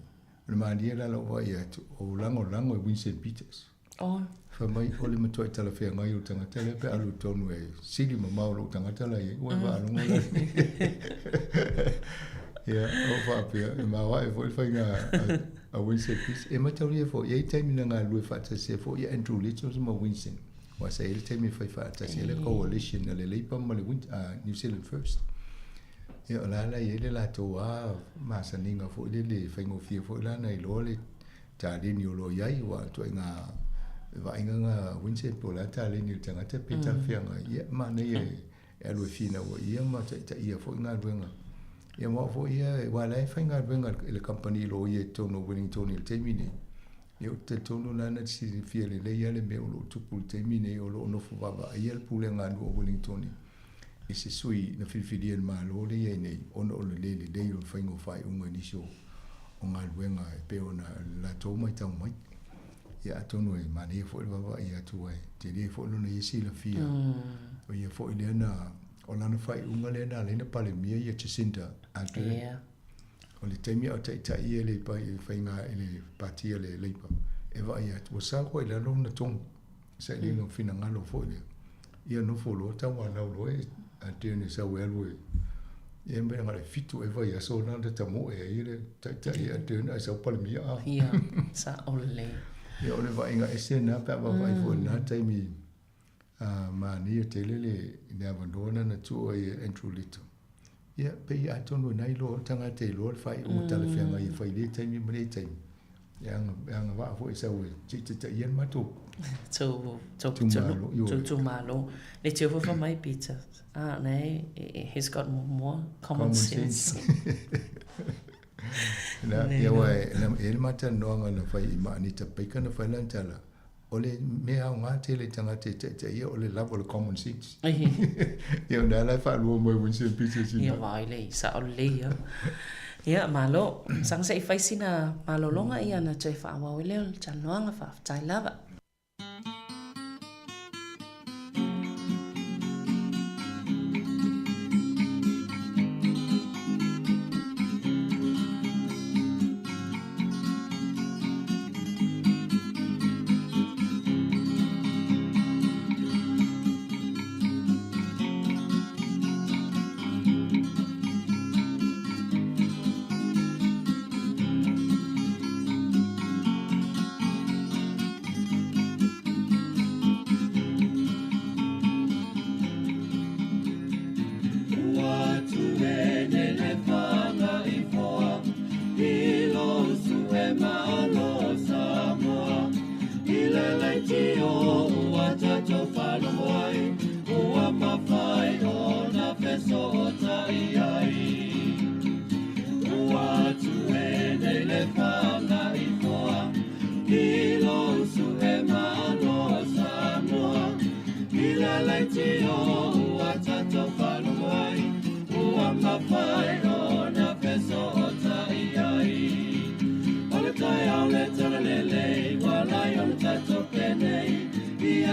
Le maania la lau wai o lango e Winston Peters. Oh. Whamai o le matua e tala whea ngai o tangata le pe alu tonu e siri ma mauro o tangata la iai. Ua waalonga la. Ia, o whapea. E mawa e fo whainga a Winston Peters. E matauri e fo, iai taimina ngā lue whata se fo, ia Andrew Little ma Winston. Wa sa ele temi fai fata se ele coalition le leipa ma le New Zealand First. Ia la ele la to ma sa ninga fo le faingo fia fo la na lo le ta le ni lo yai wa to nga va nga winse po la ta le ni tanga te pita fia nga ia ma ne e lo fina wa ia ma ta ia fo nga wenga. Ia ma fo ia wa la fainga wenga le company lo ia to no Wellington il termine. Io te tono nana si fia le leia le me o lo tupu te mine o lo nofo vava a ia pule ngā o Wellington i se sui na whiwhiria ma lo le iei nei ono o le le o whaingo whai unga nisio o ngā luenga e peo na la tō mai tau mai ia atono e mane e fo le vava i atu ai te le fo lona i si la fia o ia fo i leana o lana whai unga leana leina pale mia ia Jacinta Ardern o le taimi o tai ia le pai e whainga e le patia le leipa. E vai atu, o sa koe la lona tongu. Sa i linga whina ngalo fo lea. Ia no fo loa tau anau loa e a tēne sa welu e. Ia mbea ngare fitu e vai aso nanda tamo e i le tai a tēne a sau palimia a. Ia, sa ole. Ia o le vainga e se nā pēwa vai fo nā taimi ma nia te lele nea wandona na tu e Andrew Little. Ia, pe i atono nai lo tanga te lo fai o tala whianga i fai le taimi mre taimi. Ia anga waa fo e sau e te ian mato. Tu malo. Le te ufa mai Peter. Nei, he's got more common sense. Ia wai, ele mata noanga na fai i maanita peika na fai lantala. Ole me au ngā tele tanga te ia ole lava le common sense. Ia o nālai whaalua mai Winston Peters. Ia vai le, sa o le ia. Ia malo, sang sa i whaisina malo longa ia na tui whaawau leo tanoanga whaafatai lava.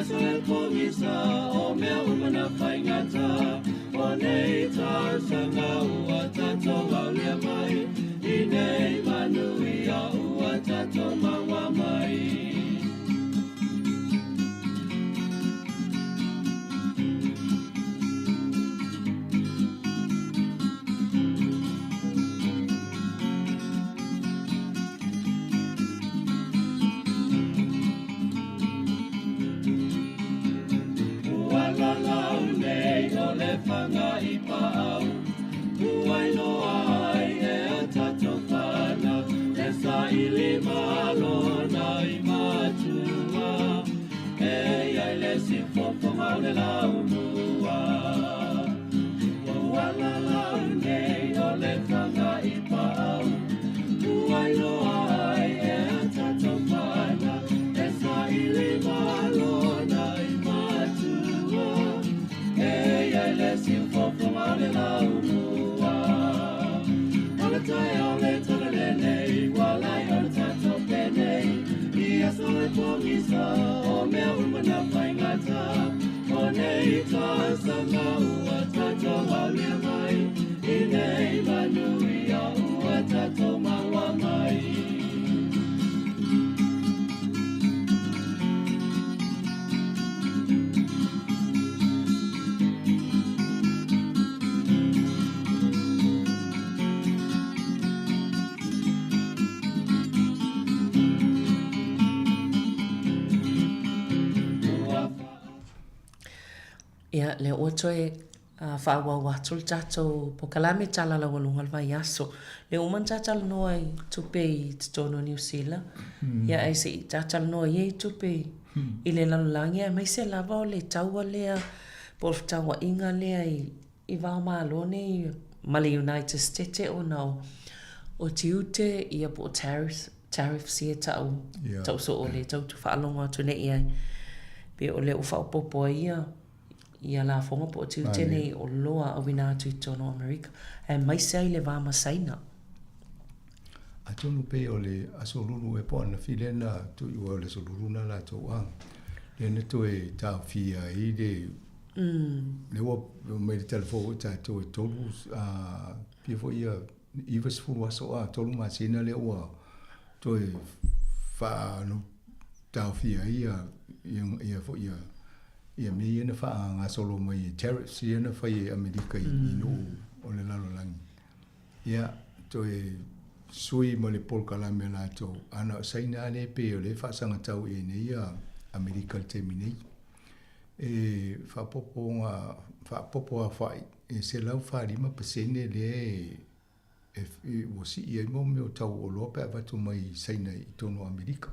so e pongisa o mea umana whaingata o nei tau sanga ua tato waulia mai I nei manui a ua tato maua mai Whanga I pāau Uai loa ai e a tato whana E sa ili malo na I matua E ai le si fofo mau le lau mua Wala lau nei o le whanga I pāau Uai loa ai e a tato whana E sa ili malo na I matua Let's for my love. All the time, all the time, while I on tato pene. Yes, all the police are, me woman of my gata. On a tassama, tato, while you're mine. In a manuia, tato, my mine. Ia, le oto e whaawawa tul tato po kalame tala la walungal vai aso. Le uman tatal noa I tupe I tono New Zealand. Ia ai se tatal noa I tupe I le lalulangi ai mai se lava o le taua lea po taua inga lea I vau maalone I male United States o nao. O tiute ia po tariffs ia tau so o le tau tu whaalonga tune ia. Pe o le ufa upopo ia. Ia la fonga po tu tene o loa a wina atu I tono Amerika. E mai sei le vama saina. A tonu pe o le asolulu e po ana filena tu I o le solulu na la to ang. Le ne to e ta fia I de le wa me le telefo ta to e tolu pia fo ia Ivas fu waso a tolu ma sina le wa to e fa no ta fia ia fo ia ia me ia na wha ngā solo mai tariffs ia na whai Amerika I no o le lalo langi. Ia, to e sui mo le polkalame la to ana saina ale pe o le whaasanga tau e ne ia Amerika le teminei. E whapopo a whai e se lau 5% le e wasi ia mo me o tau o loa pe avatu mai saina I tono Amerika.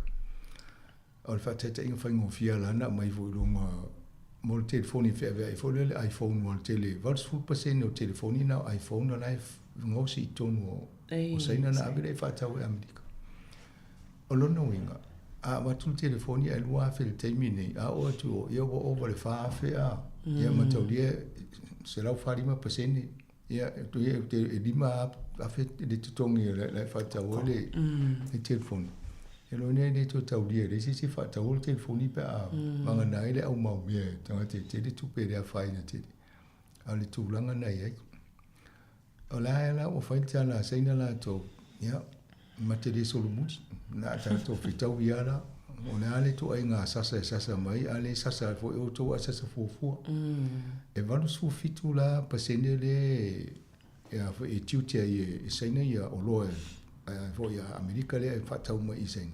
O le whaateta inga whaingofia lana mai vuilunga mo le telefoni whea iPhone le iPhone mo le tele. Vals 4% o telefoni na iPhone na ngosi I tono o saina na avile whaatau e Amerika. O lona winga, a watu telefoni e lua fe le teimine, a o atu o ia o le whaafe a, ia mataulia se lau 5%, ia tu ia e lima a fe le tutongi le whaatau le telefoni. E lo ne to taulia le si whaatau le telefoni pe a manganai le au mau mea, tanga te le tupe le a whaina te. A le tūlanga nei ai. O la o whaita la seina la to, ia, mate le solo muti. Na ta to fitau ia la, o le ale to ai ngā sasa mai, ale sasa fo e o to a sasa fua. E vanu su fitu la pasene le, ia fo e tiutia e seina ia o loa fo ia Amerika le e whaatau mai I seina.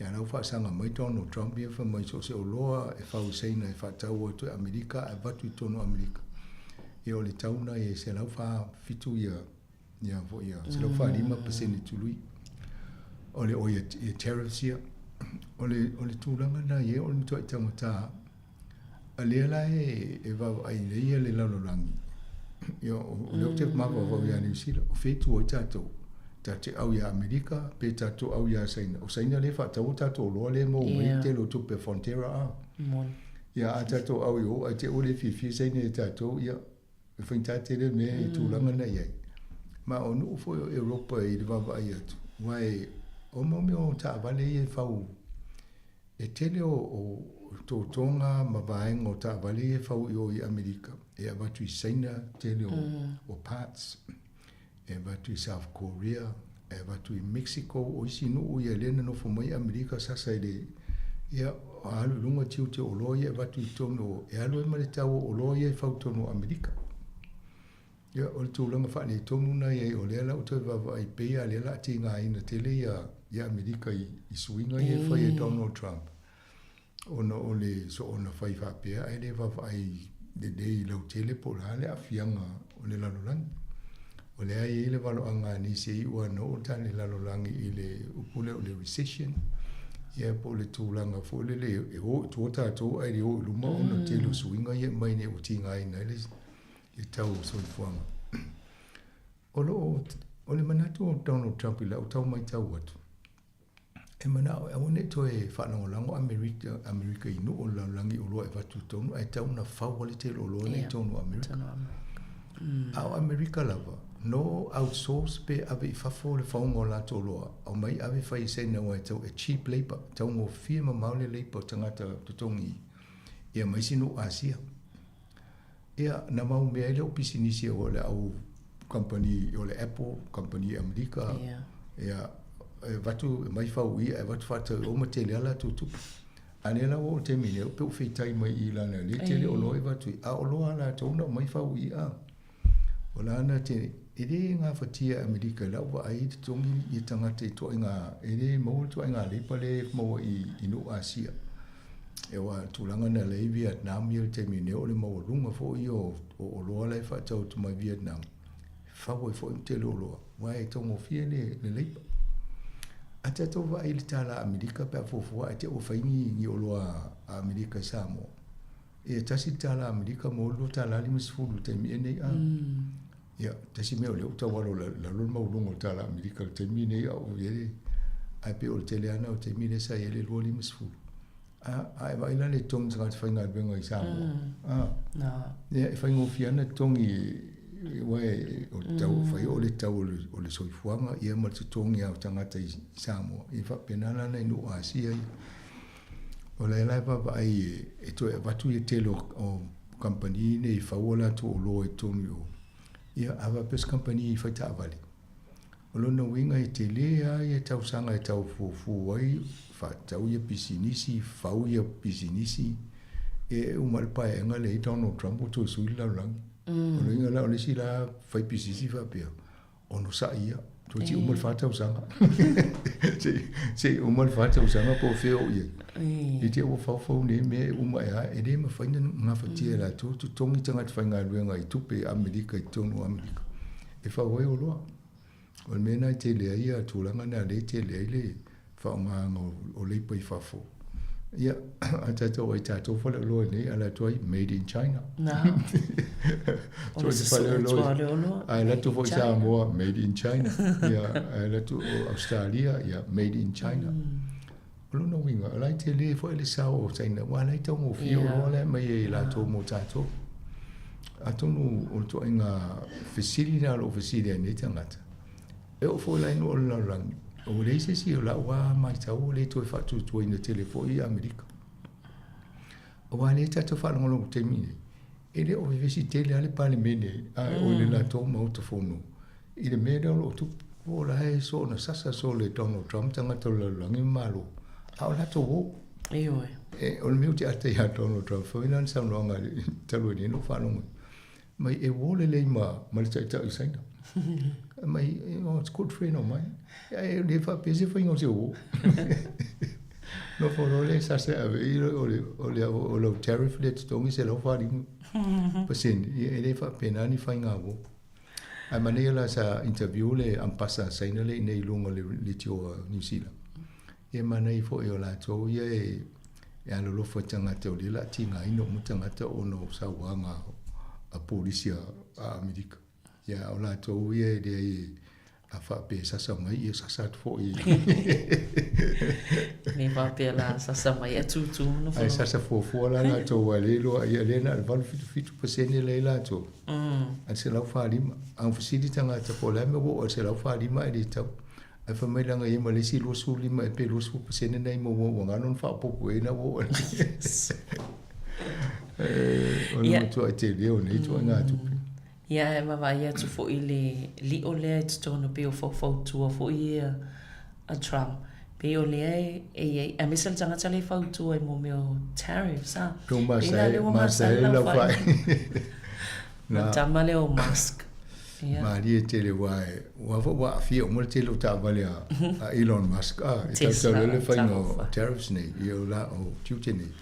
Ia nau whaasanga mai Donald Trump ia wha mai so se o loa e whau seina e whaatau o to Amerika e watu I tono Amerika. Ia o le tauna e se lau wha fitu ia fo ia, se lau wha 5% tului. O le o ia tariffs ia, o le tūlanga na ia o le mtua I tangata, a lea la e wau ai le ia le lalolangi. Ia o leo te mapa wau ia New Zealand, o whetu o I tātou. Ta te au ia Amerika, pe tātou au ia saina. O saina le whaatau tātou loa le mo, mai te lo tupe Frontera a. Ia a tātou au I o, a te ole fifi saina e tātou ia, e whaintate le me e tūlanga na iai. Ma o nuu fo Europa I le wawa ai atu. Wai, o mo me o ta vale I e whau, e tele o tonga mavaenga o ta'avali e fau i o i Amerika. E avatu i China tele o parts. E avatu i South Korea. E avatu i Mexico o isi nuu i elena no fumai Amerika sasa ele. Ia alu lunga tiu te oloia e avatu i tono. E alu e male tau oloia e fau tono Amerika. Ia o le tūlanga whaane tonu na ia o lea la uta vava i pea lea la te ngā ina tele ia Amerika i suinga i e whai e Donald Trump. Ona o le so ona whai whapea e le vava i de i lau tele po la le a fianga o le lalolangi. O lea i le valo anga ni se i ua no o tane lalolangi i le upule o le recession. Ia po le tūlanga fo le e o tuota ato ai le o luma ona tele suinga i e mai ne o ti ngā ina e tau soifuanga. O le manatu o Donald Trump i lau tau mai tau atu. E manao, e wane to e whanangolango Amerika i no o laulangi o loa e watu tonu, ai tau na whau wale te lo loa nei tonu Amerika. Au Amerika lava, no outsource pe ave i whafo le whaunga o lato loa, au mai ave whai se na wai tau e cheap labor, tau ngō firma maule labor tangata tutongi, ia maisi no Asia. Ia, na mau mea ele o pisinisi o le au company, o le Apple, company Amerika. Ia, watu mai whau ia, e watu whata o ma tele ala tutu. Anela o te mine, o pe o whetai mai i lana, le tele o loe watu i, a o loa la tauna mai whau i a. O lana te, e re ngā whatia Amerika, lau wa ai te tongi i tangata i toa ngā, e re maua toa ngā leipa le maua i no Asia. E wa tūlanga na lei Vietnam i te mine o le maua lunga fo i o loa lai whatau tu mai Vietnam. Whau e fo i te lo loa, wa e tongo fia le leipa. A te ato wa i le tala Amerika pe a fofua e te o whaingi i o loa Amerika Sāmoa. E tasi tala Amerika mo lo tala li misfulu te mi enei a. Ia, tasi mea o le uta walo la lon maulunga o tala Amerika te mi enei a o yere. Ai pe o le tele ana o te mi le sa yele lua li misfulu. Ai wa ila le tongi tanga te whainga benga i Sāmoa. Ia, e whaingo fiana tongi wae o tau whai o le tau o le soifuanga ia ma te tongi au tangata i Sāmoa. I whapenana nei no Asia i. O lai lai papa ai e to e watu i telo o company nei whauola to o loa e tongi o. Ia awa pes company i whaita avali. O lona winga i te lea i e tau sanga e tau fufu wai whatau i a pisinisi, whau i a pisinisi. E umalpa e nga le i Donald Trump o to sui laulangi. O lo inga la o le si la whai pisisi whapea. O no sa ia. To ti umal whatau sanga. Se umal whatau sanga po wheo ia. I te o whau ne me uma ea. E re ma whaina ngā whatia la to. Tu tongi tanga te whainga ruenga i tupe Amerika i tonu Amerika. E whau e o loa. O mena i te lea ia tūlanga na le te lea i le whaonganga o leipa i whafo. Ia, a tatou ai tatou whale o loa nei, ala tuai, made in China. Nā. So te whale o loa. Ai latu fo i Sāmoa, made in China. Ia, ai latu o Australia, ia, made in China. O lona winga, alai te le fo i le sao o China, wa alai tau mo fio loa le mai e la tau mo tatou. A tonu o to inga facility na lo facility nei tangata. E o fo lai no o laulangi. O le se si o la wa mai tau le to fa tu tu ina telefoni Amerika. O wa le tatu fa ngolo te mine. E le o vesi tele ale pale mene a o le la to mo to fono. I le mena o tu o la e so na sasa so le Donald Trump tanga to la langi malo. A o la to wo. E o o le meu te ate ya Donald Trump fo ina sa no nga talu ni no fa no. Mai e wo le ma le ta i saina. Mai it's good friend of mine. E le fa pese fa ingo se o. No for le sa se ave o le tariff le tongi se lo fa ring. Pasen e le fa pena ni fa inga wo. Ai mane la sa interview le ampasa saina le nei lunga le tio New Zealand. E mane fo e la to ye e alo lo fo tanga te o le la tinga ino mutanga te ono sa wanga a polisia a Amerika. Ya o la to ye de a fa pe sa mai e sa fo i. Ni va pe la sa mai tu no ai sa fo la to wale lo ia le na val fitu pasene le la to. A se la fa lima an fasili tanga te ko la me o se la fa lima e tau. ai fa mai langa ma le si lo su lima e pe lo su pasene nei mo nga non fa popo e na wo ona tu ai te leo nei tu nga tu ia e mawai atu fo i le li o lea i tonu pe o fautua fo i a Trump pe o lea e a misal tangata le fautua i mo meo tariffs a tu masai la fai na tama le o Musk ma li e tele wai wa fi o mo tele ta vale a Elon Musk e ta le fai no tariffs nei io la o tuti nei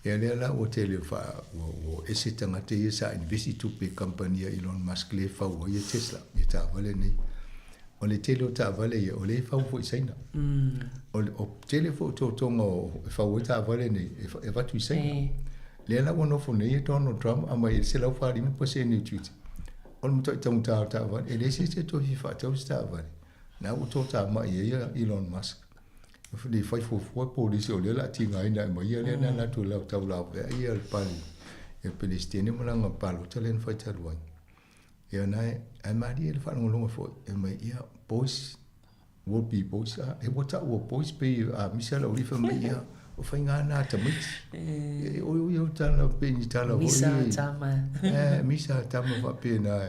e la o tele fa o ese tangata ia sa investi tu pe company Elon Musk le fa o ia Tesla e ta vale nei o le tele o ta vale ia o le fa o saina o tele fo to tongo fa o ta vale nei e va tu saina le la wono fo nei Donald Trump ama il se la fa di mo pose ni tuti o mo to ta va e le se to fi fa to sta va na o to ta ma ia Elon Musk di fai fu polisi o le la tinga ina ma ia le na tu la tau la ia il pali e Palestina mo langa palo talen fai talua ia na e mari il fa ngolo fo e ma ia boys would be boys e wata o boys pe a misala o lifa ma ia o fai ngana ta mit o yo tala pe ni tala o misa tama misa tama va pe na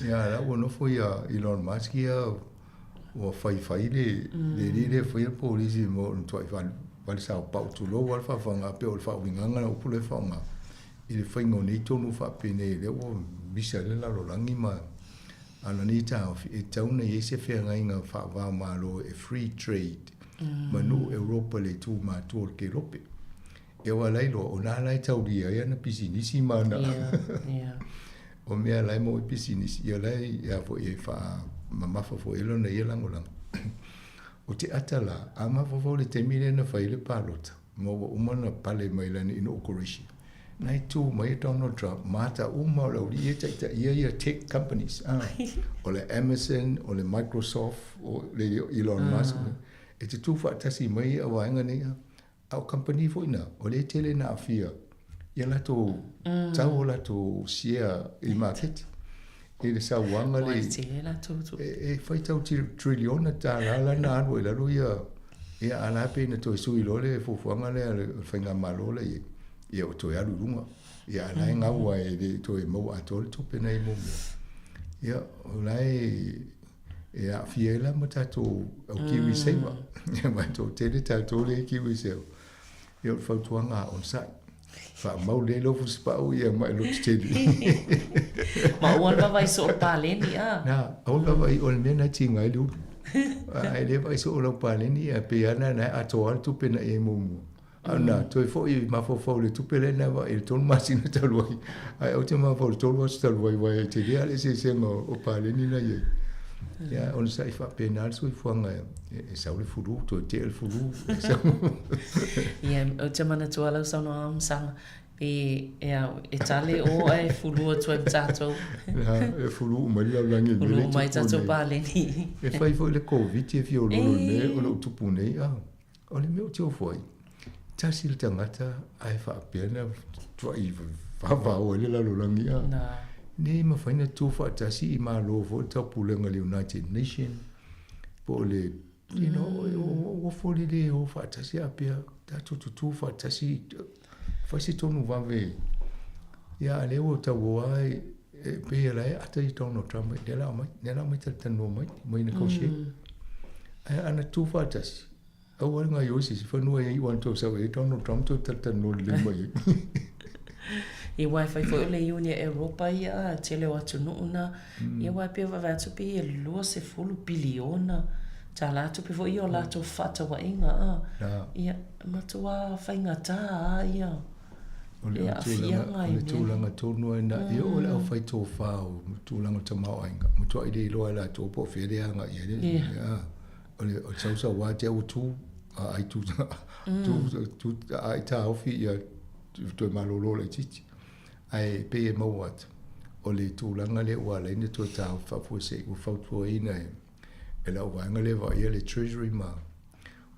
ia la no fo ia Elon Musk ia o fai le foi polisi mo to vai sa pa tu lo wa fa nga pe o fa winga nga o pule fa nga il foi ngo ni to no fa pe ne le o bisa le la lo langi ma ana ni ta e ta una ye se fe nga inga fa va ma lo e free trade ma no Europa le tu ma tu ke rope e wa lai lo ona lai ta uri ya na business ma na o me lai mo business ya lai ya fo e fa ma fa fo elo na yela ngolang o te atala ama fo le te mile na fa ile palota mo umana pale mai la ni inauguration nai tu mai Donald Trump mata uma lo li ta ia tech companies o le Amazon o le Microsoft o le Elon Musk e te tu fa tasi mai a wanga ni au company fo ina o le tele na afia ia la to tau la to share i market e sa wanga le e fai tau triliona ta la na anu la ruia e ala pe na to sui lo le fo wanga le fanga malo le e o to ya lunga e ala nga wa e le to e mo atol to pe nei mo ya olai e a fiela mata to o kiwi sema e ma to te ta to le kiwi se e o fa to nga on sai fa mau le lo fu spa o ia mai lo tedi ma o va vai so paleni na o va vai o me na tinga lu ai le vai so lo paleni a pe ana na a to al tu pe na e mo ana to fo i ma fo le tu pe le na va il ton masina ta lo ai o te ma fo to lo sta lo vai te dia le se mo o paleni na ye ya on sai fa penal so fo nga e sa le fulu to te el fulu ia o te mana tu ala so no am sang e tale o e fulu to tato e fulu mai la langi fulu mai tato paleni e fai fo le covid e fio lo ne o lo tu pune o le meu tio foi tasil tangata ai fa pena to i fa o le la lo langi ne ma faina tu fa tasi i ma lo fo ta pulenga le United Nation po le you know o fo le o fa tasi apia ta tu fa tasi fa si tonu va ve ya le o ta wo ai pe la ata i tono Trump de la mai ta no mai na ko she ana tu fa tasi o nga yo si fa no ai want to so e tono Trump to ta no le mai e wifi fo le Unia Europa ia tele watu nuna ia wa pe va va tu pe lo se fulu biliona ta la tu pe fo io la tu fata wa inga ia ma tu wa fa inga ta ia o le tūlanga tōnua ina i o le au whai tō whāo tūlanga ta mau ainga mo tu aide i loa la tō po whireanga i ere o le sausa wā te au tū ai tū ai tā awhi ia tō malolo le titi ai pe e mau atu o le tūlanga le ua leine tō tā whapua se u whautua ina e la wanga le wa ia le treasury ma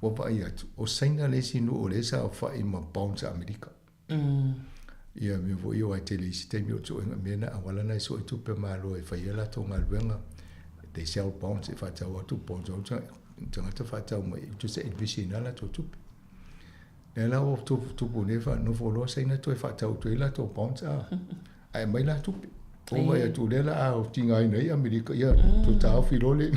wa vai atu o saina le sinu o le sa whai ma bounce Amerika ia me vo io ai tele sistemi o tō inga mena a wala nai so i tupe malo e whai ela tō ngā luenga they sell bonds if whatau atu bonds o tangata whatau mai tu se visina la to tupe le la o tupu ne fa no folo sai na to whatau tu la to bonds ai mai la tupe o mai tu le la o tinga nei Amerika ia tu tau filole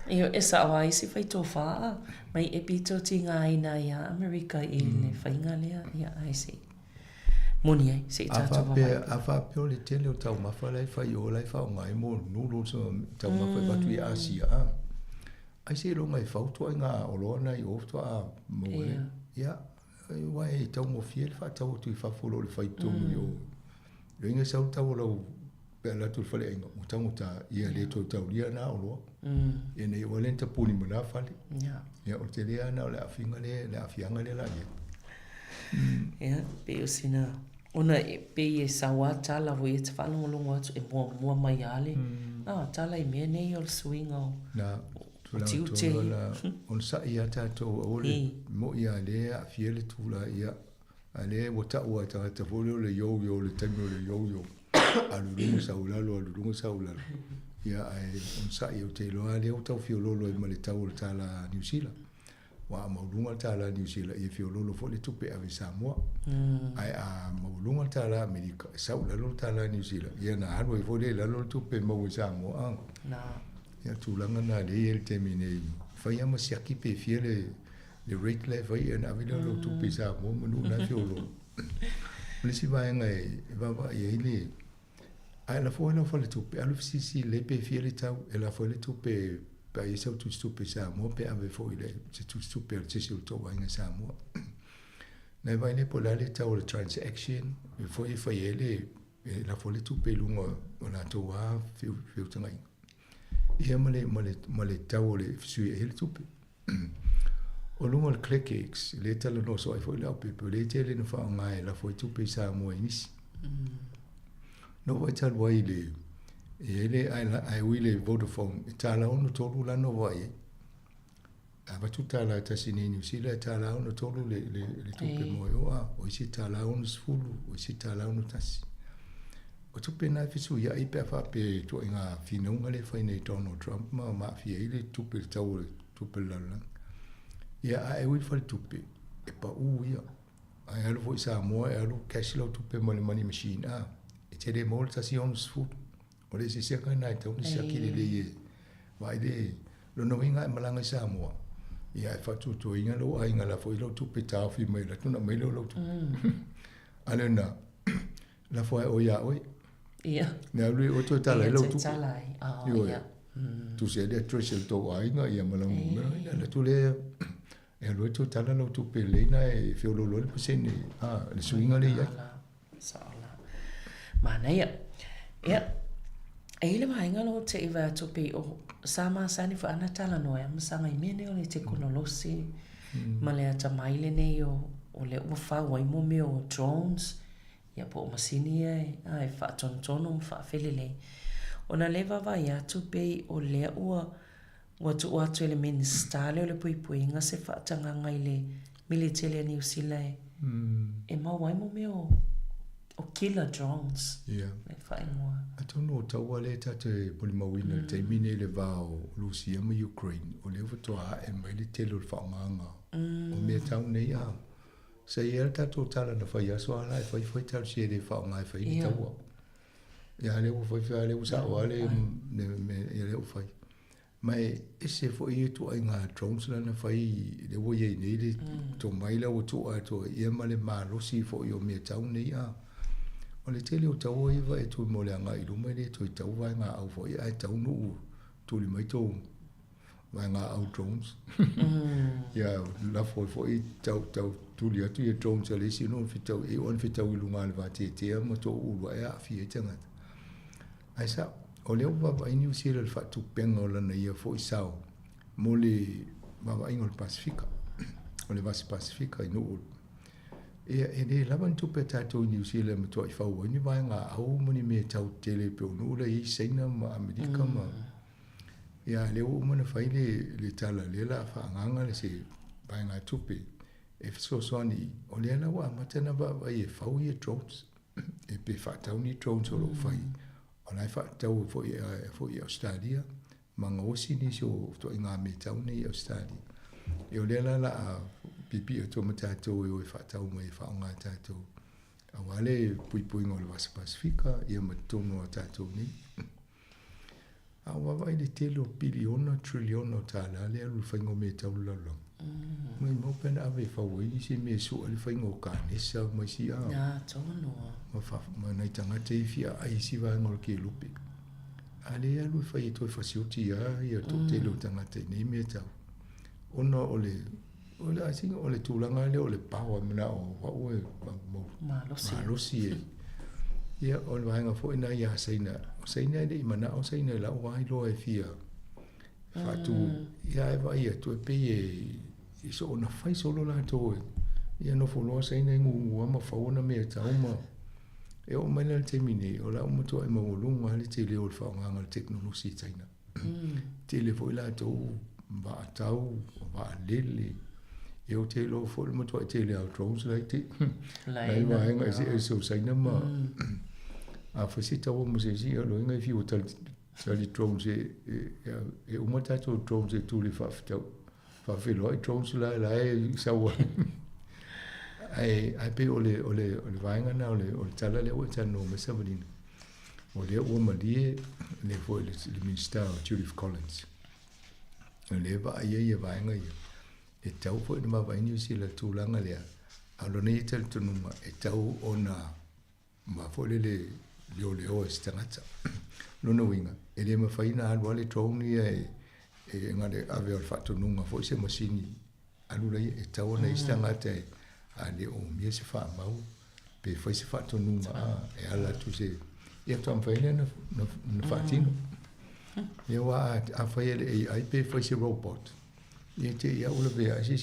Io esa awai si fai tofa mai e pito tinga ina ia Amerika i le whainga lea ia ai si. Moni ai, se tātua wawai. A wha pio le tele o tau mawha lai whai o lai whao ngai mō nūro so tau mawha batu i Asia. Ai se ronga i whautua i ngā oloa nei o ftua a mōle. Ia, wai tau mo fie le wha tau tu i whawholo le whai tonu i o. Ringa sau tau lau pēr latu le whale inga. Mo tango ta ia le tau lia nā oloa. Ia nei o lenta puni mana whale. Ia o te lea nā o le awhinga le awhianga le la ia. Ia, pe o sina... Ona pe e sawa tala vo e te whalongolongo atu e mua mai ale. Tala i mea nei o le swinga o. Na, tula on sa ia tātou ole mo ia le a fiele tula ia. A le wata ua ta fole le yo le temi o le yo. Alurunga saulalo. Ia ai on sa ia te loa le o tau fiololo i male tau o le tala New Zealand. Wa maulunga tala New Zealand e fiololo fole tupe ave Samoa. Ai a maulunga tala Amerika. Saulalo tala New Zealand. Ia na haro i fole lalo tupe mau Samoa. Na. Ia tūlanga nā le e temi nei. Whai ama siaki pe fia le rate le whai e na avila lo tupe Samoa manu na fiololo. Lisi vaenga e vava i eile. Ai la fo la fole tupe. Alu sisi le pe fia le tau. E la fole tupe pa i sau tu stupe Samoa pe ave fo ile se tu stupe al tisi ulto vaenga Samoa. Nei vai ne pola le tau le transaction. E fo i fai ele la fole tupe lunga o la toa fiu tangai. Ia male tau le sui ele tupe. O lunga le ClickX le tala no so ai fo ile ape pe le tele no fa ngai la fo tupe Samoa inisi. No vai tal vai le ele ai wile Vodafone tala ono tolu la no vai ava tu tala ta sinini sila tala ono tolu le tupe moyo o si tala ono sfulu o si tala ono tasi o tupe na fisu ya ipe fa pe to inga finunga le fa nei Donald Trump ma fi ile tupe tau tupe la ya ai wil fa tupe e pa u ya ai alu foi Samoa alu cash lo tupe money machine e te de mol tasi ono sfulu o le se ka nai tau ni saki le ye vai de lo no inga malanga Samoa ia fa tu to inga lo ai inga la foi lo tu peta fi mai la tu na mai lo tu ale na la foi o ya oi ia na lui o to tala lo tu ia tu se de tresel to ai inga ia malanga la tu le e lo to tala lo tu pe le na e fi lo le peseni le swinga le ia sala mana ia Eile mahinga lo te iwa tupi o sama sani fa ana tala noa masanga i mene o le teknolosi ma le ata maile nei o le ufa waimo me o drones ia po masini ai fa tontono fa felele ona leva vai atu pe o le ua tu atu ele ministale o le puipuinga se fa tanganga i le militele New Zealand e ma waimo me o killer drones. Yeah. Le whaingoa. Ato no taua le tate polimawina te mine le vao Lucia ma Ukraine o le watoa e mai le telo le whaonganga. O mea tau nei a. Sa i el tato tala na whai aso ala e whai tau si e le whaonga e whai ni taua. Ia le u whai le u sao le le u whai. Mai ese fo i tu ai ngā drones lana whai le wo ye nei le to mai la o tu a to ia ma le marosi fo i o mea tau nei a. O le tele o tau iwa e tui mole anga i luma le tui tau vai ngā au fo i ai tau nuu tuli mai tau vai ngā au drones. Ia la fo i tau tuli atu i drones a le si no fitau e on fitau i lunga le vate te ama tau ulua e a fi e tangata. Ai sa, o leo baba i New Zealand fatu penga o lana ia fo i sao mo le baba ingo le Pasifika. O le vasi Pasifika i nuu e ne lawan tupe tatou New Zealand ma toi whau ni vai ngā au mani me tau tele pe onu ula i seina ma Amerika ma ia leo umana whai le tala le la whaanganga le se vai ngā tupe e fiso soani o le ana wa matana ba vai e whau i e drones e pe whatau ni drones o lo whai Ona fa tau fo i Australia manga osi ni so to inga me tau nei Australia e o la pipi o to matato e o fa tau mai fa nga tato awale pui ngol was Pasifika ia matono tato ni awa vai de telo biliona triliona tala le lu fa ngo me tau lolo mai mo pen ave fa wi si me so le fa ngo ka ni sa mai si a na tono ma fa ma nei tanga te fia ai si va ngol ke lupi ale alu fa i to fa siuti ia to telo tanga te ni me tau ono ole asing ole tulanga le ole pawa mena o wa o malo si ia o le vaenga fo ina ia seina de mana o seina la o ai lo e fia fa tu ia e vai tu e pe e so ona fai solo la to ia no fo lo seina ngu ma fa ona me ta uma e o mana te mini o la o to e mo lunga le te le o fa nga le teknologi seina te le fo la to ba tau ba lele e o te lo fo mo to te le au drones like te lai vaenga e so seina ma a fasita o musezi lo ngai fi o tal drones e o mata to drones e tu le fa fe lo drones la e sa wa ai pe o le vaenga na o le tala le o tano me sa valina o le o malie le fo le minister Judith Collins le va ia vaenga e tau fo ma va ni si la tulanga le a lo nei tel tunuma e tau ona ma fo le leo stangata no winga e le ma faina al wale troni e ngale ave al fatto nunga fo se masini alu le e tau na stangata a le o mi se fa mau pe fo se fatto nunga e ala tu se e to am faina no fatino e wa a fa ele ai pe fo se robot e te ia o le vea si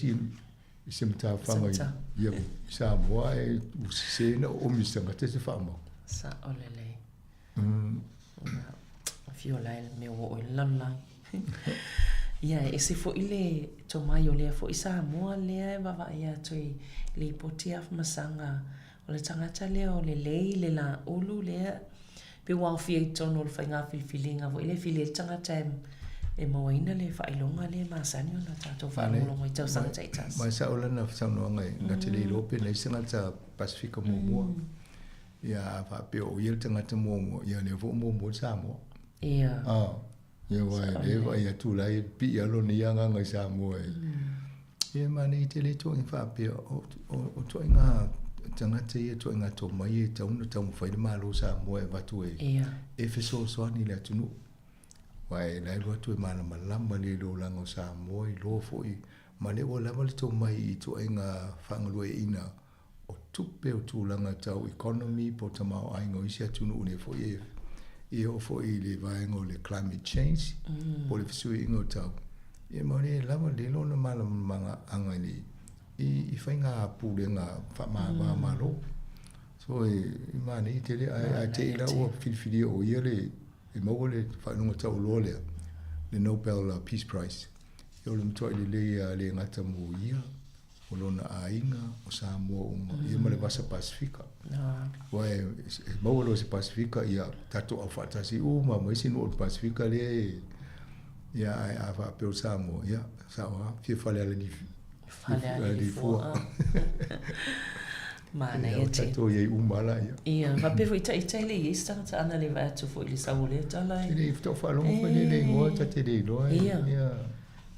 se mta fa mai ia Sāmoa e se na o mi stangata se fa mau sa olele fiola me o lala ia e se fo ile to mai o le fo Sāmoa le va va ia toi le potia masanga o le tangata le o le la olu le pe wa fi tono le fainga filinga vo ile fili tangata e mo ina le fa ilonga le masani ona tato fa lo mo tau sang tai tas ma sa ola na sa no ngai ngatele lope le singa ta Pasifika mo ia fa pe o yel tanga te mo ia le vo mo Sāmoa ia ia wa le va ia tu la pi ia lo ni anga ngai Sāmoa ia mani te le to in fa pe o to inga tanga te ia to inga to mai te uno tau fa i malo Sāmoa va tu e fe so ni le tunu wai lai lo tu mana malamba le lo lango Sāmoa i lo fo i ma le o lava le to mai to inga fangalo ina o tupe o tūlanga tau economy po tamau aingo isi atunu une fo i o fo i le vaengo le climate change po le fisui ingo tau e mo le lava le lona manga anga ni i whainga apu le ngā wha malo so i mani te le a te ila o filifili o ia le e mau le whainunga tau loa lea le Nobel Peace Prize e o le mtua i le ngata mo ia o lona ainga o Sāmoa uma ia ma le vasa Pasifika wae mau lo se Pasifika ia tato au fatasi uma mai sinu o Pasifika le ia a fa pe o Sāmoa ia sawa fie fale ala ni fua mana ia te tato ia umala ia va pe ita le ista ta ana le va tu fo le saule ta la le fto fa lo mo le ngo ta te le lo ia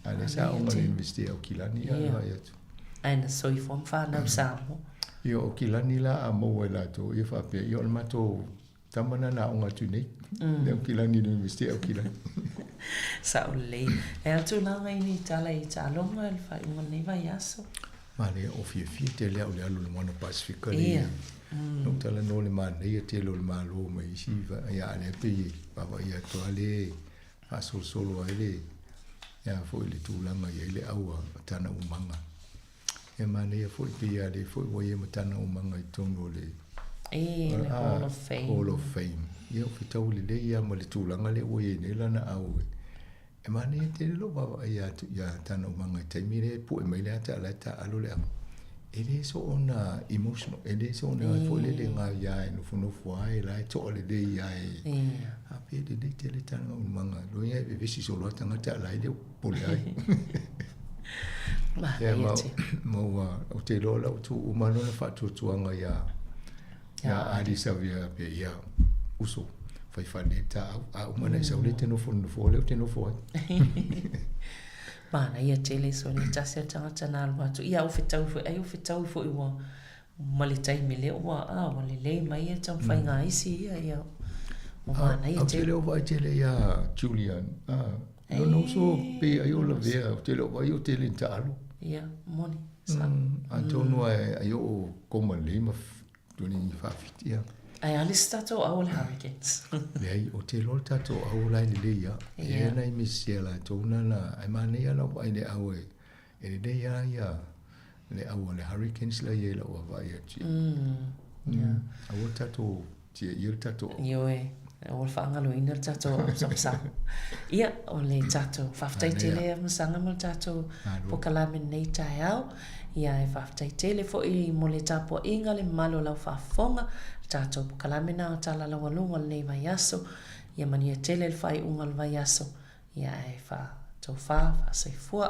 ale sa o le investi o kilani ia aina soi fom fa na Sāmoa io o kilani la a mo la to ia fa pe io ma to tamana na o ngatu nei le o kilani no investi o kilani sa ole e tu la ngai ni tala i talo ma el fa ngone va yaso mane o fie te le o le alu mo no Pasifika le no tala no le man ia te lo le malo mai si va ia le pe baba ia to ale a solo ale ia fo le tu la mai ile au tana umanga e mane ia fo pe ia le fo o ia matana umanga i tongo le le Hall of Fame ia fitau le ia ma le tu la ngale o ia ne lana au e mani te lo baba ia tana umanga te mire pu e mai le ata la ta alo le ele so ona emotional ele so ona fo le nga ya no fo no fo ai la to le de ya a pe de tele tanga un manga lo ya be si so lo tanga ta la de po la ya mo o te lo la tu o mano na fa tu anga ya ali savia pe ya uso fai fa de ta a o mana sa le te no fo le te no fo Mana ia tele so ni tasi tanga na alwa tu ia o fitau fo iwa mali tai mele wa wale le mai e tam fai nga isi ia mana ia tele o vai tele ya Julian no so pe ayo la vea tele o vai o tele talo ia moni sa antono ayo como le ma tu ni fa fitia ai alistato au le hurricanes lei o te lo tato au lai le ia e nei misiela tona na ai mane ia no ai le au e le ia le au le hurricanes la ia la vai chi au tato ti ia tato io o fa ngalo ina tato sa ia o le tato fa ftai tele msanga mo tato po kala men nei tai au ia e fa ftai tele fo i mo le tapo inga le malo la fa fonga tato po kala mena o tala la walunga le vai aso ia mani tele le fai unga le vai aso ia e fa to fa soifua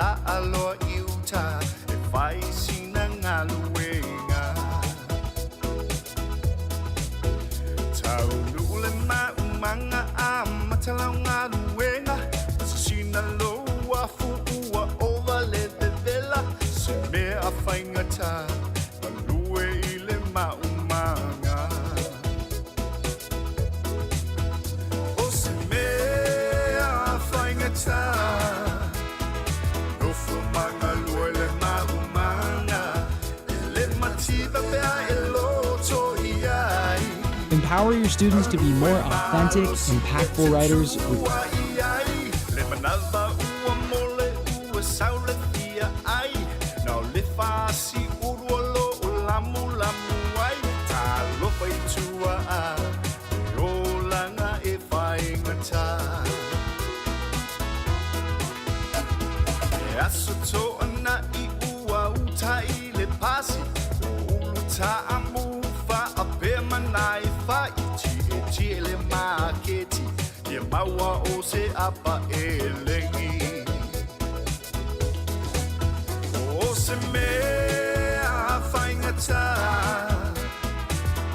la aloa I uta e whai sina ngā luenga. Tau nule maumanga a matalau ngā luenga, sa sina loa fuua ova le vevela, se mea whaingata, ma lue I le maumanga. O se mea whaingata, nofo manga lue le maumanga, le mativa pea e loto iai. Empower your students to be more authentic, impactful writers with Maua o se apa e lengi o se mea whaingata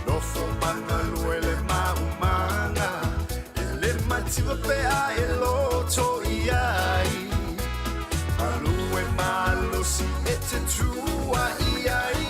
nofo manga luele maumanga e le mativa pea e loto iai alue malosi e te tua iai.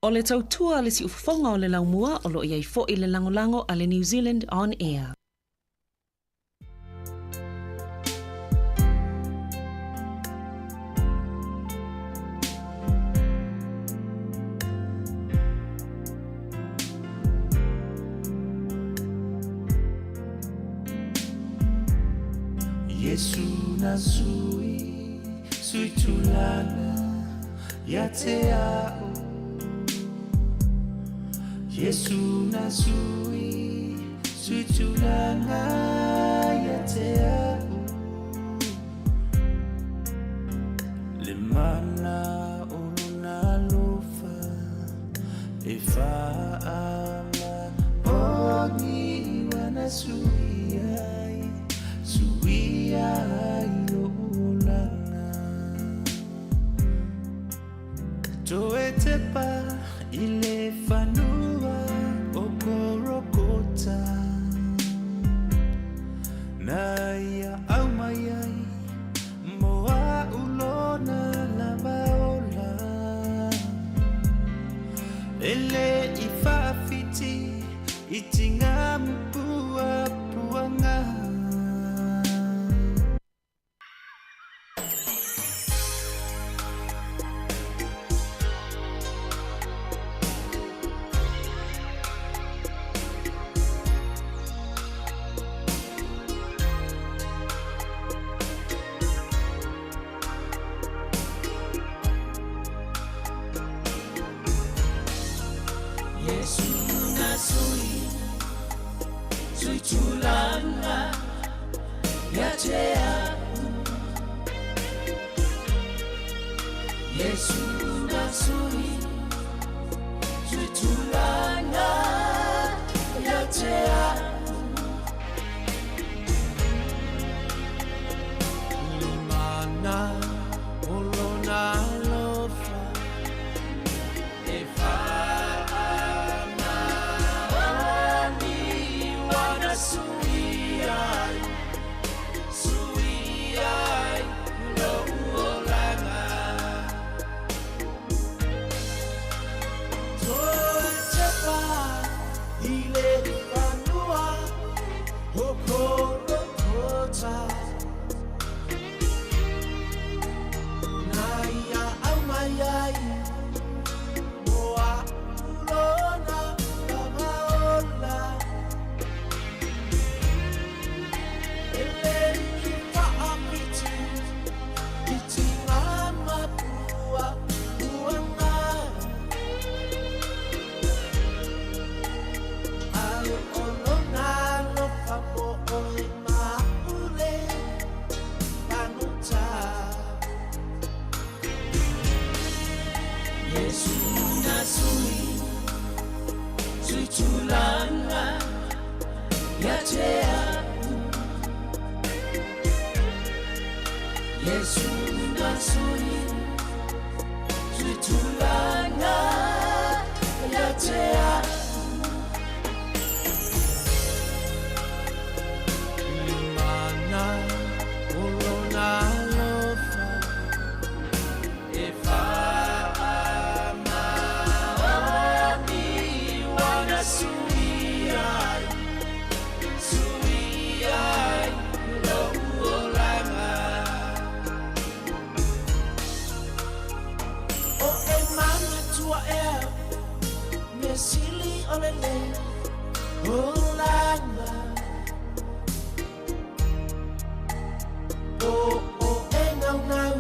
O le tautua le si ufonga o le laumua o lo iai fo I le langolango a le New Zealand On Air. Yesu na sui tulana ya te ao. Yesu na sui tulana ya te ao. Le mana o na lofa e whaama o ni wana sui ai o ulanga. Toe te pa I le whanua o korokota na ia au mai ai moa ulona lava ola ele I whaafiti I tinga mpua puanga. Suitulanga yatea Yesu nasui Suitulanga yatea Limana olona lofa Efa Suiai, suiai, lo uolanga. Toi tepa, ile fanua, hokoro kota. Naya amayai, moa ulona lavaola. Suitulanga yatea Yesu nasui Suitulanga yatea Limana olona lofa Efa Suiai, suiai, lo uolanga. O e mana tua ea, me sili olele, olanga. O e nau nau,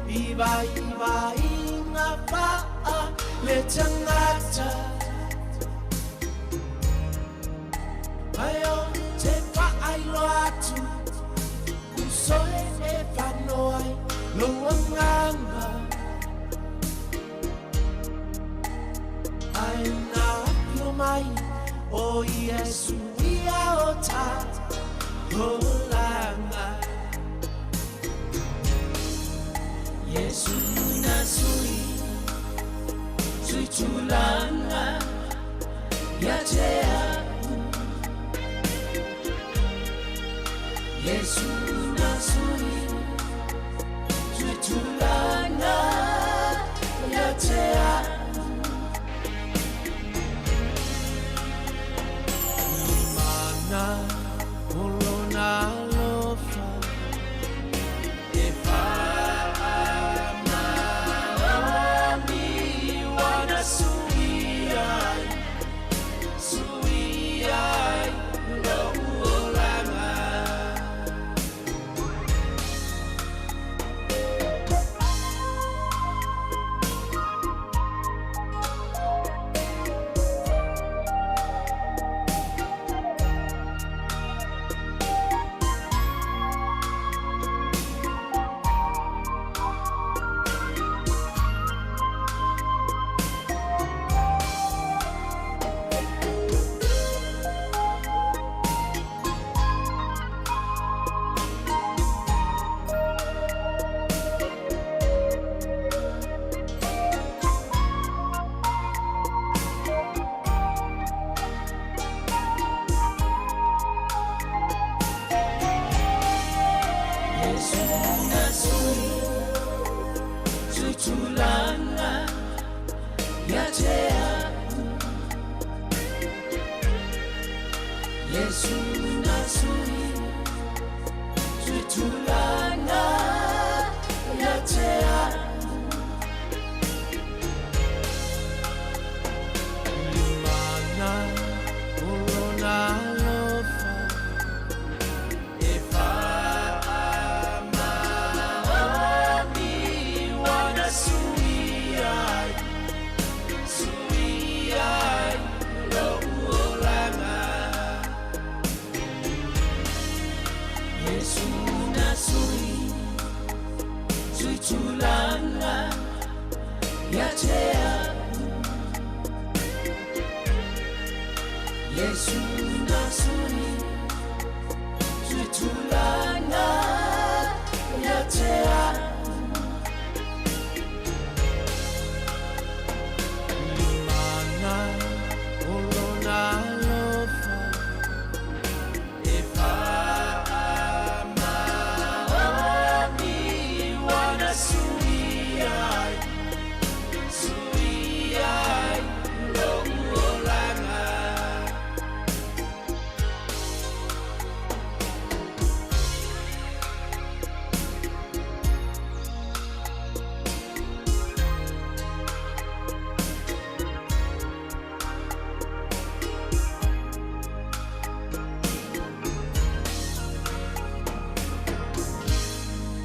iwa ina paa, le tangata. Ayo te whaai loatu Usoe e whanoai Loa nganga Ai nā pio mai O Iesu ia o tā Holanga Yesu na sui Suitulanga Yatea Yesu nasui Suitulanga yatea Limana olona lofa Efa maami wana suiai Suiai lo uolanga Suitulanga yatea Yesu nasui Suitulanga yatea Limana olona lofa Efa maami wana suiai Suiai lo uolanga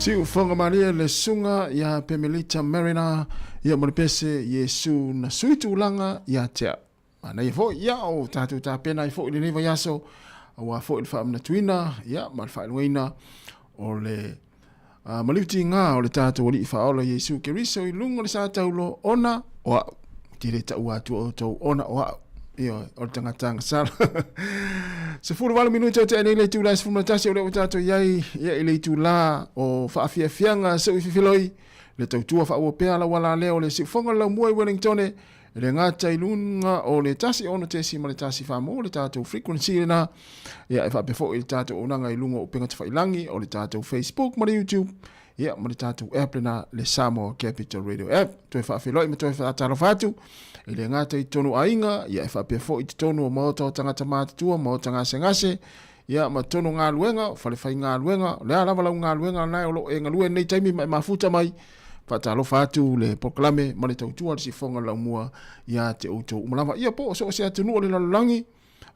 Tiu fonga Maria le sunga ya Pemelita Marina ya moripese Yesu na suitu ulanga ya tea. Ana ifo ya o tatu ta pena ifo ile neva yaso wa fo il fam na tuina ya mal fa luina o le malifti nga o le tatu oli fa o Yesu Keriso i lungo le sa taulo ona o direta ua tu o to ona o io o tanga sala se fu vale minuto te nei le tu la sfuma tasi o le tato yai ya ile tu la o fa afia fianga se filoi le tautua fa o pea la wala leo le si fonga la moi Wellington le ngata ilunga o le tasi ono te si le tasi fa mo le tato frequency na ya fa before il tato onanga ilunga o penga fa ilangi o le tato Facebook mo le YouTube ya mo le tato app na le Sāmoa Capital Radio app to fa filoi me to fa talo fatu ile ngata i tonu ainga ya fa pefo i tonu mo to tangata matua mo tanga sengase ya ma tonu nga luenga fa le fa nga luenga le ala vala nga luenga na o e nga lue nei taimi mafuta mai fa talo fatu le proclame mo le tautua si fonga la mua ya te auto umlava ia po so se atunu le langi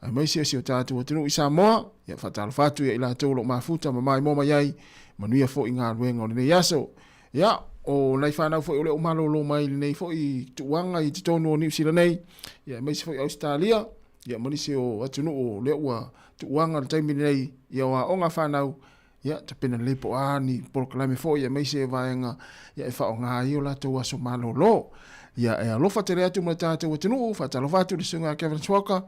ai mai se o tatu tunu i Sāmoa ya fa talo fatu ya ila tolo mafuta mai mo mai manuia fo nga luenga o le yaso ya o nei whanau fo i ole o malolo mai nei fo i tuanga i titono o New Zealand nei ia mai se fo i Australia ia manise o atunu o le ua tuanga le taimi nei ia wa onga whanau ia te pena lepo ani proclame fo ia mai se vaenga ia e whao ngā i o lato aso malolo ia e alofa te rea tu mara tātou atunu fa talofa tu le sunga Kevin Swaka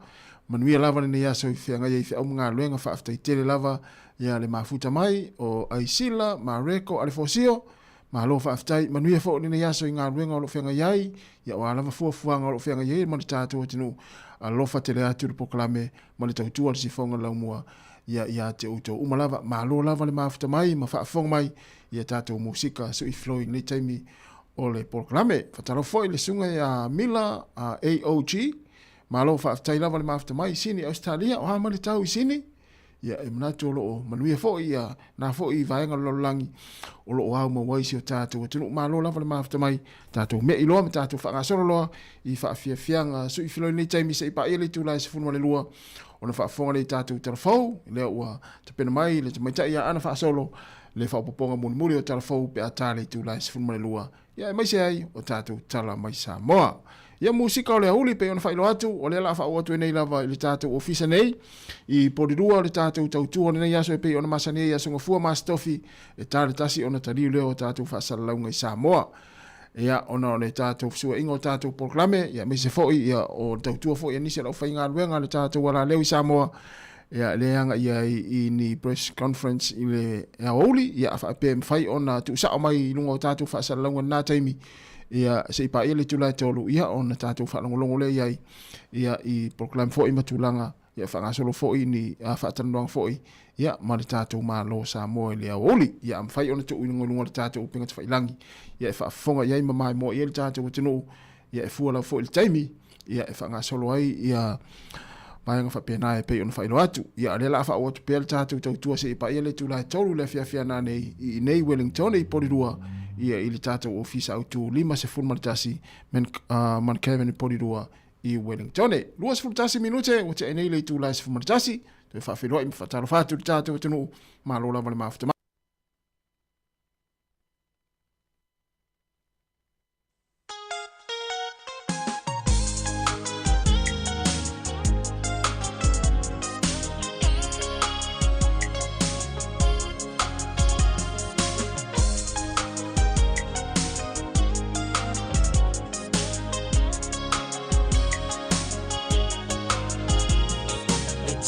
manuia lava nei aso i whianga ia i whiau mga luenga whaafta i tele lava ia le mafuta mai o Aisila, Mareko, Alefosio ma lo fa aftai manuia fo ni yaso inga ruenga o lo fenga yai ya wala va fuanga o lo fenga yai mo tatu tinu a lo fa tele atu proclame mo le tautu al sifonga la mua ya te uto umalava ma lo lava le mafuta mai ma fa fonga mai ya tatu musika so i flowing ni taimi o le proclame fa talo foi le sunga ya Mila AOG ma lo fa aftai lava le mafuta mai sini Australia o ha ma le tau sini ia e manatu lo manuia fo ia na fo i vaenga lo langi o lo au mo waisi o tatu tunu malo lava le mafta mai tatu me i lo tatu fa nga solo lo i fa fia fianga so i filo ni taimi se pa ele tu la se fu mo le lua ona fa fonga le tatu telefo le ua te pena mai le te mai ia ana fa solo le fa poponga muri o telefo pe atale tu la se fu mo le lua ia mai se ai o tatu tala mai Sāmoa ia musika o le huli pe ona failo atu o le la fa o tu nei lava le tatu ofisa nei i podirua le tatu tautu ona nei aso pe ona masane ia songa fua mastofi e tale tasi ona tali le o tatu fa salaunga i Sāmoa ia ona le tatu sua ingo tatu proclame ia me se foi ia o tautu fo ia ni se lo fa inga luenga le tatu wala le i Sāmoa ia le anga ia i ni press conference i le huli ia fa pe fai ona tu sa mai lungo tatu fa salaunga na taimi ia se pa ele tula tolu ia ona tatu fa longo le ia i proclaim fo i matulanga ia fa ngasolo fo i ni fa tanong fo ia ma le tatu ma lo Sāmoa le oli ia am fai ona tu lungo le tatu pinga fa ilangi ia fa fonga ia mai mo ia le tatu tunu ia fu la fo il taimi ia fa ngasolo ai ia paenga fa pena e pe ona fa ilo atu ia le la fa o tu pel tatu tu se pa ele tula tolu le fia na nei Wellington i porirua ia ili tatu ofisa autu lima se fulmaltasi men man Kevin porirua i Wellington luas fultasi minute o te enei le tu la se fulmaltasi te fa filo i fa talo fatu tatu tunu malola vale mafta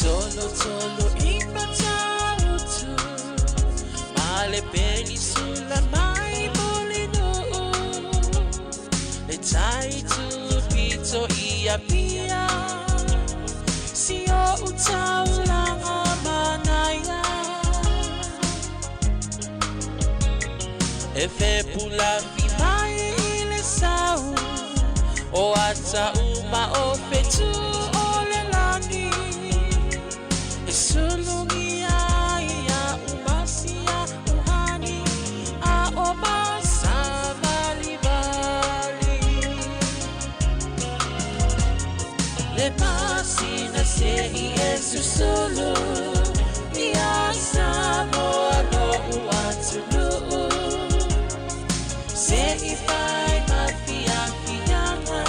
Tolo tolo imatautu Male penisula mai molino Le taitu pito ia pia Sio utaulanga manaya Efe pula fi mai ile sau O ata uma o fetu ole lani Sulungia ia umasia uhani a omasa bali bali Le pasina se Yesu solo ia Sāmoa no uatulu Se ifai mafia fianga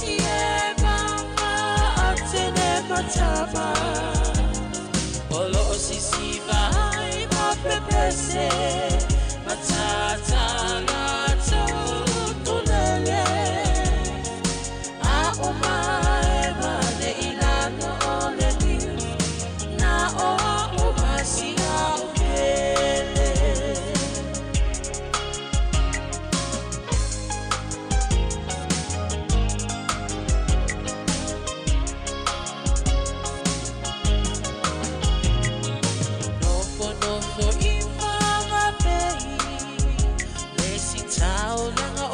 Ie mama atene matama Olo sisi vai ma pepese matata gato tulele a omae mane ilano ole ni na o umasi a ukele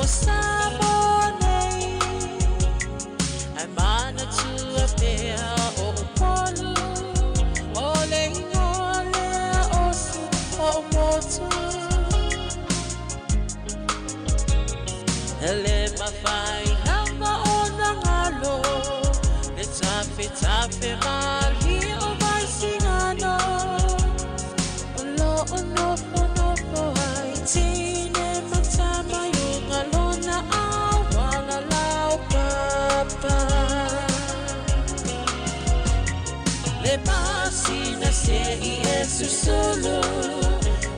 Sāmoa nei Ai mana tua pea o upolu O le ingoa lea osu o motu Ele mawhai nanga o nangalo Le tape tape mali o mai singano O lo o nofo nofo ai tine matama Alona awala lau papa Le pasina se Yesu solo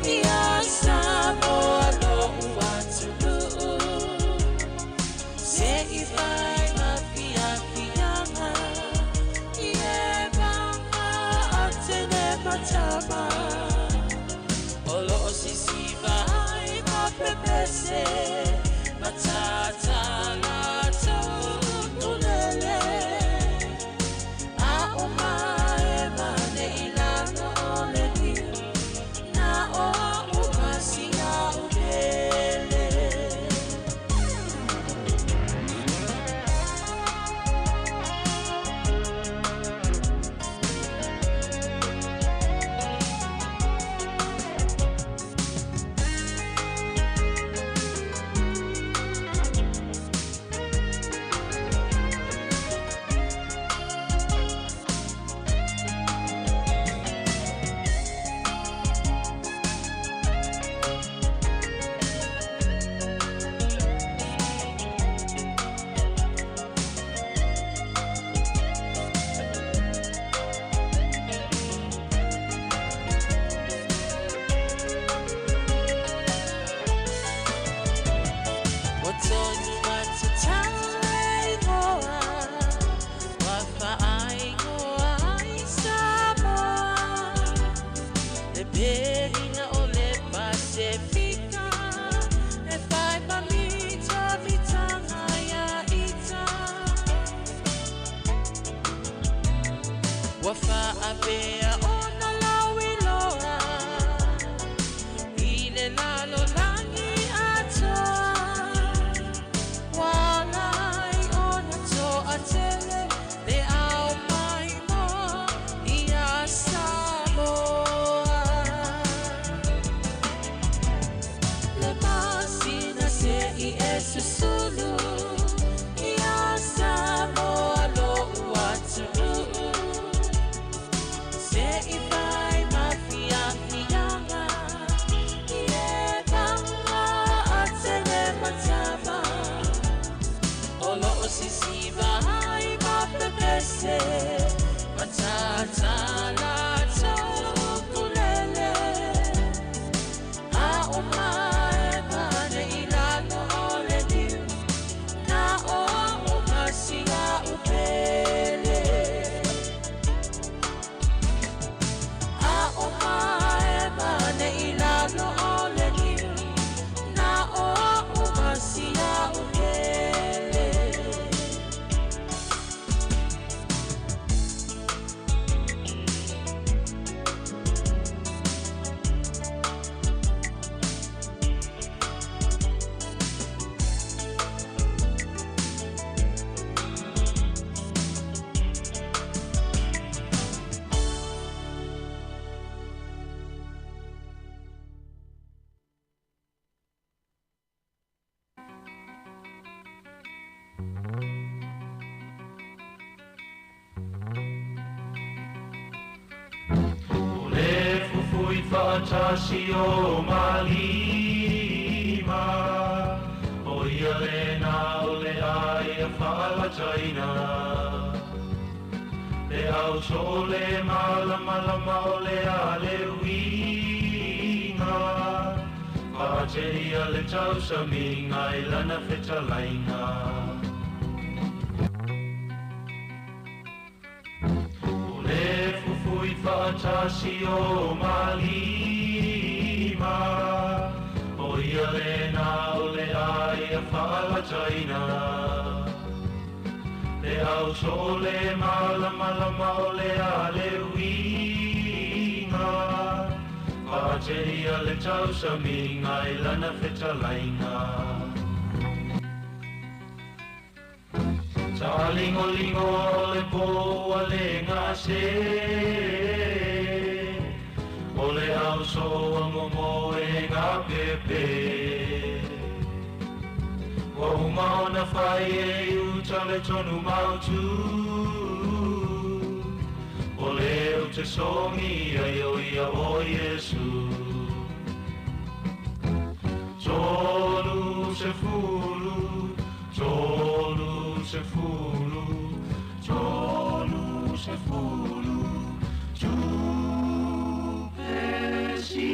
Ia Sāmoa no uatulu Se ifai mafia fianga Ie mama atene matama Olo sisi vai ma pepese Matata gato tulele A omae mane ilano ole ni Na o umasi a ukele Wafa apea ona lawiloa Ile lalo langi atoa Walai ona to atele Le au mai mo Ia Sāmoa Le masina se Yesu sulu Ia Sāmoa lo uatulu Se tasi o malima o ia le na o le ai a whaalataina e au so le malama o le a le winga whateria le tau sa minga i lana whetalainga Fatasi o malima o ia le na o le ai a whaalataina le au so le malama o le a le winga whateria le tau sa minga i lana whetalainga Talingo le poa le ngase O le au so momo e ngā pepe O umao na whai e uta le tonu mautu O le o te songi ai o ia o Yesu Tolu se fulu, tolu se fulu, tolu se fulu, tu pesiliva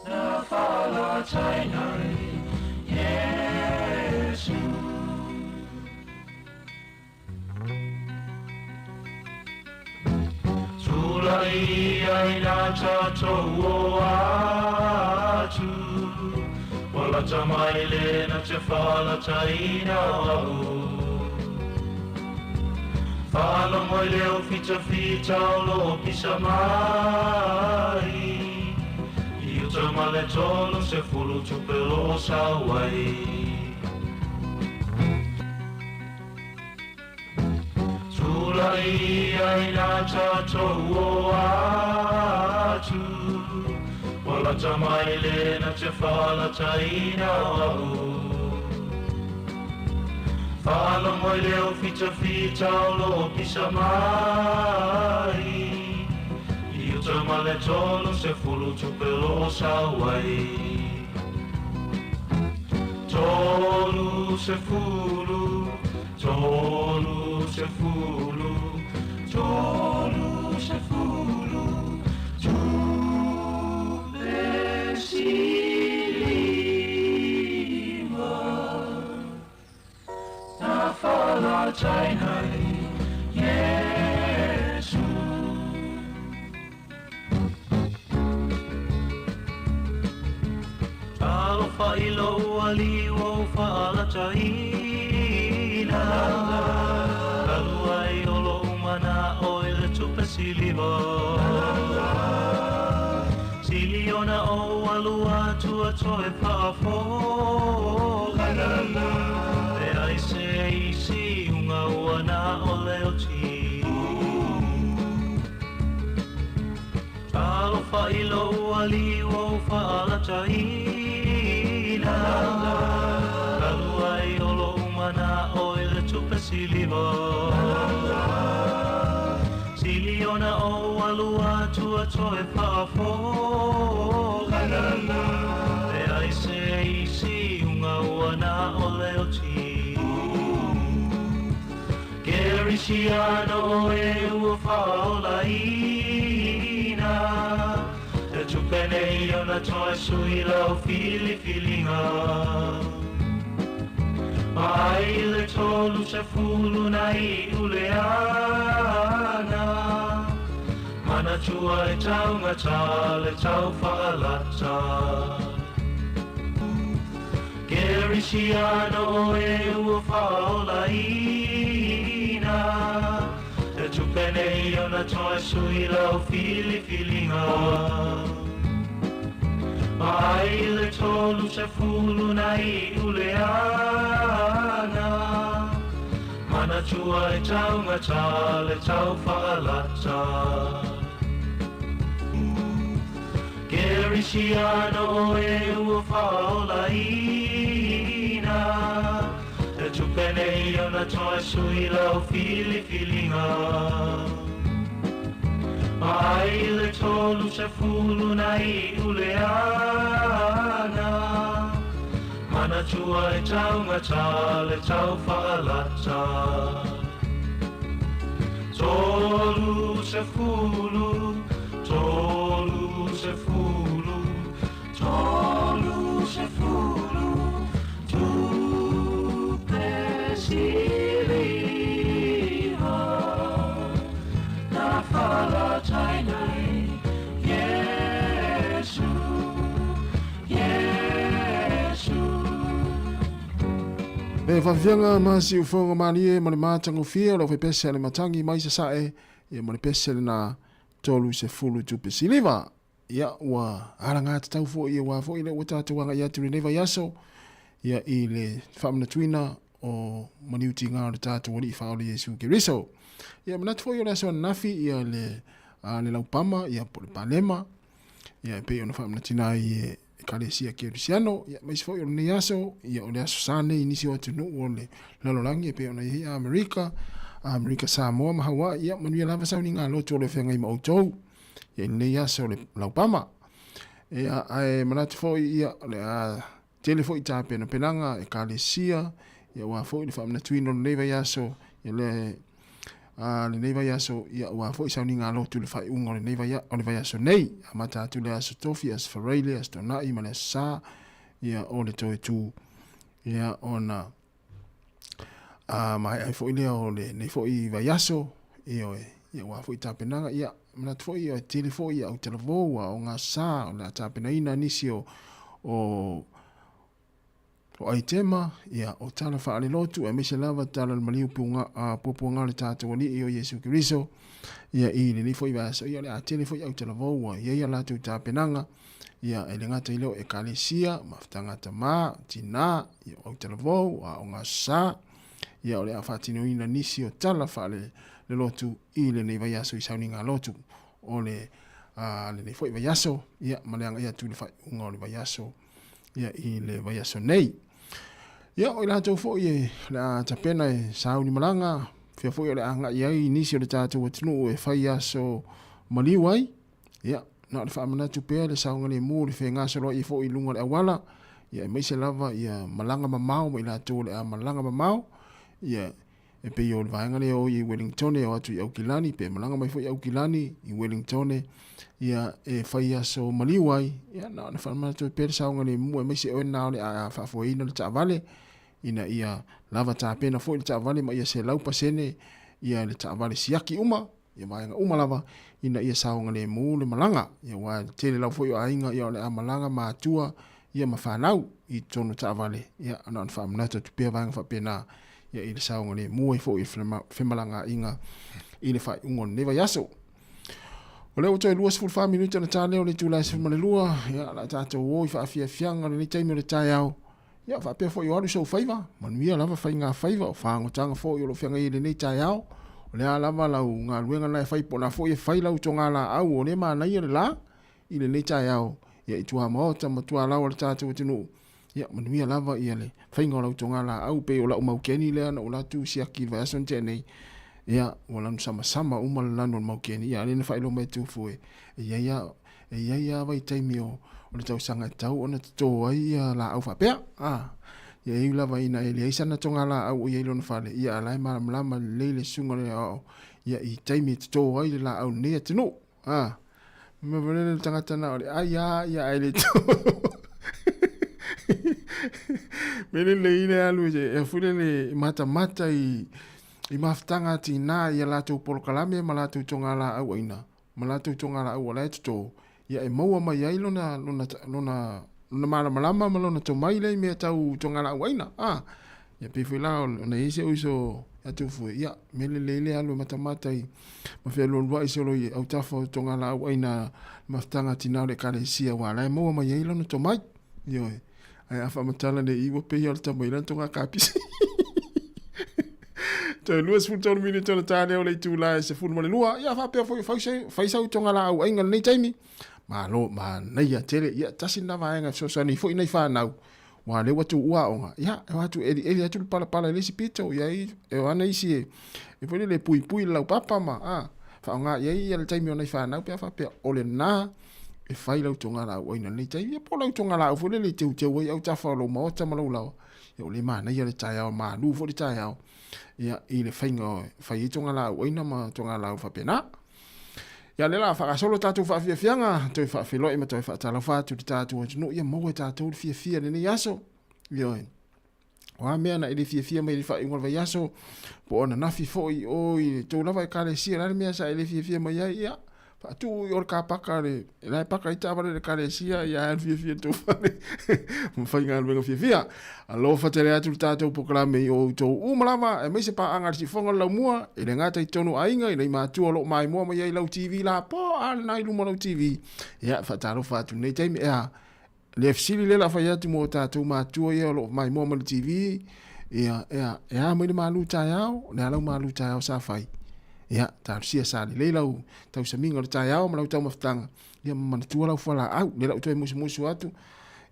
na whalatainai Yesu. Tulai ai na tātou o atu Wala tamai le na te whalataina au Whala moi leo fita o lo pisa mai I uta male tolo se fulu tupelo sawai Tulai ai na tātou o atu Wala tamai le na te whalataina au Whala moi leo fita o lo pisa mai I uta male tolo se fulu tupelo sawai Tolu se fulu, tolu se fulu, tolu se fulu, tu pesiliva na whalatainai Yesu. Talo whailo ali o whalataina Kalu ai olo umana o ele tupe siliva Siliona o alua tua toe pafo E ai se isi unga uana o leo ti Talo whailo ali o whalataina Kalu ai olo umana o ele tupe siliva Siliona o alua tua toe pafo E ai se isi unga uana o leo ti Gerisiano e ua whaolaina Te tupene i ona toe sui lau filifilinga Ai le tolu se fulu na i uleana Mana tua e tau ngata le tau whaalata Gerisiano e ua whaolaina Te tupene i ona toe sui lau filifilinga Ai le tolu se fulu na i uleana Mana tua e tau ngata le tau whaalata Gerisiano e ua whaolaina Te tupene i ona toe sui lau filifilinga Mai le tolu se fulu nai uleana Mana tua e tau ngata le tau whaalata Tolu se fulu, tolu se fulu Tolu se fulu, tu pesiliva Na whaalatai nei Yesu, Yesu Le whawhianga masi ufonga manie mo le mātango fia lo whi pese le matangi mai sa sae ia mo le pese le na tolu se fulu tupe siliva ia ua aranga te tau fo ia wa fo ile wata te wanga ia turi neva yaso ia i le whamna tuina o maniuti ngā le tātu wali i whaole Yesu Keriso ia manatu fo ia le aso nafi ia le laupama ia po le palema ia pe ona whamna tina i Kalesia Kerisiano, ia mais foi o neaso, ia o neaso sane inisi o tunu o le lalolangi pe ona ia Amerika Sāmoa ma Hawaii, ia manuia lava sauni ngā loto o le whenga i mautou, ia neaso le laupama. Ia ai manatu foi ia le telefoi tāpena penanga e Kalesia, ia ua foi le whamna tuino le neva yaso, ia le neva yaso ia ua foi sauni ngā lotu le whai unga le neva yaso nei a mata atu le aso tofi as whareile as tonai ma le sā ia o le toe tū ia ona mai ai foi lea o le nei foi vai yaso ia ua foi tāpenanga ia manatu foi ia telefoi au televou o ngā sā o le tāpena ina nisi o ai tema ia o tala whaale lotu e mese lava tala le maliu pupunga le tātou wani i o Yesu Keriso ia i le nifo i vaso ia le a telefo i au tala vaua ia latu tāpenanga ia e le ngata i leo e Kalesia maftangata mā tina ia au tala vau o ngā sā ia o le a whatino ina nisi o tala whaale le lotu i le nei vaiaso i sauni ngā lotu o le nifo i vaiaso ia maleanga ia tu le whai unga o le vaiaso ia i le vaiaso nei. Ia o ila tau fo ie la tapena e sauni malanga fia fo le anga ia i nisi o le tātou atunu e whai aso maliwai ia na le whaamana tu pēr le saunga le mū le whenga solo i fo i lunga le awala ia e meise lava ia malanga mamau ma ila tau le a malanga mamau ia e pe o le vaenga le o i Wellington o atu i Aukilani pe malanga mai fo i Aukilani i Wellington ia e whai aso maliwai ia na le whaamana tu pēr saunga le mū e meise o na le a whafoina le taavale ina ia lava tāpena fo i le taavale ma ia se laupa sene ia le taavale siaki uma ia vaenga uma lava ina ia saunga le mū le malanga ia wa tele lau fo i ainga ia le a malanga mātua ia ma whanau i tono taavale ia ana an whaamanata tu pēr vaenga whapena ia i le saunga le mū e fo i whemalanga inga i le whai ungon neva yaso. O leo toi lua sifur wha minuta na tā leo le tūlai sifur le lua ia la tātou o i whaafia fianga le ni taimi o le tai au ia whaapea fo i waru sau whaiva manuia lava whai ngā whaiva o whaangotanga fo i o lo whianga i le nei tai au o lea lava lau ngā luenga lai whai po na fo i whai lau to ngā la au o le maa nai le la i le nei tai au ia i tuha maota ma tuha lau le tātou tinu ia manuia lava ia le whai ngā lau to ngā la au pe o la umaukeni lea na o la tu siaki vai ason tenei ia o lanu sama uma le lanu maukeni ia lena whai lo mai tufu ia vai taimi o le tau sanga tau ona to ai la au whapea ia i lava ina e le isana tonga la au ia ilona whale ia alai malama leile sunga le au ia i taimi to ai la au nea tino ma vele tangata na ole ia ai le to mele le ile alu e fule le mata i maftanga tina ia la tu polkalame ma la tu tonga la au ina ma la tu tonga la au la to ia e maua mai ai lona malama lona to mai le me tau tonga la au ina ia pe fila ona ise uso atu fu ia mele le alu mata i ma fe lo wa iso lo au tafo tonga la au ina maftanga tina le Kalesia wa la maua mai ai lona to mai ia ai afa matala le iwo pe ia ta mai tonga kapisi te luas fu tonu minuto na tane o le tūla se fu mo le lua ia fa pe fai sa tonga la au inga nei taimi ma nei a tele ia tasi na vaenga so ni fo nei fa nau wa le watu ua onga ia e watu e atu pala le sipito ia e wana isi e fo le pui lau papa ma whaonga ia le taimi o nei whanau pia whapea o le nā e whai lau tonga lau oina nei taimi ia po lau tonga lau fo le teu teu ai au tawha lau maota malau lau ia o le mana ia le tai au maa lu fo le tai au ia i le whainga whai i tonga lau oina ma tonga lau whapea na ia le la whakasolo tātou whaafiafianga toi whaafelo ima toi whaatala whātu le tātou no ia maua tātou le fiafia le nei aso ia oi wa mea na ili fia mai fa ingol vai aso po ona nafi foi oi to lava e kale sia la mea sa ili fia mai ia fa tu yor ka pakare la paka ita vale le kale sia ia fia to mo fa ingal vengo fia alo fa tele atu tato proclame o to umalama e me se pa anga si fonga la mua e le ngata i tonu ainga i ma tu lo mai mo mai la TV la po al nai lu mo TV ia fa talo fa tu nei time ia le fsili le la faya tu mo tatou matua ia lo mai mo mo TV ia mai le malu taiao le ala malu taiao sa fai ia ta sia sa le lau tau sa minga le taiao ma lau tau maftanga ia man tua lau fala au le lau toi musu atu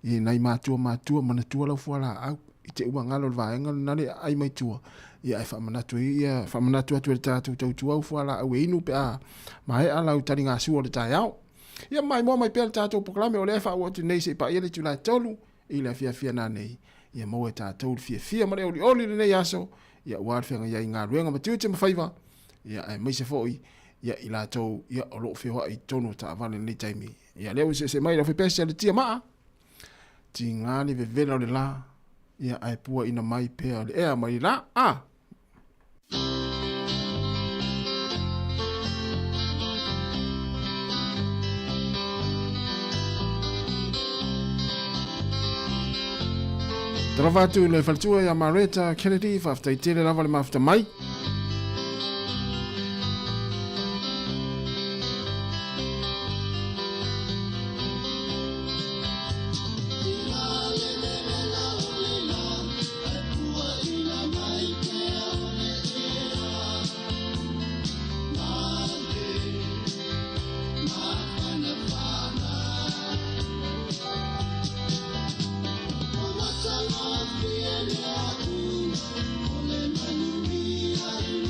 i nai matua man tua lau fala au i te ua ngalo le vaenga na le ai mai tua ia e fa manatu atu le tatou tau tua fala au inu pe a mai ala u tani nga su le taiao ia mai mo mai pel tatou proclame o le fa o nei se pa ile tula tolu i le fia na nei ia mo tatou fia ma le oli nei aso ia wa fenga ia nga ruenga ma tiu te mafaiva ia ai mai se foi ia i la tou ia o lo fia i tonu ta vale nei taimi ia le se mai le pesa le tia ma tinga ni vela le la ia ai pua ina mai pe le e mai la Trava tu le faltua ya Mareta Kennedy fa ftai tele lava le mafta mai. Yeah.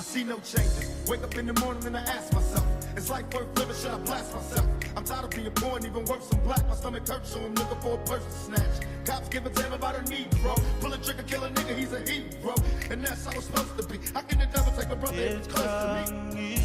see no changes. Wake up in the morning and I ask myself, is life worth living? Should I blast myself? I'm tired of being poor and even worse, I'm black. My stomach hurts, so I'm looking for a purse to snatch. Cops give a damn about a need, bro. Pull a trigger, kill a nigga, he's a hero. And that's how it's supposed to be. How can the devil take a brother if it's close to me?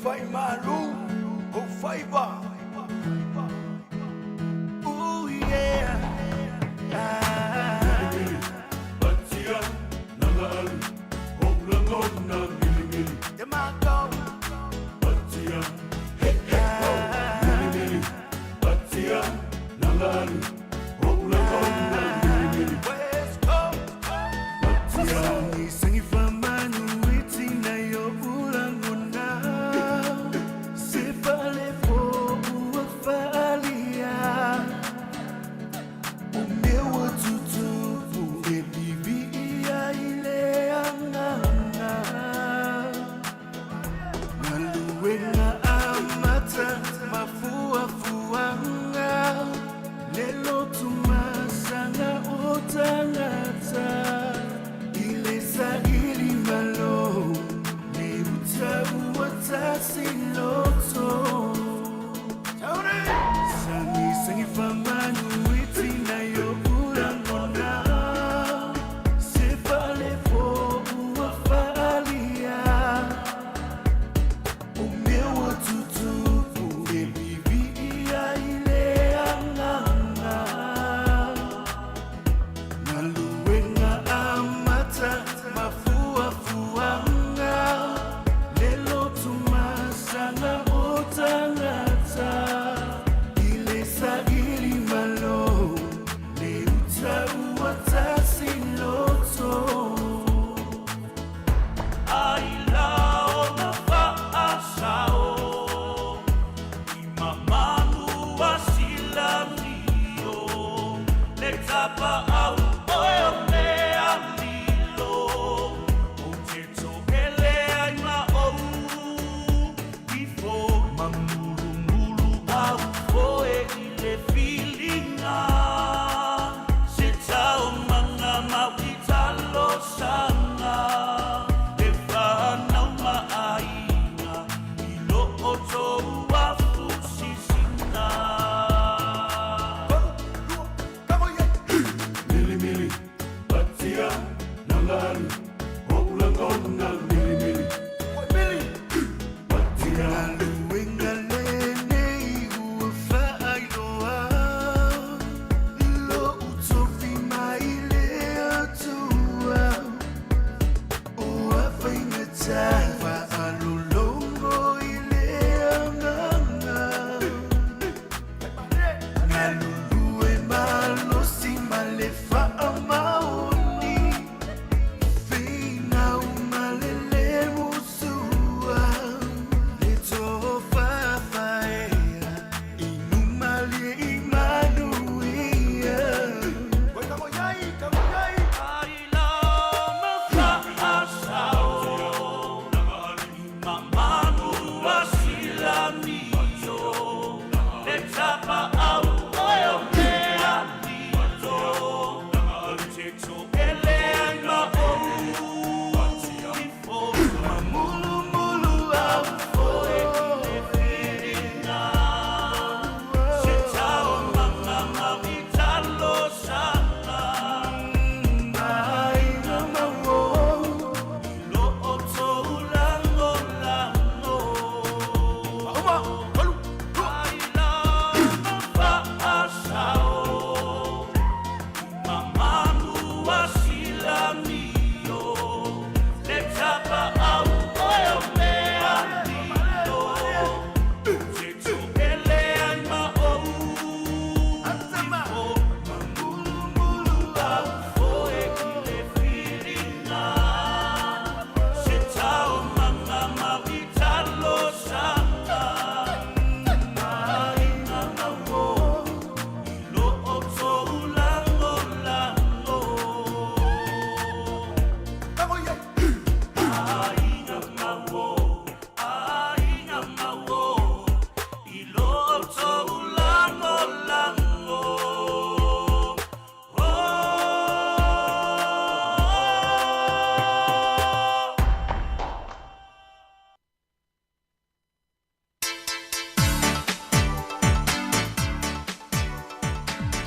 Fai malu, oh fai ba. Ooh yeah. Batia, nangal, honglangon na milimili. Demago. Batia, hey hey. Batia, nangal, honglangon na milimili. West Coast. Batia, sangi famanu iti na yo ulangon. Fire.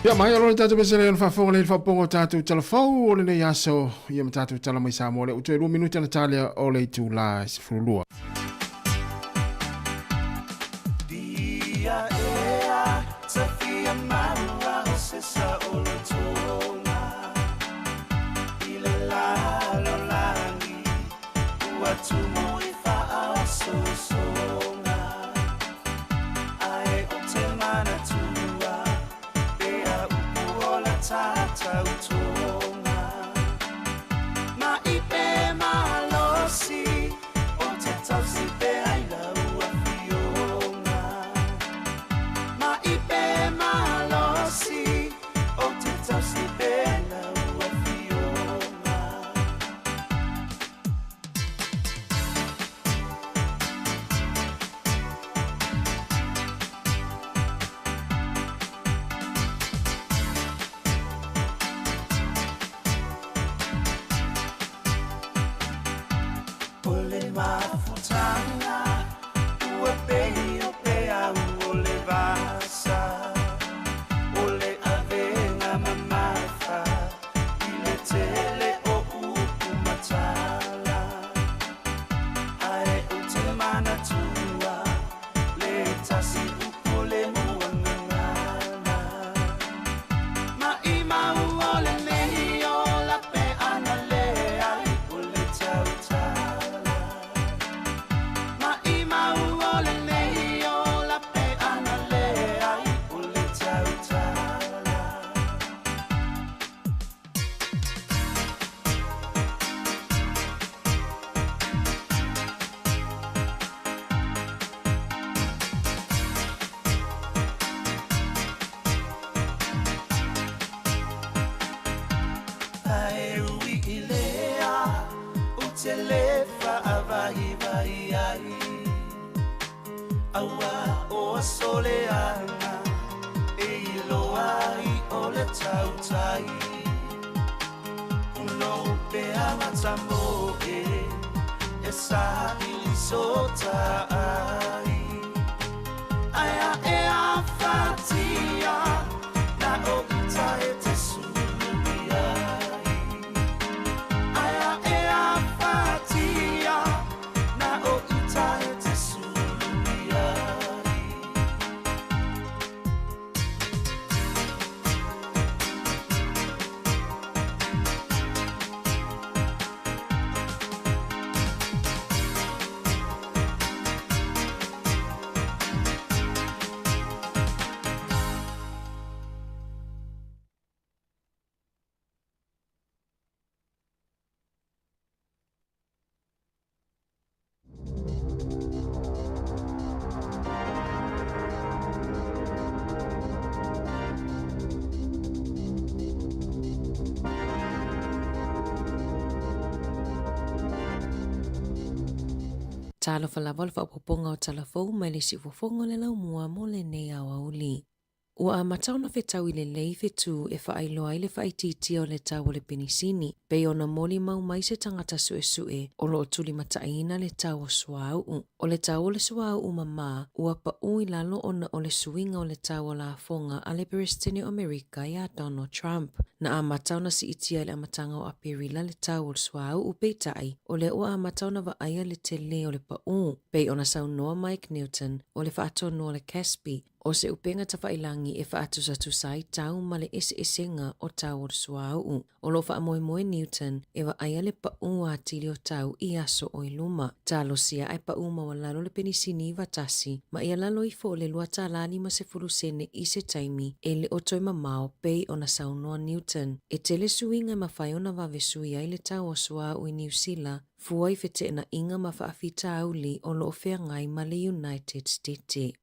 Ia mai alo tatu pesele on fafonga le fapongo tatu telefou o le nei aso ia matatu tala mai Sāmoa le utu 2 minuti na talia o le tu la sifulua. Dia ea tafia maua o se sa o le tonga I le la lo langi ua tumu I faa o sosonga ae o te mana tua ea upu o la tata utonga ma I pe malosi o te tausi pe ai laua fionga ma I pe malosi o te tausi pe laua fionga Ole mafutanga ua pei o pea ole vasa ole avenga mamafa I le tele o upu matala ae o te mana tua le tasi upu le muangangana ma I mau ole mehi o la pe ana le ai ole tautala ma I mau ole mehi o la pe ana le ai ole tautala Ae ui I lea o te lefa a vahi vahi ai aua o sole ana e iloa I o le tautai uno pe amata mo e sa ili sota ai aya e a fatia na o ita e te suli ai aya e a fatia na o ita e te suli ai Talo falava le whaapoponga o talafou mai le si fofongo le lau mua mo le nei au auli. Ua a matau na whetau I le lei whetu e whaailoa I le whaititi o le tau o le penisini. Pei ona moli mau mai se tangata sue o lo tuli mataina le tau o suau. O le tau o le suau mama ua pa ui lalo ona o le suinga o le tau o la fonga a le Presidente o Amerika ia Donald Trump. Na a matau na si itia le amatanga o apirila le tau o le suau u peitai o le ua a matau na vaaya le tele o le pa Pei ona saunoa Mike Newton o le whaatonoa le Caspi o se upenga tawhailangi e whaatusatusai tau ma le esenga o tau o le suau. O lo whaamoemoe Newton e vaaya le pa a tili o tau I aso o iluma. Talo sia ai pa maua lalo le penisini vatasi ma ia lalo I fo le lua talani ma se fulusene I se taimi e le otoi mamao pei ona saunoa Newton. E tele suinga ma whai ona vavesui ai le tau o suau I New Zealand fuai fete na inga ma whaafita auli o lo fea ngai ma le United States.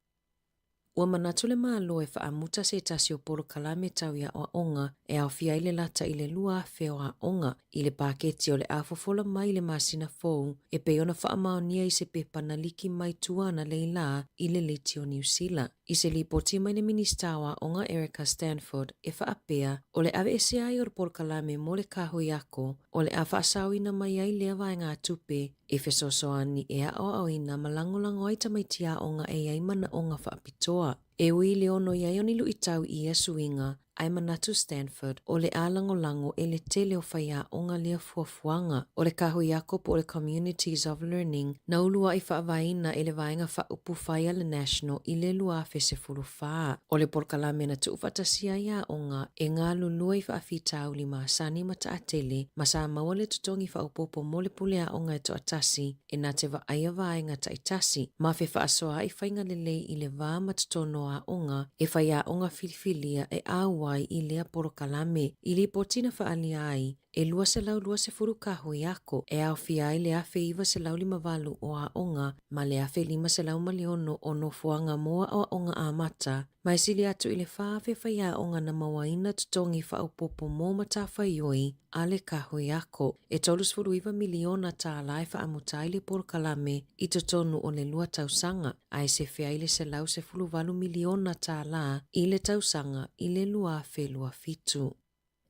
Ua manatu le malo e whaamuta se tasi o polo kalame tau ia o onga e au fia ile lata I le lua feo a onga I le paketi o le afofola mai le masina fou e pe ona whaamaonia I se pepana liki mai tuana le ila I le leti o New Zealand. I se lipoti mai le minista wa onga Erica Stanford e whaapea o le ave ese ai o le polo kalame mo le kahui ako o le a whaasawina mai ai lea vai ngā tupe e fesosoani e a o ina malangolango ai tamaitia onga e ai mana onga whaapitoa. E ui le ono iai oni lu I tau I suinga ai manatu Stanford o le alango-lango e le tele o whaia o ngā lea fuafuanga o le kahui ako po le Communities of Learning na ulua i whaavaina e le vaenga whaupu whaia le National i le lua se fulufaa. O le porkalame na tu whatasia ia o ngā e ngā lulua i whaafitau li maasani mata a tele ma Sāmoa le tutongi whaupopo mo le pulea o ngā e to atasi e nā te waaia vaenga ta itasi ma fe whaasoa i whainga lelei i le vā matatonoa o ngā e whaia o ngā filifilia e awai i lea porokalame i li potina whaalia ai e lua se furu kahui ako e au fiai le afe iwa se lau 5 o a onga ma le afe 5 se lau maliono o no fuanga moa o onga a mata mai sili atu i le whaafe whaia onga na mawaina tutongi whaupopo mo mata whaioi a le kahui ako e 3 miliona ta lai whaamutai le porokalame i totonu o le lua tausanga ai se fiai le se lau 18 miliona ta la i le tausanga i le lua afe lua fitu.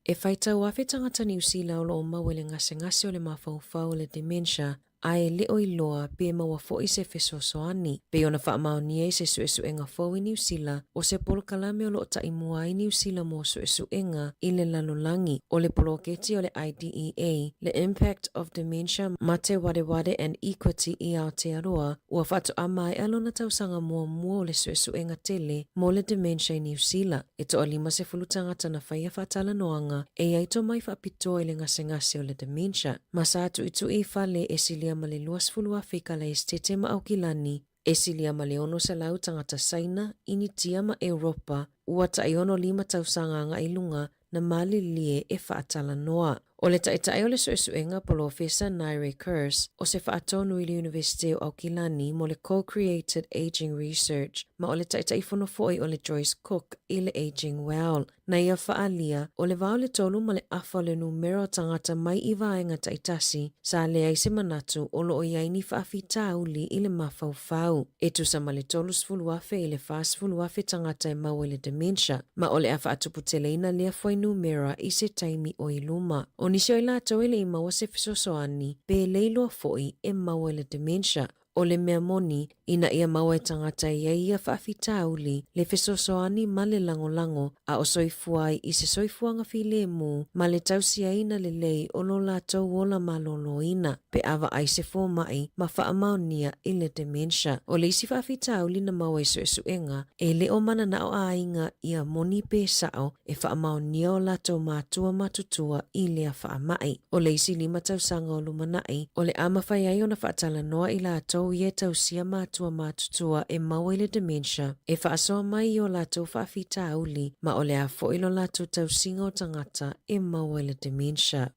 E whaitau afe tangata New Zealand o lo mawele ngase o le mawhauwhau o le dementia, ai leo i loa pe maua fo'i se fesosoani. Pe ona whaamaunia i se suesuenga fau i New Zealand o se polokalame o lo taimua i New Zealand mo suesuenga i le lalolangi o le poloketi o le IDEA, le Impact of Dementia, Mate Wade and Equity i Aotearoa, ua whatu amai alona tausanga mua o le suesuenga tele mo le dementia i New Zealand. E toa 50 tangata na whaia whatala noanga e aito mai whapitoa i le ngase o le dementia. Masatu itu i whale e silia ma le 20 Afrika la estete ma aukilani, e silia ma le 9 sa lau tangata Saina, initia ma Europa, ua taiono 5 tausanga nga ilunga na mali lie e whaatala noa. O le tae o le suesuenga Professor Naire Curse o se whaatonu i le University o Aukilani mo le Co-Created Aging Research ma o le tae fonofoi o le Joyce Cook i le Aging Well. Na ia whaalia o le vau le tolu ma le afa le numero tangata mai i vaenga taitasi sa lea i se manatu o lo o iaini whaafitau li i le mawhauwhau. E tu sa ma le tolu sfuluafe i le whaasfuluafe tangata e mau i le dementia ma o le a whaatuputeleina lea foi numera i se taimi o iluma. O nisi o ila tau ele i maua se fisosoani pe leilua foi e maua le dementia. O le mea moni ina ia maua e tangata ia whaafitau li le fisosoani ma le lango a o soifuai i se soifuanga file mu ma le tausiaina le lei o lo la tau ola maloloina pe ava ai se fo mai ma whaamaunia i le dementia. O le isi whaafitau li na maua e suenga e le o mana na o ainga ia moni pe sao e whaamaunia o la tau matua matutua i lea whaamai. O le isi 5 tausanga o lumanai o le ama whaiai o na whaatala noa i la tau ia tausia matua matutua e maua i le dementia e whaasoa mai o la tau whaafitau li ma o le a fo'ilo la tau tausinga o tangata e maua i le dementia.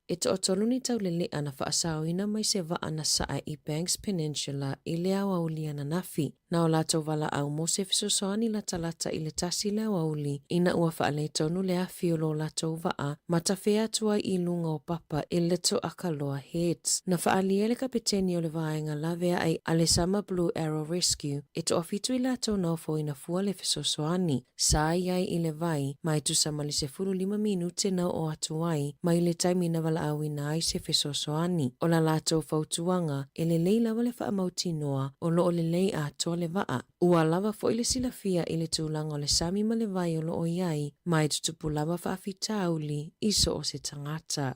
E to otoluni tau le lea na whaasauina mai se waa na saa i Banks Peninsula i le awauli ana nafi. Na o la tau wala au mo se fisosoani la talata i le tasi le awauli ina ua whaale tonu le a fiolo la tau waa matawhea tua i lunga o papa i le to akaloa heads. Na whaali ele kapiteni o le vaenga la vea ai Alesama Blue Arrow Rescue e to ofitu i la tau naufo ina fua le fisosoani. Saa iai i le vai mai tu samali se 5 minute na o atuai mai le taimi na wala au ina ai se fisosoani. O la tau fautuanga e le lei lava le whaamautinoa o lo o le lei a toa le waa. Ua lava fo ile silafia ile tūlanga o le sami ma le vai o lo o iai mai tutupu lava whaafitau li iso o se tangata.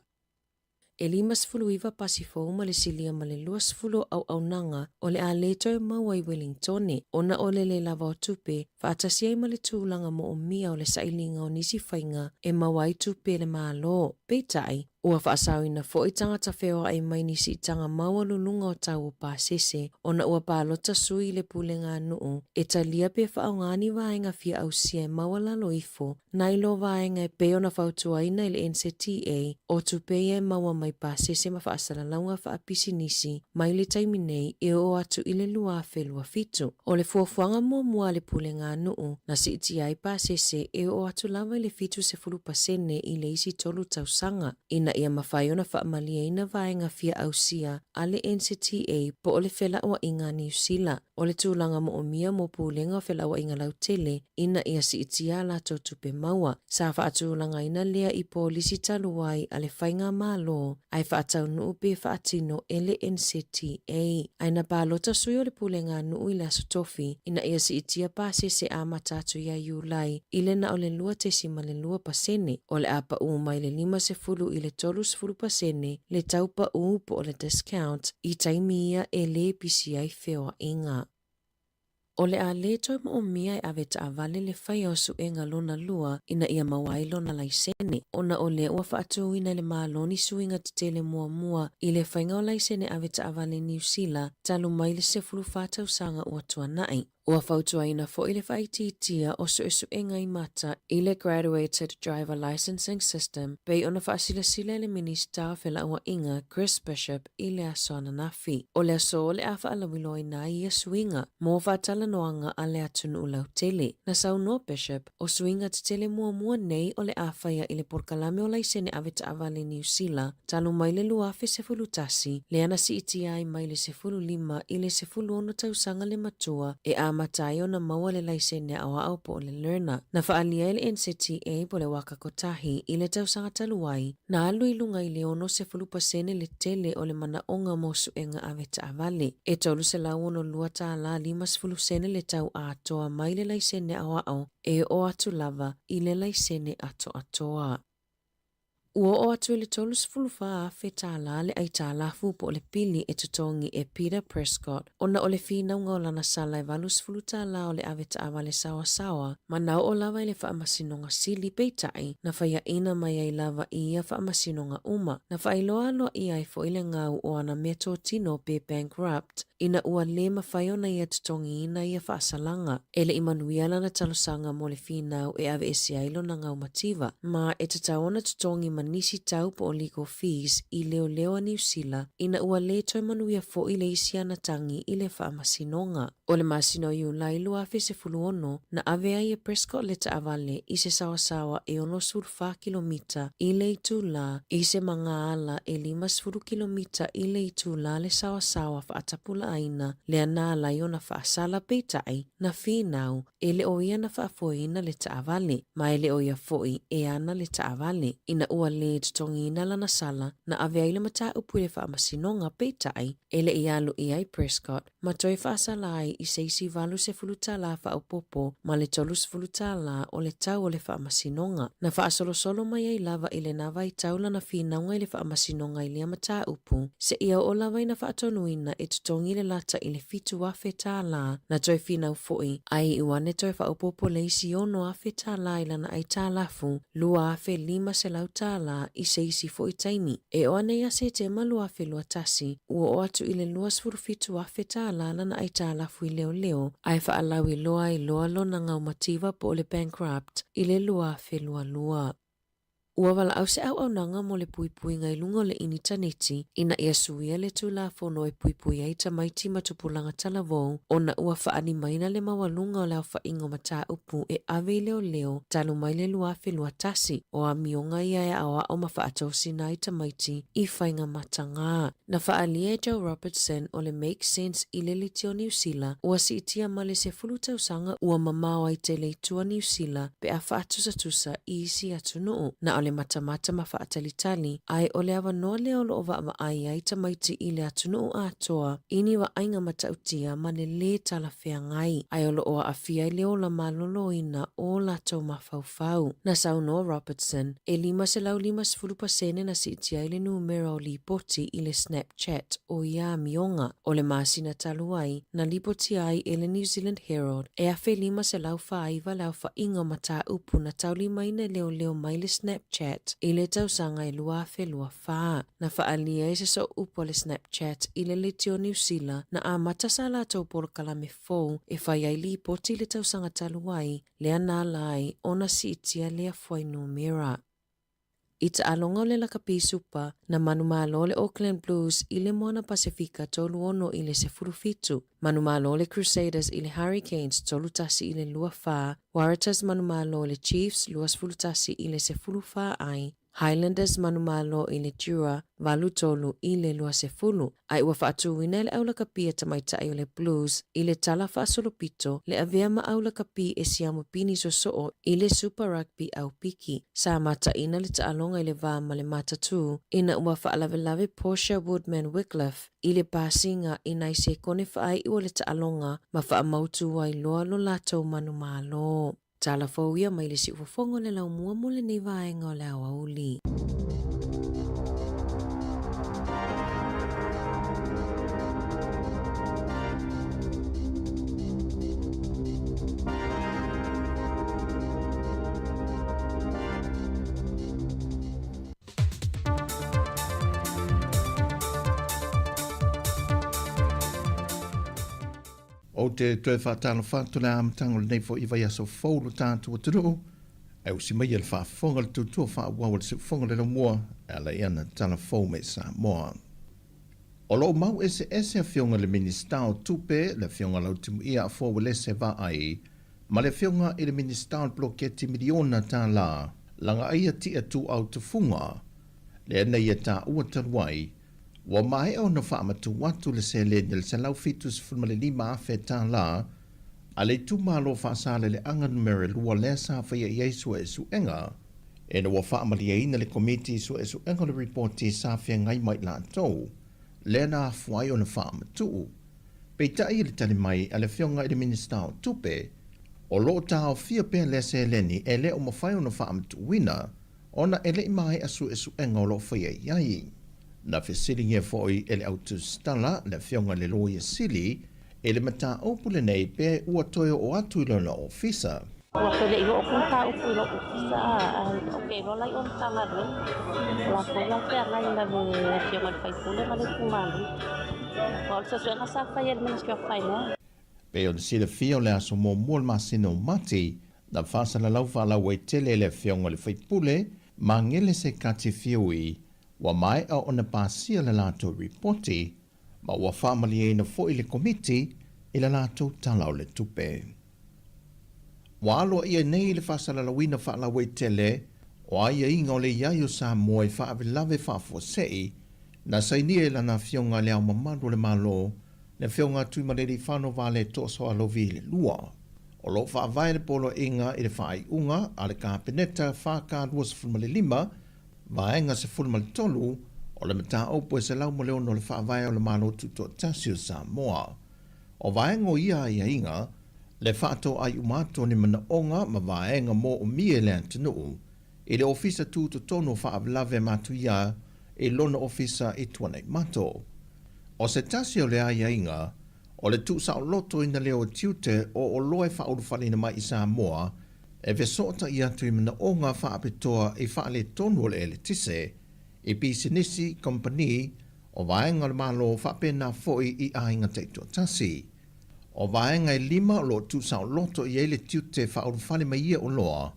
E 5 pasifo ma le silia ma le 2 au nanga o le a leto e maua i Wellingtone. Ona o le lava o tupe, whaatasia i ma le tūlanga mo o mia o le sailinga o nisi whainga e maua i tupe le malo. Peitai, ua whaasau ina fo i tangata wheo ai mai nisi i tanga maua lulunga o tau o pāsese, ona ua pālota sui le pulenga nuu, e talia pe whaongani vaenga fia au sia e maua lalo ifo, nailo vaenga e pe ona whautua ina ile NCTA, o tupe e maua mai pāsese ma whaasala launga whaapisi nisi, mai le taiminei e o atu ile lua whelua fitu. O le fuafuanga mua le pulenga nuu, na si iti ai pāsese e o atu lava ile fitu se 10% i le isi tolu tausanga, ina ia mawhai ona whaamalia ina vaenga fia ausia ale NCTA po ole whela wa inga New Zealand. Ole tūlanga mo o mia mo pūlenga whela wa inga lautele ina ia si itia la tupe maua. Sa whaatūlanga ina lea i polisi taluai ale whainga malo ai whaatau nuu pe whaatino ele NCTA. Aina pālota sui ole pūlenga nuu i la sotofi ina ia si itia pāse se amatatu ia iulai ile na ole lua tesi ma le lua pasene ole apa mai le 50 i le 30% le taupa po ole discount i taimia e le PCI fewa inga. Ole a le toi mo o mia e awe ta avale le whai o su e ngalona lua ina ia mawailo na laisene. Ona ole ua whaatu ina le maaloni suinga titele mua i le whainga o laisene awe ta avale New Zealand talu mai le sefulu whatau sanga ua tuanai. Ua whautua ina fo ile whaititia o su e ngai mata i le Graduated Driver Licensing System pei ona whaasila le minista whela ua inga Chris Bishop i le asona nafi. O le aso le a whaalawilo ina i a suinga mo whaatala noanga a le atunu ulau tele. Na sauno Bishop o suinga te tele mua nei o le a whaia i le porkalame o laisene aweta avale New Zealand talu mai le luafe sefulu tasi le ana si iti ai mai le sefulu 5 i le sefulu ono tausanga le matua e a matayo na maua le laisene awa au po le learner. Na whaalia le NCTA po le waka kotahi i le tausanga taluai na alu ilunga i le ono sefulu pasene le tele o le mana onga mo suenga aweta avale. E tolu se lau ono lua ta la 5 sene le tau atoa mai le laisene awa au e o atu lava i le laisene atoa. Ua o atu le tolu sefulufa fe tala le ai tala fu po le pili e tutongi e Peter Prescott ona o le fina unga o lana sala e valu sefulu tala o le aweta awale sawa manau o lava i le whaamasinonga sili peitai na whaia ina mai ai lava ia whaamasinonga uma na whailoa loa ia i fo ile ngau o ana meto tino pe bankrupt ina ua le mawhaiona ia tutongi ina ia whaasalanga ele imanuiala na talosanga mo le finau e ave esi ailo na ngau mativa ma e tataona tutongi nisi tau po o legal fees i leo New Zealand ina ua le toi manuia fo i le isiana tangi i le whaamasinonga. O le masino iu lailu a se fuluono na avea i e Prescott le ta avale i se sawasawa e ono surfa kilomita i le itu la i se manga ala e 5 kilomita i le itu la le sawasawa whaatapula aina le ana la iona whaasala peitai na finau e le oia na whaafoina le ta avale ma e le oia foi e ana le ta avale ina ua le tutongi ina lana sala na avea ile mata upu le whaamasinonga peitai e le ialu i ai Prescott ma toi whaasala ai i seisi valu se fulutala whaupopo ma le tolu se fulutala o le tau o le whaamasinonga na whaasolosolo mai ai lava i le nawa i taula na whinaunga i le whaamasinonga i le mata upu se ia o lava i na whaatonuina e tutongi le lata i le fitu a whetala na toi whinau foi ai i wane toi whaupopo le isi ono a whetala i lana ai talafu lua a whe 5 se lau tala i seisi foi taimi e o ane ia se te malu a whe lua tasi ua o atu i le lua sfurufitu a whetala lana ai talafu i leo ai whaalau i loa lona ngau mativa po le bankrupt i le lua whe lua. Ua wala au se au nanga mo le puipui ngai lunga le initaneti ina ia suia le tula fono e puipui ai tamaiti matupulanga talavou ona ua whaani maina le mawalunga o leo whaingo mata upu e ave leo talu mai le lua whelua tasi o a mionga ia e awa o mawhaatosi na i tamaiti i whainga matanga. Na whaalia e Joe Robertson o le Make Sense i le litio New Zealand ua si itia male se fulutau sanga ua mamao ai te leitua New Zealand pe a whaatusa i isi atunuu na le matamata mawhaatalitali ai o le awa noa leo lo ova ai tamaiti i le atunu o atoa ini wa ainga matautia ma le tala whea ngai ai o lo o awhia i leo la malolo ina o la tau mawhauwhau. Na sauno Robertson e 5 na si itia i le numero li poti i le Snapchat o ia mionga o le masina taluai na li poti ai i le New Zealand Herald e a whe 5 whaiva lau whainga mata upu na tauli maina leo mai le Snapchat i le tausanga i lua whelua wha. Na whaalia i se so upo le Snapchat i le litio New Zealand na a matasa la tau porokala me fau e whai ai li poti le tausanga taluai le ana lai ona si itia lea fwai numera. I ta alonga le lakapi supa na manumalo le Auckland Blues i le Moana Pasifika tolu ono i le sefurufitu. Manumalo le Crusaders i le Hurricanes tolu tasi i le lua wha. Waratahs manumalo le Chiefs luas fulutasi i le sefulu wha ai. Highlanders manumalo i le Jura, valutolu i le lua sefulu, ai ua whaatuwina le aula kapi e tamaitai o le Blues, i le tala whaasolopito, le avea ma aula kapi e siamu pini sosoo i le Super Rugby au piki. Sa mata ina le taalonga i le vā ma le matatu, ina ua whaalave Portia Woodman Wycliffe, i le pasinga ina i se kone whaai ua le taalonga ma whaamautu wai loa lo latou manumalo. Tala fauia mai le si ufofongo le lau mua mo le nei vaenga o le awauli. O te tue whaatalo whātu le amtango le nei fo iwa yaso fōru tātua turu, e usi mai le whaafonga le tutua whaawau le siufonga le mua, e la iana Telephonic me Sāmoa. O lo mau ese a fionga le ministao tupe, le fionga lau timu ia a fōwa le se va ai, ma le fionga i le ministao bloketi miliona tā la, langa aia ti atu au te funga, le ena ia tā ua taruai, wa mai o na whaamatu watu le se le ni le se lau fitus fulmale lima afe tā la, a le tu malo whaasale le anga numere lua le sa whaia i eisu e su enga, e na wa whaamali e ina le komiti su e su enga le reporti sa whia ngai mai la tau, le na afuai o na whaamatu. Pei tai le tali mai a le whionga i le ministao tupe, o lo tau fia pe le se le ni e le o mawhai o na whaamatu wina, o na ele i mai asu e su enga o lo whaia i ai. Na fesili nge foi ele autu stala le fionga le loia sili ele mata opule nei pe ua toyo o atu ilo na ofisa. Ua pele ilo okunta upu ilo ofisa okay lo lai on tanga rin. La kola pe ngai na ve fionga le faipule ma le kumali. Ol sa suenga sa fai el ministry of finance. Pe on sila fio le aso mo mol masino mati na fasa la lau fa la wei tele le fionga le faipule ma ngele se kati fioi wa mai a ona pasia le lato reporti, ma wa family e na fo ile komiti ila lato talau le tupe. Wa alo ia nei le fasala la wina fa la wei tele, o aia inga o le iaio Sāmoa i fa avilave fa fosei, na saini e lana fionga le au mamadu le malo, le fionga tui mareri whano vale toso alovi le lua. O lo fa avai le polo inga i le whaai unga, a le kapeneta wha ka duas fulmale lima, vaenga se fulma le tolu, o le mata opo e se lau mo leo no le whaavai o le malo tuto tasio Sāmoa. O vaenga o ia inga, le whaato ai umato ni mana onga ma vaenga mo o mie le antinu, i le ofisa tuto tono whaavilave matu ia, e lona ofisa i tuanei mato. O se tasio le inga, o le tu sao loto ina leo tiute o loe whaurufalina mai i Sāmoa, e vesota i atu i mana o ngā whaapitoa i whaale tonu le ele tise, i pisinisi kompani o vaenga le malo whapena foi i ainga teito tasi. O vaenga i lima lo tu sao loto i ele tiute whaurufale mai ia o loa,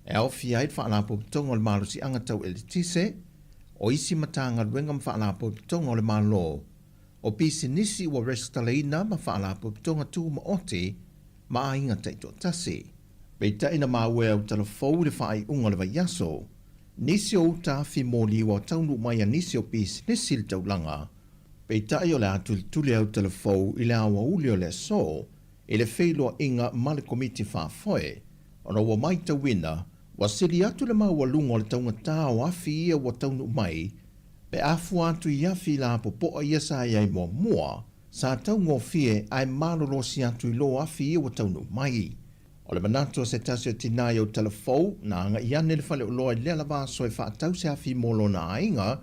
e au fiait whaalapo pitonga le malo si angatau ele tise, o isi matanga ruenga whaalapo pitonga le malo, o pisinisi wa restaleina ma whaalapo pitonga tu ma oti, ma ainga teito tasi. Pei taina maue au talafou le whaai unga le vaiaso, nisi o uta fi mōli wa taunu mai a nisi o pisi nisi le taulanga. Pei tai o le atu le tule au talafou i le awa uli o le so, i le wheiloa inga ma le komiti whaafoe, ona wa mai tawina, wa siri atu le maua lunga o le taunga tā o afi ia wa taunu mai, pe afu atu i afi la popoa ia sa iai mua, sa taungo fie ai malolo si atu i lo afi ia wa taunu mai. O le manato se tasio tinai o telefou, na anga iane le fale o loa i lea lava so e whaatau se afi molo na ainga,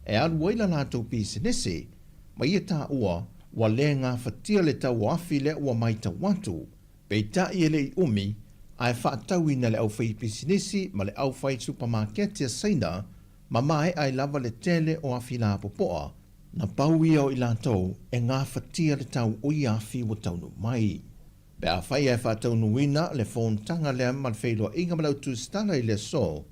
e alu waila lato pisinesi, ma ia tā ua, wa le ngā whatia le tau afi le ua mai ta watu, pei ta i ele i umi, ai whaatau ina le au whai pisinesi, ma le au whai supermarketia saina, ma mai ai lava le tele o afi la popoa, na pau ia o i lato, e ngā whatia le tau ui afi wa taunu mai. Pe a whai e whātau nuina le phone tanga lea man whailua inga malau tu stana i le so,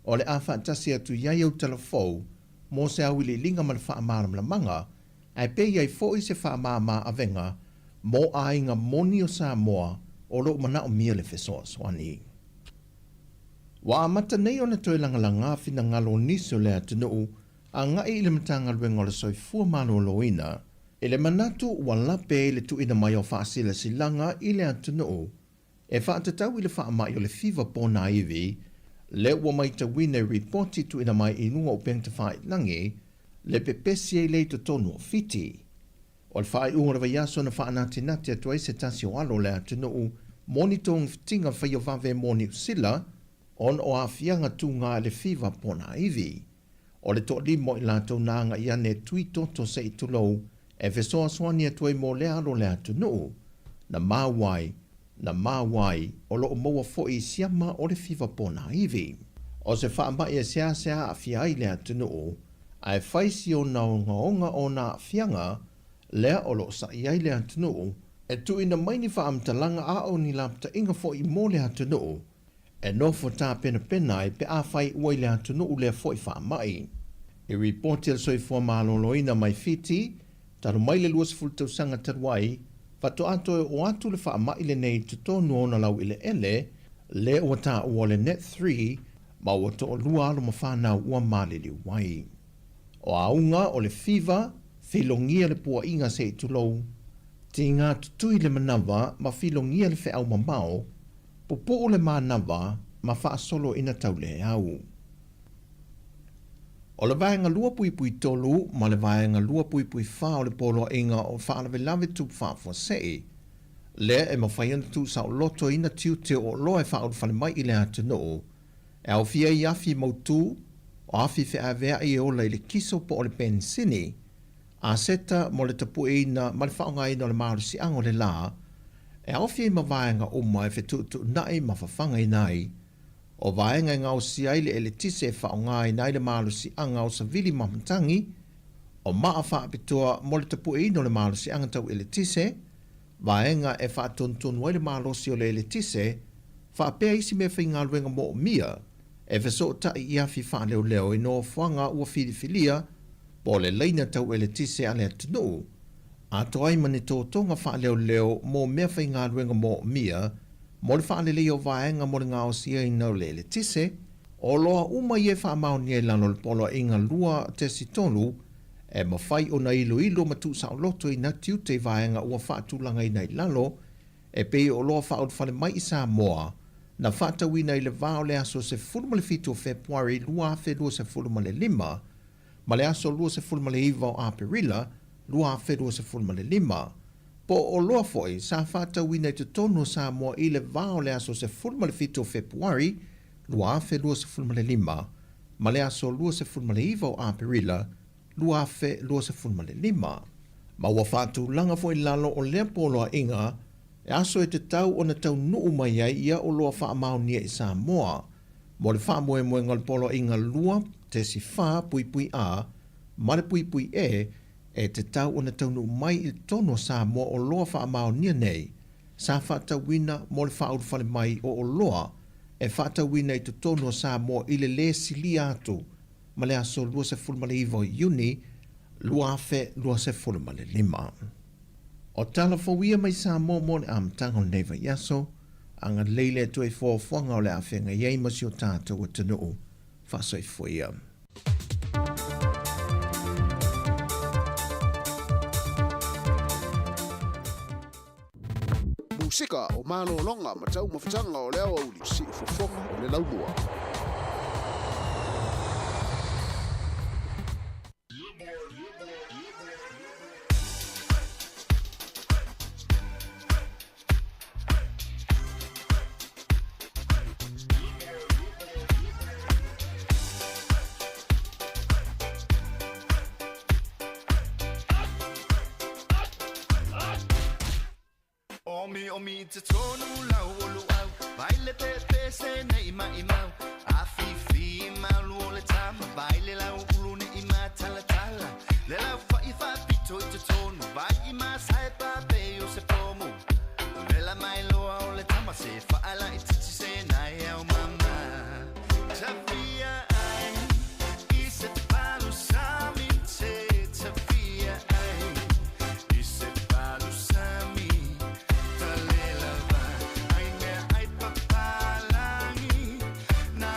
o le a whaatasi atu iai au telefou, mō se au ili linga man whaamara mla manga, ai pe iai fo i se whaamama a venga, mō a inga moni o Sāmoa, o lo mana o mia le whesoa swani. Wa amata nei ona toi langalanga fina ngalo niso lea tunu a ngai ile matanga luenga le soifua malo loina. Ele manatu wa lape le tu ina mai o whaasila silanga ile atunu. E whaatatau ile wha mai o le fiva pona iwi, le ua mai ta wine reporti tu ina mai inunga o pengta whae langi, le pepesi e le to tonu o fiti. O le whae unga rawa yaso na wha anati nati atua se tasi o alo le atunu, monitong fitinga whai o vave moni usila, on o afianga tu ngā le fiva pona iwi. O le to limo i lato nanga i ane tui toto se i tulou, e vesoa soani atua i mo le alo le atunu, na mawai o lo moa fo i siama o le fiva pona iwi. O se wha mai e sea a fiai le atunu, ai whaisi o na onga o na fianga, lea o lo sa iai le atunu, e tu ina maini wha amtalanga a o ni lapta inga fo i mo le atunu, e no fo tā pena e pe a whai ua le atunu le fo i wha mai. I reporti al soi fua maloloina mai fiti, taru mai le luas fultau sanga taruai, fato ato o atu le wha mai le nei tutonu ona lau ile ele, le ua tā ua le net 3, ma ua to o lua alo ma whanau ua mali li wai. O aunga o le fiva, whilongia le pua inga se i tulou, ti ngā tutui le manawa ma whilongia le wheau mamao, popo o le manawa ma wha solo ina tau le au. O le vaenga lua pui tolu, ma le vaenga lua pui wha o le polo inga o whaalawe lawe tup whaafua sei. Le e ma whaiana tu sa o loto ina tiu te o loe wha o whale mai i le atano. E au fia i afi mautu, o afi whea vea i o le kiso po o le pensini, a seta mo le tapu ina ma le whaonga ina o le maru si ango le la, e au fia i ma vaenga o mai whetutu nai ma whawhanga i nai, o vaenga i ngau si aile e le tise e whaonga i nai le maru si anga o sa vili mamtangi, o maa whaapitoa mo le tapu ina o le maru si anga tau e le tise, vaenga e whaatontonu ai le maru si o le tise, whaapea isi me whainga luenga mo o mia, e veso tai i afi whaaleo leo i no whanga ua whiriwhilia, po le leina tau e le tise ale atunu, a toai mani tō tonga whaaleo leo mo mea whainga luenga mo o mia, mo le whaale leo vaenga mo le ngā o sia i nau le tise, o loa uma i e whaamau ni e lano le polo inga lua te sitonu, e mawhai o na ilo matu sa o loto i na tiu te vaenga ua whaatulanga i nei lalo, e pei o loa whaot whale mai i Sāmoa, na whaatawina i le vāo le aso se fulma le fitu o Februari lua afe lua se fulma le 5, ma le aso lua se fulma le iwa o Aperila, lua afe lua se fulma le 5, po o loa foi sa whaatawina i te tono Sāmoa i le vāo le aso se fulma le fitu o Februari, lua afe lua se fulma le 5, ma le aso lua se fulma le iwa o Aperila, lua afe lua se fulma le 5. Ma ua whaatu langa foi lalo o lea poloa inga, e aso e te tau o na tau nuu mai ai ia o loa wha amau nia i Sāmoa. Mo le wha moe ngal polo inga lua te si wha pui a, ma le pui e te tau o na tau nuu mai i tono Sāmoa o loa wha amau nia nei. Sa whata wina mo le wha whale mai o loa, e whata wina i te tono Sāmoa i le sili atu, ma le aso lua se fulma le iwo Iuni, lua afe lua se fulma le 5. O tala fawia mai Sāmoa mo le amtanga o neiva yaso, anga leile tu e whanga o le awhenga iei masi o tātou o tanuu, whasoi fuia. Musika o mano longa matau mawhitanga o leo au li si fofonga o le laumua. Omi te tonu lau olu au Baile pepe se ne ima imau Afi fi mau lu le tama Baile lau ulu ne ima tala tala Le lau fai fa pito i te tonu Vai ima sai pa pe o se pomu Le la mai loa o le tama Se fa ala i titi se nai au mama Tafia ai I se palu sami te Tafia ai I se palu sami Talela va ai me ai papalangi na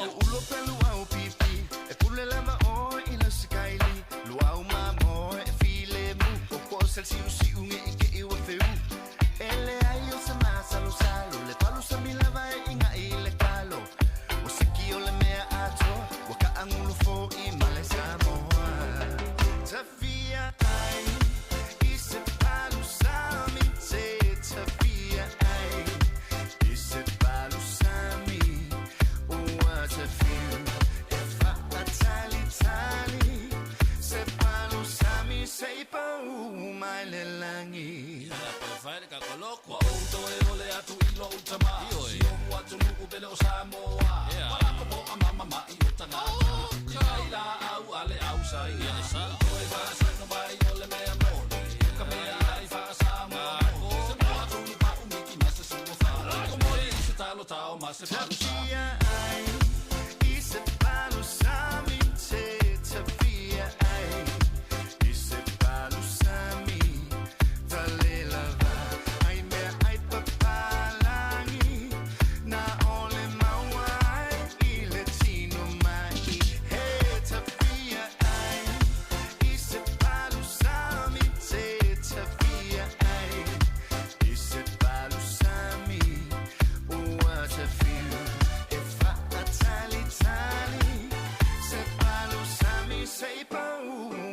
ulo pelu au pipi e pule lava o ina sikaili luau mamo e file mu o posel si unge ike iwa feu ele ayo sama salo salo le palu sami lava e inga ile kalo o siki o le mea ato waka angulu fo I male Samoa tafia ai ise palu sami te tafia ai ise palu sami what a feel if I tali se palu sami sei pa mai le langi fai ka koloko o to e ole atu I lo utama si o watu nuku bele o Samoa wala ko boka mama ma I utanga kai la au ale au sai sa ko e va sa no mai ole me amor ka me ai fa Samoa se mo atu ni pa umiki ma se so fa ko mo I se talo tao ma se pa ai I se palu sami te tafia ai I se palu sami tale lava ai me ai papalangi na ole mawai I le tino mai he tafia ai I se palu sami te tafia ai I se palu sami what a feel if I tali se palu sami sei pa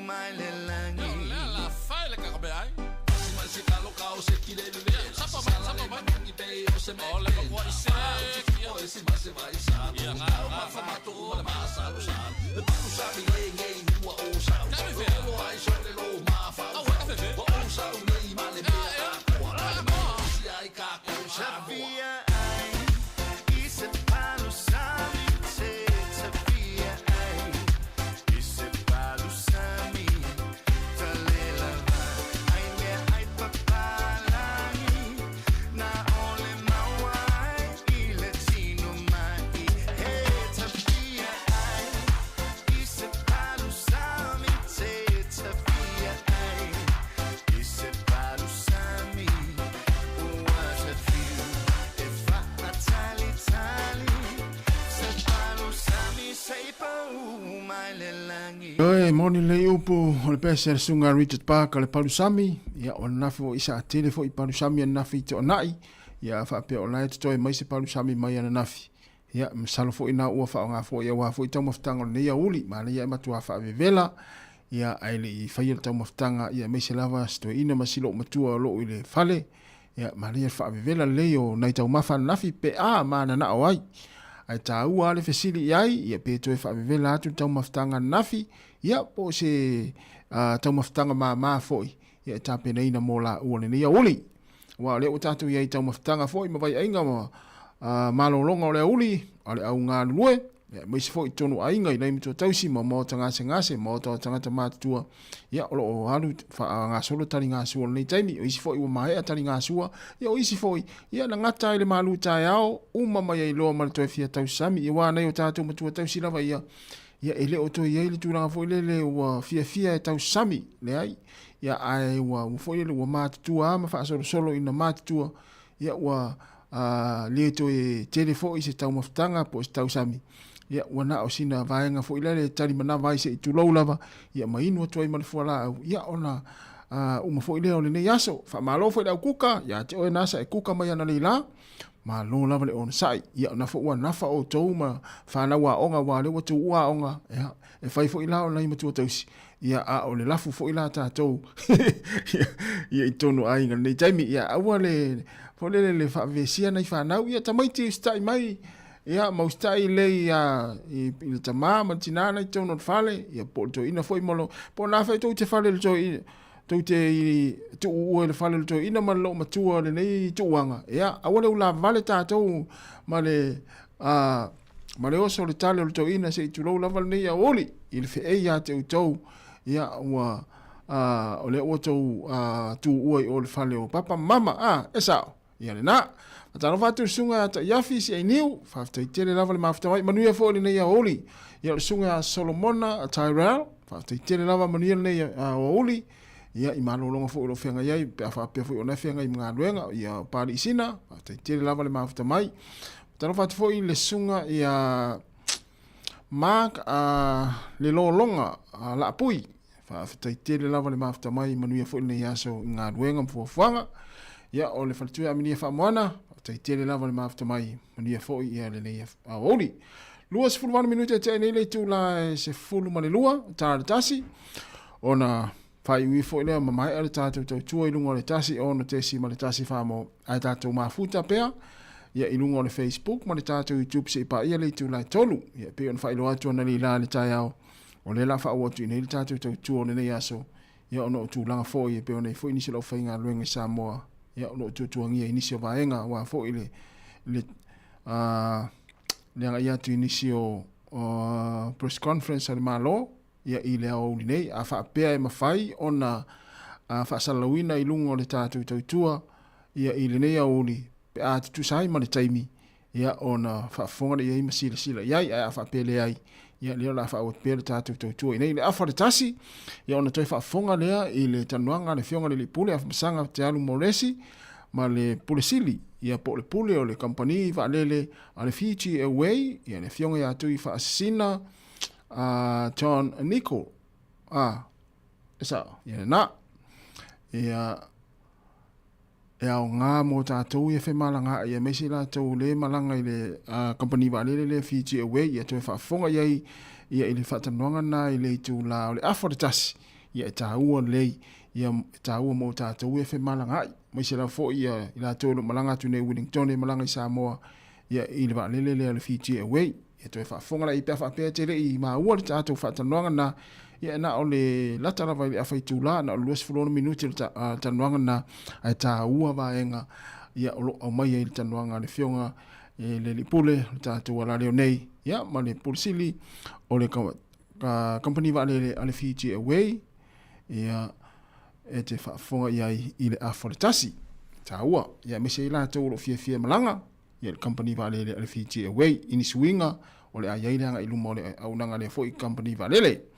mai le langi la fai le ka be ai si talo ka o se kile le sapa ba ni be o se me ole ko I se o si ma se vai sa ya ma fa ma to le ma sa lo sa le tu sa mi le ngai ni wa o sa o ai so le lo ma fa o sa ni ma le be a si ai ka ko sa via ai I se palu sami te tafia ai I se palu sami tale lava ai me ai papalangi na ole mawai I le tino mai he tafia ai I se palu sami te tafia ai I se palu sami what a feel if I tali se palu sami sei pa mai le langi Oi, moni le upu o le pese sunga Richard Park le palusami ia o nafo isa telefo I palusami nafi to nai ia fa pe o lai to mai se palusami mai ana nafi ia msalo fo ina ua fa nga fo ia wa fo tamo ftanga le ia uli ma le ia matua fa vela ia aile I fail tamo ftanga ia me se lava sto ina masilo matua lo ile fale ia ma le fa vela le o nai tau mafa nafi pe a mana na oi ai ta ua le fesili ai ia pe to fa vela atu tau maftanga nafi ia po se tau maftanga ma foi ia ta pe nei na mola o le ia uli wa le o tatu ia tau maftanga foi ma vai ainga malolonga o le uli ale au nga lue ia mai se foi tonu ainga I nei mito tausi mo tanga ngase mo to tanga matua ia o halu fa nga solo tali nga suo nei taimi o isi foi o mai tali nga suo ia o isi foi ia na ngata ile malu tai ao uma mai lo mal to fia tausami I wa nei o tatu matua tausi lava ia ele o to ia ile tu foi le o fia tausami le ai ia ai wa foi le o matua ma fa solo ina matua ia wa le to e telefo I se tau maftanga po se tausami ia wana o sina vaenga fo ile tali mana vai se tu lo lava ia mai no toi mal fo la ia ona uma fo ile o le yaso fa malo fo le kuka ia te o nasa e kuka mai ana leila ma lo lava le on sai ia na fo wa nafa o toma fa na wa onga wa le wa tu wa onga ia e fai fo ila ona I matu tausi ia a o le lafu fo ila ta to ia itono ai ngal nei taimi ia awa le fo le fa vesia na fa na ia tamaiti stai mai ia maustai le ia I tama tinana I tono fale ia po to ina foi molo po na fa to te fale to to te to o le fale to ina malo matua le nei to wanga ia awale ula vale ta to male ma le oso le tale to ina se tu lo lava nei ia oli il fe ia te to ia wa o le o to tu o le fale o papa mama esa ia le na Tano fatu sunga ta yafi si niu fa te tele lava le mafta mai manuia fo le nei oli ia le sunga Solomona Tyrell fa te tele lava manuia nei oli ia I malolonga fo lo fenga ia pe fa pe fo ona fenga I mga luenga ia pali sina fa te tele lava le mafta mai tano fatu fo I le sunga ia Mark le longa la pui fa ftai le lava le mafta mai manuia fo le yaso nga duenga mfuafanga ya o le faltua amini fa moana ftai le lava le mafta mai manuia fo ia le nei a oli luas fulwan minute te nei le tu la se fulu male lua tar tasi ona fai wi fo le mai ale tatu tu ilunga le tasi ona te si male tasi fa mo ai tatu mafuta pea ia ilunga le Facebook ma le tatu YouTube se pa ia le tu la tolu ia pe on fai lo atu na le la le taiao o le la fa o tu nei tatu tu o nei aso ia ono tu langa fo ia pe on fo inisi lo fainga luenga Sāmoa ia ono tu ngia inisi vaenga wa fo ile le le ia tu inisi o press conference al malo ia ile o nei a fa pe e mafai ona fa salawina ilunga le tatu tu ia ile nei o ni pe a tu sai ma le taimi ia ona fa fonga ia ima sila ia fa pele ai ia le la fa o pele tatu tu nei le afa tasi ia ona toi fa fonga le ile tanuanga le fionga le pule af sanga te alu moresi ma le pulisili ia po le pule o le company va lele ale Fiji away ia le fionga ia tu fa asina John Nico esa ia na ia o ngā mō tātou ia whemalanga ia mesi la tau le malanga i le company wa le Fiji away ia toi whaafonga ia i le whatanuanga na i le tu la o le aforitasi ia tā ua lei ia tā ua mō tātou ia whemalanga mesi la fo ia i la tau malanga tu ne Wellington e malanga i Sāmoa ia i le wa le Fiji away ia toi whaafonga la i pia whaapea te le i mā ua le tātou whatanuanga na ia na o le lata lava i awhai tūla na o luas fulona minuti le tanuanga na ai tā ua vaenga ia o mai e le tanuanga le fionga le lipule le tātou ala leo nei ia ma le pulisili o le company va le Fiji away ia e te whaafonga ia i le aforitasi tā ua ia mese i la tau lo fia malanga ia le company va le Fiji away ini suinga o le aiaileanga i luma o le aunanga le foi company va lele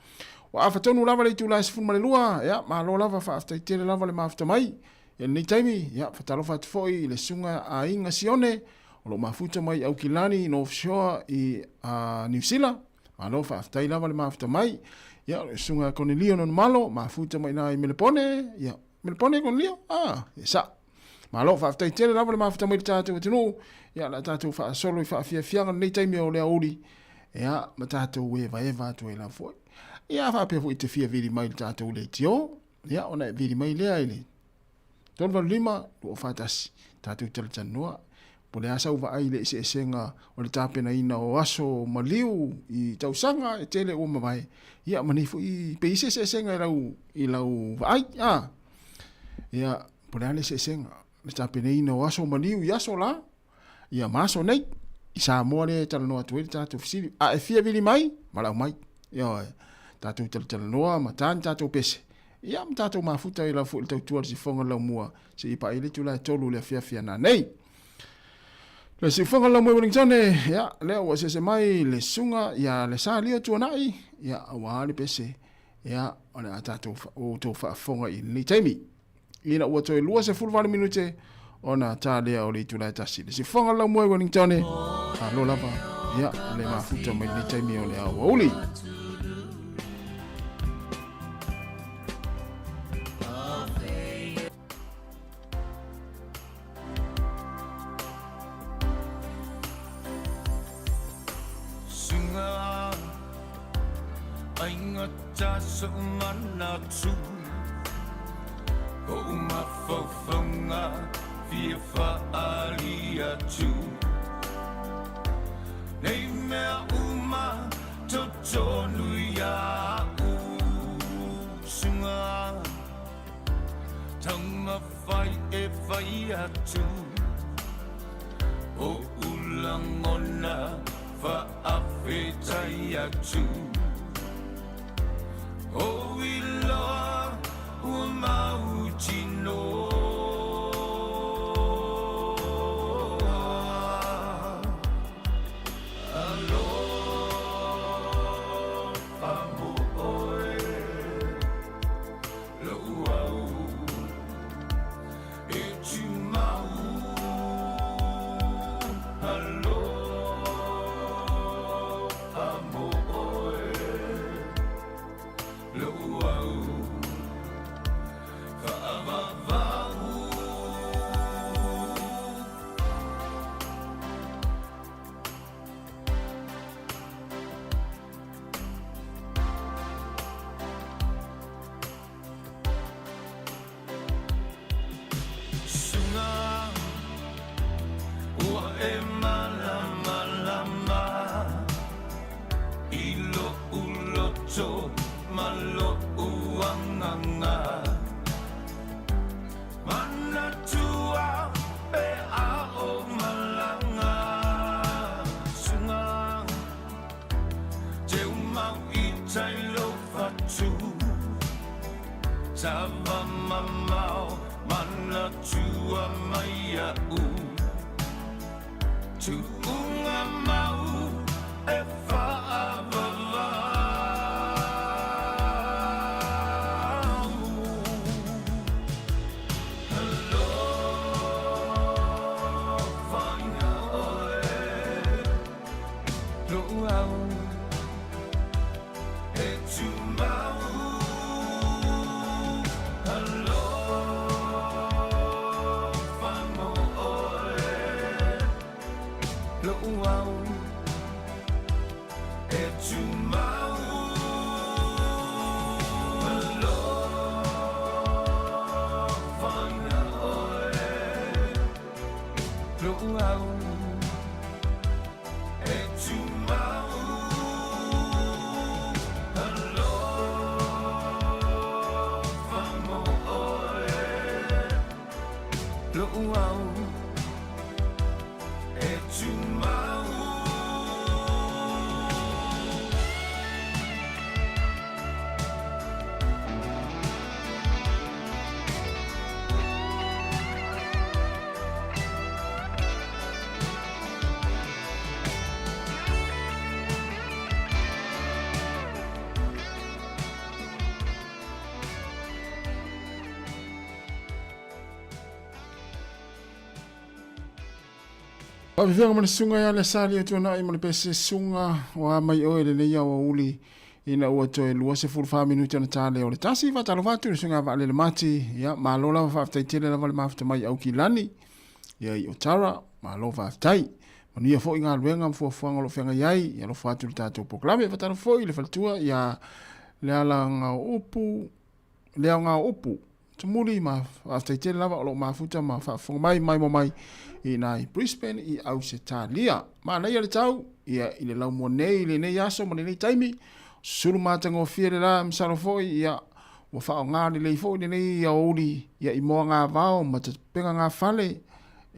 wa afatonu lava le tu la sifun male lua ya ma lo lava fa afta tele lava le mafta mai ya ni taimi ya fatalo fat foi le sunga a inga sione o lo mafuta mai au kilani no offshore i New Zealand ma lo fa afta lava le mafta mai ya le sunga con lio non malo mafuta mai na i melepone ya melepone con lio sa ma lo fa afta tele lava le mafta mai tatu tinu ya la tatu fa solo fa fia ni taimi o le auri ya ma tatu we va eva tu la foi ia fa pe fu te fia vidi mai tātou le tio ia ona vidi mai le ai tolva lima o fatas tātou tele tanua po le asa uva ai le se senga o le tapena ina o aso maliu i tausanga e tele o mawai ia manifu i pe se senga i lau vai ia po le se senga le tapena ina o aso maliu i aso la ia maso nei i Sāmoa le talanoa tuele tātou fisiri e fia vidi mai malau mai ia tātou tala noa, ma tāni tātou pese. Ia ma tātou mafuta i la fu il tautua le sifonga lau mua, se i pa ili tu la tolu le fia na nei. Le sifonga lau mua Wellington ia, leo wa se mai le sunga, ia le sa lia tua nai, ia awa ali pese, ia ole a tātou o tō whaafonga i ni taimi. Ina ua toi lua se fulvani minute, ona tā lea o le tu la tasi. Le sifonga lau mua Wellington lo lava, ia le mafuta mai ni taimi o le awa uli. So mana tu o uma fofonga fia fa alia tu nei me uma toto nuia sunga tanga fai e fai atu o ulangona fa afetai atu oh, we love Umauchino. Hello, e malama lama ilo uloto malo uanganga mana tua e ao malanga sunga te umau i tailo fatu tava mamao mana tua maia u tu unga mau e whaavava hello whainga oe lo au e tu mau hello whango oe lo au e tu mau hello whainga oe lo au e tu mau hello whango oe lo au e tu mau Pavivanga mana sunga ya le sali atu na ima le pese sunga wa mai oe le leia wa uli ina ua toe lua se fulfa minuti ana tale o le tasi va talo vatu le sunga va le mati ya malola va faftaitele la vale mafta mai au kilani ya i otara malo faftai manu ia fo inga luenga mfuafuanga lo fenga yai ya lo fatu le tato poklame va talo fo i le faltua ya le ala nga upu tumuli ma faftaitele lava o lo mafuta ma fafunga mai mo mai ina i Brisbane i Australia. Ma nei ale tau, ia i le lau mua nei, le nei aso, ma nei taimi, suru mātanga o whiere la, msaro foi, ia wa whao ngāri lei foi, nei ia ouri, ia i moa ngā vao, ma te penga ngā whale,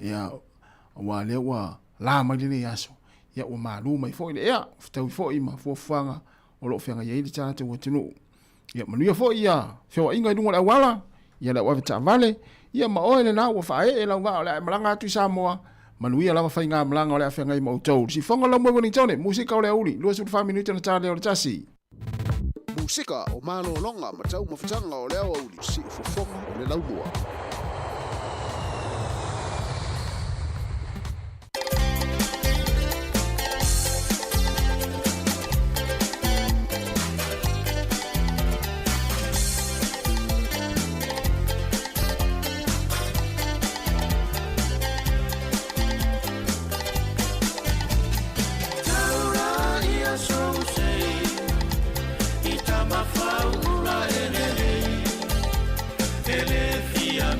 ia wa lea wa la mai le nei aso, ia wa maru mai foi, ia, whtau i foi, ma fuafuanga, o lo whianga ia ili tātou wa tunu. Ia manuia foi, ia, whiawa inga i runga le awala, ia le wawita vale, ia ma oe le na ua whae e lau wao le malanga atu i Sāmoa manuia lava whai ngā malanga o le awhenga i mautou si whonga lau mwa Wellingtone musika o le auli lua suru 5 minuti na tāle o le tasi musika o malo longa ma tau mawhitanga o le auli si ufufonga o le lau mua Ele fia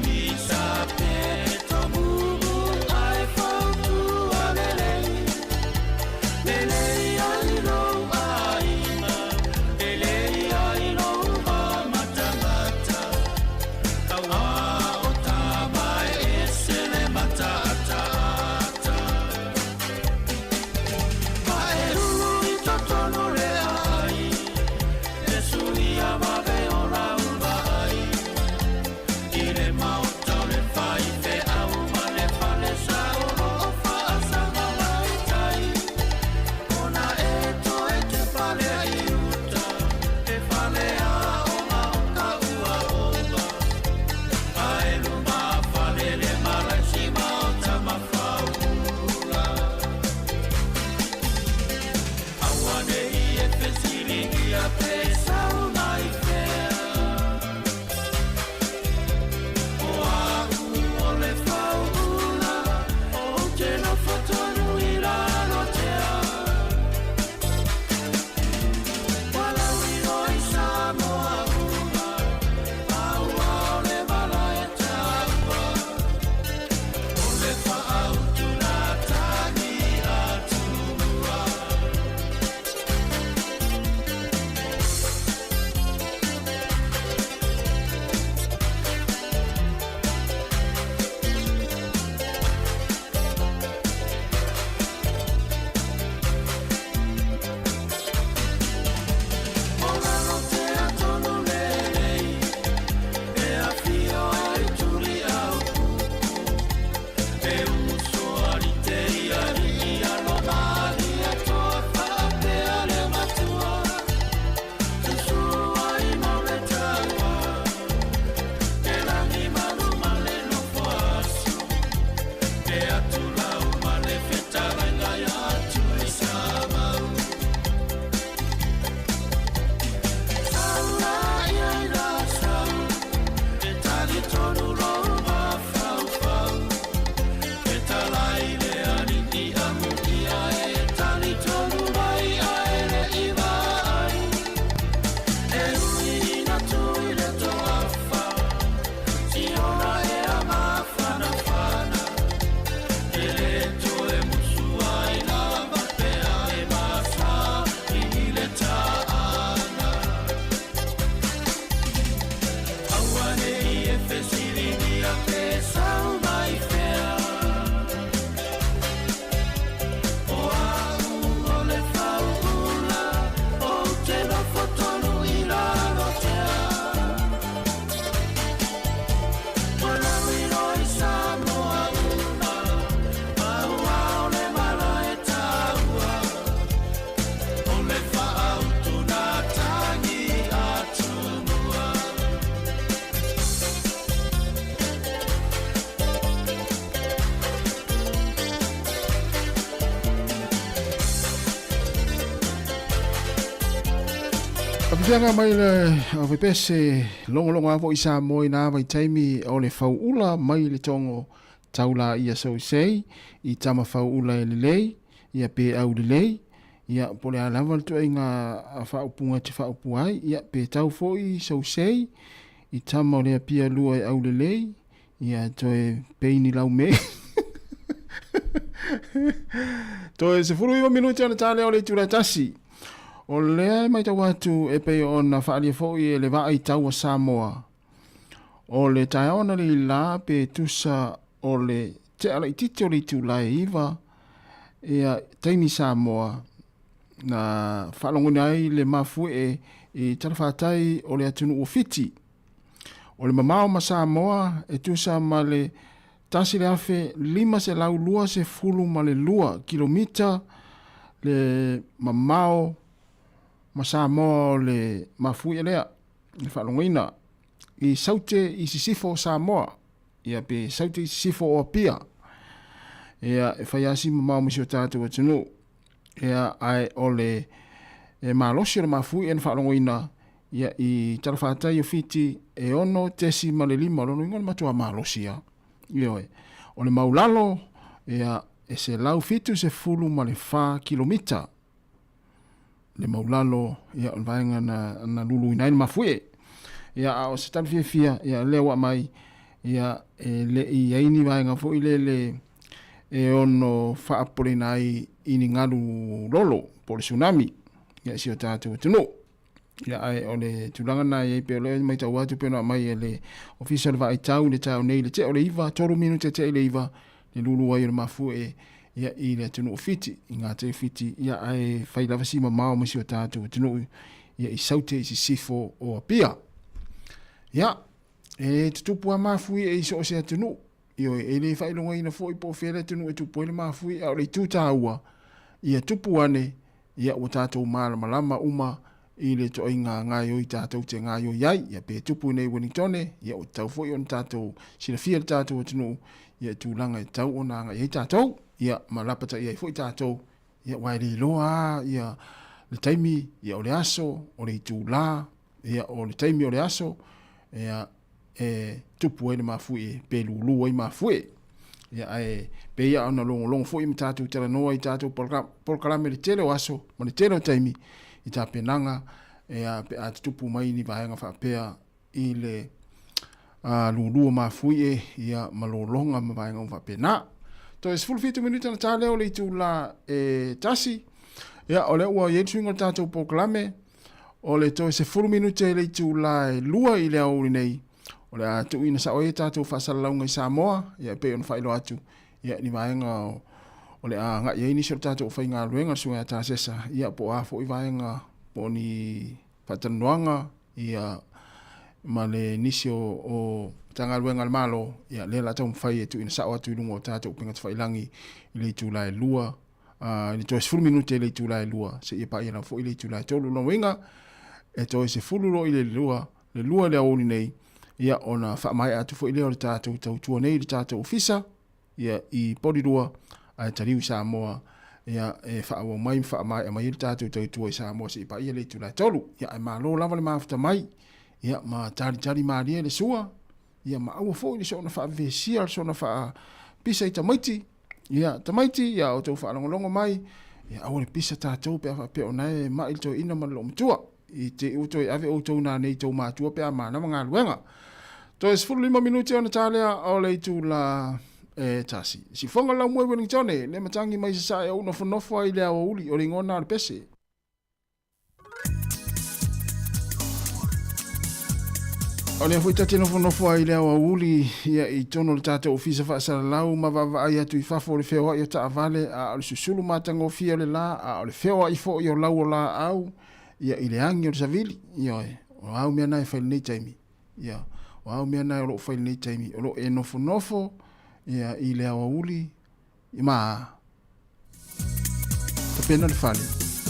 fianga mai le o pese longo avo i Sāmoa na vai taimi o le fauula mai le tongo taula ia sei i tama fauula e lelei ia pe au lelei ia pole a lava tu inga faupunga te faupuai ia pe tau foi sei i tama le pia lua e au lelei ia toe peini lau me toe se furu i minuti ana tale o le tura tasi o lea mai tau atu e pei o na whaalia fōi e le wā i tau a Sāmoa. O le tae ona li la pe tusa o le te ala i titi o li tu lai iwa e a teimi Sāmoa na whaalongoni ai le mafu e tarawhātai o le atunu o fiti. O le mamao ma Sāmoa e tusa ma le tasi le afe 5 se lau lua se fulu ma le lua kilomita le mamao ma Sāmoa le mafui lea le whalongoina i saute i sisifo Sāmoa ia pe saute i sisifo o pia ia e whaiasi mamao misio tātou atunu ia ai ole e malosi o le mafui e le whalongoina ia i tarawhātai o fiti e ono tesi ma le 5 lono ingon matua malosi ia ioe o le maulalo ia e se lau fitu se fulu ma le 4 kilomita le maulalo ia on vaenga na lulu ina mafue ia o se tal fia ia lewa mai ia le i aini vaenga fo ile e ono fa apolinai ini ngalu lolo por tsunami ia si o tatu tunu ia ai ole tulanga na ia pe ole mai tau atu pe na mai le official vai tau le tau nei le te ole iva toru minute te le iva le lulu ai mafue ia i le tunu fiti i ngā te fiti ia ai whai lava si mamao masi o tātou tunu ia i saute i si sifo o apia ia e tutupu a mafui e iso o se tunu io e le whai longa ina fo i po where tunu e tupu e le mafui a o le tūtāua ia tupu ane ia o tātou malama uma i le to inga ngai o i tātou te ngai o iai ia pe tupu nei Wellingtone ia o tau fo i on tātou sina fia le tātou tunu ia tūlanga e tau o nanga i tātou ia malapata ia foi tato ia wairi loa ia le taimi ia o le aso o le tula ia o le taimi o le aso ia tupu ele mafui pe lulu ai mafui ia pe ia ona long foi mtatu tera no ai tatu por le tele o aso mo le tele o taimi i ta penanga ia pe at tupu mai ni vaenga fa pea i le lulu mafui ia malolonga ma vaenga fa pena to es full 5 minuta na tale o le tu la tasi ya ole ua yetu ngo tato proclame ole to es full minuta le tu la lua i le au nei ole atu ina sa o tato fa sala ngai Sāmoa ya pe on failo atu ya ni vaenga ole a nga ye ni so tato fa nga luenga so ya ta sesa ya po a fo i vaenga poni patanuanga ya male nisio o tanga luenga malo ia le la tau fai tu ina sa o tu lungo tato pinga fai langi ile tu la lua ni to es full minute ile tu la lua se ia pa ia na fo ile tu la tolu no winga e to es full lo ile lua le oni nei ia ona fa mai atu fo ile o tato tau tu nei tato ofisa ia i podirua a tariu Sāmoa ia e fa o mai mai tato tau tu Sāmoa se pa ia le tu la tolu ia e malo lava le mafuta mai ia ma tari maria le sua ia ma au fo ni so na fa vesia so na fa pisa i tamaiti ia o to fa longo mai ia au le pisa tatou pe ona e ma il to ina ma lo mtua i te u to ave o to na nei to ma tu pe ma na nga luenga to es fu 5 minuti ona tale o le tu la tasi si fonga la mo Wellingtone le matangi mai sa e uno fonofo ile o uli o ngona le pese Ole foi tatino fono foi le o uli ia i tono le tata ofisa fa sala lau ma va ia tu fa fo le feo ia ta vale a le susulu matango fia le la a le feo i fo ia lau la au ia i le angi o savili ia o au me na fa le taimi ia o au me na lo fa le taimi o lo e no fonofo ia i le o uli i ma ta pena le fale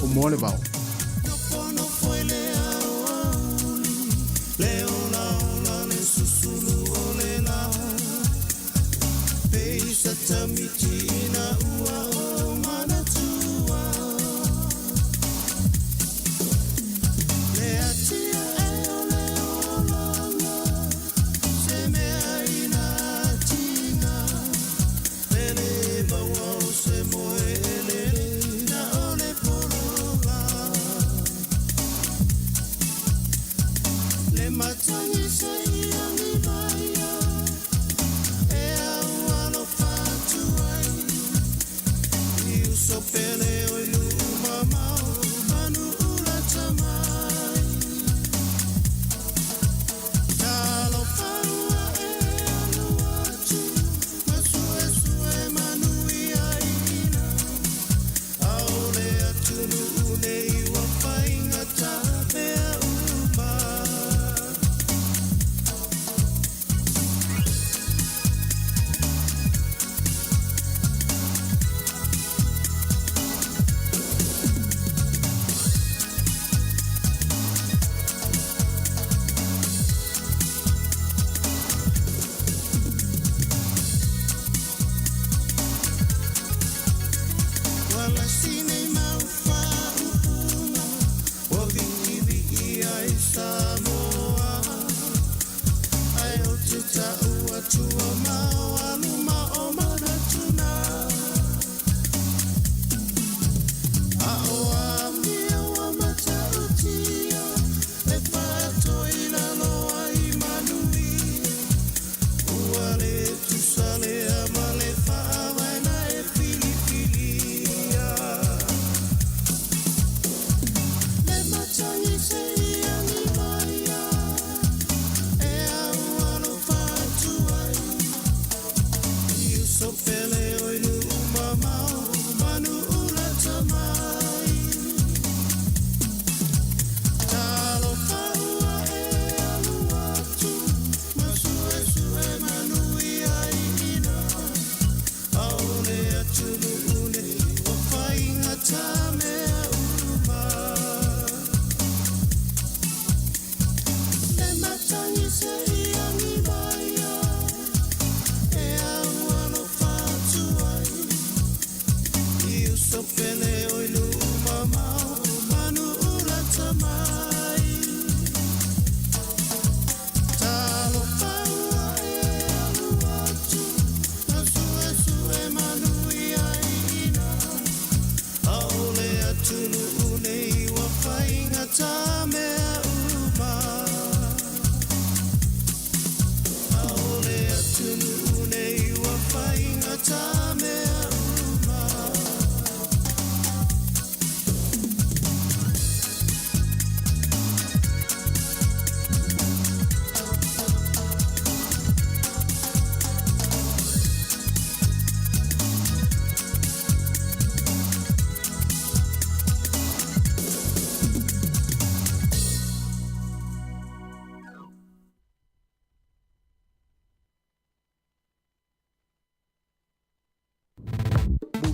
o mo le va Tamitina ua o manatua Le ati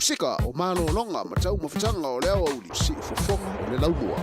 Musika o malo longa ma tau mawhitanga o leo au li si fofonga o le laumua.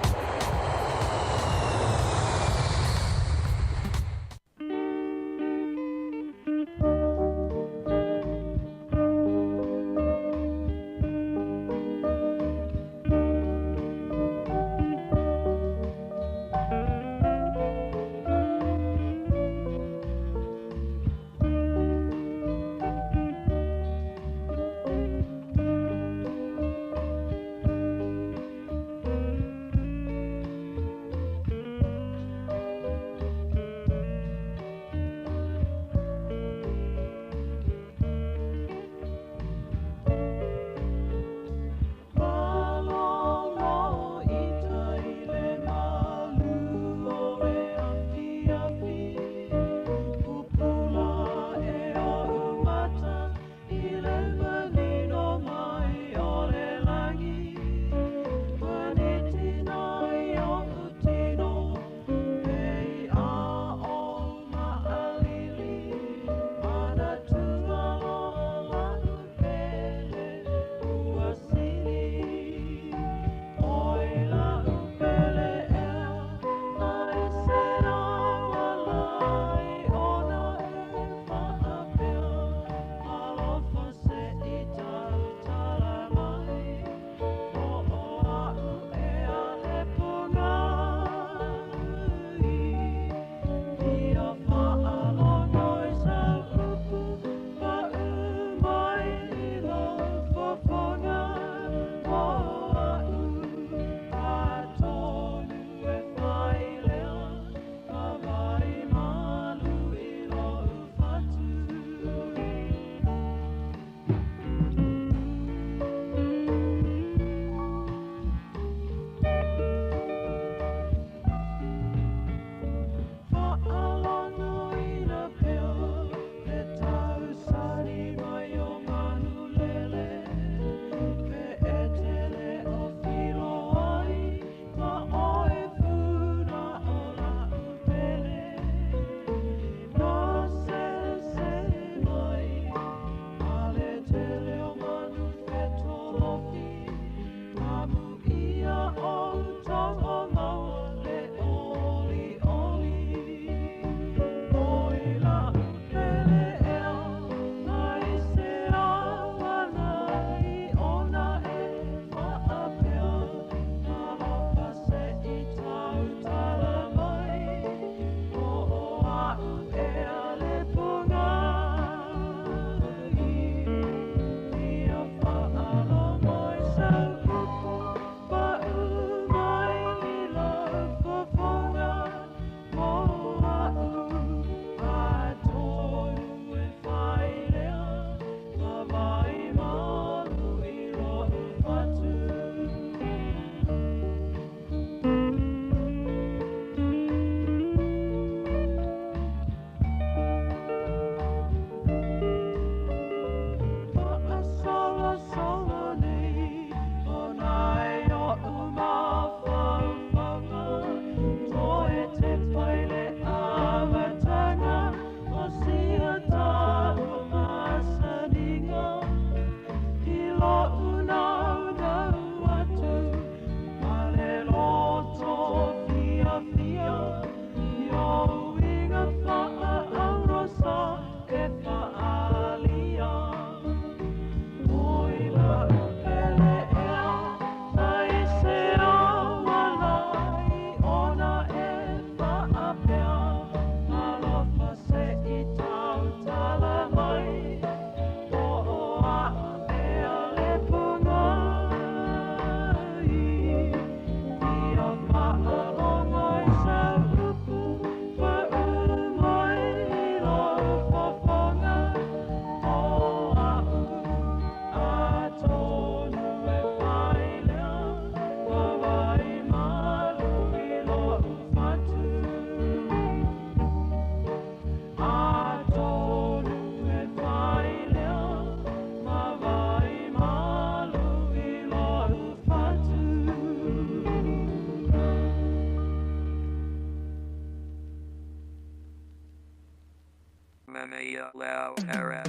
Lao Era.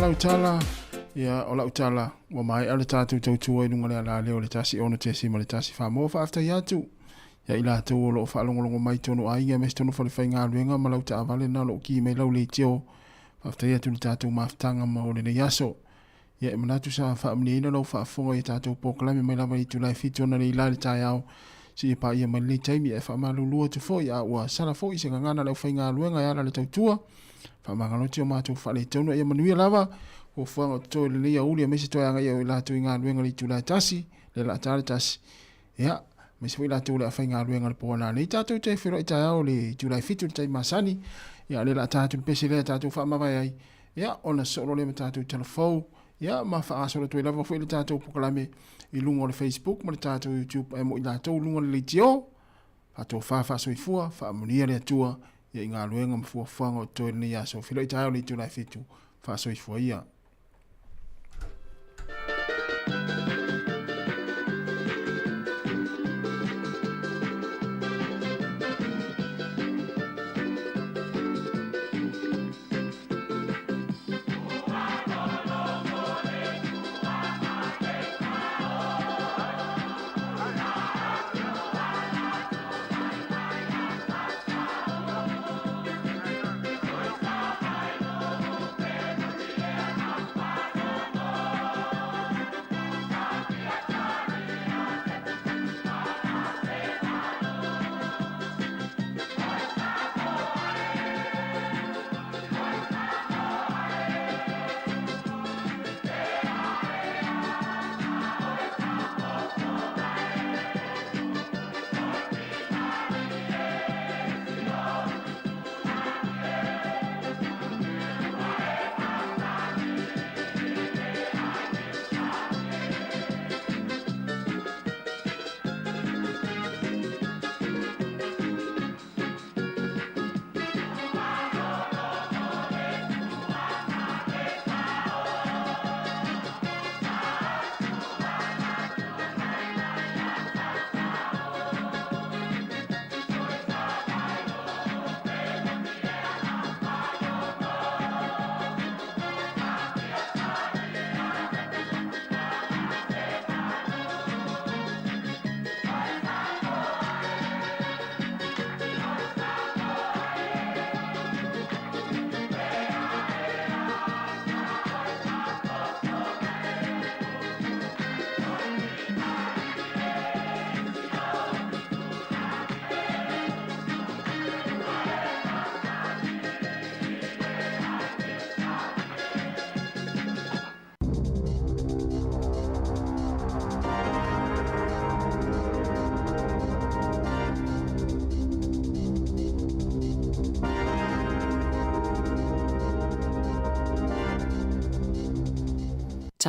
lau tala ia o lau tala wa mai ala tātou tautua i nunga lea la leo le tasi ono te sima le tasi whamoa whaafta iatu ia i la tau o lo whaalongolongo mai tono ainga mes tono whalewhai ngā ruenga ma lau ta avale na lo ki mai lau le teo whaafta iatu le tātou maaftanga ma o le ne yaso ia e manatu sa whaamni ina lau whaafonga i tātou pokalame mai lava i tu lai fitu na le i la le tai au si e pa ia mai le taimi e whaamalu lua tu fo ia ua sala fo i se ngana lau whai ngā ruenga ia la le tautua whamangaloti o mātou whale taunu ia manuia lava o whanga o toi le lia uli a mese toi anga ia o i lātou i ngā ruenga li tūlai tasi le la tāle tasi ia mese fo i lātou le a whai ngā ruenga le pōna nei tātou te whiro i tai au le tūlai fitu le tai masani ia le la tātou pese lea tātou whaamawai ai ia ona soro le ma tātou telefou ia ma whaasoro toi lava fo i le tātou pokalame i lunga o le Facebook ma le tātou YouTube e mo i lātou lunga le tio tātou whaafasoi fua whaamunia le atua ia i ngā ruenga mfuafuanga o toi ni aso whiro i tai au le tūlai fitu whaasoi fua ia.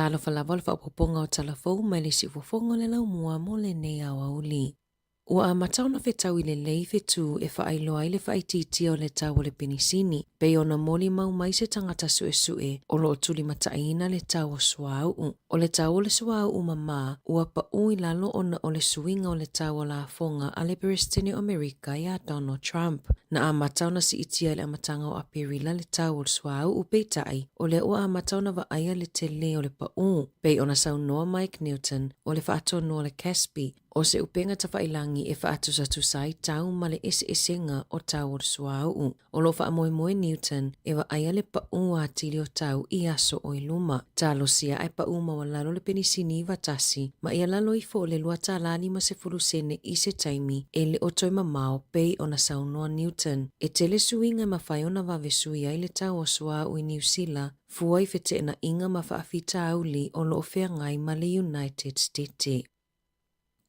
Talo falava le whaapoponga o talafou mai le si ufofonga le lau mua mo le nei au auli. Ua a matauna whetau i le lei whetu e whaailoa i le whaititia o le tau o le penisini, pei ona moli mau mai se tangata sue o lo tuli mataina le tau o suau. O le tau o le suau mama, ua pa ui lalo ona o le suinga o le tau o la fonga a le Presidente o Amerika ia Donald Trump. Na a matauna si itia le amatanga o apirila le tau o le suau u peitai, o le ua a matauna va aia le tele o le pa pei ona sau noa Mike Newton o le whaato noa le Caspi, o se upenga tawhailangi e whaatusatusai tau ma le esenga o tau o suau. O lo whaamoemoe Newton e wa aia le pa'u a tili o tau i aso o iluma. Talo sia ai pa'u ma walalo le penisini vatasi, ma ia lalo i fo le lua talani ma se fulusene i se taimi e le otoi mamao pei ona saunoa Newton. E tele suinga ma whai ona vavesui ai le tau o suau i New Zealand, fuai fete na inga ma whaafita auli o lo ofea ngai ma le United States.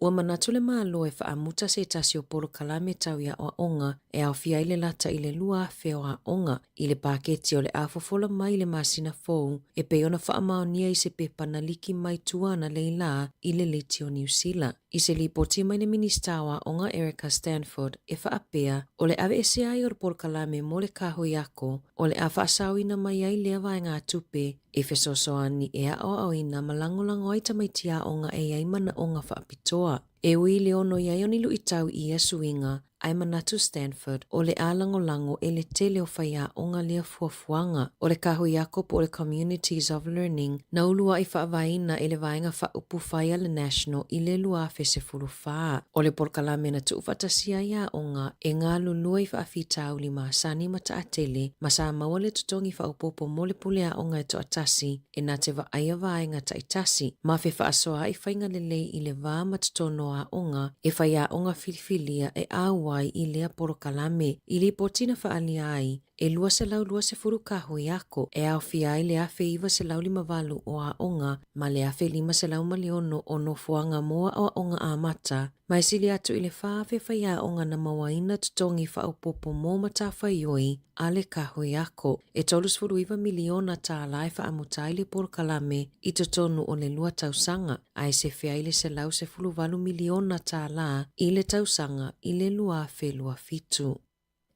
Ua manatu le malo e whaamuta se tasi o polo kalame tau ia o onga e au fia ile lata i le lua feo a onga i le paketi o le afofola mai le masina fou e peona whaamaonia i se pepana liki mai tuana le ila i le leti o New Zealand. I se lipoti mai le minista wa onga Erica Stanford e whaapea o le ave ese ai o le polo kalame mo le kahui ako o le awha asawina mai ai lea vai ngā tupe e fesosoani e a o ina malangolango ai tamaitia onga e ai mana onga whaapitoa. E ui le ono iai oni lu i tau i suinga ai manatu Stanford o le alangolango e le tele o whaia onga lea fuafuanga o le kahui ako po le Communities of Learning na ulua i whaavaina e le vaenga whaupu whaia le National i le lua fese furufaa. O le porkalame na tu ufatasia ia onga e ngā lulua i whaafitau li maasani mata atele ma sa maua le tutongi whaupopo mo le pulea onga e to atasi e na te vaaya vaenga ta itasi. Ma fe whaasoa i whainga lelei i le vā matutono a onga e whaia onga filifilia e aua i lea porokalame i li potina whaalia ai e lua se lau lua se furu kahui ako e au fia ai le afe iwa se lau 5 o a onga ma le afe 5 se lau maliono o no fuanga moa o onga a mata mai sili atu i le whaafe whaia onga na mawaina tutongi whaupopo mo mata whaioi a le kahui ako e 3 miliona ta lai whaamutai le porokalame i tutonu o le lua tausanga ai se fea i le se lau se 4 miliona ta la i le tausanga i le lua afe lua fitu.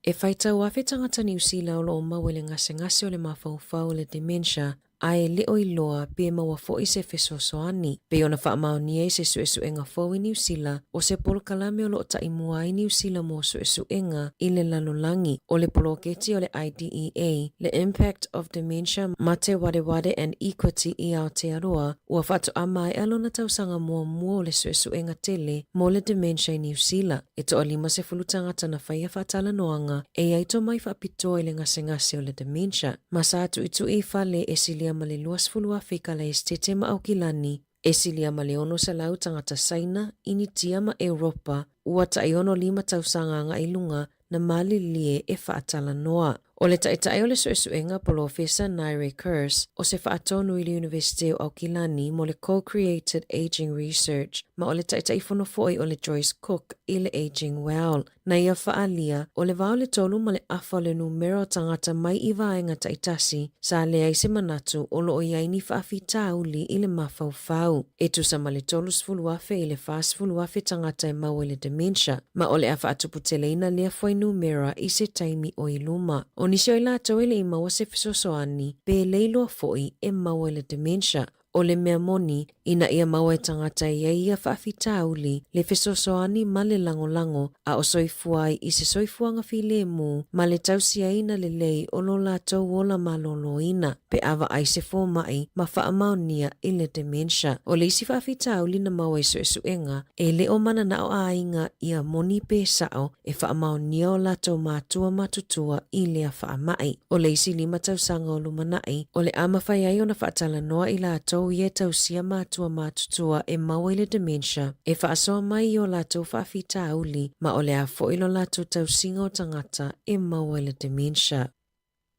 E whaitau afe tangata New Zealand o lo mawele ngase o le mawhauwhau le dementia ai leo i loa pe maua fo i se fesosoani. Pe ona whaamaonia i se suesuenga fo i New Zealand o se polokalame o lo ta imua i New Zealand mo suesuenga i le lalolangi o le poloketi o le IDEA, le Impact of Dementia, Mate Wade and Equity i Aotearoa, ua whatu amai alo na tausanga mua o le suesuenga tele mo le dementia i New Zealand. E to alima se fulutangata na whaia whatala noanga e aito mai whapitoa i le ngase o le dementia. Masatu itu i whale e sili ma le luas fulua whika la estete ma au kilani, e silia ma le ono sa lau tangata saina, initia ma Europa, ua ta iono 5 tausanga nga ilunga na mali lie e whaatala noa. O le tae o le suesuenga Professor Naire Curse o se whaatonu i le University o Aukilani mo le Co-Created Aging Research, ma o le tae fonofoi o le Joyce Cook i le Aging Well. Na ia whaalia o le vau le tolu ma le afa le numero tangata mai i vaenga taitasi sa le aise manatu o lo o iaini whaafita uli i le mawhauwhau. E tu sa ma le tolu sfuluafe i le whaasfuluafe tangata e mau le dementia, ma o le afa atuputeleina lea fwai numera i se taimi o iluma. O nisi o ila tau ele i maua se fisosoani pe leiloa foi e maua le dementia. O le mea moni, ina ia maua e tangata ia whaafita uli, le fesosoani ma le lango a o soifuai i se soifuanga file mu, ma le tausia ina le lei o lo la tau wola malolo ina, pe ava ai se fo mai ma whaamaonia i le dementia. O le isi whaafita uli na maua i suesuenga, e le o mana na o ainga ia moni pe sao e whaamaonia o la tau matua matutua i lea whaamai. O le isi 5 tausanga o lumanai, o le ama whaiai o na whaatala noa i la tau ia tausia matua matutua e maua i le dementia, e whaasoa mai o la tau whaafita uli, ma o le a fo ilo la tau tausinga o tangata e maua i le dementia.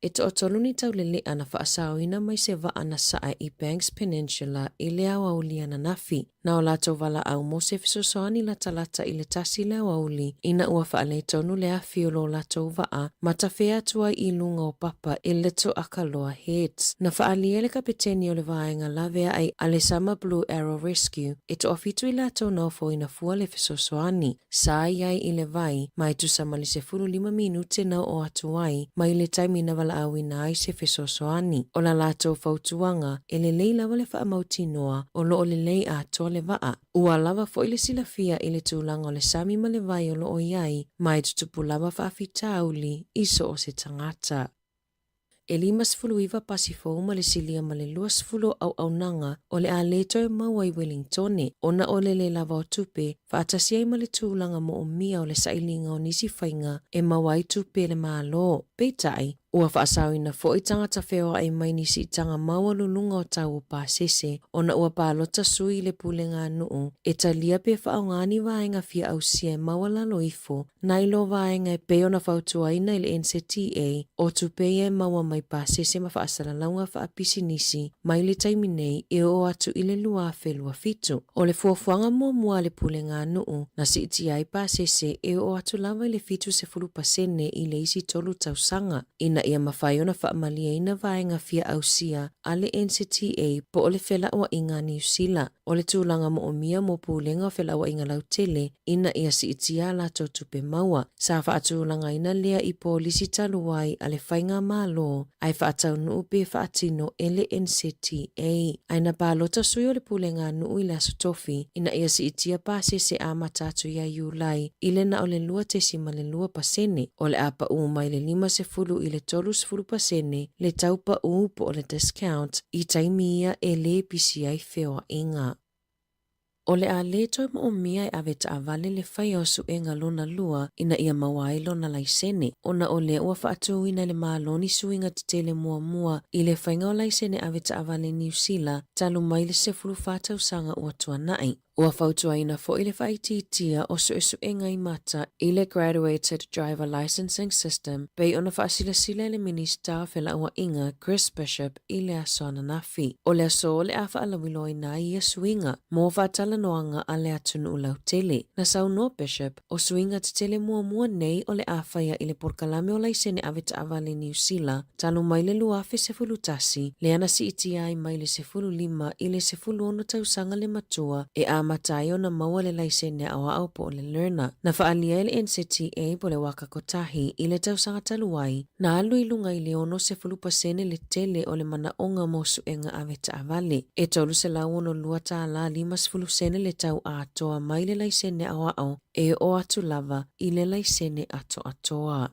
E to otoluni taulele ana whaasawina mai se va ana saa I Banks Peninsula I le awauli ana nafi. Na o lato wala au mo se fisosoani la talata I le tasi le awauli ina ua whaale tonu le afiolo lato waa matawhea tua I lunga o papa I leto akaloa heads. Na whaali ele kapiteni o le vaenga lavea ai Alesama Blue Arrow Rescue e to ofitu I lato naufo ina fua le fisosoani. Saa iai I le vai mai tu samali se 5 minute na o atuai mai le taimi na wala awina ai se fisosoani. O la lato fautuanga ele leila wale wha mautinoa o lo le lei a tole vaa. Ua lava fo ile silafia ile tūlanga o le sami ma le vai o lo o iai mai tutupu lava wha afitauli iso o se tangata. E 5 pasifo ma le silia ma le 2 au nanga o le a leto e maua I Wellingtone. Ona o le lava o tupe, whaatasiai ma le tūlanga mo o mia o le sailinga o nisi whainga e maua I tupe le malo. Peitai, ua whaasawina fo I tangata wheo ai mai nisi tanga maua lulunga o tau o pāsese, ona ua pālota sui le pulenga nuu, e talia pe whaongani vaenga fia au sia e maua lalo ifo, nailo vaenga e peo na whautuaina I le NCTA, o tupe e maua mai pāsese ma whaasaralaunga whaapisi nisi, mai le taiminei e o atu I le lua whelua fitu. O le fuafuanga mua le pulenga nuu, na si iti ai pāsese e o atu lava I le fitu se 10% I le isi tolu tausanga. Ina ia mawhaiona whaamalia ina vaenga fia au sia a le NCTA po o le whela ua inga New Zealand. O le tūlanga mo o mia mo pūlenga o whela ua inga lautele, ina ia si itia la tupe maua. Sa whaatūlanga ina lea I polisi taluai a le whainga malo, ai whaatau nuu pe whaatino e le NCTA. Aina pālota sui o le pūlenga nuu I le asotofi, ina ia si itia pāsese a matatu ia iulai, ile na o le 2% o le apa mai le 5 I le 3% le taupa po o le discount I taimia e le PCI wheo inga. O le a leto mo o mia e aweta avale le whai o su e ngalona lua ina ia mawailo na laisene. Ona o le ua whaatu ina le maaloni suinga titele mua I le whainga o laisene aweta avale New Zealand talu mai le sefulu whatau sanga ua tuanai. Ua whautua ina fo I le whaititia o su e ngai mata I le Graduated Driver Licensing System bei ona whaasila le minista whela ua inga Chris Bishop I le asona nafi. O le aso le a whaalawilo ina ia suinga mo whaatala noanga a le atunu ulau tele. Na sauno Bishop o suinga te tele mua nei o le awhaia I le porkalame o laisene aweta avale New Zealand talu mai le luafe sefulu tasi le ana si iti ai mai le 15 I le 10 tausanga le matua e a matayo na maua le laisene awa au po le learner. Na whaalia le NCTA po le waka kotahi I le tausanga taluai na alu ilunga I le 10% le tele o le mana onga mo suenga aweta avale. E tolu se lauono lua taala 5% le tau atoa mai le laisene awa au e o atu lava I le laisene atoa.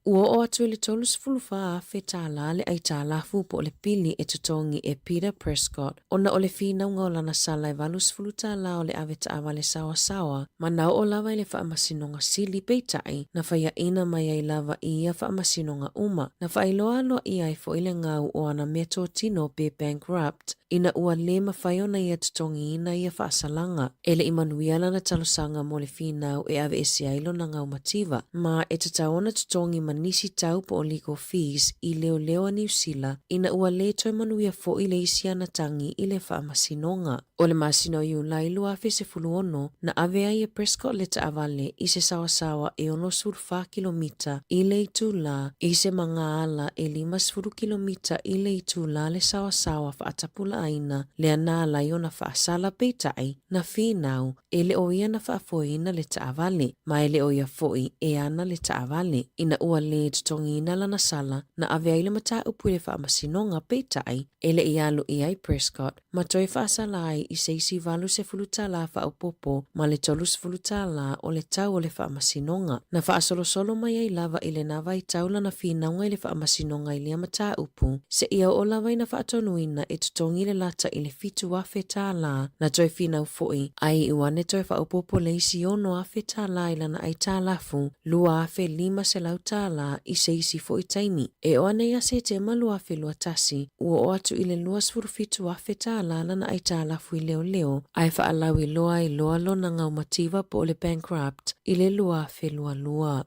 Ua o atu le tolus fulufa a whetala le ai tālafu po le pili e tutongi e Peter Prescott. Ona o le whina unga o lana sala e valus fulutala o le aweta awale sawa. Manao o lava I le whaamasinonga sili peitai na whaia ina mai ai lava ia whaamasinonga uma. Na whailoa loa ia I fo ile ngau o ana meto tino be bankrupt. Ina ua le mawhaiona ia tutongi ina ia whaasalanga. Ele Imanuiala na talosanga mo le whinau e ave esi ailo na ngau mativa. Ma e tataona tutongi nisi tau po o legal fees I leo a New Zealand ina ua le toi manuia fo I le isi ana tangi I le whaamasinonga. O le masino I ulai lua fe se fuluono na avea ia Prescott le ta avale I se sawasawa e ono surfa kilomita I le itula I se manga ala e 5 kilomita I le itula le sawasawa whaatapula aina le ana ala I ona whaasala peitai na whinau e le oia na whaafoina le ta avale ma e le oia foi e ana le ta avale ina ua le tutongi ina lana sala na avea ile mata upu le whaamasinonga peitai e le ialu I ai Prescott ma toi whaasala ai I se isi valu se fulutala whaupopo ma le tolus fulutala o le tau o le whaamasinonga. Na whaasolosolo mai ai lava I le nawa I taula na whinaunga I le whaamasinonga I le amata upu se ia o lava ina whaatonuina e tutongi le lata I le fitu a whetala na toi whinau foi ai uane toi whaupopo le isi ono a whetala I lana ai tālafu lua a whe 5 se lautala I se isi foi taimi. E oane ia se te malua a whe lua tasi ua o atu I le lua sfurufitu a whetala lana ai tālafu I leo ai whaalau I loa lo na ngau mativa po le bankrupt I le lua a whe lua.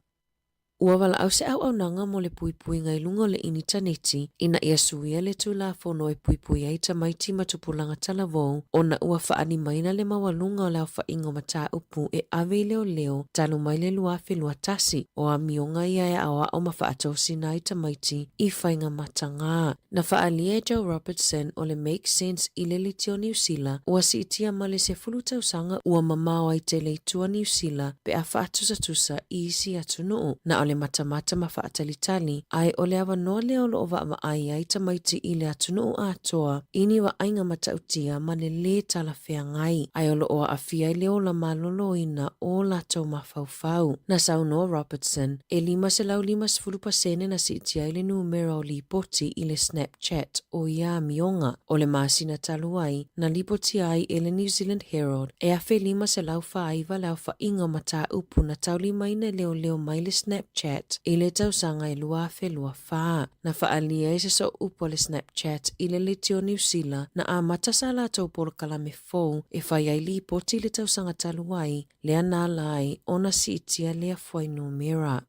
Ua wala au se au nanga mo le puipui ngai lungo le initaneti ina ia suia le tula fono e puipui ai tamaiti matupulanga talavou ona ua faani maina le mawalunga o leo faingo mata upu e ave leo talu mai le luafe luatasi o a mionga ia e awa o mafaatosi na i tamaiti i fainga matanga. Na faalia Joe Robertson o le Make Sense i le litio New Zealand ua si itia ma le se fulutausanga ua mamao ai te leitua New Zealand pe a faatusa i isi atunuu na le matamata mafaatalitali ai o le awanoa leo lo ova ama ai tamaiti i le atunuu atoa ini wa ainga matautia ma le talafea ngai ai o lo o afia i leo la malolo ina o la tau mafaufau. Na sauno Robertson e 5.5% na si itia i le numero li poti i le Snapchat o ia mionga o le masina taluai na lipoti ai i le New Zealand Herald e afe 5.5 lau fa inga mata upu na taulima ina leo mai le Snapchat i le tausanga i luafe luafaa. Na faalia se so upo le Snapchat i le litio New Zealand na a matasala tau polo kalame fou e fai ai li poti le tausanga taluai le analai ona si itia le afuai numera.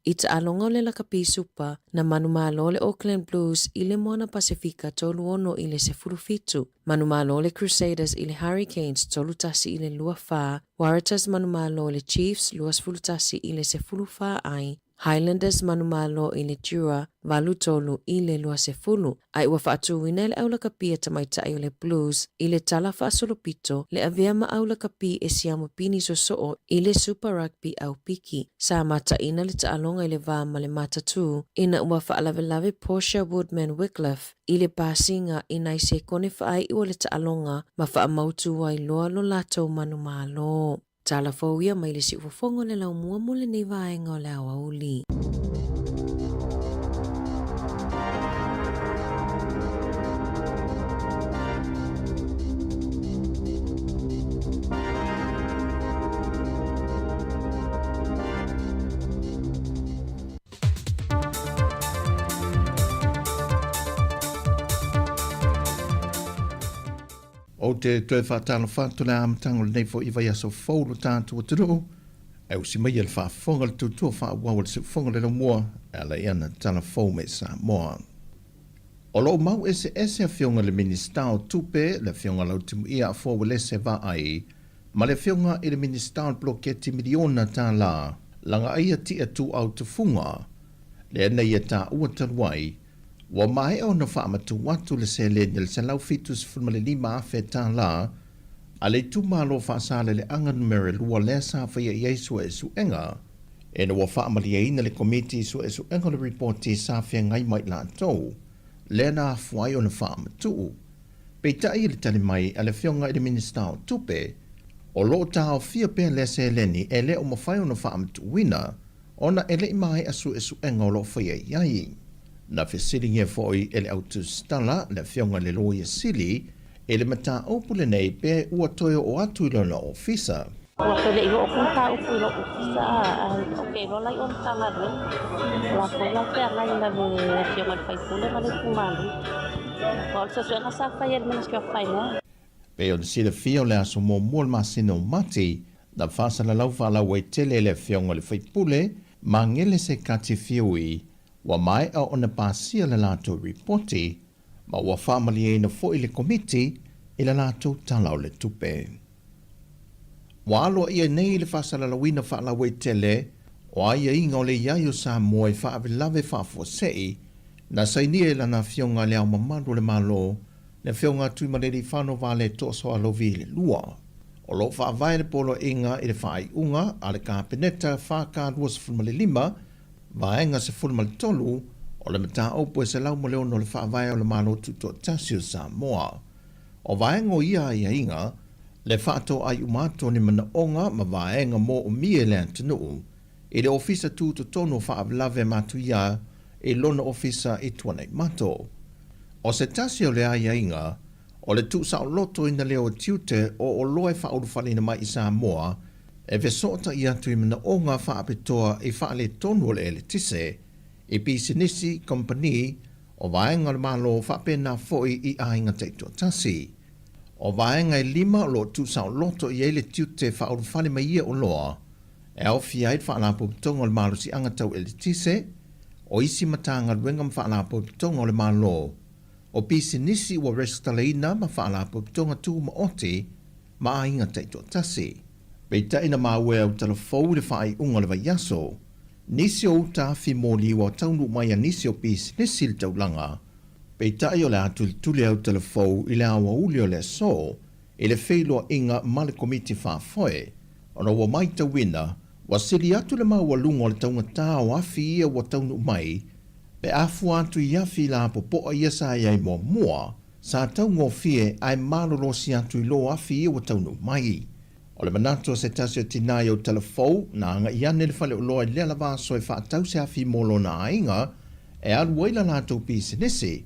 Ita alonga le lakapi supa na manumalo le Auckland Blues i le Moana Pasifika tolu ono i le sefurufitu. Manumalo le Crusaders i le Hurricanes tolu tasi i le luafaa. Waratahs manumalo le Chiefs luas fulutasi i le sefulufaa ai. Highlanders manumalo i le Jura valu tolu i le luasefulu. Ai ua faatuina le aulakapi e tamaitai o le Blues i le tala faasolopito le avea ma aulakapi e siamu pini sosoo i le Super Rugby au piki. Sa mataina le taalonga i le vaa ma le matatu ina ua faalavelave Portia Woodman Wycliffe i le pasinga ina i se kone faai ua le taalonga ma faamautu wai loa lo latou manumalo. Tala fauia mai le si ufofongo le lau mua mo le nei vaenga o le awauli. O te toe whaatalo whātu le amtango le nei fo iwa ia so fōlu tātu o te roo, au si mai le whaafonga le tutua whaawau le sifonga le mua, ala iana tala fōu me Sāmoa. O lo mau ese a whionga le minister o tupe, le whionga lau timu ia a fōu le se va ai, ma le whionga i le minister bloketi miliona tā la, langa aia tia tu au te funga, le ena ia tā ua taluai, wa mai o na whaamatu watu le se le se lau fitus fulmale 5 afe tā la, a le tu malo whaasale le anga numere lua le sa whaia i esu e su enga, e na wa whaamali e ina le komiti su e su enga le reporti sa whia ngai mai la tau, le na fuai o na whaamatu. Pei tai le tali mai a le whionga i le minister o tupe, o lo tau fia pe le se leni e le o mawhai o na whaamatu wina, ona ele i mai asu e su enga o lo whaia i ai. Na whesiringia foi ele autu stala le whionga le loia sili e le mata opule nei pe ua toio o atu ilo na ofisa. Ua pele ilo okunta upu ilo ofisa ok lo lai on tanga rin la kola pe ala ina le whionga le whaipule ma le kumali o le sasua nga sa whai el menas kia whaina. Pe o le sila fio le aso mo mual masino mati na whasala lau whala wei tele le whionga le whaipule ma ngele se kati fioi wa mai a ona pasia le lato reporti, ma wa whamali e na fo i le komiti i le lato talau le tupe. Wa alo ia nei le whasala lawina whaala wei tele, o aia inga o le iaio Sāmoa i whaavilave whaafosei, na sainia e lana whionga le au mamadu le malo, le whionga tuimareri whano vale toso alovi le lua. O lo whaavai le polo inga i le whaai unga, a le kāpeneta whākāruas fulmale 5, vaenga se fulma le tolu, o le mata opo e se lau mo leo no le whaavai o le malo tuto tasio Sāmoa. O vaenga o ia ia inga, le whaato ai umato ni mana onga ma vaenga mo o mie le antanu, e le ofisa tuto tono whaavilave matu ia e lona ofisa i tuanei mato. O se tasio le ia inga, o le tu sao loto ina leo tiute o loe whaurufalina mai i Sāmoa, e vesota i atu i mana o ngā whaapitoa i whaale tonu le ele tise, i pisinisi kompani o vaenga le malo whaapena foi i ainga teito tasi. O vaenga i 5 lo tu sao loto i ele tiute whaurufale mai ia o loa, E au fia i whaala po tonga o le malo si anga tau ele tise, o isi matanga ruenga ma whaala po tonga o le malo. O pisi nisi wa restaleina ma whaala po tonga tu ma ote, ma a inga teito tasi. Pei ta ina maa wea o telefou le whaai unga le vaiaso, nisi o uta fi mōli wa taunu mai a nisi o pisi nisi le taulanga. Pei ta i o le atul tule au telefou i le awa uli o le so, i le whailoa inga ma le komiti whaafoe, ona wa mai ta wina, wa siri atu le maa walunga o le taunga tā o afi ia wa taunu mai, pe afu atu i afi la popoa ia sa iai mua, sa taungo fie ai malolo si atu i lo afi ia wa taunu mai. O le manato se tasi o tinai o telefou, na anga i ane le fale o loa i lea lava so e whaatau se afi molo na ainga, e alu waila lato pisi nese,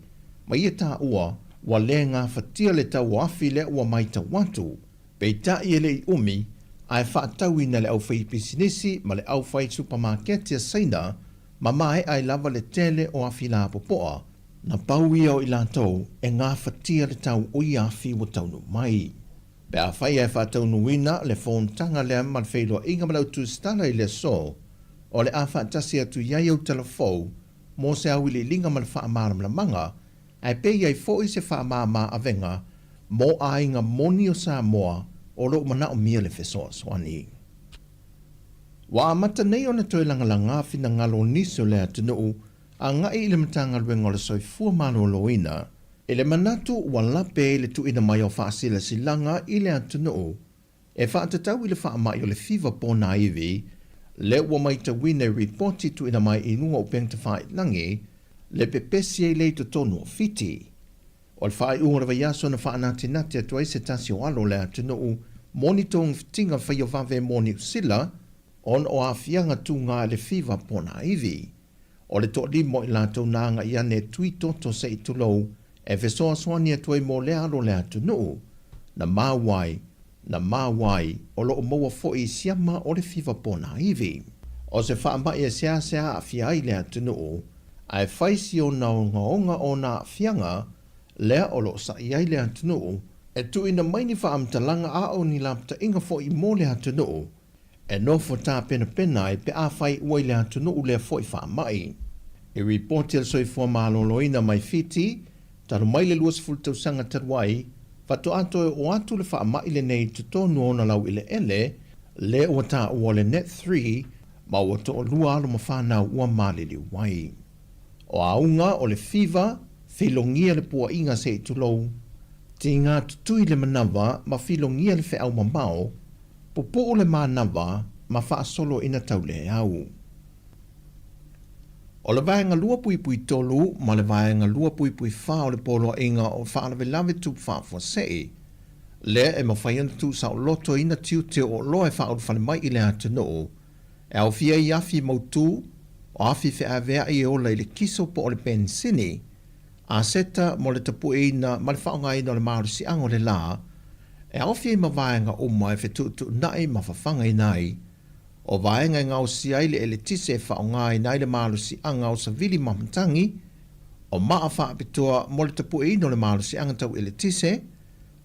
ma ia tā ua, wa le ngā whatia le tau afi le ua mai ta watu, pe ta i ele i umi, ai whaatau ina le au whai pisi nesi, ma le au whai supermarketia saina, ma mai ai lava le tele o afi la popoa, na pau ia o i lato, e ngā whatia le tau o i afi wa taunu mai. Pe a whai e whātau nuina le whōntanga lea man whailua inga malau tu stala i le so, o le a whātasi atu iai au telefou, mō se au ili linga man whaamaram la manga, ai pe iai fōi se whaamama a venga, mō a inga moni o Sāmoa, o lo mana o mia le whesoa swani. Wa amata nei o na toi langalanga fina ngalo niso le atunuu, a ngai ile matanga luenga o le soifua mano loina, ele manatu wa lape le tu ina mai o whaasila silanga ile atunuu, e whaatatau ile whaamai o le fiva pōna iwi, le ua mai ta wine reporti tu ina mai inunga o pengta whae langi, le pepesi e le to tonu o fiti. O le whae unga vaiaso na whaanati nati atua se tasi o alo le atunuu, monitong fitinga whai o vave moni usila, on o afianga tu ngā le fiva pōna iwi. O le to limo i lato nanga i ane tui toto se i tulou, e whesoa swani atua i mō le alo le atunuu, na mawai, o lo o maua fo i siama o le fiva pōna iwi. O se whaamai e sea a fiai le atunuu, ai whaisi o na onga o na fianga, lea o lo sa iai le atunuu, e tu ina maini whaamtalanga a o ni lapta inga fo i mō le atunuu, e nofo tā pena e pe a whai ua i le atunuu le fo i whaamai. E reporti al soifua maloloina mai fiti, taru mai le luas fultausanga taruai, whato ato e o atu le whaamai le nei tutonu ona lau ile ele, le ua tā ua le net 3, ma ua to o lua alo ma whanau ua malili wai. O aunga o le fiva, whilongia le pua inga se i tulou, ti ngā tutui le manawa ma whilongia le wheau mamao, popo o le manawa ma whaasolo ina tau le au. O le vaenga lua pui tolu, ma le vaenga lua pui wha o le polo inga o whaalawe lawe tup whaafua sei, le e ma whaiana tu sa o loto ina tiu te o loe wha o whale mai i le atunoo, e au fia i afi mautu, o afi whea vea i o le kiso po o le pensini, a seta mo le tapu e ina ma le whaonga ina o le maru si ango le la, e au fia i ma vaenga o mai whetutu nai ma whawhanga i nai, o vaenga i ngau si aile e le tise e whaonga i nai le maru si anga o sa vili mamtangi, o maa whaapitua mo le tapu e ina o le maru si anga tau e le tise,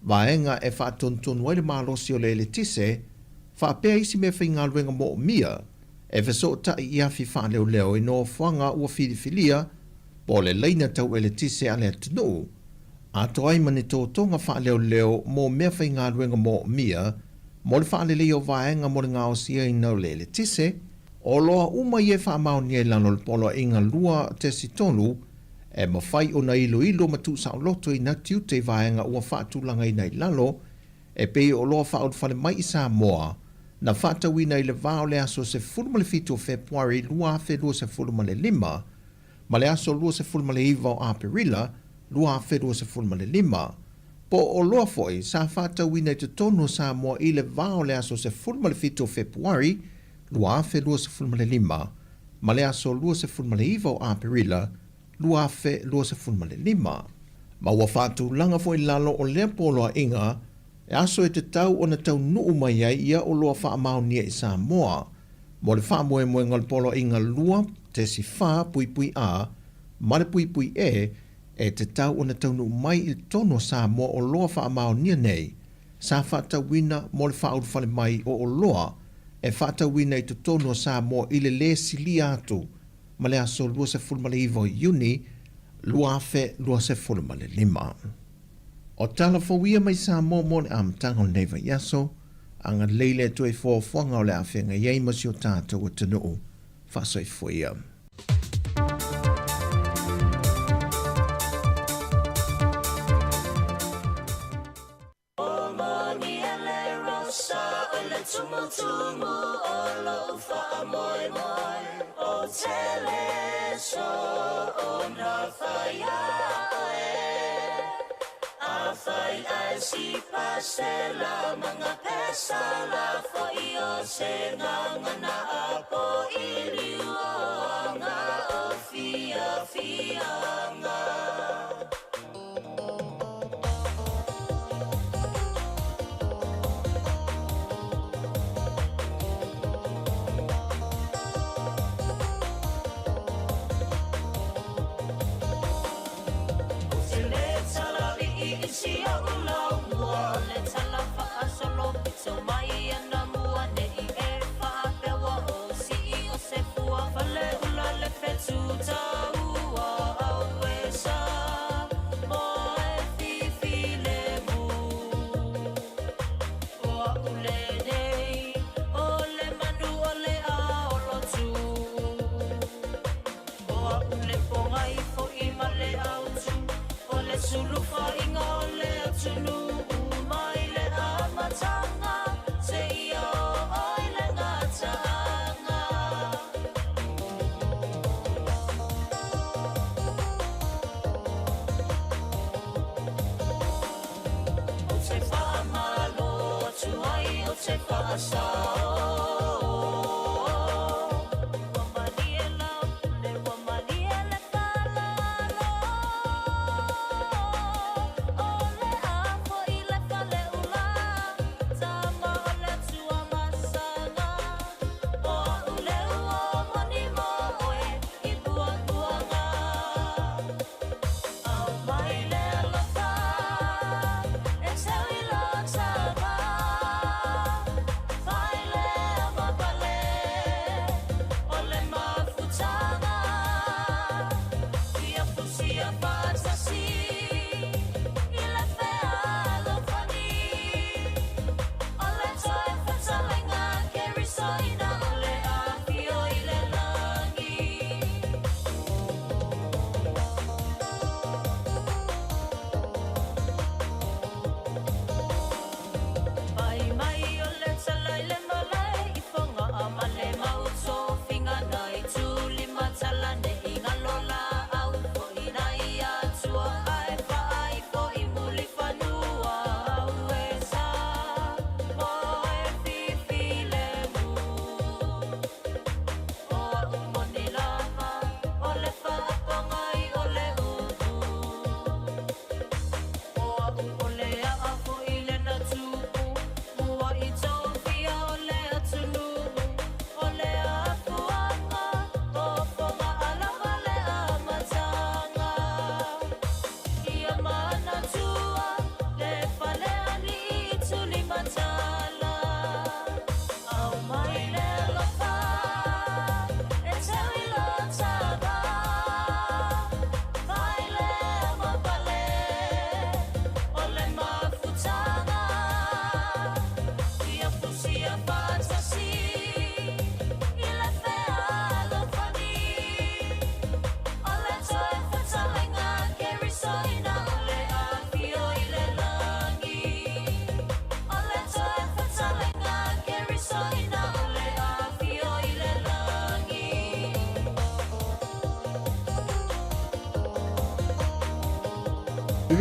vaenga e whaatontonu ai le maru si o le tise, whaapea isi me whainga luenga mo o mia, e wheso tai i afi whaaleo leo i no whanga ua whirifilia, po le leina tau e le tise ale atunu, a toai mani tō tonga whaaleo leo mo mea whainga luenga mo o mia, mo le whaale leo vaenga mo le ngā o sia i nau le tise, o loa uma i e whaamau ni e lano le polo inga lua tesi tonu, e mawhai o na ilo matu sa o loto i na tiute vaenga ua whaatulanga i nei lalo, e pei o loa whaot whale mai i Sāmoa, na whaatawina i le vāo le aso se fulma le fitu o Februari lua afe lua se fulma le 5, ma le aso lua se fulma le iwa o Aperila, lua afe lua se fulma le 5, po o loa foi sa whaatawina i te tono Sāmoa i le vāo le aso se fulma le fitu o Februari, lua afe lua se fulma le 5, ma le aso lua se fulma le iwa o Aperila, lua afe lua se fulma le 5. Ma ua whaatu langa foi lalo o lea poloa inga, e aso e te tau o na tau nuu mai ai ia o loa whaamau nia i Sāmoa. Mo le whaamoe moe ngal polo inga lua te si wha pui a, ma le pui e te tau o na tau nuu mai i tono Sāmoa o loa whaamau nia nei, sa whaata wina mo le whaau whale mai o loa, e whaatauina i tonu o Sāmoa i le sili atu ma le aso 25 Iuni, luafe 25. O talafauia mai Sāmoa mo le amtanga o neiva yaso, anga leile tu e fōwhanga o le awhenga iei masi o tātou o tunuu, whasaifuia. Tumutumu olo fa moi moi o tele so ona faya a fai a si pasela mga pesa la fo io se ngana apo iliu nga o fia fia nga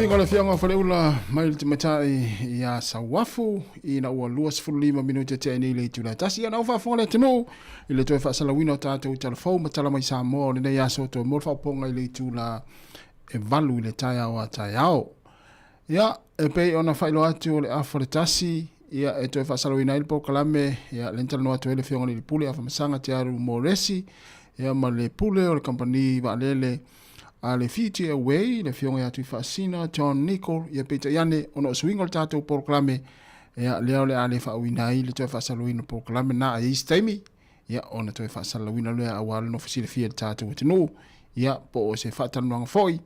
Vingo le fianga whaleula mai te matai ia sawafu i na ua 25 minuta te ni le tula tasi ana ufa fonga le tino i le toe whaasala wina o tātou telefou matala mai Sāmoa o le nei aso to morfa ponga i le tula e valu i le tai au a tai au. Ia e pei ona whailo atu o le awhare tasi ia e toe whaasala wina i le po kalame ia le ntala noa to ele fianga le pule a whamasanga te aru mo resi ia ma le pule o le company wa lele a le fiti away le fionga atu fasina John Nicol ia peta yane ono swingo le tatou proklame Ia leo le ale whaawina i le toi whasaluina po kalame na a istaimi. Ia ona toi whasaluina lea awala no fasile fia le tātou tino. Ia po o se whatanuanga foi.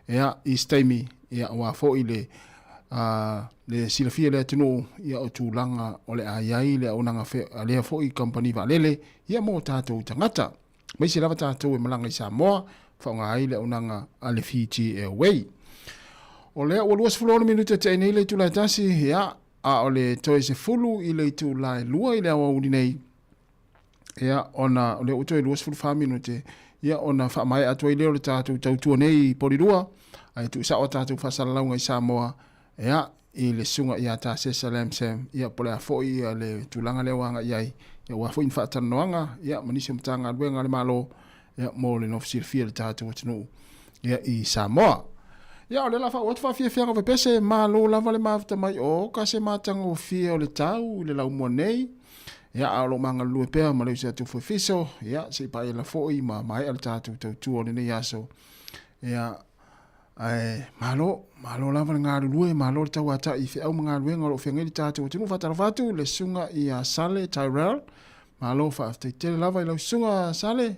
Ia istaimi ia wa foi le silafia le tino ia o tūlanga o le aiai le onanga lea foi company valele. Ia mo tātou tangata. Mai se lava tātou e malanga i Sāmoa. Whaunga ai le onanga ale Fiji Airway. O lea o luas fulona minuta te nei le tūlai tasi. Ia a o le toi se fulu i le tūlai lua i le awa uri nei. Ia ona o le utoi luas fulu whaminu te. Ia ona whamai atua i leo le tātou tautua nei porirua. Ai tu sa o tātou whasalaunga i Sāmoa. Ia i le sunga i a tā sesa lemsem. Ia pole a foi i le tūlanga leo anga iai. Ia ua foi whaatana noanga. Ia manisi mtanga luenga le malo. Ia mo le nofisir fia le tātou atinu. Ia i Sāmoa. Ia o le lafa o te whawhia whianga ve pese. Malo lava le mawta mai o ka se matanga o fia o le tau. Le lau mua nei. Ia alo manga lue pea ma leu se atu fiso. Ia se pa ila foi ma mai al tātou tautua le nei aso. Ia malo lava le ngāru lue. Malo le tau ata i whiau mga lue ngaro whiangeri tātou atinu whatara whatu. Le sunga i a Sale Tyrell. Malo whaaftai tele lava i lau sunga Sale.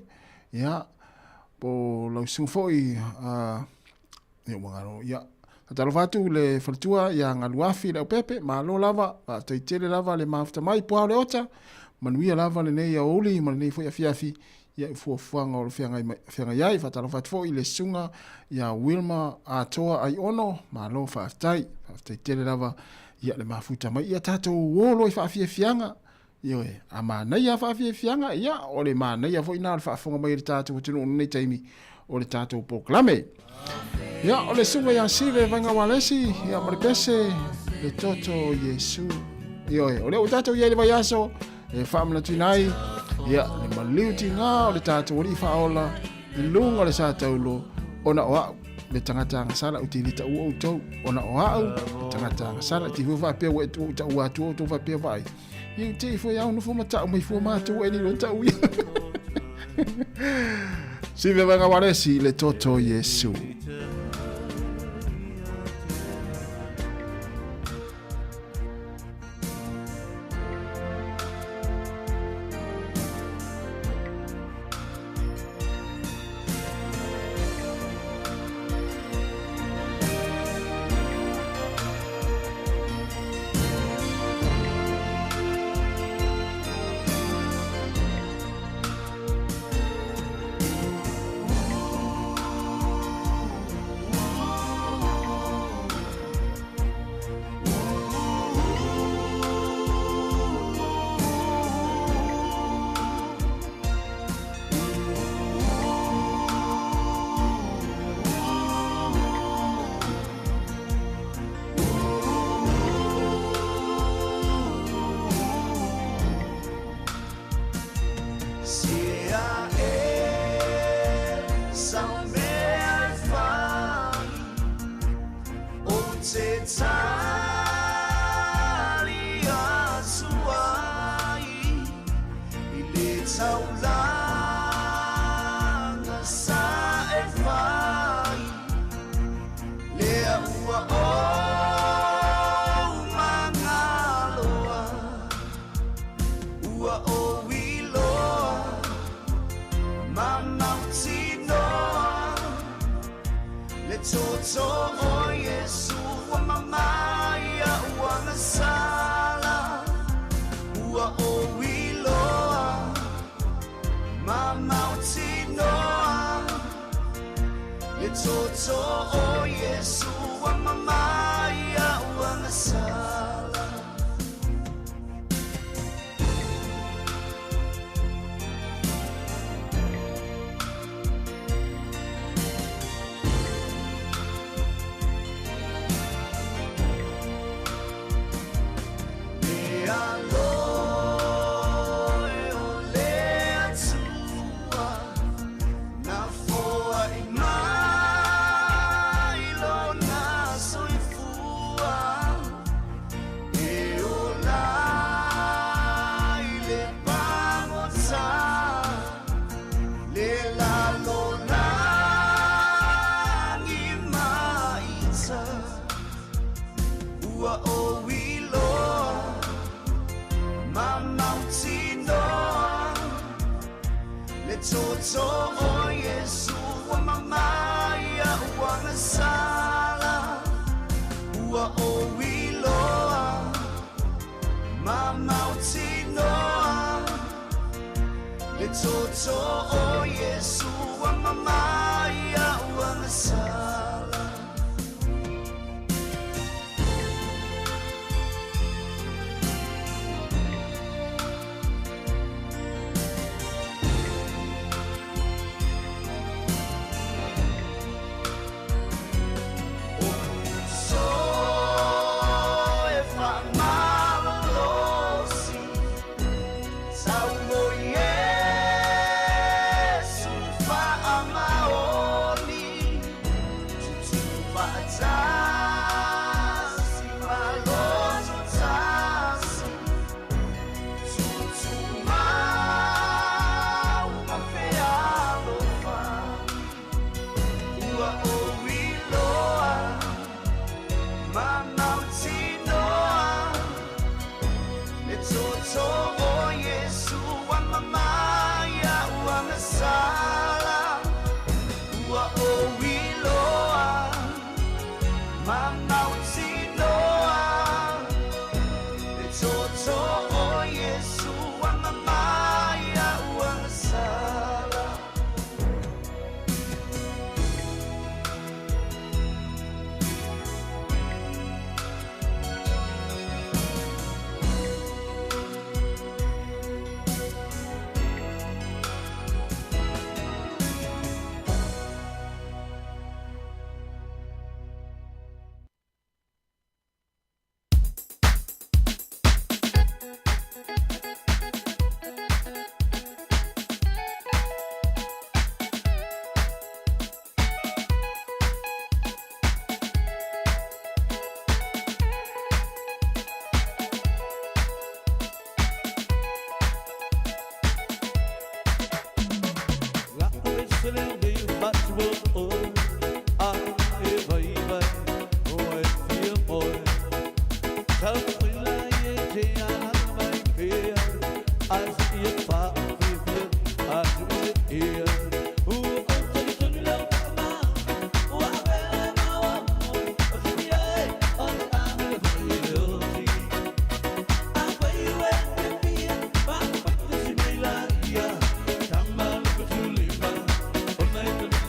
Ia po lau sunga foi ia mangaro ia talo fatu le faltua ia ngaluafi le pepe malo lava tai tele lava le mafta mai po le ota manuia lava le nei oli ma nei foi afiafi ia fuanga o fianga iai fatalo fatu foi le sunga ia Wilma atoa ai ono malo fatai tele lava ia le mafuta mai ia tato wolo fa fianga ia ama nei fa fianga ia o le ma nei foi na fa fonga mai tato tino nei taimi o le tato proclame. Ia o le sunga ia sire vanga walesi ia maripese le toto Yesu. Ia o le tato ia le vaiaso e famla tinai ia le maliuti nga o le tato o li faola i lunga le sa taulo ona o le tangata sala utilita u auto ona o au tangata sala ti va pe o tu tu va pe vai. Ia te foi au no fo mata mai fo mata e ni lo tau. Si ve vanga walesi le toto Yesu. mauti noa le toto o Yesu wa mamaya wa masala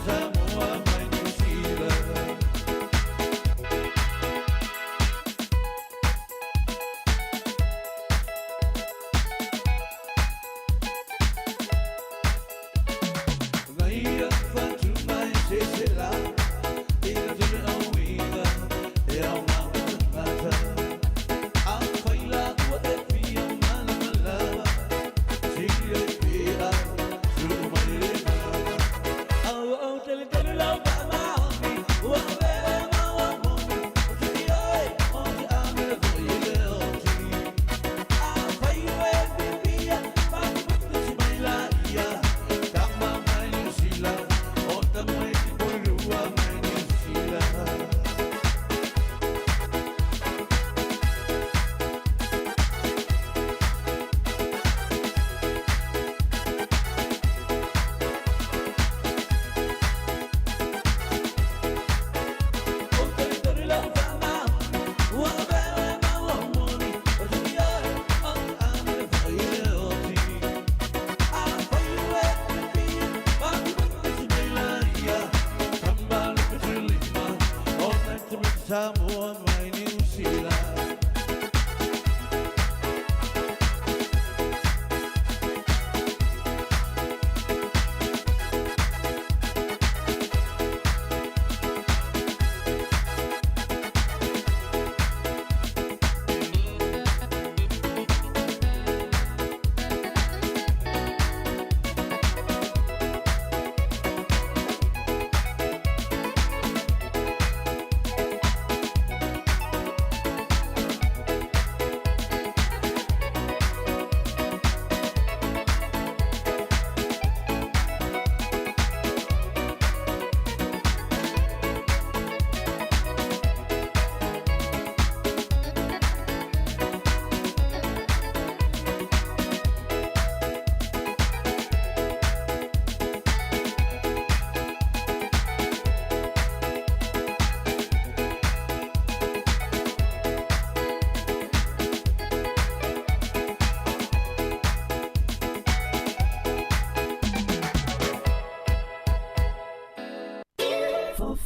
Sāmoa mai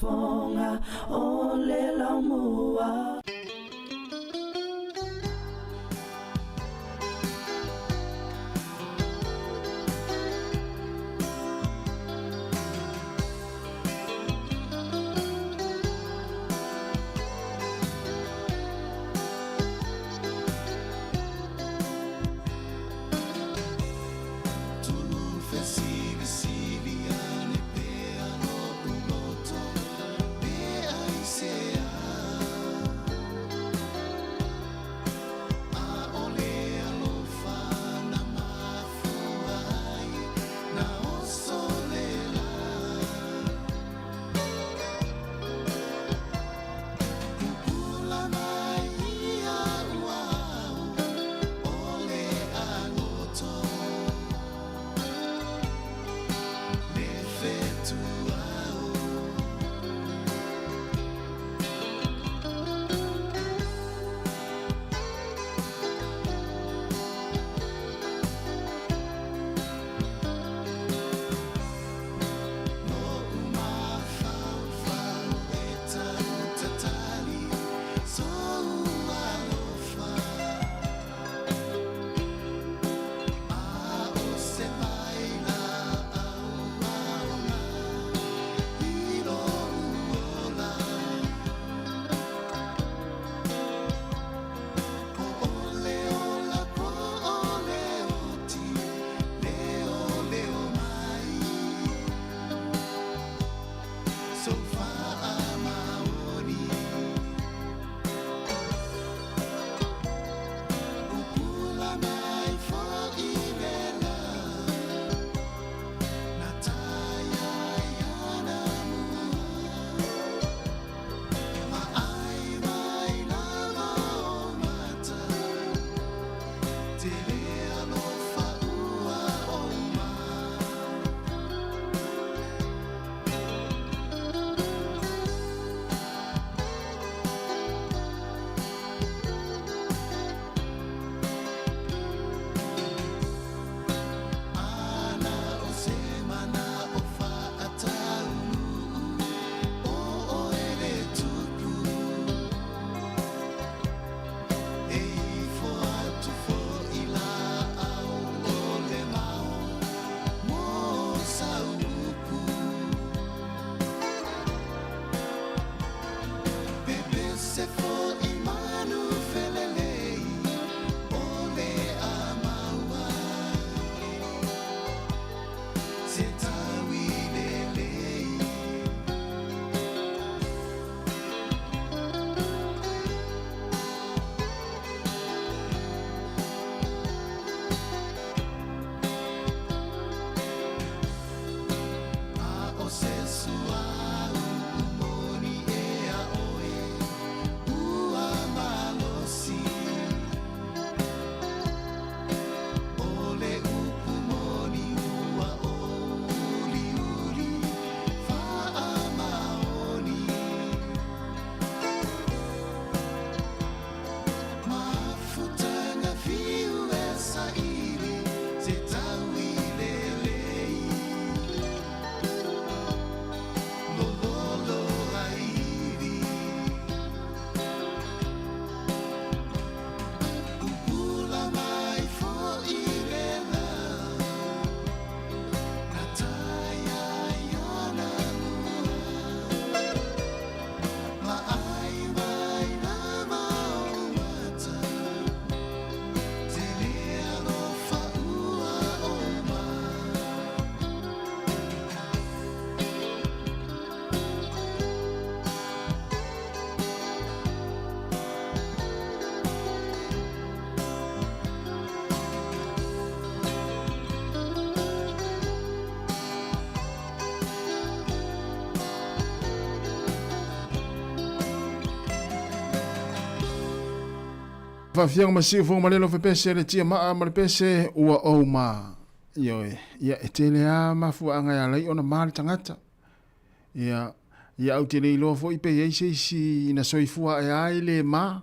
fonga o le la mua. Whawhianga masiu fo malelo fe pese le tia maa ma le pese ua o ma. Ioe, ia e tele a mafu anga ya lai ona maali tangata. Ia au tele ilo fo ipe ia isi ina soifua e ai le ma.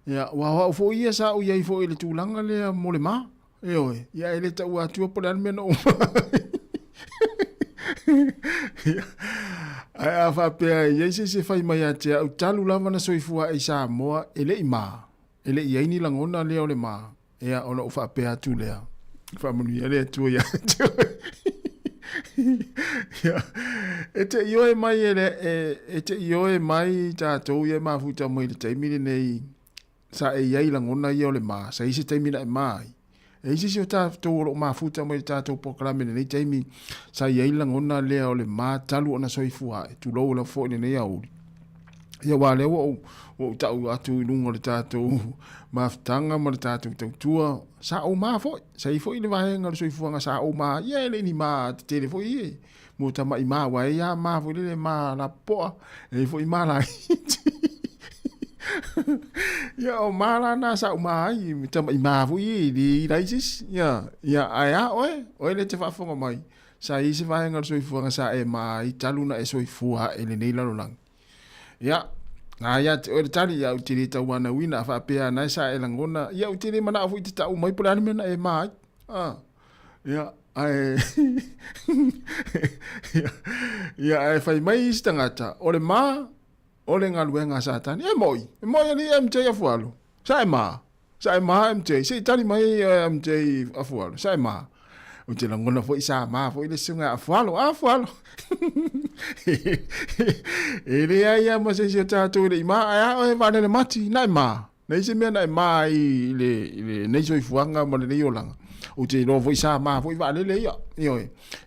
Ia wawa fo ia sa u ia fo ile tūlanga le mo le ma. Ioe, ia ele ta ua atua pole anu mena o ma. Ai a whapea i eise se whai mai a te au talu lava na soifua e Sāmoa e le i mā. E le i eini langona leo le mā. Ea ona u whapea tu lea. Whamanu ia lea tua ia. E te ioe mai e te ioe mai tātou ia mafuta mai le taimine nei sa e iai langona ia o le mā. Sa ise taimina e mai. E isi si o tātou o mafuta mai tātou pokalame nei taimi sa iai langona lea o le mā talu ona soifua e tu lou la fo ni nei auri. Ia wā leo o tau atu inunga le tātou mafutanga ma le tātou tautua sa o mā fo. Sa i fo i le vahenga le soifuanga sa o mā ia le ni mā te tele fo i e. Mo tama i mā wa e ia mā fo i le mā la poa e fo i mā la iti. Ya o mala na sa mai tama i mavu i di raisis ya aya oe le te fafonga mai sa i se vai ngal soifua sa e mai taluna e soifua e le nei lang ya aya te o tali ya utili ta wana wina fa pe na sa e langona ya utili mana fu te ta mai pula mena e mai ya ai ya fai mai stangata o le ma ole nga luenga satan e moi ni MJ afualo sai ma MJ sei tali mai MJ afualo sai ma o te langona foi sa ma foi le sunga afualo ele ia ma se tato le ma ai va ne mati nai ma nei se me nai mai le nei so ifuanga ma le yolanga o te no foi sa ma foi va le io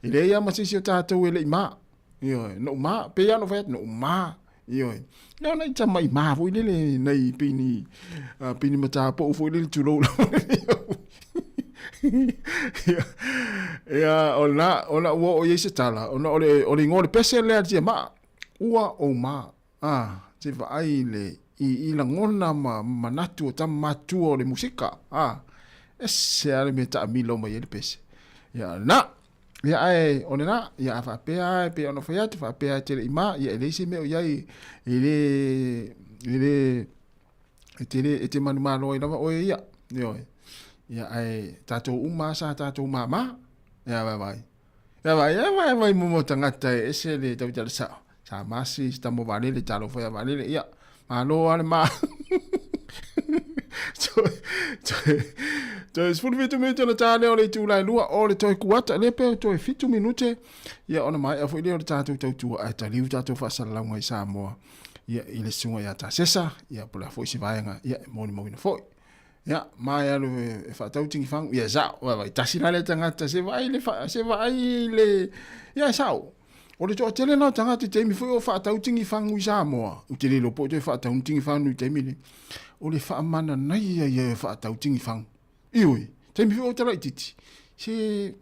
ele ia ma se tato le ma io no ma pe ya no vet no ma io no nei tama i ma foi le nei pini mata po foi le tulo ya ona o yese tala ona ole ngole pese le ati ma ua o ma te vai le i la ngona ma natu tamatu o le musika ese ale meta milo ma yele pese ya na ya ai ona ya fa pe ona fa ya te fa pe te ima ya le se me o ya ele manu malo ina o ya yo ya ai tato uma sa tato mama ya vai mo tangata ese le tau tala sa masi sta mo vale le talo fa vale ya malo ale ma to es fulvito minuto na tale o le tu lai lua o le toi kuata le pe toi fitu minute ya ona mai afo ile o tatu tau ai tali tatu fa sala ngai Sāmoa ya ile sunga ya ta sesa ya pola foi si vaenga ya moni mo foi ya mai alu e fa tau tingi fang ya za wa tasina le tangata se vai le ya sao o le to tele na tangata te mi foi o fa tau tingi fang u Sāmoa u tele lo po te fa tau tingi fang u te mi o le fa mana nai ya fa tau tingi fang ioi te mi foi o tala titi se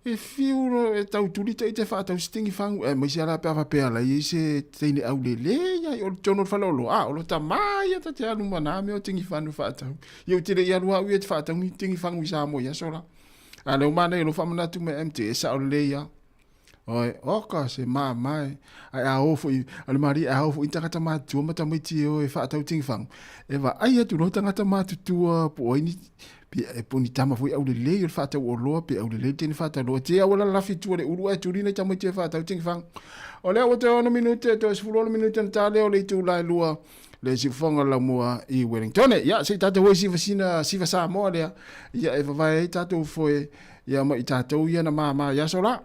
e fiu e tau tuli te fa tau tingi fang e mai sala pa pe ala i se te ni au le ya o tono fa lo o lo ta mai ta te anu mana me o tingi fang fa tau yo te ya lua u e fa tau ni tingi fang u Sāmoa ya sola ale o mana lo fa mana tu me MT sa o le ya oi oka se mai ai a ofo ale mari a ofo intaka ma tu mata mai ti o e fa tau tingi fang e va ai tu no tanga ma tu po ini pe e poni tama foi au le fa tau o lo pe au le teni fa tau lo te wala la fitu le uru e tu ni tama ti fa tau tingi fang ole o te ona minute to es fulo minute ta le o le tu lai lua le si fonga la moa i Wellington ya se tata wo si vasina si va Sāmoa le ya e vai tata foi ya ma tata ya na mama ya sola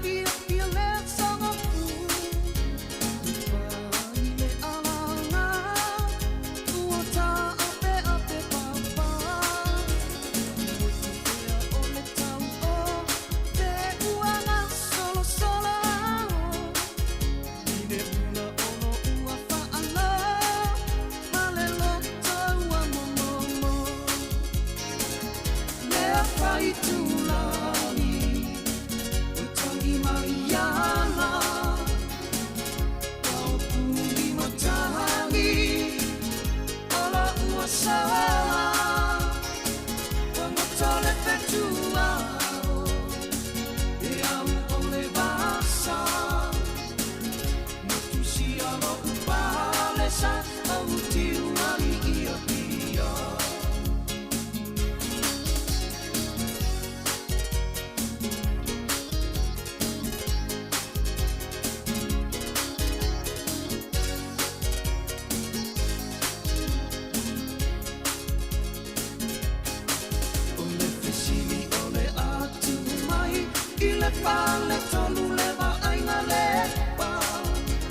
Feel le fale tolu le va aina le pa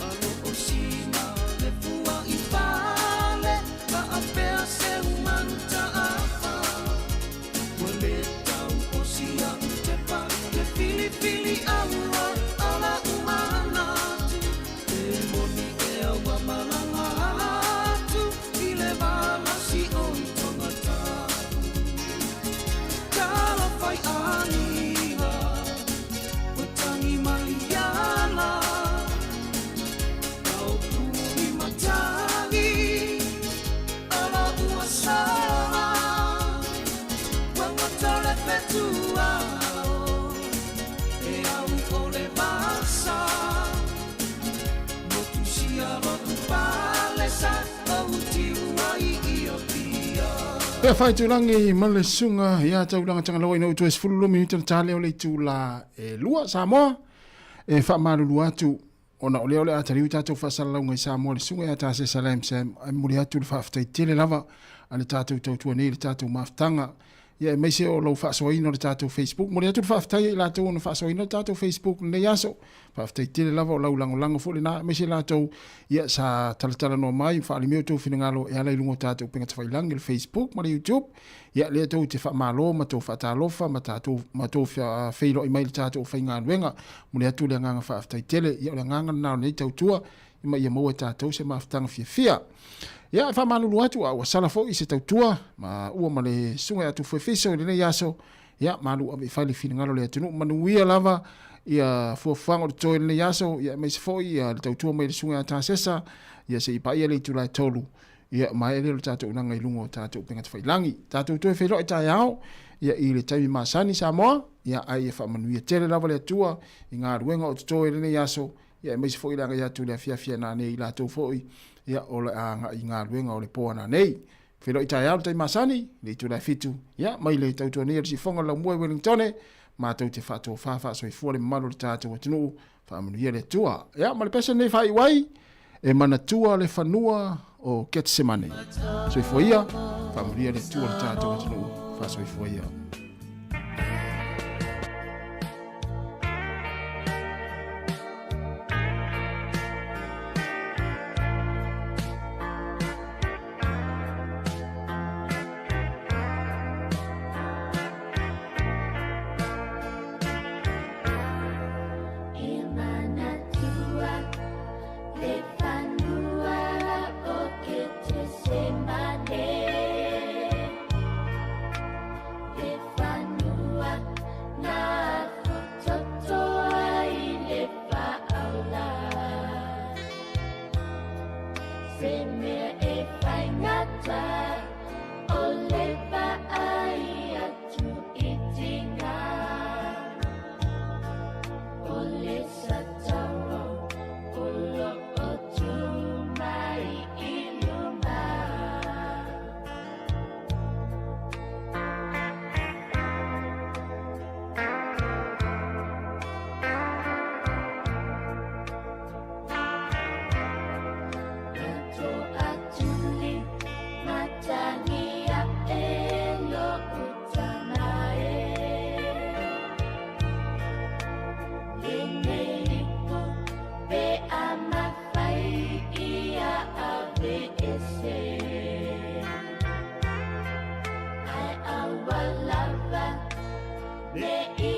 alo o sina le fua I fale va a pea se umanta apa wale tau o sia te pa le fili fili aua ala umana te moni e awa malanga tu I le vala si o I tongata kala fai aniwa o tangi maliana au puni matangi ala ua sala wanga tole petua e au o le masa motu sia rotu palesa au tiua I o pia E fai tulangi male sunga ia taulanga tanga lawa ina utu esfulu minuta tale o le tula e lua Sāmoa e fa malulu atu ona ole ole atari uta tu fa sala ngai Sāmoa le sunga ia ta se salam sam muri atu le fa ftai tele lava ale tatu tu ne le tatu maftanga ia me se o lo fa so ino le tatu Facebook muri atu fa ftai la tu no fa so ino tatu Facebook le yaso fa ftai tele lava o lango fo le na me se la tu ia sa tala no mai fa le mioto finangalo e ala ilungo tatu penga tfai lang le Facebook mari YouTube ia le tu te fa malo ma to fa ta lofa ma tatu ma to fa feilo email tatu fa nga wenga muri atu le nga fa ftai tele ia le nga na ne tau tua ma ia mo tatu se maftanga fia ia fa malulu atu wa sala fo I se tau tua ma ua ma le sunga atu fo fiso le yaso ia malu ame fa le finangalo le atu manu ia lava ia fo fango to le yaso ia me se fo ia le tau tua me le sunga ta sesa ia se ipa ia le tula tolu ia mai le tatu nanga ilungo tatu penga te failangi tatu to fe lo ta yao ia I le tai masani Sāmoa ia ai fa manu ia tele lava le tua inga ruenga o to le yaso ia me se fo ila ia tu le fia na ne ila to fo ia o le anga inga ruenga o le poana nei felo ita ia tai masani le tu la fitu ia mai le tau tone si fonga la mo Wellington ma tau te fato fa so I fole malo tatu o tunu fa manu ia le tua ia ma le pesa nei fai wai e mana tua le fanua o Getsemane so I fo ia fa manu ia le tua tatu o tunu fa so I fo ia me